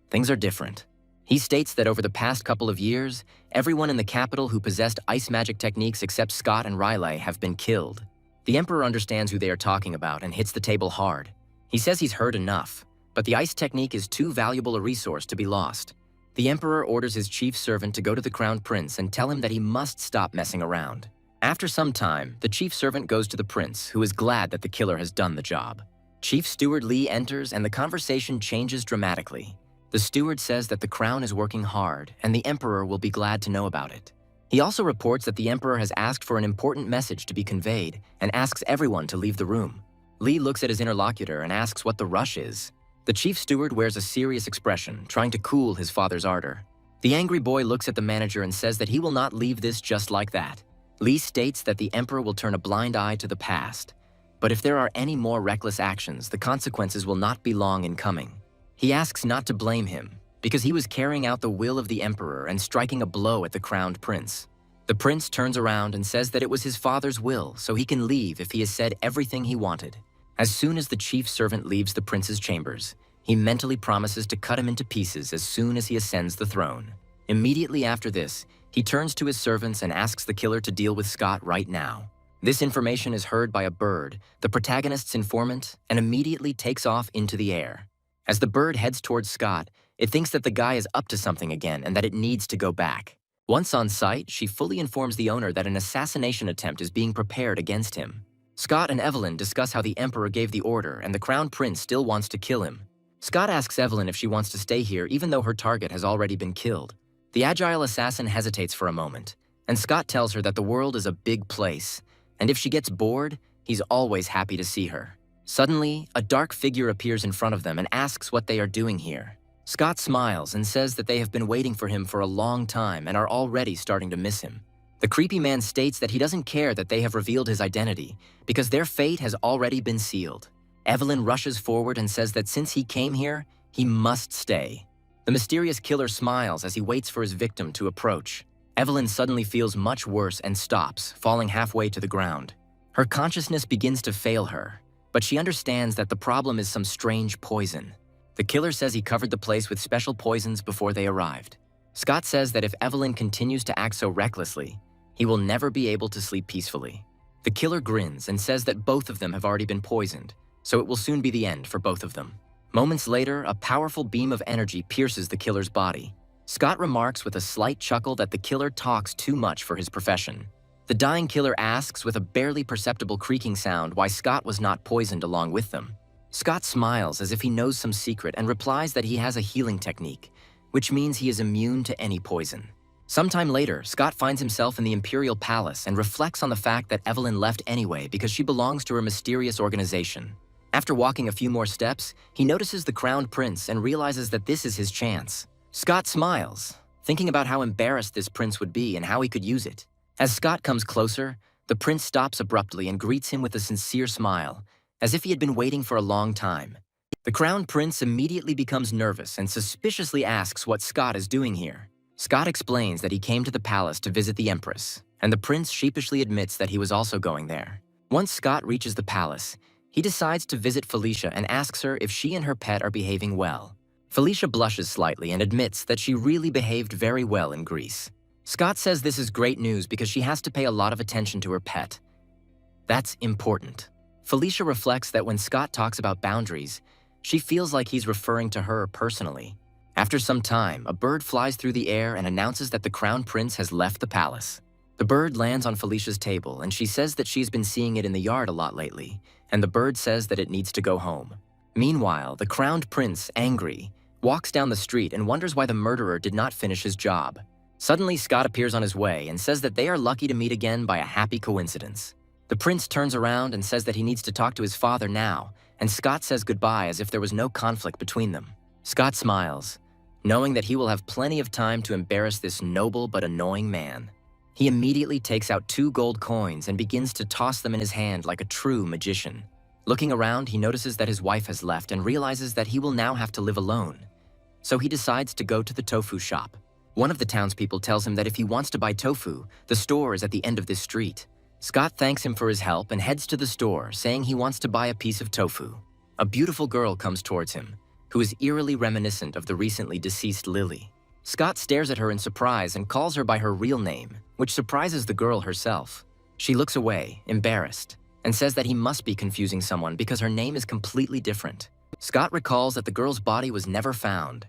Things are different. He states that over the past couple of years, everyone in the capital who possessed ice magic techniques except Scott and Riley have been killed. The Emperor understands who they are talking about and hits the table hard. He says he's heard enough, but the ice technique is too valuable a resource to be lost. The Emperor orders his chief servant to go to the Crown Prince and tell him that he must stop messing around. After some time, the chief servant goes to the prince, who is glad that the killer has done the job. Chief Steward Lee enters and the conversation changes dramatically. The steward says that the crown is working hard and the Emperor will be glad to know about it. He also reports that the Emperor has asked for an important message to be conveyed and asks everyone to leave the room. Lee looks at his interlocutor and asks what the rush is. The chief steward wears a serious expression, trying to cool his father's ardor. The angry boy looks at the manager and says that he will not leave this just like that. Lee states that the Emperor will turn a blind eye to the past, but if there are any more reckless actions, the consequences will not be long in coming. He asks not to blame him, because he was carrying out the will of the Emperor and striking a blow at the crowned prince. The prince turns around and says that it was his father's will, so he can leave if he has said everything he wanted. As soon as the chief servant leaves the prince's chambers, he mentally promises to cut him into pieces as soon as he ascends the throne. Immediately after this, he turns to his servants and asks the killer to deal with Scott right now. This information is heard by a bird, the protagonist's informant, and immediately takes off into the air. As the bird heads towards Scott, it thinks that the guy is up to something again and that it needs to go back. Once on site, she fully informs the owner that an assassination attempt is being prepared against him. Scott and Evelyn discuss how the Emperor gave the order and the Crown Prince still wants to kill him. Scott asks Evelyn if she wants to stay here even though her target has already been killed. The agile assassin hesitates for a moment, and Scott tells her that the world is a big place, and if she gets bored, he's always happy to see her. Suddenly, a dark figure appears in front of them and asks what they are doing here. Scott smiles and says that they have been waiting for him for a long time and are already starting to miss him. The creepy man states that he doesn't care that they have revealed his identity because their fate has already been sealed. Evelyn rushes forward and says that since he came here, he must stay. The mysterious killer smiles as he waits for his victim to approach. Evelyn suddenly feels much worse and stops, falling halfway to the ground. Her consciousness begins to fail her, but she understands that the problem is some strange poison. The killer says he covered the place with special poisons before they arrived. Scott says that if Evelyn continues to act so recklessly, he will never be able to sleep peacefully. The killer grins and says that both of them have already been poisoned, so it will soon be the end for both of them. Moments later, a powerful beam of energy pierces the killer's body. Scott remarks with a slight chuckle that the killer talks too much for his profession. The dying killer asks with a barely perceptible creaking sound why Scott was not poisoned along with them. Scott smiles as if he knows some secret and replies that he has a healing technique, which means he is immune to any poison. Sometime later, Scott finds himself in the Imperial Palace and reflects on the fact that Evelyn left anyway because she belongs to her mysterious organization. After walking a few more steps, he notices the Crowned Prince and realizes that this is his chance. Scott smiles, thinking about how embarrassed this prince would be and how he could use it. As Scott comes closer, the prince stops abruptly and greets him with a sincere smile, as if he had been waiting for a long time. The Crowned Prince immediately becomes nervous and suspiciously asks what Scott is doing here. Scott explains that he came to the palace to visit the Empress, and the prince sheepishly admits that he was also going there. Once Scott reaches the palace, he decides to visit Felicia and asks her if she and her pet are behaving well. Felicia blushes slightly and admits that she really behaved very well in Greece. Scott says this is great news because she has to pay a lot of attention to her pet. That's important. Felicia reflects that when Scott talks about boundaries, she feels like he's referring to her personally. After some time, a bird flies through the air and announces that the Crown Prince has left the palace. The bird lands on Felicia's table, and she says that she's been seeing it in the yard a lot lately, and the bird says that it needs to go home. Meanwhile, the Crowned Prince, angry, walks down the street and wonders why the murderer did not finish his job. Suddenly, Scott appears on his way and says that they are lucky to meet again by a happy coincidence. The prince turns around and says that he needs to talk to his father now, and Scott says goodbye as if there was no conflict between them. Scott smiles, knowing that he will have plenty of time to embarrass this noble but annoying man. He immediately takes out 2 gold coins and begins to toss them in his hand like a true magician. Looking around, he notices that his wife has left and realizes that he will now have to live alone. So he decides to go to the tofu shop. One of the townspeople tells him that if he wants to buy tofu, the store is at the end of this street. Scott thanks him for his help and heads to the store, saying he wants to buy a piece of tofu. A beautiful girl comes towards him, who is eerily reminiscent of the recently deceased Lily. Scott stares at her in surprise and calls her by her real name, which surprises the girl herself. She looks away, embarrassed. and says that he must be confusing someone because her name is completely different. Scott recalls that the girl's body was never found,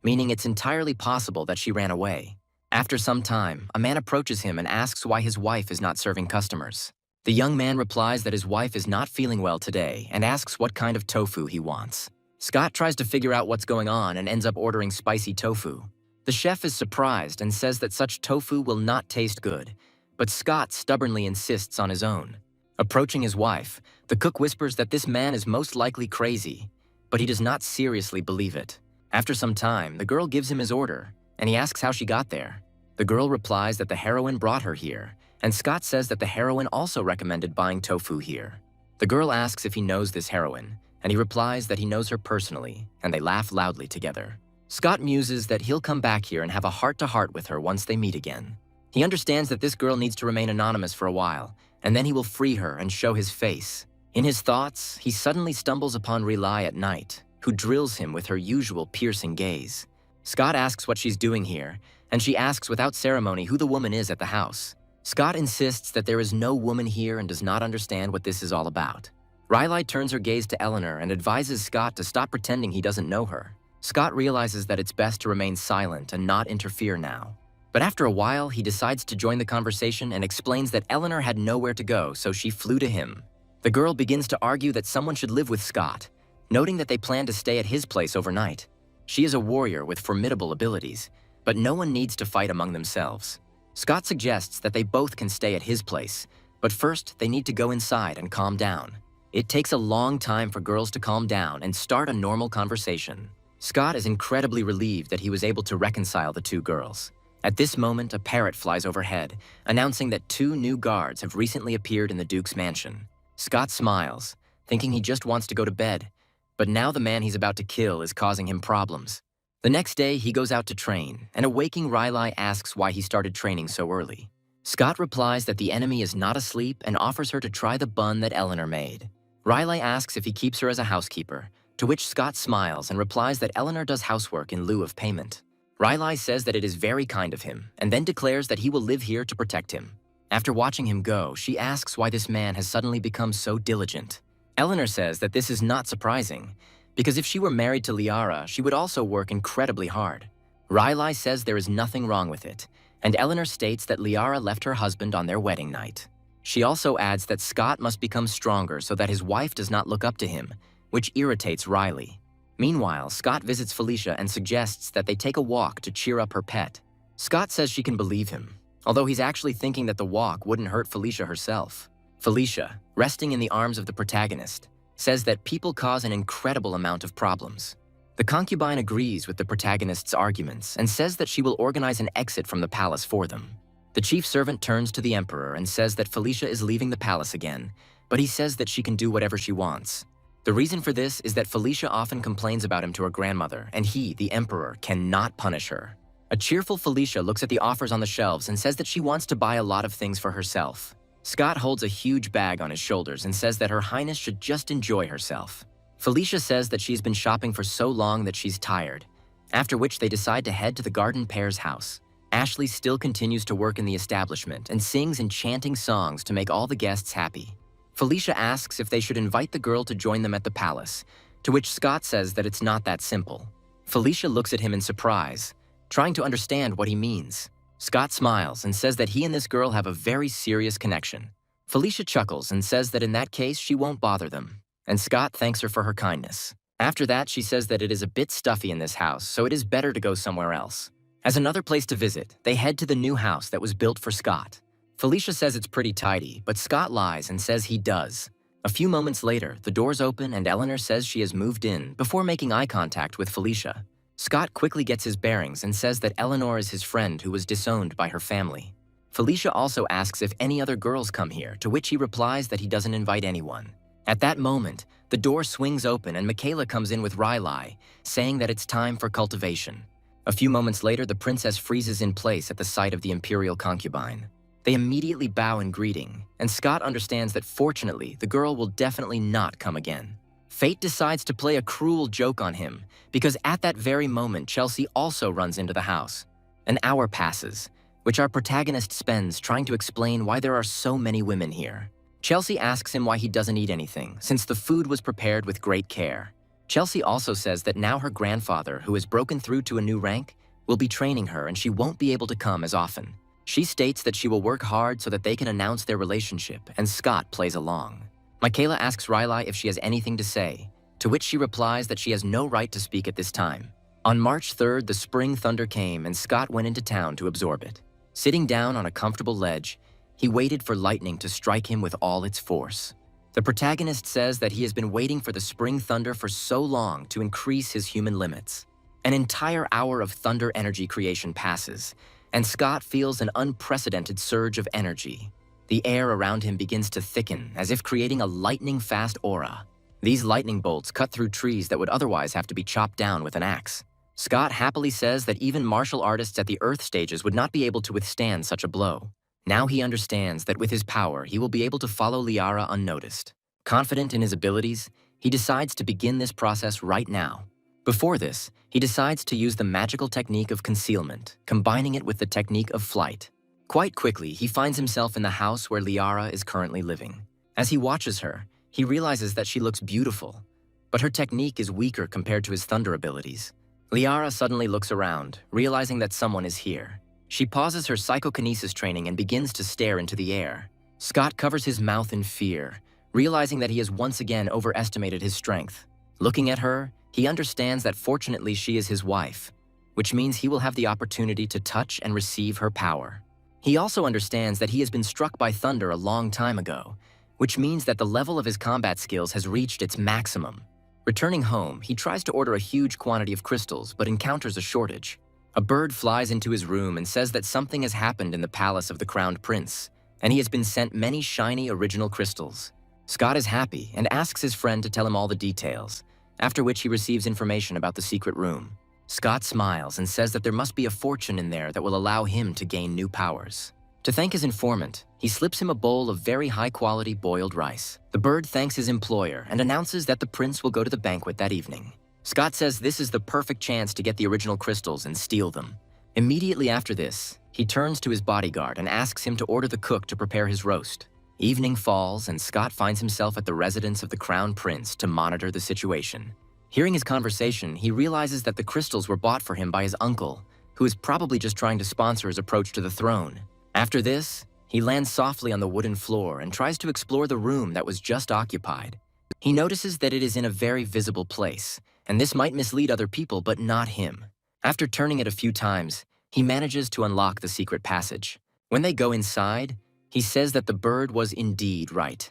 meaning it's entirely possible that she ran away. After some time, a man approaches him and asks why his wife is not serving customers. The young man replies that his wife is not feeling well today and asks what kind of tofu he wants. Scott tries to figure out what's going on and ends up ordering spicy tofu. The chef is surprised and says that such tofu will not taste good, but Scott stubbornly insists on his own. Approaching his wife, the cook whispers that this man is most likely crazy, but he does not seriously believe it. After some time, the girl gives him his order, and he asks how she got there. The girl replies that the heroine brought her here, and Scott says that the heroine also recommended buying tofu here. The girl asks if he knows this heroine, and he replies that he knows her personally, and they laugh loudly together. Scott muses that he'll come back here and have a heart-to-heart with her once they meet again. He understands that this girl needs to remain anonymous for a while, and then he will free her and show his face. In his thoughts, he suddenly stumbles upon Rilai at night, who drills him with her usual piercing gaze. Scott asks what she's doing here, and she asks without ceremony who the woman is at the house. Scott insists that there is no woman here and does not understand what this is all about. Rilai turns her gaze to Eleanor and advises Scott to stop pretending he doesn't know her. Scott realizes that it's best to remain silent and not interfere now. But after a while, he decides to join the conversation and explains that Eleanor had nowhere to go, so she flew to him. The girl begins to argue that someone should live with Scott, noting that they plan to stay at his place overnight. She is a warrior with formidable abilities, but no one needs to fight among themselves. Scott suggests that they both can stay at his place, but first they need to go inside and calm down. It takes a long time for girls to calm down and start a normal conversation. Scott is incredibly relieved that he was able to reconcile the two girls. At this moment, a parrot flies overhead, announcing that 2 new guards have recently appeared in the Duke's mansion. Scott smiles, thinking he just wants to go to bed, but now the man he's about to kill is causing him problems. The next day, he goes out to train, and a waking Rilai asks why he started training so early. Scott replies that the enemy is not asleep and offers her to try the bun that Eleanor made. Rilai asks if he keeps her as a housekeeper, to which Scott smiles and replies that Eleanor does housework in lieu of payment. Rilai says that it is very kind of him, and then declares that he will live here to protect him. After watching him go, she asks why this man has suddenly become so diligent. Eleanor says that this is not surprising, because if she were married to Liara, she would also work incredibly hard. Rilai says there is nothing wrong with it, and Eleanor states that Liara left her husband on their wedding night. She also adds that Scott must become stronger so that his wife does not look up to him, which irritates Riley. Meanwhile, Scott visits Felicia and suggests that they take a walk to cheer up her pet. Scott says she can believe him, although he's actually thinking that the walk wouldn't hurt Felicia herself. Felicia, resting in the arms of the protagonist, says that people cause an incredible amount of problems. The concubine agrees with the protagonist's arguments and says that she will organize an exit from the palace for them. The chief servant turns to the emperor and says that Felicia is leaving the palace again, but he says that she can do whatever she wants. The reason for this is that Felicia often complains about him to her grandmother, and he, the emperor, cannot punish her. A cheerful Felicia looks at the offers on the shelves and says that she wants to buy a lot of things for herself. Scott holds a huge bag on his shoulders and says that Her Highness should just enjoy herself. Felicia says that she's been shopping for so long that she's tired, after which they decide to head to the garden pair's house. Ashley still continues to work in the establishment and sings enchanting songs to make all the guests happy. Felicia asks if they should invite the girl to join them at the palace, to which Scott says that it's not that simple. Felicia looks at him in surprise, trying to understand what he means. Scott smiles and says that he and this girl have a very serious connection. Felicia chuckles and says that in that case she won't bother them, and Scott thanks her for her kindness. After that, she says that it is a bit stuffy in this house, so it is better to go somewhere else. As another place to visit, they head to the new house that was built for Scott. Felicia says it's pretty tidy, but Scott lies and says he does. A few moments later, the doors open and Eleanor says she has moved in before making eye contact with Felicia. Scott quickly gets his bearings and says that Eleanor is his friend who was disowned by her family. Felicia also asks if any other girls come here, to which he replies that he doesn't invite anyone. At that moment, the door swings open and Michaela comes in with Rilai, saying that it's time for cultivation. A few moments later, the princess freezes in place at the sight of the imperial concubine. They immediately bow in greeting, and Scott understands that fortunately, the girl will definitely not come again. Fate decides to play a cruel joke on him, because at that very moment, Chelsea also runs into the house. An hour passes, which our protagonist spends trying to explain why there are so many women here. Chelsea asks him why he doesn't eat anything, since the food was prepared with great care. Chelsea also says that now her grandfather, who has broken through to a new rank, will be training her and she won't be able to come as often. She states that she will work hard so that they can announce their relationship, and Scott plays along. Michaela asks Riley if she has anything to say, to which she replies that she has no right to speak at this time. On March 3rd, the spring thunder came and Scott went into town to absorb it. Sitting down on a comfortable ledge, he waited for lightning to strike him with all its force. The protagonist says that he has been waiting for the spring thunder for so long to increase his human limits. An entire hour of thunder energy creation passes, and Scott feels an unprecedented surge of energy. The air around him begins to thicken, as if creating a lightning-fast aura. These lightning bolts cut through trees that would otherwise have to be chopped down with an axe. Scott happily says that even martial artists at the Earth stages would not be able to withstand such a blow. Now he understands that with his power, he will be able to follow Liara unnoticed. Confident in his abilities, he decides to begin this process right now. Before this, he decides to use the magical technique of concealment, combining it with the technique of flight. Quite quickly, he finds himself in the house where Liara is currently living. As he watches her, he realizes that she looks beautiful, but her technique is weaker compared to his thunder abilities. Liara suddenly looks around, realizing that someone is here. She pauses her psychokinesis training and begins to stare into the air. Scott covers his mouth in fear, realizing that he has once again overestimated his strength. Looking at her, he understands that fortunately she is his wife, which means he will have the opportunity to touch and receive her power. He also understands that he has been struck by thunder a long time ago, which means that the level of his combat skills has reached its maximum. Returning home, he tries to order a huge quantity of crystals but encounters a shortage. A bird flies into his room and says that something has happened in the palace of the crowned prince, and he has been sent many shiny original crystals. Scott is happy and asks his friend to tell him all the details, after which he receives information about the secret room. Scott smiles and says that there must be a fortune in there that will allow him to gain new powers. To thank his informant, he slips him a bowl of very high-quality boiled rice. The bird thanks his employer and announces that the prince will go to the banquet that evening. Scott says this is the perfect chance to get the original crystals and steal them. Immediately after this, he turns to his bodyguard and asks him to order the cook to prepare his roast. Evening falls and Scott finds himself at the residence of the crown prince to monitor the situation. Hearing his conversation, he realizes that the crystals were bought for him by his uncle, who is probably just trying to sponsor his approach to the throne. After this, he lands softly on the wooden floor and tries to explore the room that was just occupied. He notices that it is in a very visible place, and this might mislead other people but not him. After turning it a few times, he manages to unlock the secret passage. When they go inside, he says that the bird was indeed right.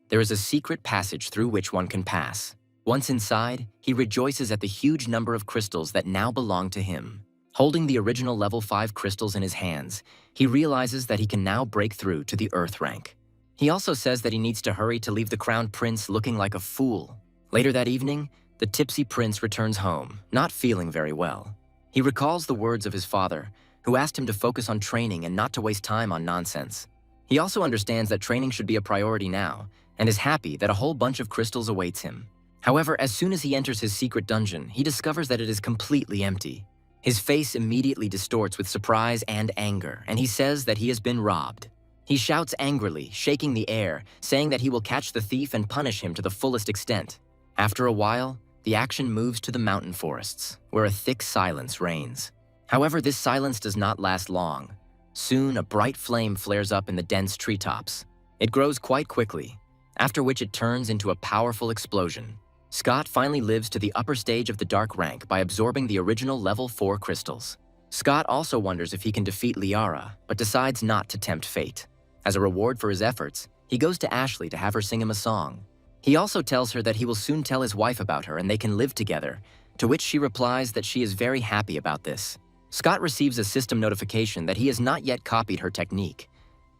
There is a secret passage through which one can pass. Once inside, he rejoices at the huge number of crystals that now belong to him. Holding the original level 5 crystals in his hands, he realizes that he can now break through to the Earth rank. He also says that he needs to hurry to leave the crowned prince looking like a fool. Later that evening, the tipsy prince returns home, not feeling very well. He recalls the words of his father, who asked him to focus on training and not to waste time on nonsense. He also understands that training should be a priority now, and is happy that a whole bunch of crystals awaits him. However, as soon as he enters his secret dungeon, he discovers that it is completely empty. His face immediately distorts with surprise and anger, and he says that he has been robbed. He shouts angrily, shaking the air, saying that he will catch the thief and punish him to the fullest extent. After a while, the action moves to the mountain forests, where a thick silence reigns. However, this silence does not last long. Soon, a bright flame flares up in the dense treetops. It grows quite quickly, after which it turns into a powerful explosion. Scott finally lives to the upper stage of the dark rank by absorbing the original level 4 crystals. Scott also wonders if he can defeat Liara, but decides not to tempt fate. As a reward for his efforts, he goes to Ashley to have her sing him a song. He also tells her that he will soon tell his wife about her and they can live together, to which she replies that she is very happy about this. Scott receives a system notification that he has not yet copied her technique,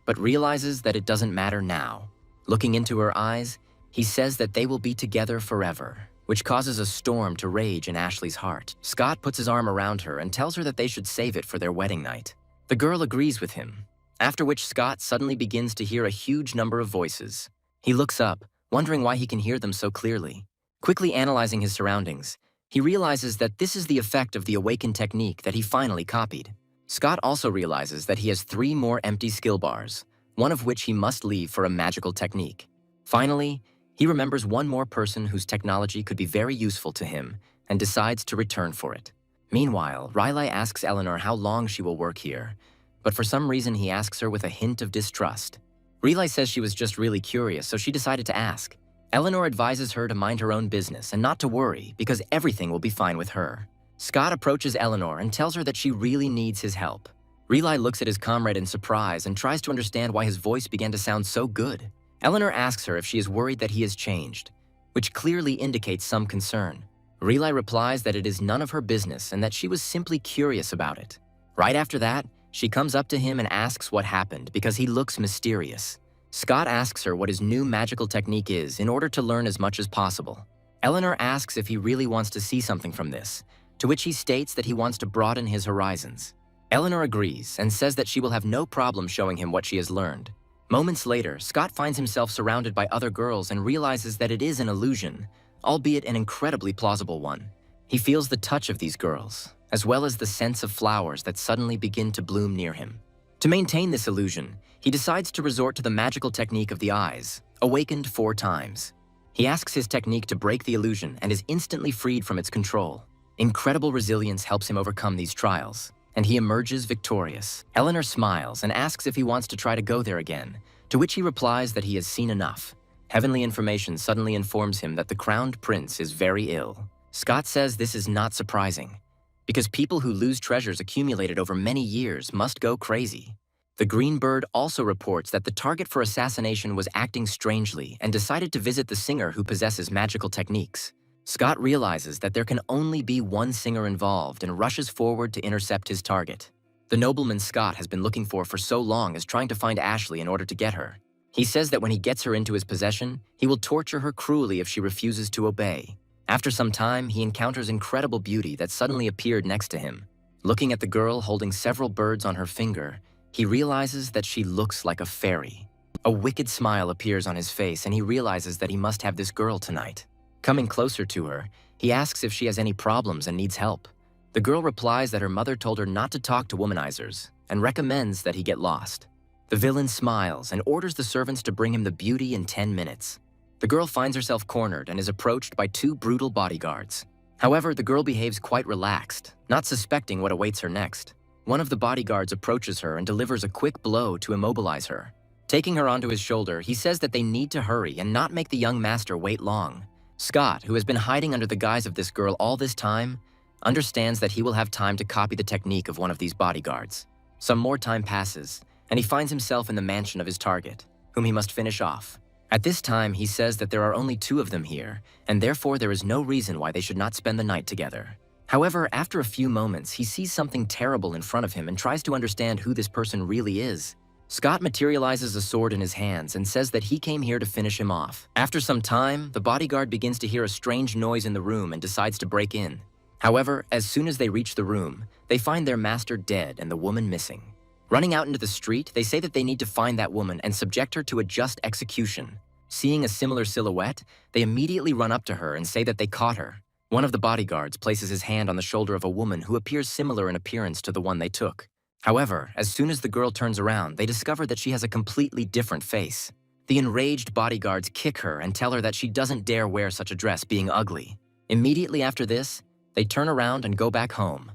but realizes that it doesn't matter now. Looking into her eyes, he says that they will be together forever, which causes a storm to rage in Ashley's heart. Scott puts his arm around her and tells her that they should save it for their wedding night. The girl agrees with him, after which Scott suddenly begins to hear a huge number of voices. He looks up, wondering why he can hear them so clearly. Quickly analyzing his surroundings, he realizes that this is the effect of the awakened technique that he finally copied. Scott also realizes that he has 3 more empty skill bars, one of which he must leave for a magical technique. Finally, he remembers one more person whose technology could be very useful to him and decides to return for it. Meanwhile, Riley asks Eleanor how long she will work here, but for some reason he asks her with a hint of distrust. Riley says she was just really curious, so she decided to ask. Eleanor advises her to mind her own business and not to worry because everything will be fine with her. Scott approaches Eleanor and tells her that she really needs his help. Riley looks at his comrade in surprise and tries to understand why his voice began to sound so good. Eleanor asks her if she is worried that he has changed, which clearly indicates some concern. Riley replies that it is none of her business and that she was simply curious about it. Right after that, she comes up to him and asks what happened because he looks mysterious. Scott asks her what his new magical technique is in order to learn as much as possible. Eleanor asks if he really wants to see something from this, to which he states that he wants to broaden his horizons. Eleanor agrees and says that she will have no problem showing him what she has learned. Moments later, Scott finds himself surrounded by other girls and realizes that it is an illusion, albeit an incredibly plausible one. He feels the touch of these girls, as well as the sense of flowers that suddenly begin to bloom near him. To maintain this illusion, he decides to resort to the magical technique of the eyes, awakened 4 times. He asks his technique to break the illusion and is instantly freed from its control. Incredible resilience helps him overcome these trials, and he emerges victorious. Eleanor smiles and asks if he wants to try to go there again, to which he replies that he has seen enough. Heavenly information suddenly informs him that the crowned prince is very ill. Scott says this is not surprising, because people who lose treasures accumulated over many years must go crazy. The Green Bird also reports that the target for assassination was acting strangely and decided to visit the singer who possesses magical techniques. Scott realizes that there can only be one singer involved and rushes forward to intercept his target. The nobleman Scott has been looking for so long is trying to find Ashley in order to get her. He says that when he gets her into his possession, he will torture her cruelly if she refuses to obey. After some time, he encounters incredible beauty that suddenly appeared next to him. Looking at the girl holding several birds on her finger, he realizes that she looks like a fairy. A wicked smile appears on his face and he realizes that he must have this girl tonight. Coming closer to her, he asks if she has any problems and needs help. The girl replies that her mother told her not to talk to womanizers and recommends that he get lost. The villain smiles and orders the servants to bring him the beauty in 10 minutes. The girl finds herself cornered and is approached by 2 brutal bodyguards. However, the girl behaves quite relaxed, not suspecting what awaits her next. One of the bodyguards approaches her and delivers a quick blow to immobilize her. Taking her onto his shoulder, he says that they need to hurry and not make the young master wait long. Scott, who has been hiding under the guise of this girl all this time, understands that he will have time to copy the technique of one of these bodyguards. Some more time passes, and he finds himself in the mansion of his target, whom he must finish off. At this time, he says that there are only 2 of them here, and therefore there is no reason why they should not spend the night together. However, after a few moments, he sees something terrible in front of him and tries to understand who this person really is. Scott materializes a sword in his hands and says that he came here to finish him off. After some time, the bodyguard begins to hear a strange noise in the room and decides to break in. However, as soon as they reach the room, they find their master dead and the woman missing. Running out into the street, they say that they need to find that woman and subject her to a just execution. Seeing a similar silhouette, they immediately run up to her and say that they caught her. One of the bodyguards places his hand on the shoulder of a woman who appears similar in appearance to the one they took. However, as soon as the girl turns around, they discover that she has a completely different face. The enraged bodyguards kick her and tell her that she doesn't dare wear such a dress, being ugly. Immediately after this, they turn around and go back home.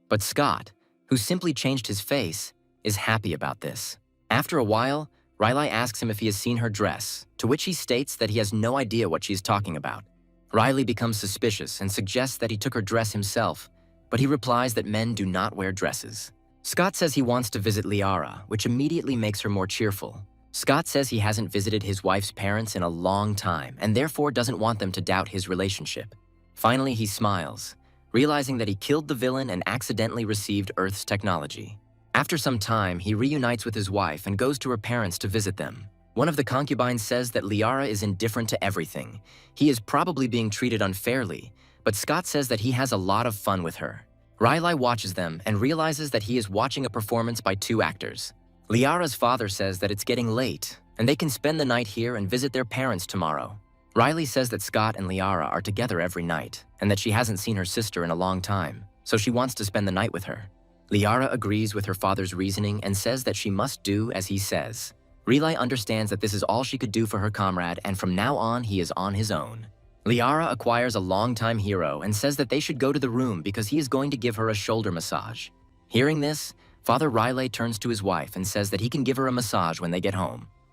But Scott, who simply changed his face, is happy about this. After a while, Riley asks him if he has seen her dress, to which he states that he has no idea what she is talking about. Riley becomes suspicious and suggests that he took her dress himself, but he replies that men do not wear dresses. Scott says he wants to visit Liara, which immediately makes her more cheerful. Scott says he hasn't visited his wife's parents in a long time and therefore doesn't want them to doubt his relationship. Finally, he smiles, realizing that he killed the villain and accidentally received Earth's technology. After some time, he reunites with his wife and goes to her parents to visit them. One of the concubines says that Liara is indifferent to everything. He is probably being treated unfairly, but Scott says that he has a lot of fun with her. Riley watches them and realizes that he is watching a performance by 2 actors. Liara's father says that it's getting late, and they can spend the night here and visit their parents tomorrow. Riley says that Scott and Liara are together every night, and that she hasn't seen her sister in a long time, so she wants to spend the night with her. Liara agrees with her father's reasoning and says that she must do as he says. Relay understands that this is all she could do for her comrade, and from now on, he is on his own. Liara acquires a longtime hero and says that they should go to the room because he is going to give her a shoulder massage. Hearing this, Father Riley turns to his wife and says that he can give her a massage when they get home.